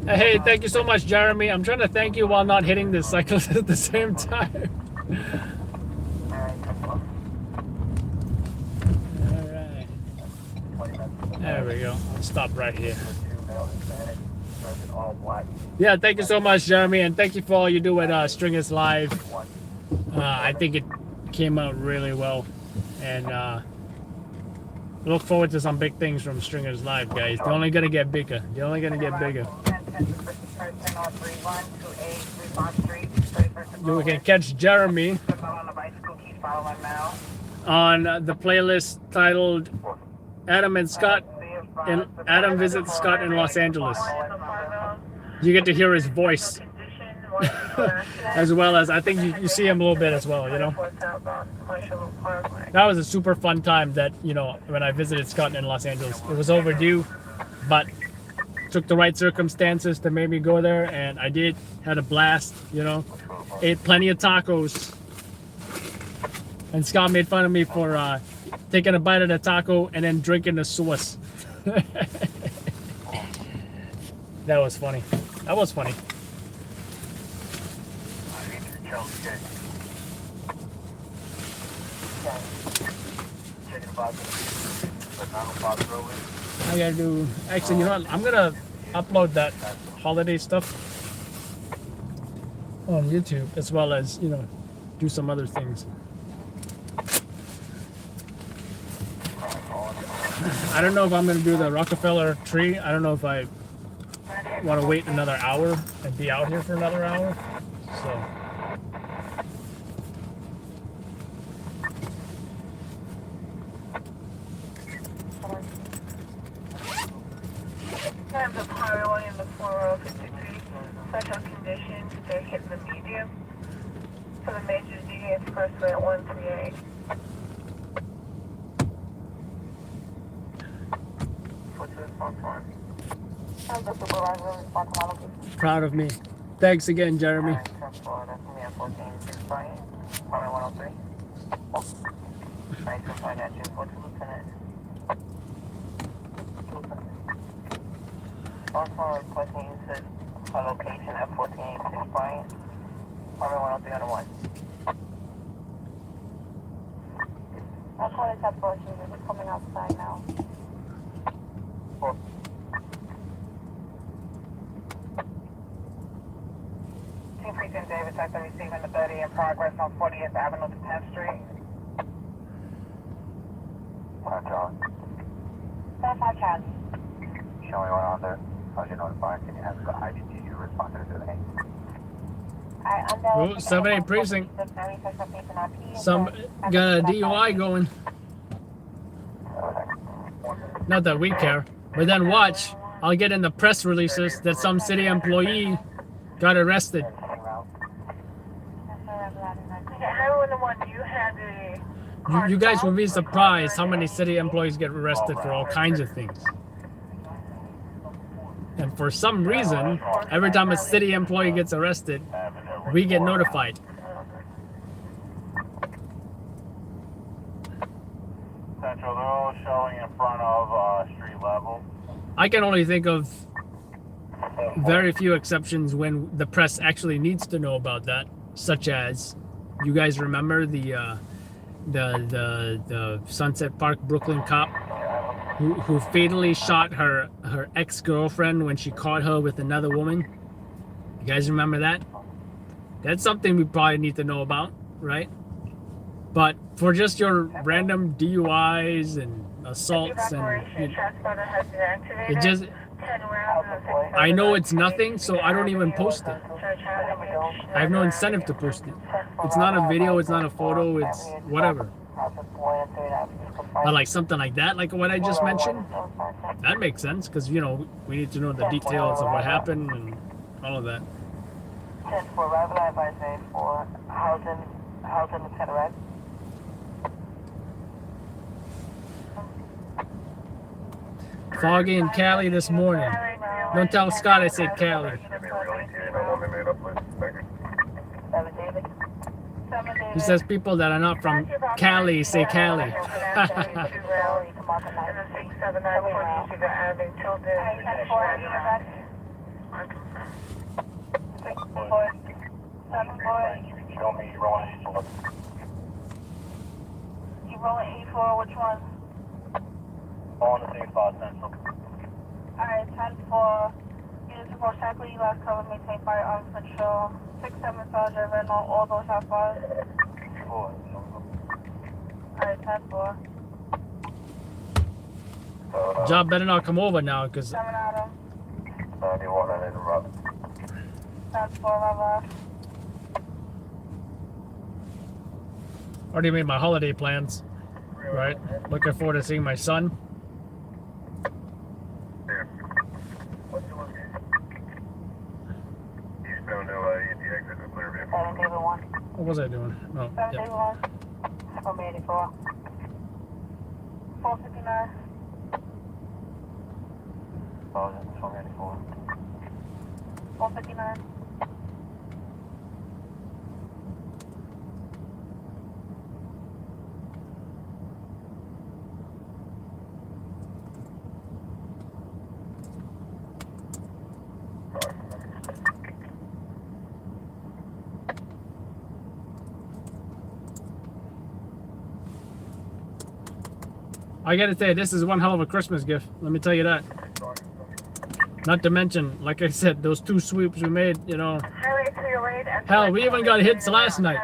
Hey, thank you so much, Jeremy. I'm trying to thank you while not hitting the cyclist at the same time. Alright. There we go. I'll stop right here. Yeah, thank you so much, Jeremy, and thank you for all you do at Stringers Live. I think it came out really well, and look forward to some big things from Stringers Live, guys. They're only gonna get bigger. They're only gonna get bigger. You can catch Jeremy on the playlist titled Adam and Scott, and Adam visits Scott in Los Angeles. You get to hear his voice as well as I think you see him a little bit as well, you know. That was a super fun time that, you know, when I visited Scott in Los Angeles. It was overdue, but took the right circumstances to make me go there, and I did. Had a blast, you know. Ate plenty of tacos. And Scott made fun of me for taking a bite of the taco and then drinking the sauce. That was funny. That was funny. I gotta do. Actually, you know what? I'm gonna upload that holiday stuff on YouTube as well as, you know, do some other things. I don't know if I'm gonna do the Rockefeller tree. I don't know if I want to wait another hour and be out here for another hour. So. Times of highway in the 4053, special conditions, they're hitting the medium for the major DA Expressway at 138. Proud of me. Thanks again, Jeremy. Also requesting use of location at 1486 Bryant, Harvey 103 on 1. I'll call this up for you. We're coming outside now. Team Precinct Davis, after receiving the 30 in progress on 40th Avenue to 10th Street. John. 5 Charlie. Show showing around there. How's your notified? Can you have the IDT respond to the name? Oh, 7-8 precinct. Some got a DUI going. Not that we care. But then watch, I'll get in the press releases that some city employee got arrested. You guys will be surprised how many city employees get arrested for all kinds of things. And for some reason, every time a city employee gets arrested, we get notified. Central, they're all showing in front of street level. I can only think of very few exceptions when the press actually needs to know about that, such as, you guys remember the Sunset Park Brooklyn cop who fatally shot her ex-girlfriend when she caught her with another woman? You guys remember that? That's something we probably need to know about, right? But for just your random DUIs and assaults and it just, I know it's nothing, so I don't even post it. I have no incentive to post it. It's not a video, it's not a photo, it's whatever. But like something like that, like what I just mentioned, that makes sense because, you know, we need to know the details of what happened and all of that. 10 for arrival advisory for Houghton Cataract. Foggy in Cali this morning. Don't tell Scott I said Cali. He says people that are not from Cali say Cali. Show me you rolling E4. You rolling E4, which one? On the same spot, Central. Alright, 10-4. Units report tackle, you last cover, maintain firearms control. 6-7 Sergeant Renault, all those have fire. 4. Alright, 10-4. Job better not come over now because 7 Adam. 91 and interrupt. 10-4, bye-bye. already made my holiday plans, right? Looking forward to seeing my son. What was I doing? Oh, yeah. 484. 459. 459. I gotta say, this is one hell of a Christmas gift. Let me tell you that. Not to mention, like I said, those 2 sweeps we made, you know. Hell, we even got hits last night.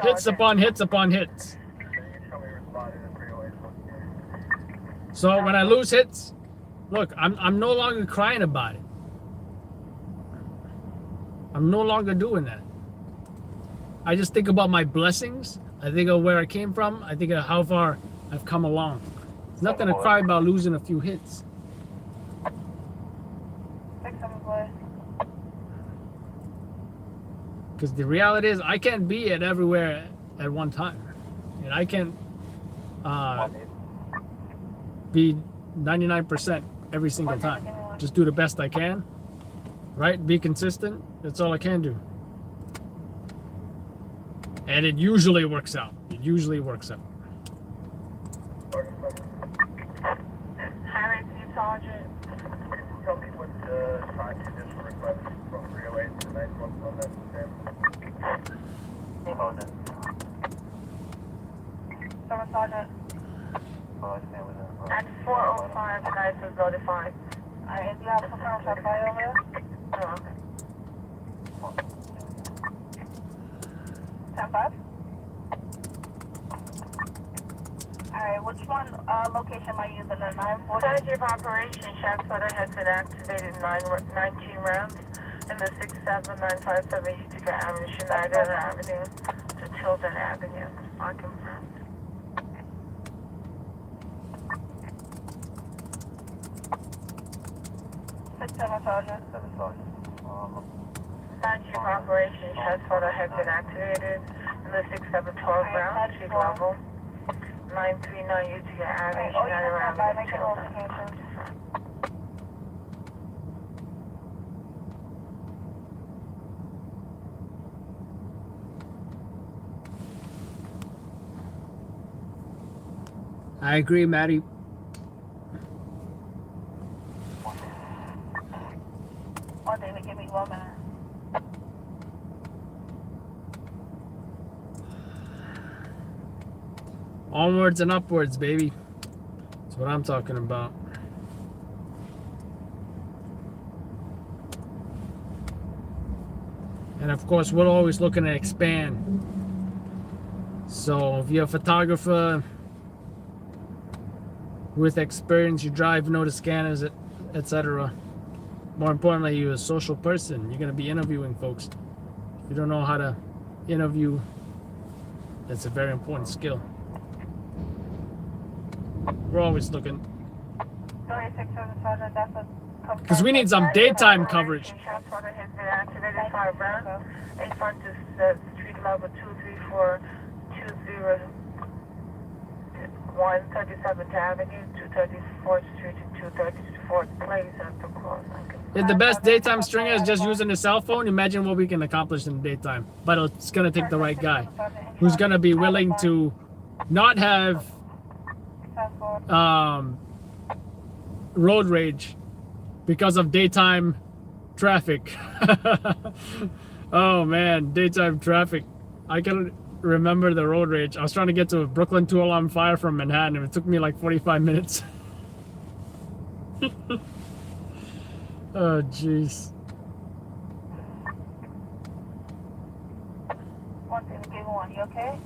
Hits upon hits upon hits. So when I lose hits, look, I'm no longer crying about it. I'm no longer doing that. I just think about my blessings. I think of where I came from. I think of how far I've come along. It's nothing to cry about losing a few hits. Because the reality is, I can't be at everywhere at one time. And I can't be 99% every single time. Just do the best I can. Right? Be consistent. That's all I can do. And it usually works out. It usually works out. Highway 2 Sergeant. Tell me what time you just requested from 308 to 911. That's the same. 7 Sergeant. At 405, guys is notified. Alright, do you have some kind of shot fire over there? No. 10-5? Alright, which one location am I using? The 940? Strategy of operation, shot photo has been activated 19 rounds in the 67957 Utica Avenue, Schneider Avenue to Tilden Avenue. Unconfirmed. 6-7 Sergeant, 7 Sergeant. Strategy of operation, shot photo has been activated in the 6712 round, street level. 939 Utica Avenue, Schneider Avenue, Tilden. I agree, Maddie. Oh, David, give me 1 minute. Onwards and upwards, baby. That's what I'm talking about. And of course, we're always looking to expand. So if you're a photographer with experience, you drive, know the scanners, etc. More importantly, you're a social person. You're going to be interviewing folks. If you don't know how to interview, that's a very important skill. We're always looking. Because we need some daytime coverage. In front of street level 23420 137th Avenue, 234th Street, and 234th Place at the cross. If the best daytime stringer is just using the cell phone, imagine what we can accomplish in the daytime. But it's going to take the right guy who's going to be willing to not have road rage because of daytime traffic. Oh man, daytime traffic. I can remember the road rage. I was trying to get to Brooklyn 2 Alarm Fire from Manhattan, and it took me like 45 minutes. Oh jeez. One thing, give one, you okay?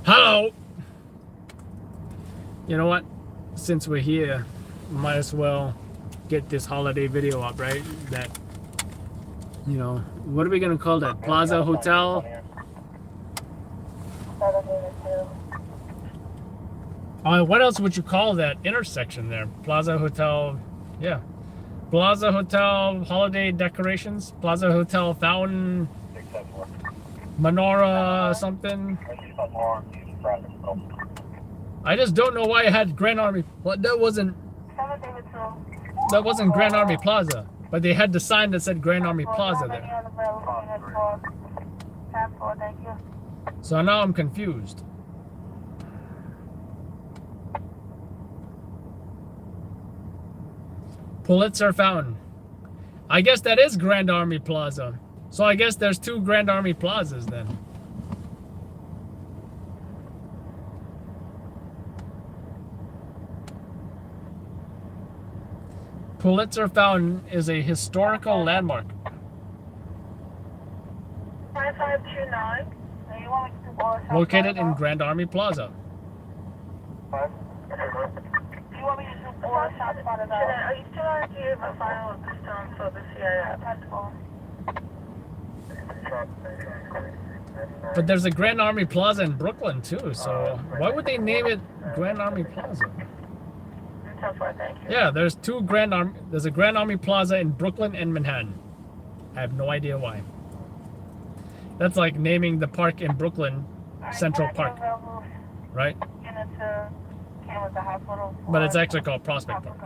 Hello. You know what? Since we're here, might as well get this holiday video up, right? That, you know, what are we gonna call that? Plaza Hotel? What else would you call that intersection there? Plaza Hotel, yeah. Plaza Hotel holiday decorations? Plaza Hotel fountain, menorah, something. I just don't know why it had Grand Army. Well, that wasn't Grand Army Plaza, but they had the sign that said Grand Army Plaza there. So now I'm confused. Pulitzer Fountain. I guess that is Grand Army Plaza. So I guess there's two Grand Army Plazas then. Pulitzer Fountain is a historical landmark. 5529. Located in Grand Army Plaza. Do you want me to do four shots spot it out? Are you still on here my final at this time for the CIA? But there's a Grand Army Plaza in Brooklyn too, so why would they name it Grand Army Plaza? Yeah, there's two there's a Grand Army Plaza in Brooklyn and Manhattan. I have no idea why. That's like naming the park in Brooklyn Central Park, right? But it's actually called Prospect Park.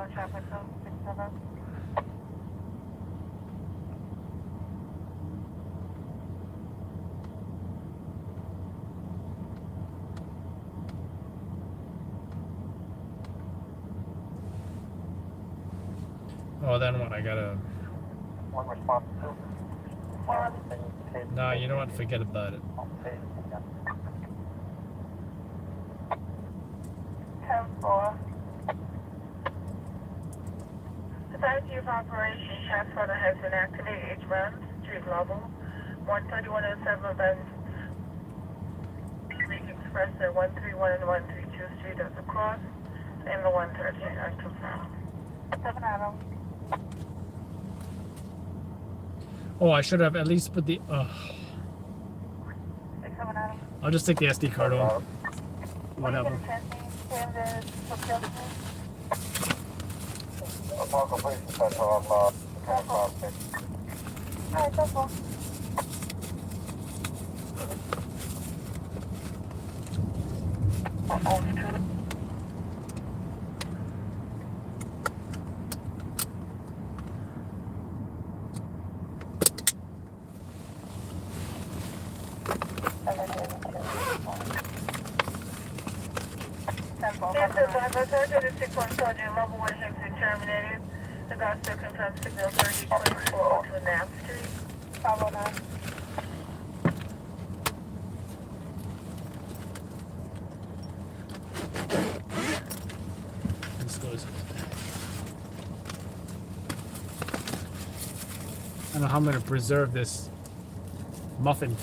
Oh, then what? I gotta. No, you know what? Forget about it. 10-4. The time of operation, shots fired has been activated. Each round, street level. 13107 Benz. Express at 131 and 132 Street as a cross, and the 130 are confirmed. 7 Adam. Oh, I should have at least put the. I'll just take the SD card home. Whatever. Level 1 exit terminated. The guard still confirms signal 3024 to Knapp Street. Follow that. This goes. I don't know how I'm gonna preserve this muffin.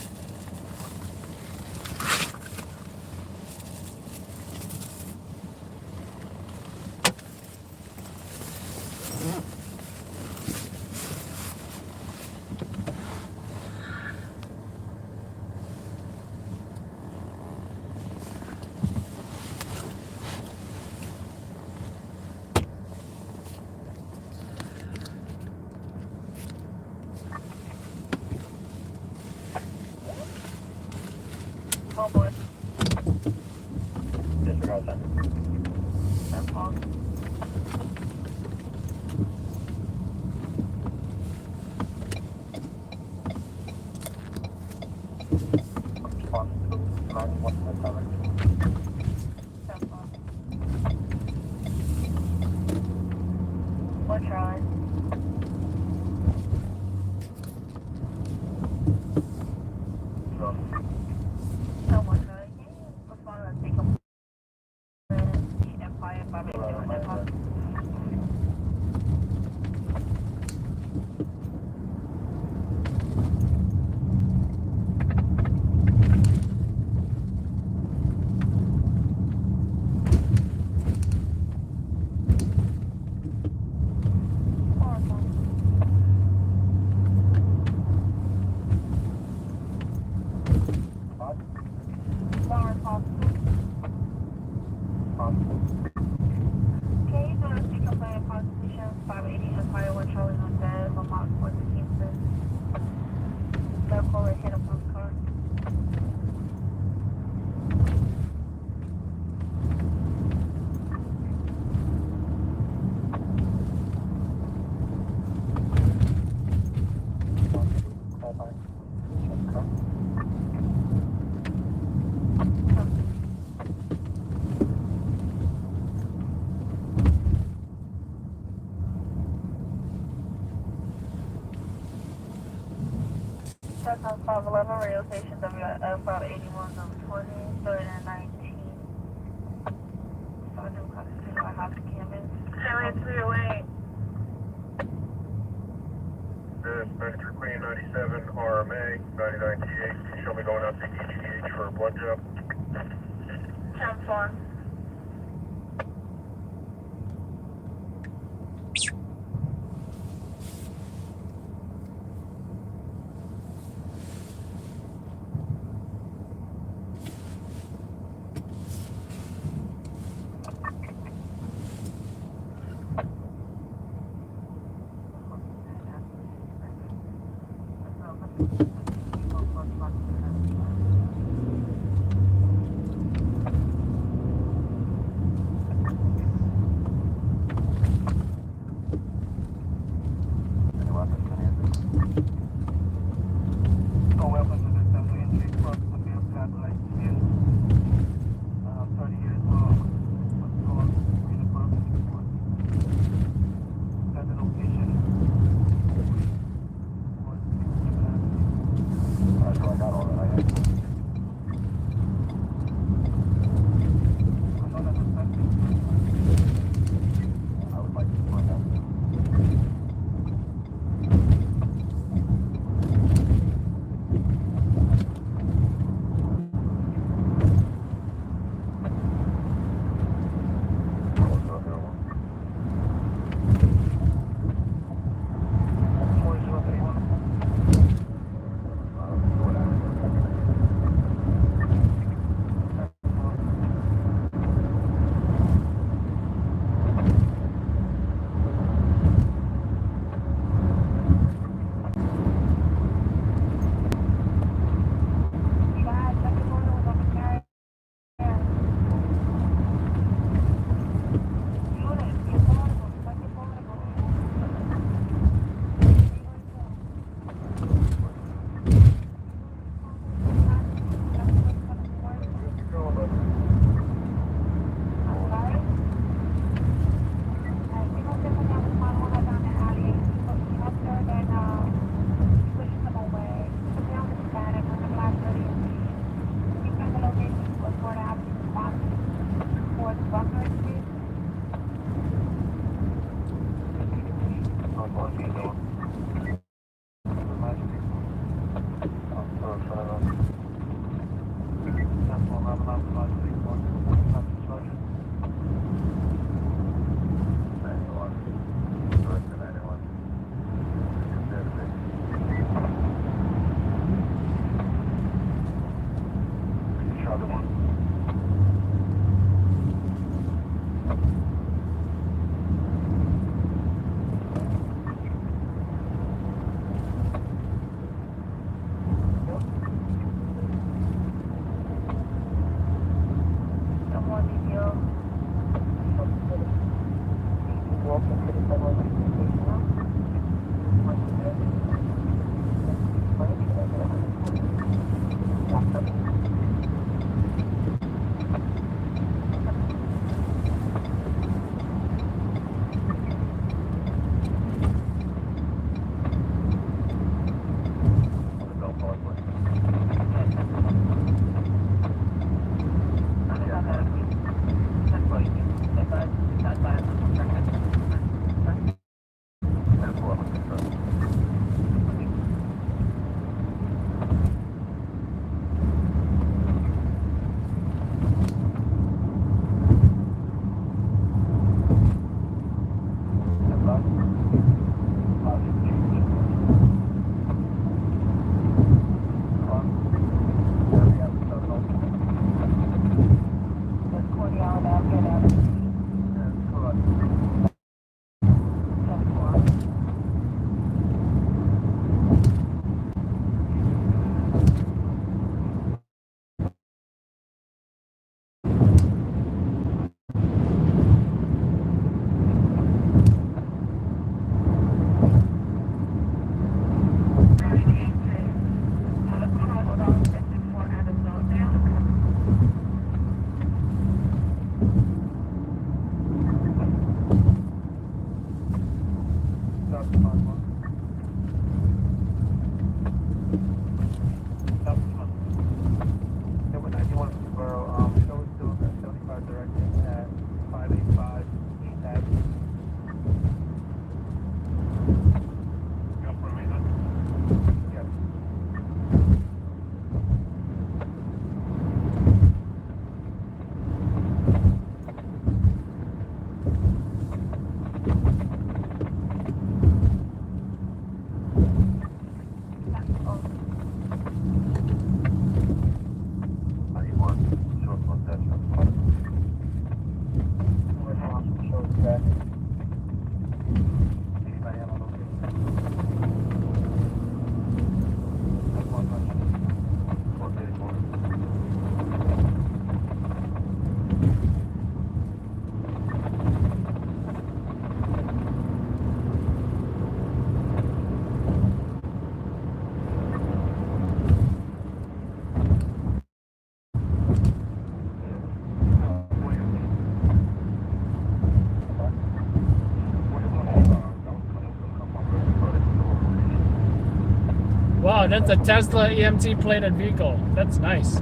11 radio station WF 81 number 20, 30 and 19. Sergeant Constitution, I have to campus. 7308. This 93 Queen 97 RMA 99T8. Show me going out to EDH for a blood job. 10-4. Wow, that's a Tesla EMT plated vehicle. That's nice.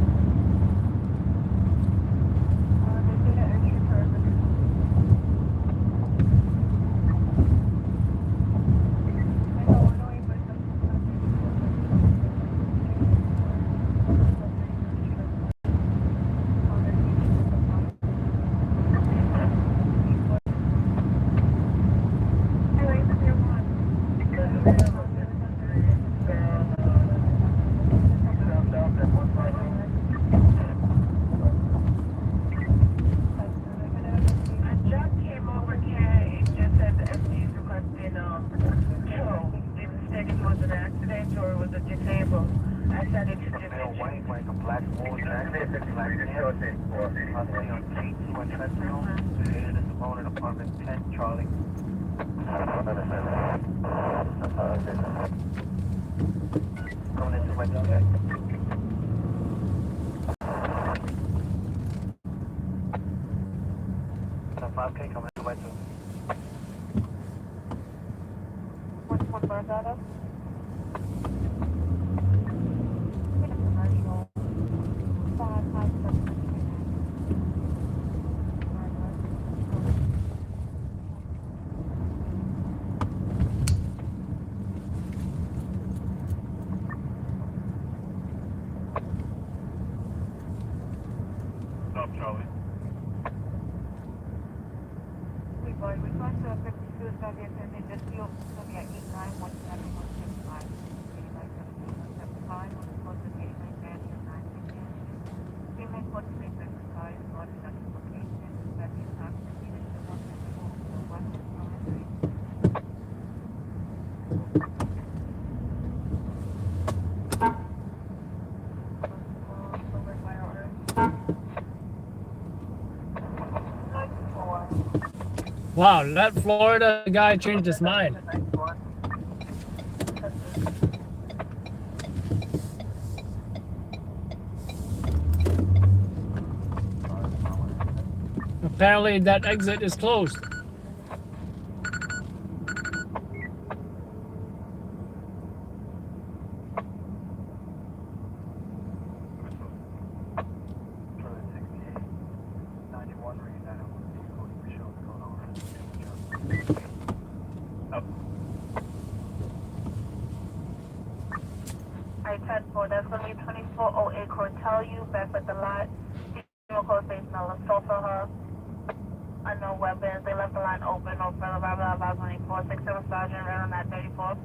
Stop, Charlie. Wow, that Florida guy changed his mind. Apparently that exit is closed. I-10-4, that's going to be 2408 Cortel, you back at the lot. Code face Melon, Sulfur Hub. Unknown weapons, they left the line open, no further arrival at 524, 67 Sergeant, right on that 34.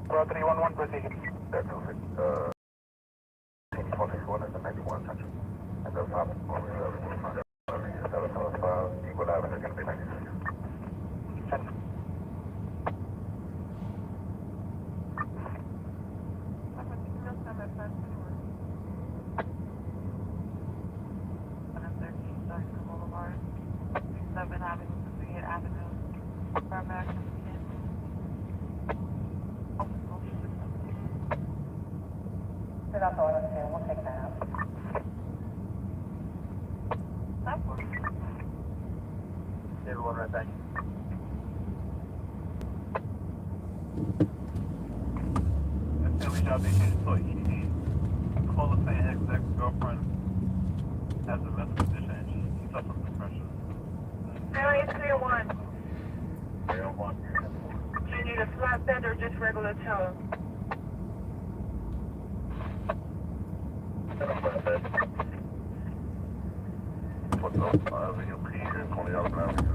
Bro, 311, proceed. That's perfect. 2461 is the 91 Central. And the 547, Equal Avenue is going to be 96. That's all I'm saying. We'll take that out. Everyone right back. Philly job they changed so he called us saying his ex-girlfriend has a mental condition and she suffers from depression. Area 301. 301. Do you need a flat bed or just regular tone? What's up? Avenue P here, Coney Island Avenue.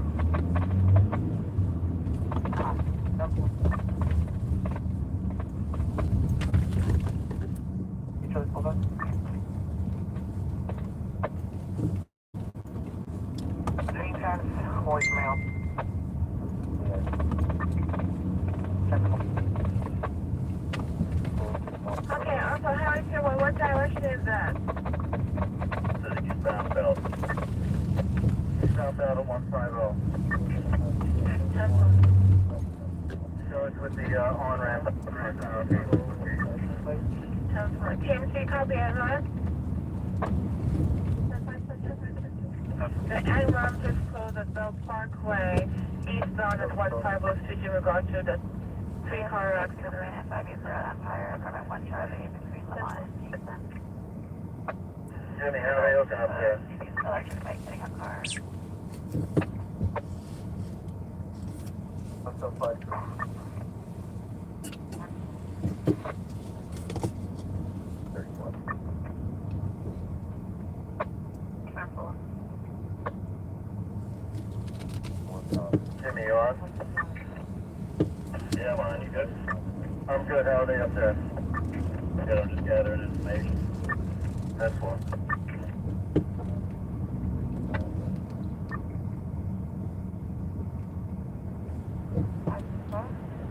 Voicemail. Okay, also, Harry 201, what direction is that? Southbound. Southbound at 150. So it's with the on-ramp. TMC copy, huh? The end ramp is closed at Bell Parkway. eastbound at 1506 in regard to the three-car accident. 580 Empire, permit 1 Charlie between the lines. Jimmy, how are they looking up there? Electric bike getting a car. What's up, bud? Careful. Jimmy, you on? Yeah, I'm on. You good? I'm good. How are they up there? Good. I'm just gathering information. That's one.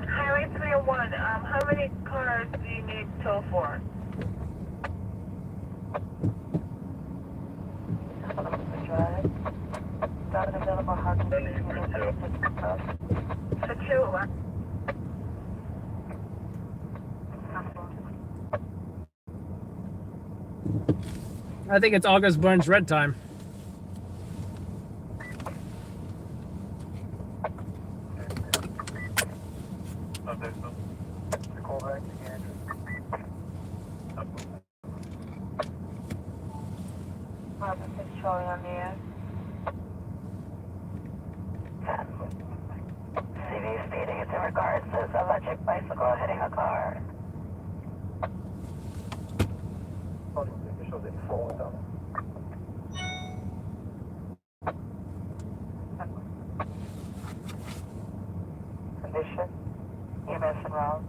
Highway 301, how many cars do you need tow for? For two. I think it's August Burns red time. Call back again. Charlie on the air. CV speeding is in regards to this electric bicycle hitting a car. Officials in full with them. Condition. EMS en route.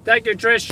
Thank you, Trish.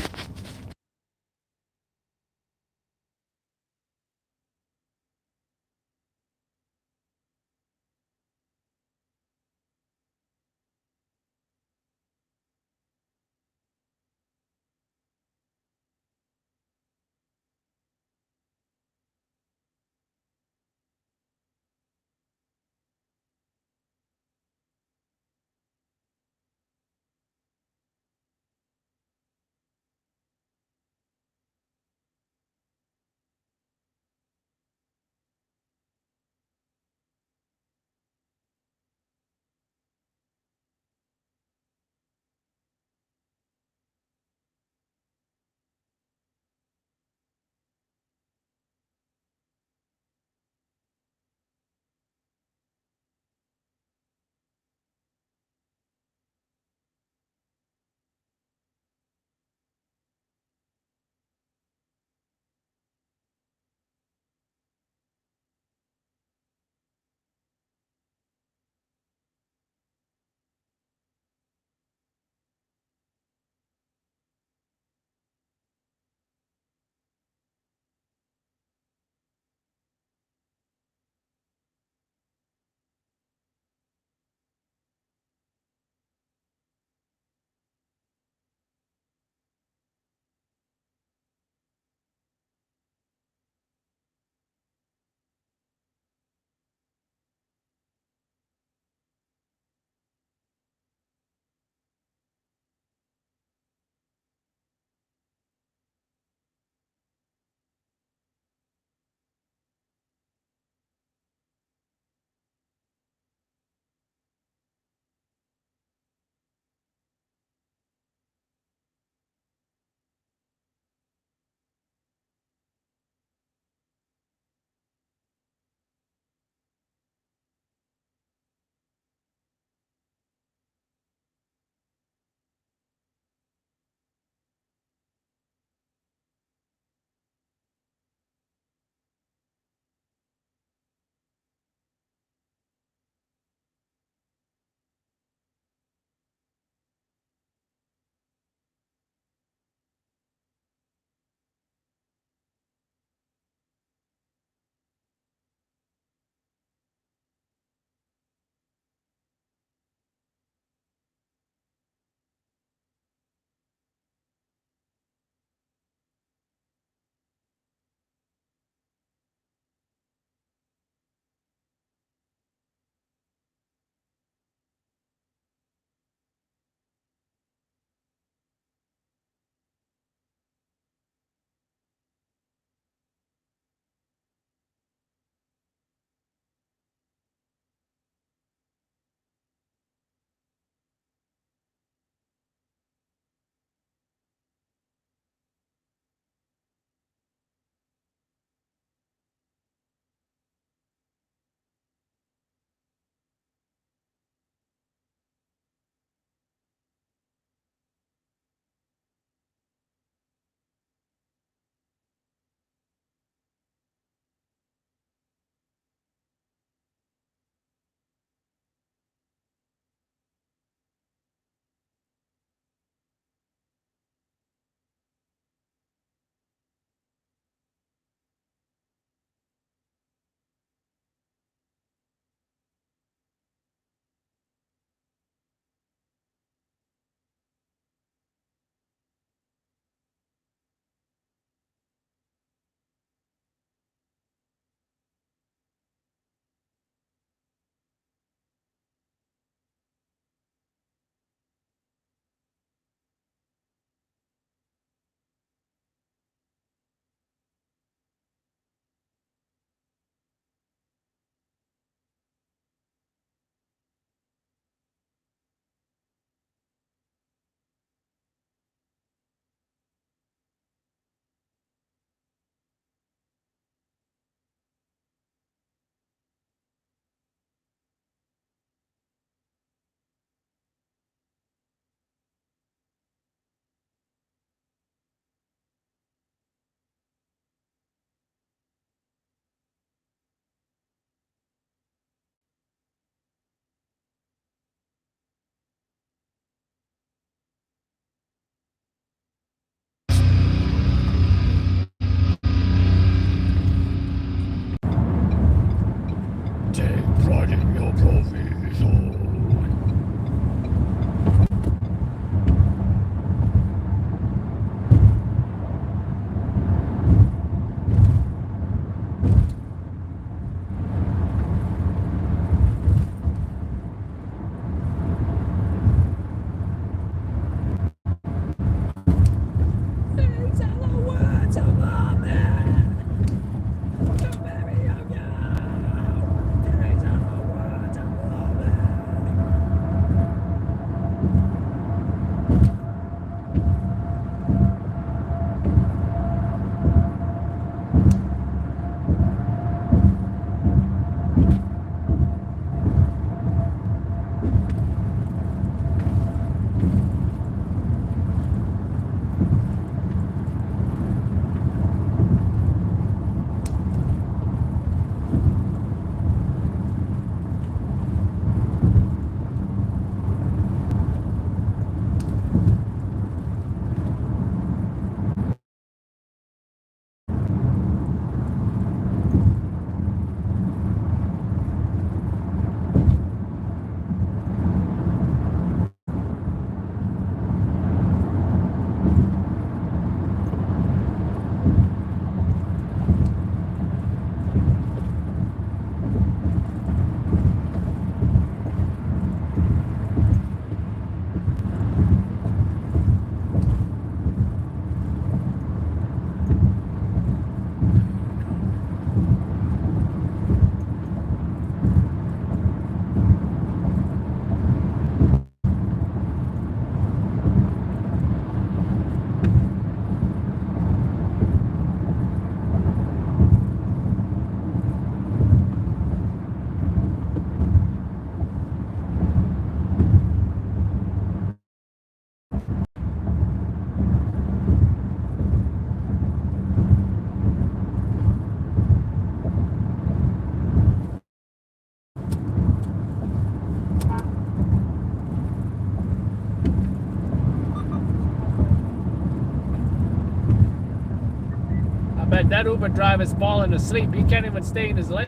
that Uber driver's falling asleep. He can't even stay in his lane.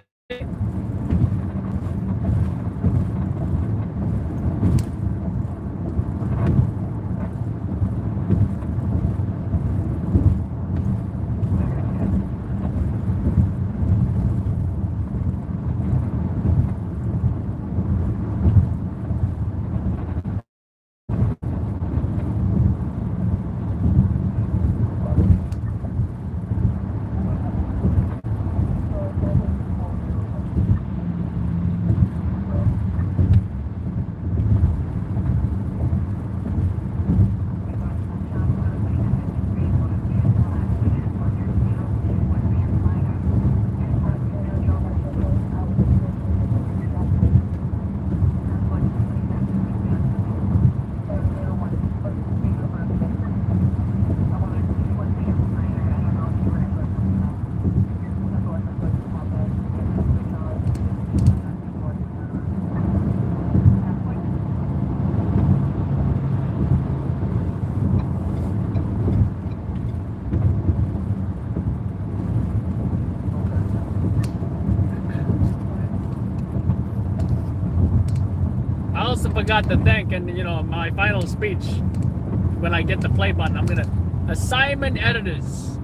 I also forgot to thank, and you know, my final speech, when I get the play button, I'm gonna assignment editors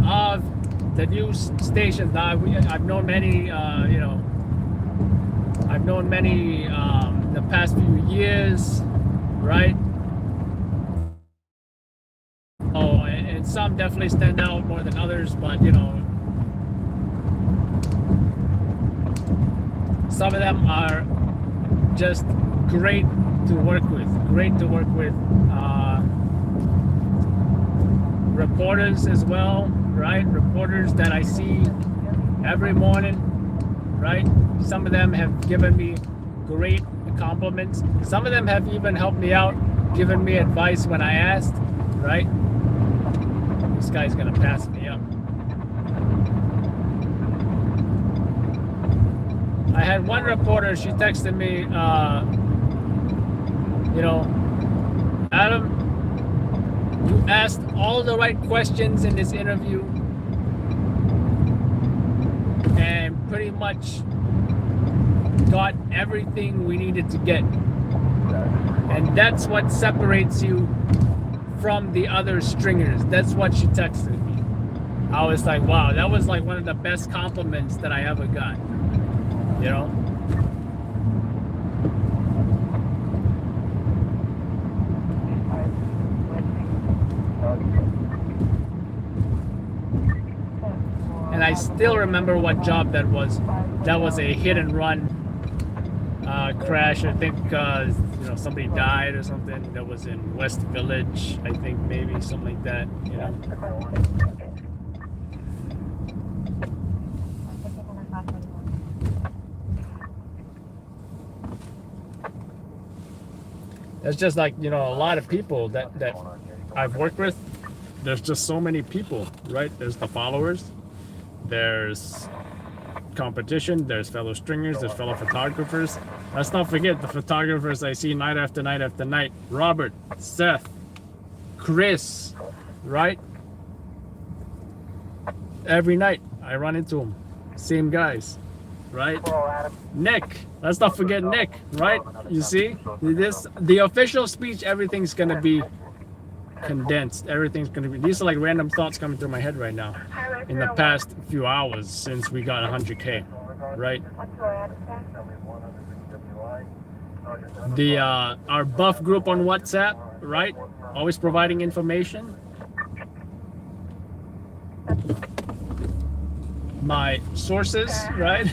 of the news stations. I've known many, you know, I've known many the past few years, right? Oh, and some definitely stand out more than others, but you know, some of them are just great to work with. Reporters as well, right? Reporters that I see every morning, right? Some of them have given me great compliments. Some of them have even helped me out, given me advice when I asked, right? This guy's gonna pass me up. I had one reporter, she texted me, you know, Adam, you asked all the right questions in this interview and pretty much got everything we needed to get. And that's what separates you from the other stringers. That's what she texted me. I was like, wow, that was like one of the best compliments that I ever got. You know? And I still remember what job that was. That was a hit and run crash. I think you know, somebody died or something. That was in West Village, I think, maybe something like that. You know. It's just like, you know, a lot of people that I've worked with. There's just so many people, right? There's the followers, there's competition, there's fellow stringers, there's fellow photographers. Let's not forget the photographers I see night after night after night. Robert, Seth, Chris, right? Every night I run into them. Same guys, right? Nick, let's not forget Nick, right? You see, the official speech, everything's gonna be condensed. Everything's gonna be, these are like random thoughts coming through my head right now in the past few hours since we got 100K, right? The our buff group on WhatsApp, right? Always providing information. My sources, right?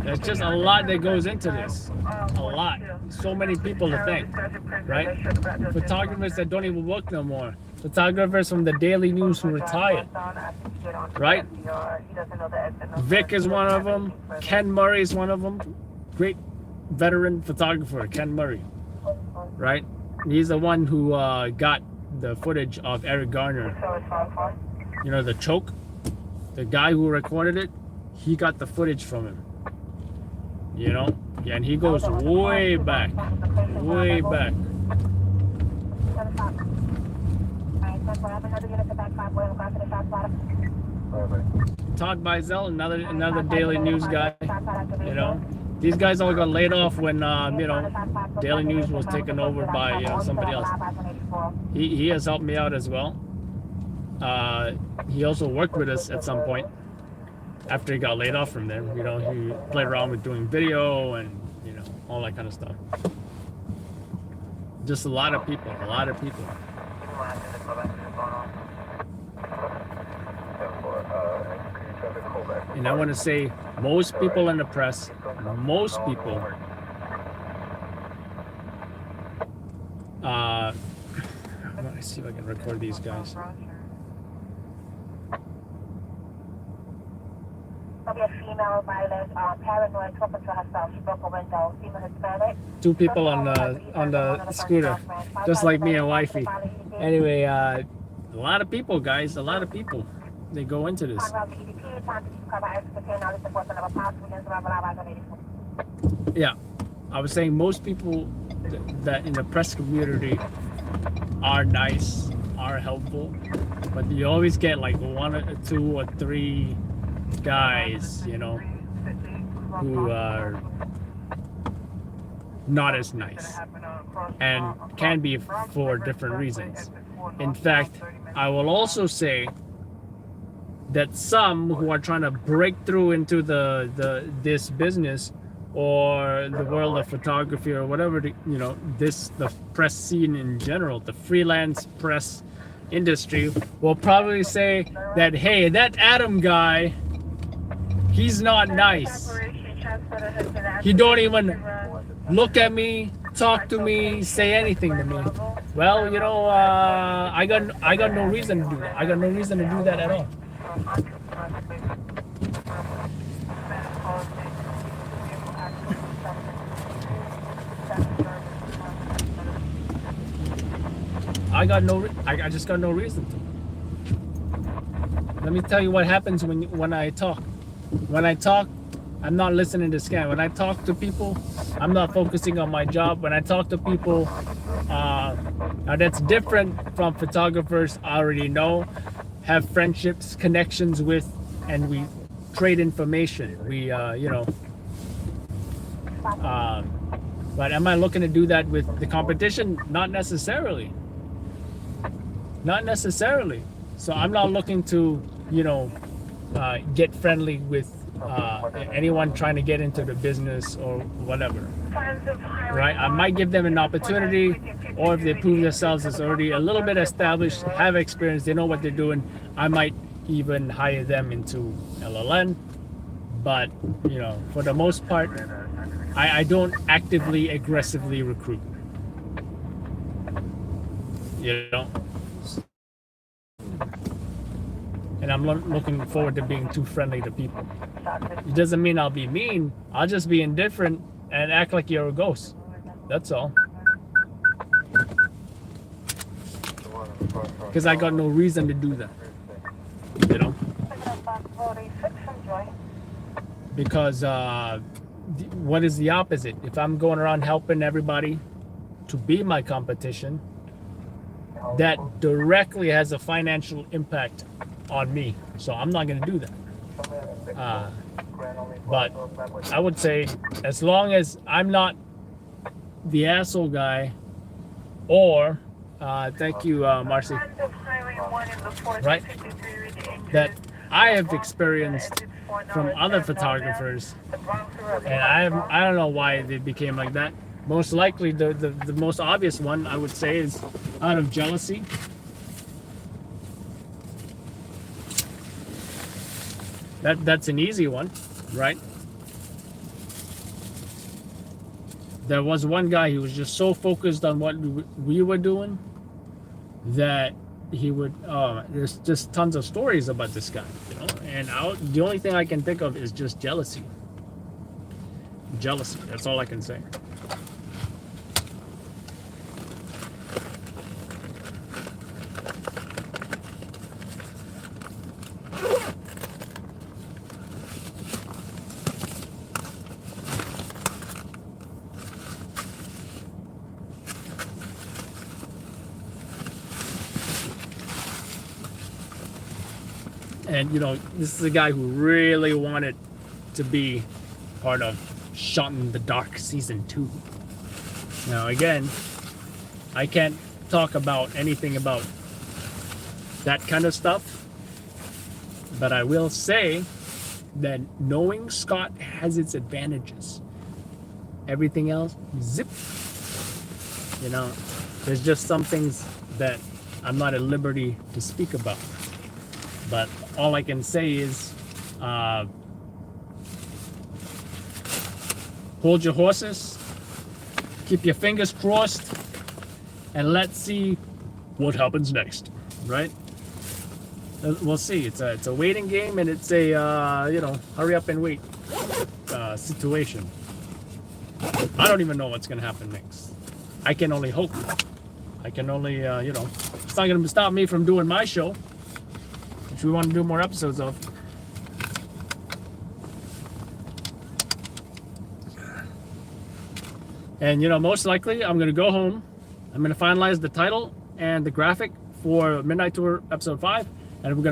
There's just a lot that goes into this. A lot. So many people to thank, right? Photographers that don't even work no more. Photographers from the Daily News who retired, right? Vic is one of them. Ken Murray is one of them. Great veteran photographer, Ken Murray, right? He's the one who got the footage of Eric Garner. You know, the choke? The guy who recorded it, he got the footage from him. You know? Yeah, and he goes way back. Way back. Todd Bizell, another Daily News guy. You know, these guys all got laid off when you know, Daily News was taken over by somebody else. He has helped me out as well. He also worked with us at some point after he got laid off from there. You know, he played around with doing video and, you know, all that kind of stuff. Just a lot of people. And I want to say, most people in the press, most people, I'm gonna see if I can record these guys. A female violent, paranoid, talking to herself. She broke a window. Female Hispanic. Two people on the scooter, just like me and wifey. Anyway, a lot of people, guys, a lot of people. They go into this. Yeah, I was saying most people that in the press community are nice, are helpful, but you always get like one or two or three guys, you know, who are not as nice and can be for different reasons. In fact, I will also say that some who are trying to break through into this business or the world of photography or whatever, you know, the press scene in general, the freelance press industry, will probably say that, hey, that Adam guy, he's not nice. He don't even look at me, talk to me, say anything to me. Well, you know, I got no reason to do that. I got no reason to do that at all. I just got no reason to. Let me tell you what happens when I talk. When I talk, I'm not listening to scam. When I talk to people, I'm not focusing on my job. When I talk to people, now that's different from photographers I already know, have friendships, connections with, and we trade information. We, you know, but am I looking to do that with the competition? Not necessarily. Not necessarily. So I'm not looking to, you know, get friendly with anyone trying to get into the business or whatever. Right? I might give them an opportunity, or if they prove themselves as already a little bit established, have experience, they know what they're doing, I might even hire them into LLN. But, you know, for the most part, I don't actively, aggressively recruit. You know? And I'm looking forward to being too friendly to people. It doesn't mean I'll be mean. I'll just be indifferent and act like you're a ghost. That's all. Because I got no reason to do that. You know? Because what is the opposite? If I'm going around helping everybody to be my competition, that directly has a financial impact on me. So I'm not going to do that. But I would say, as long as I'm not the asshole guy, or thank you, Marcy, right? That I have experienced from other photographers, and I don't know why they became like that. Most likely, the most obvious one I would say is out of jealousy. That's an easy one, right? There was one guy who was just so focused on what we were doing that he would, there's just tons of stories about this guy, you know, and the only thing I can think of is just jealousy. Jealousy, that's all I can say. And you know, this is a guy who really wanted to be part of Shot in the Dark season 2. Now again, I can't talk about anything about that kind of stuff, but I will say that knowing Scott has its advantages. Everything else, zip. You know, there's just some things that I'm not at liberty to speak about. But all I can say is, hold your horses, keep your fingers crossed, and let's see what happens next, right? We'll see. It's a waiting game, and it's a you know, hurry up and wait situation. I don't even know what's gonna happen next. I can only hope. I can only you know, it's not gonna stop me from doing my show, which we want to do more episodes of. And you know, most likely I'm gonna go home. I'm gonna finalize the title and the graphic for Midnight Tour episode 5, and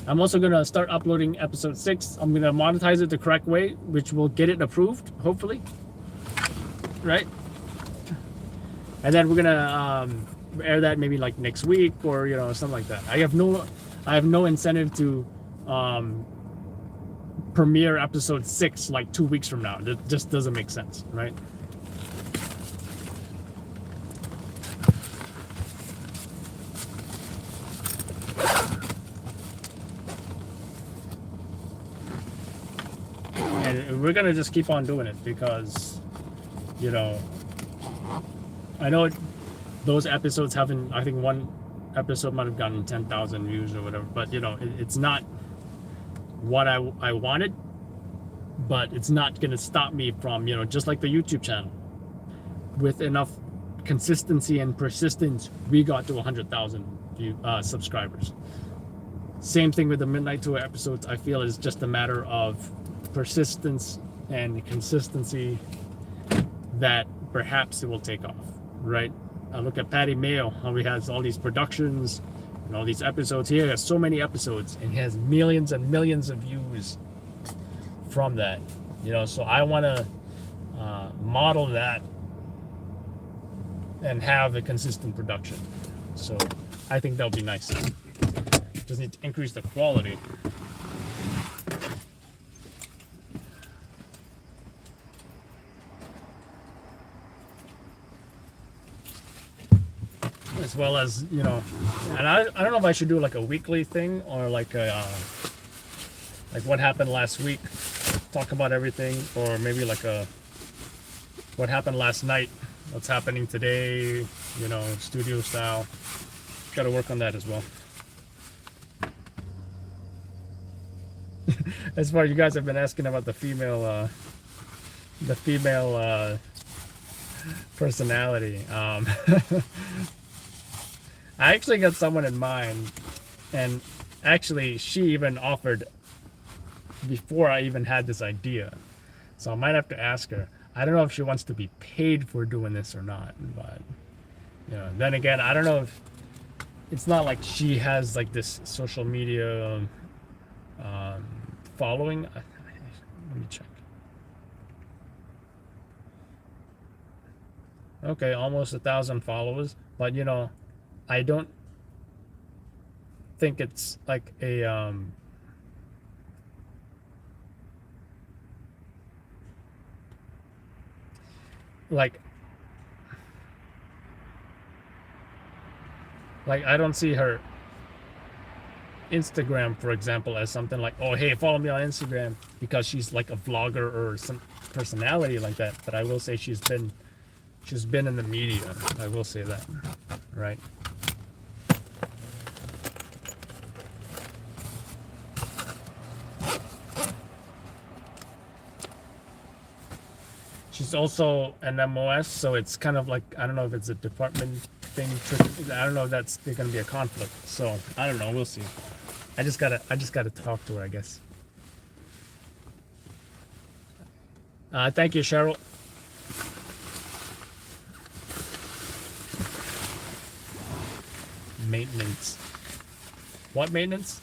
I'm also gonna start uploading episode 6. I'm gonna monetize it the correct way, which will get it approved, hopefully. Right? And then we're gonna air that maybe like next week, or you know, something like that. I have no incentive to premiere episode 6 like 2 weeks from now. That just doesn't make sense, right? And we're gonna just keep on doing it because, you know, I know those episodes haven't, I think one episode might have gotten 10,000 views or whatever, but you know, it's not what I wanted, but it's not gonna stop me from, you know, just like the YouTube channel, with enough consistency and persistence, we got to 100,000 subscribers. Same thing with the Midnight Tour episodes. I feel it's just a matter of persistence and consistency that perhaps it will take off, right? I look at Patty Mayo, how he has all these productions and all these episodes. He has so many episodes and he has millions and millions of views from that, you know. So I want to model that and have a consistent production. So I think that'll be nice. Just need to increase the quality. As well as, you know, and I don't know if I should do like a weekly thing or like a like what happened last week, talk about everything, or maybe like a what happened last night, what's happening today, you know, studio style. Got to work on that as well. As far as you guys have been asking about the female personality, I actually got someone in mind, and actually she even offered before I even had this idea, so I might have to ask her. I don't know if she wants to be paid for doing this or not, but you know, then again, I don't know if it's not like she has like this social media following. Let me check. Okay, almost 1,000 followers, but you know, I don't think it's like a like I don't see her Instagram, for example, as something like, oh hey, follow me on Instagram, because she's like a vlogger or some personality like that. But I will say she's been in the media. I will say that, right? She's also an MOS, so it's kind of like, I don't know if it's a department thing. I don't know if that's going to be a conflict. So I don't know. We'll see. I just gotta talk to her, I guess. Thank you, Cheryl. Maintenance. What maintenance?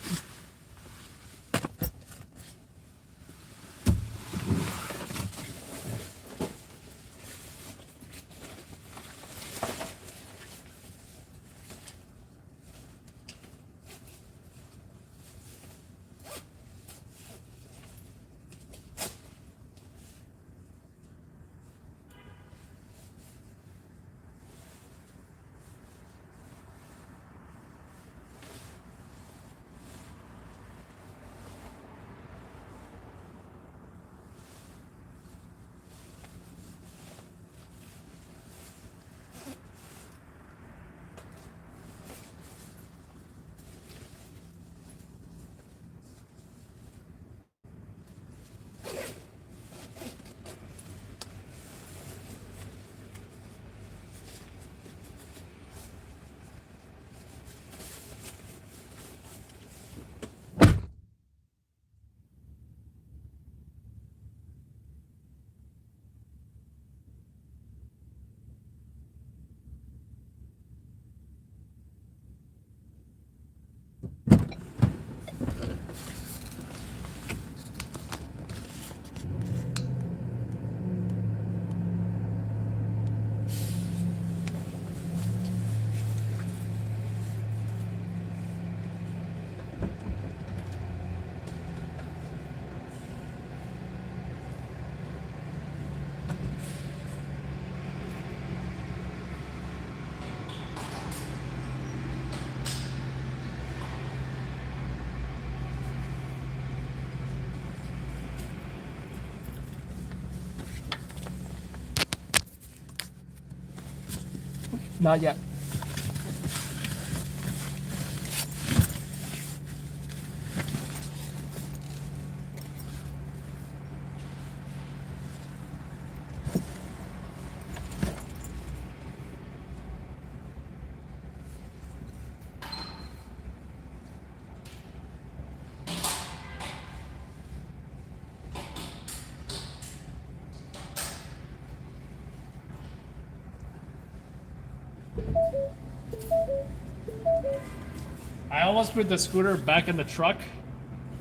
Not yet. I almost put the scooter back in the truck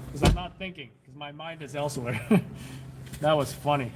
because I'm not thinking, because my mind is elsewhere. That was funny.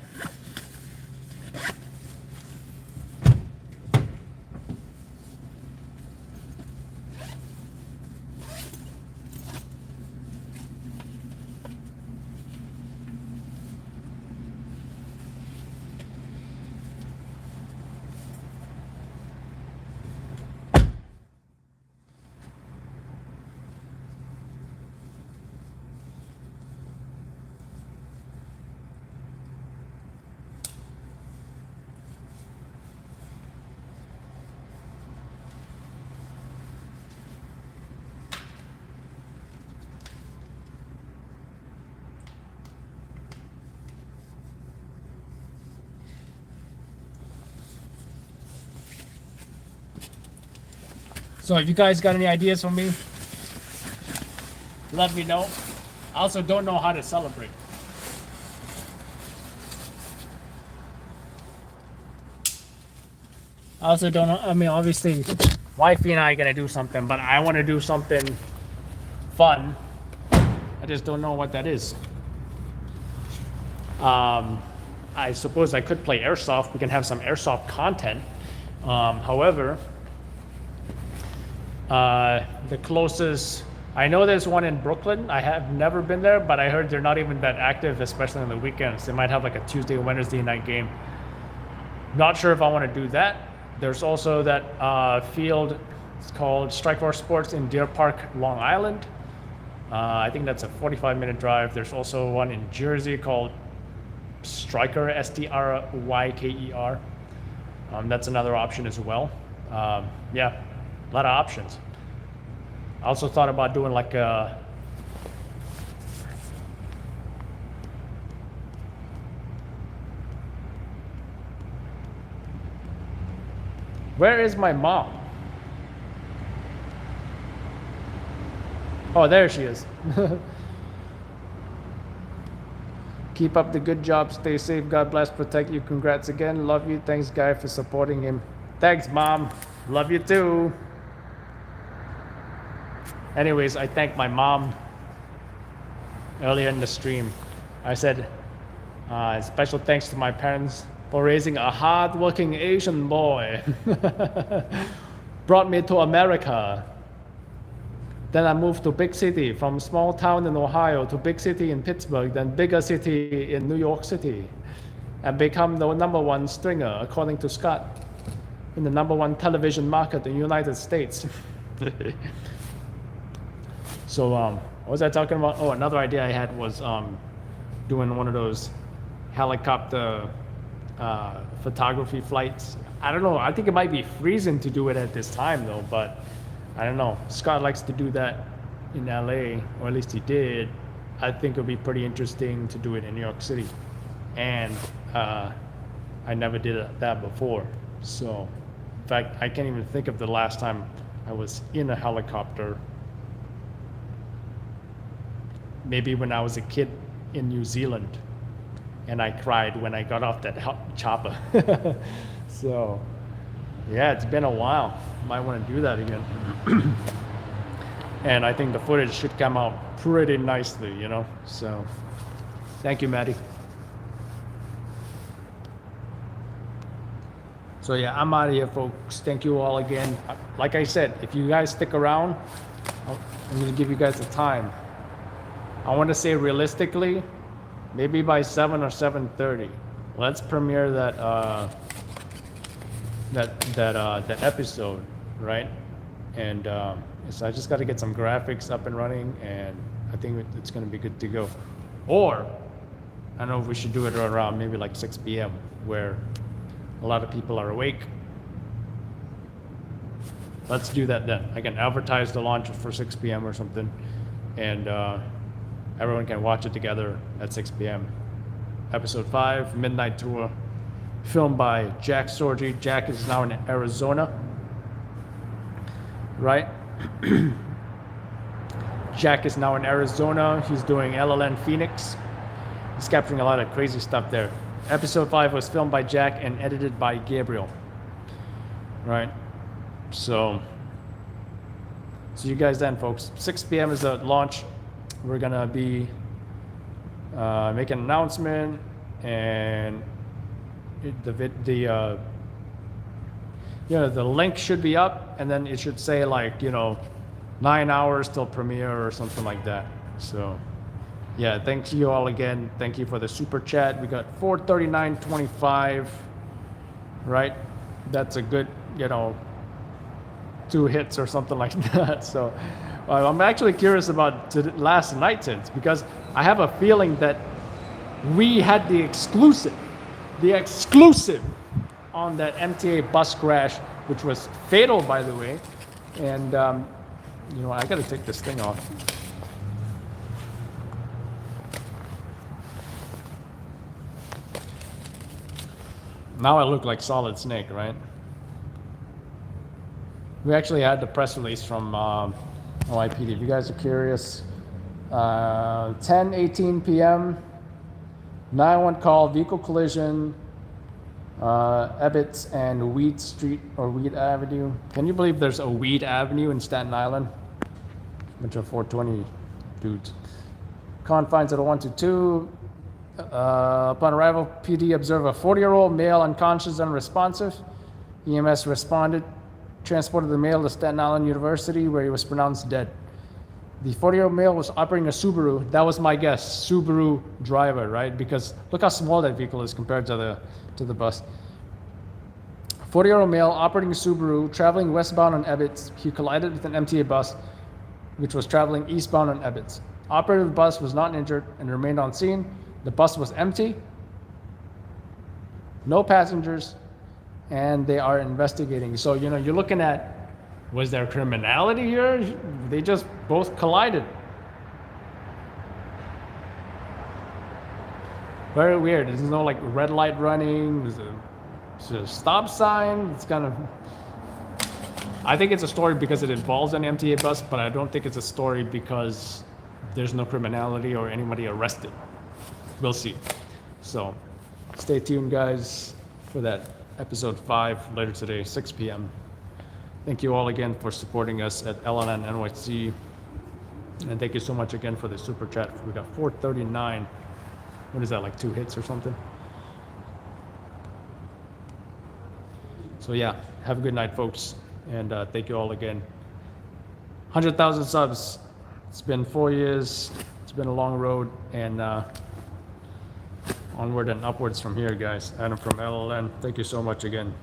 So if you guys got any ideas for me, let me know. I also don't know how to celebrate. I also don't know, I mean, obviously, wifey and I are gonna do something, but I want to do something fun. I just don't know what that is. I suppose I could play airsoft. We can have some airsoft content. However, the closest, I know there's one in Brooklyn. I have never been there, but I heard they're not even that active, especially on the weekends. They might have like a Tuesday or Wednesday night game. Not sure if I want to do that. There's also that field, it's called Strikeforce Sports in Deer Park, Long Island. I think that's a 45-minute drive. There's also one in Jersey called Stryker, S-T-R-Y-K-E-R. That's another option as well. Yeah, a lot of options. I also thought about doing like a where is my mom? Oh, there she is. Keep up the good job. Stay safe. God bless. Protect you. Congrats again. Love you. Thanks, Guy, for supporting him. Thanks, Mom. Love you too. Anyways, I thanked my mom earlier in the stream. I said, special thanks to my parents for raising a hard-working Asian boy. Brought me to America. Then I moved to big city, from small town in Ohio to big city in Pittsburgh, then bigger city in New York City, and become the #1 stringer, according to Scott, in the #1 television market in the United States. So what was I talking about? Oh, another idea I had was doing one of those helicopter photography flights. I don't know, I think it might be freezing to do it at this time though, but I don't know. Scott likes to do that in LA, or at least he did. I think it would be pretty interesting to do it in New York City. And I never did that before. So, in fact, I can't even think of the last time I was in a helicopter. Maybe when I was a kid in New Zealand and I cried when I got off that chopper. So, yeah, it's been a while. Might want to do that again. and I think the footage should come out pretty nicely, you know. So thank you, Maddie. So yeah, I'm out of here, folks. Thank you all again. Like I said, if you guys stick around, I'm gonna give you guys the time. I want to say realistically, maybe by 7 or 7:30. Let's premiere that the episode, right? And so I just got to get some graphics up and running, and I think it's gonna be good to go. Or I don't know if we should do it around maybe like 6 p.m. where a lot of people are awake. Let's do that then. I can advertise the launch for 6 p.m. or something, and everyone can watch it together at 6 p.m. Episode 5, Midnight Tour, filmed by Jack Sorgi. Jack is now in Arizona, right? Jack is now in Arizona. He's doing LLN Phoenix. He's capturing a lot of crazy stuff there. Episode 5 was filmed by Jack and edited by Gabriel, right? So see you guys then, folks. 6 p.m. is the launch. We're gonna be making an announcement, and the link should be up, and then it should say like 9 hours till premiere or something like that. So yeah, thank you all again. Thank you for the super chat. We got 439.25, right? That's a good 2 hits or something like that. So I'm actually curious about last night's hits, because I have a feeling that we had the exclusive on that MTA bus crash, which was fatal, by the way. And I got to take this thing off. Now I look like Solid Snake, right? We actually had the press release from NYPD. If you guys are curious, 10:18 p.m. 911 call, vehicle collision, Ebbets and Weed Street or Weed Avenue. Can you believe there's a Weed Avenue in Staten Island? Bunch of 420 dudes. Confines at 122. Upon arrival, PD observed a 40-year-old male unconscious and unresponsive. EMS responded, transported the male to Staten Island University, where he was pronounced dead. The 40-year-old male was operating a Subaru. That was my guess, Subaru driver, right? Because look how small that vehicle is compared to the bus. 40-year-old male operating a Subaru, traveling westbound on Ebbets. He collided with an MTA bus, which was traveling eastbound on Ebbets. Operator of the bus was not injured and remained on scene. The bus was empty, no passengers, and they are investigating. So, you're looking at, was there criminality here? They just both collided. Very weird. There's no like red light running. There's a stop sign. It's kind of, I think it's a story because it involves an MTA bus, but I don't think it's a story because there's no criminality or anybody arrested. We'll see. So stay tuned, guys, for that episode 5 later today, 6 p.m. Thank you all again for supporting us at LNN NYC. And thank you so much again for the super chat. We got 439. What is that, like 2 hits or something? So yeah, have a good night, folks. And thank you all again. 100,000 subs. It's been 4 years. It's been a long road. And onward and upwards from here, guys. Adam from LLN. Thank you so much again.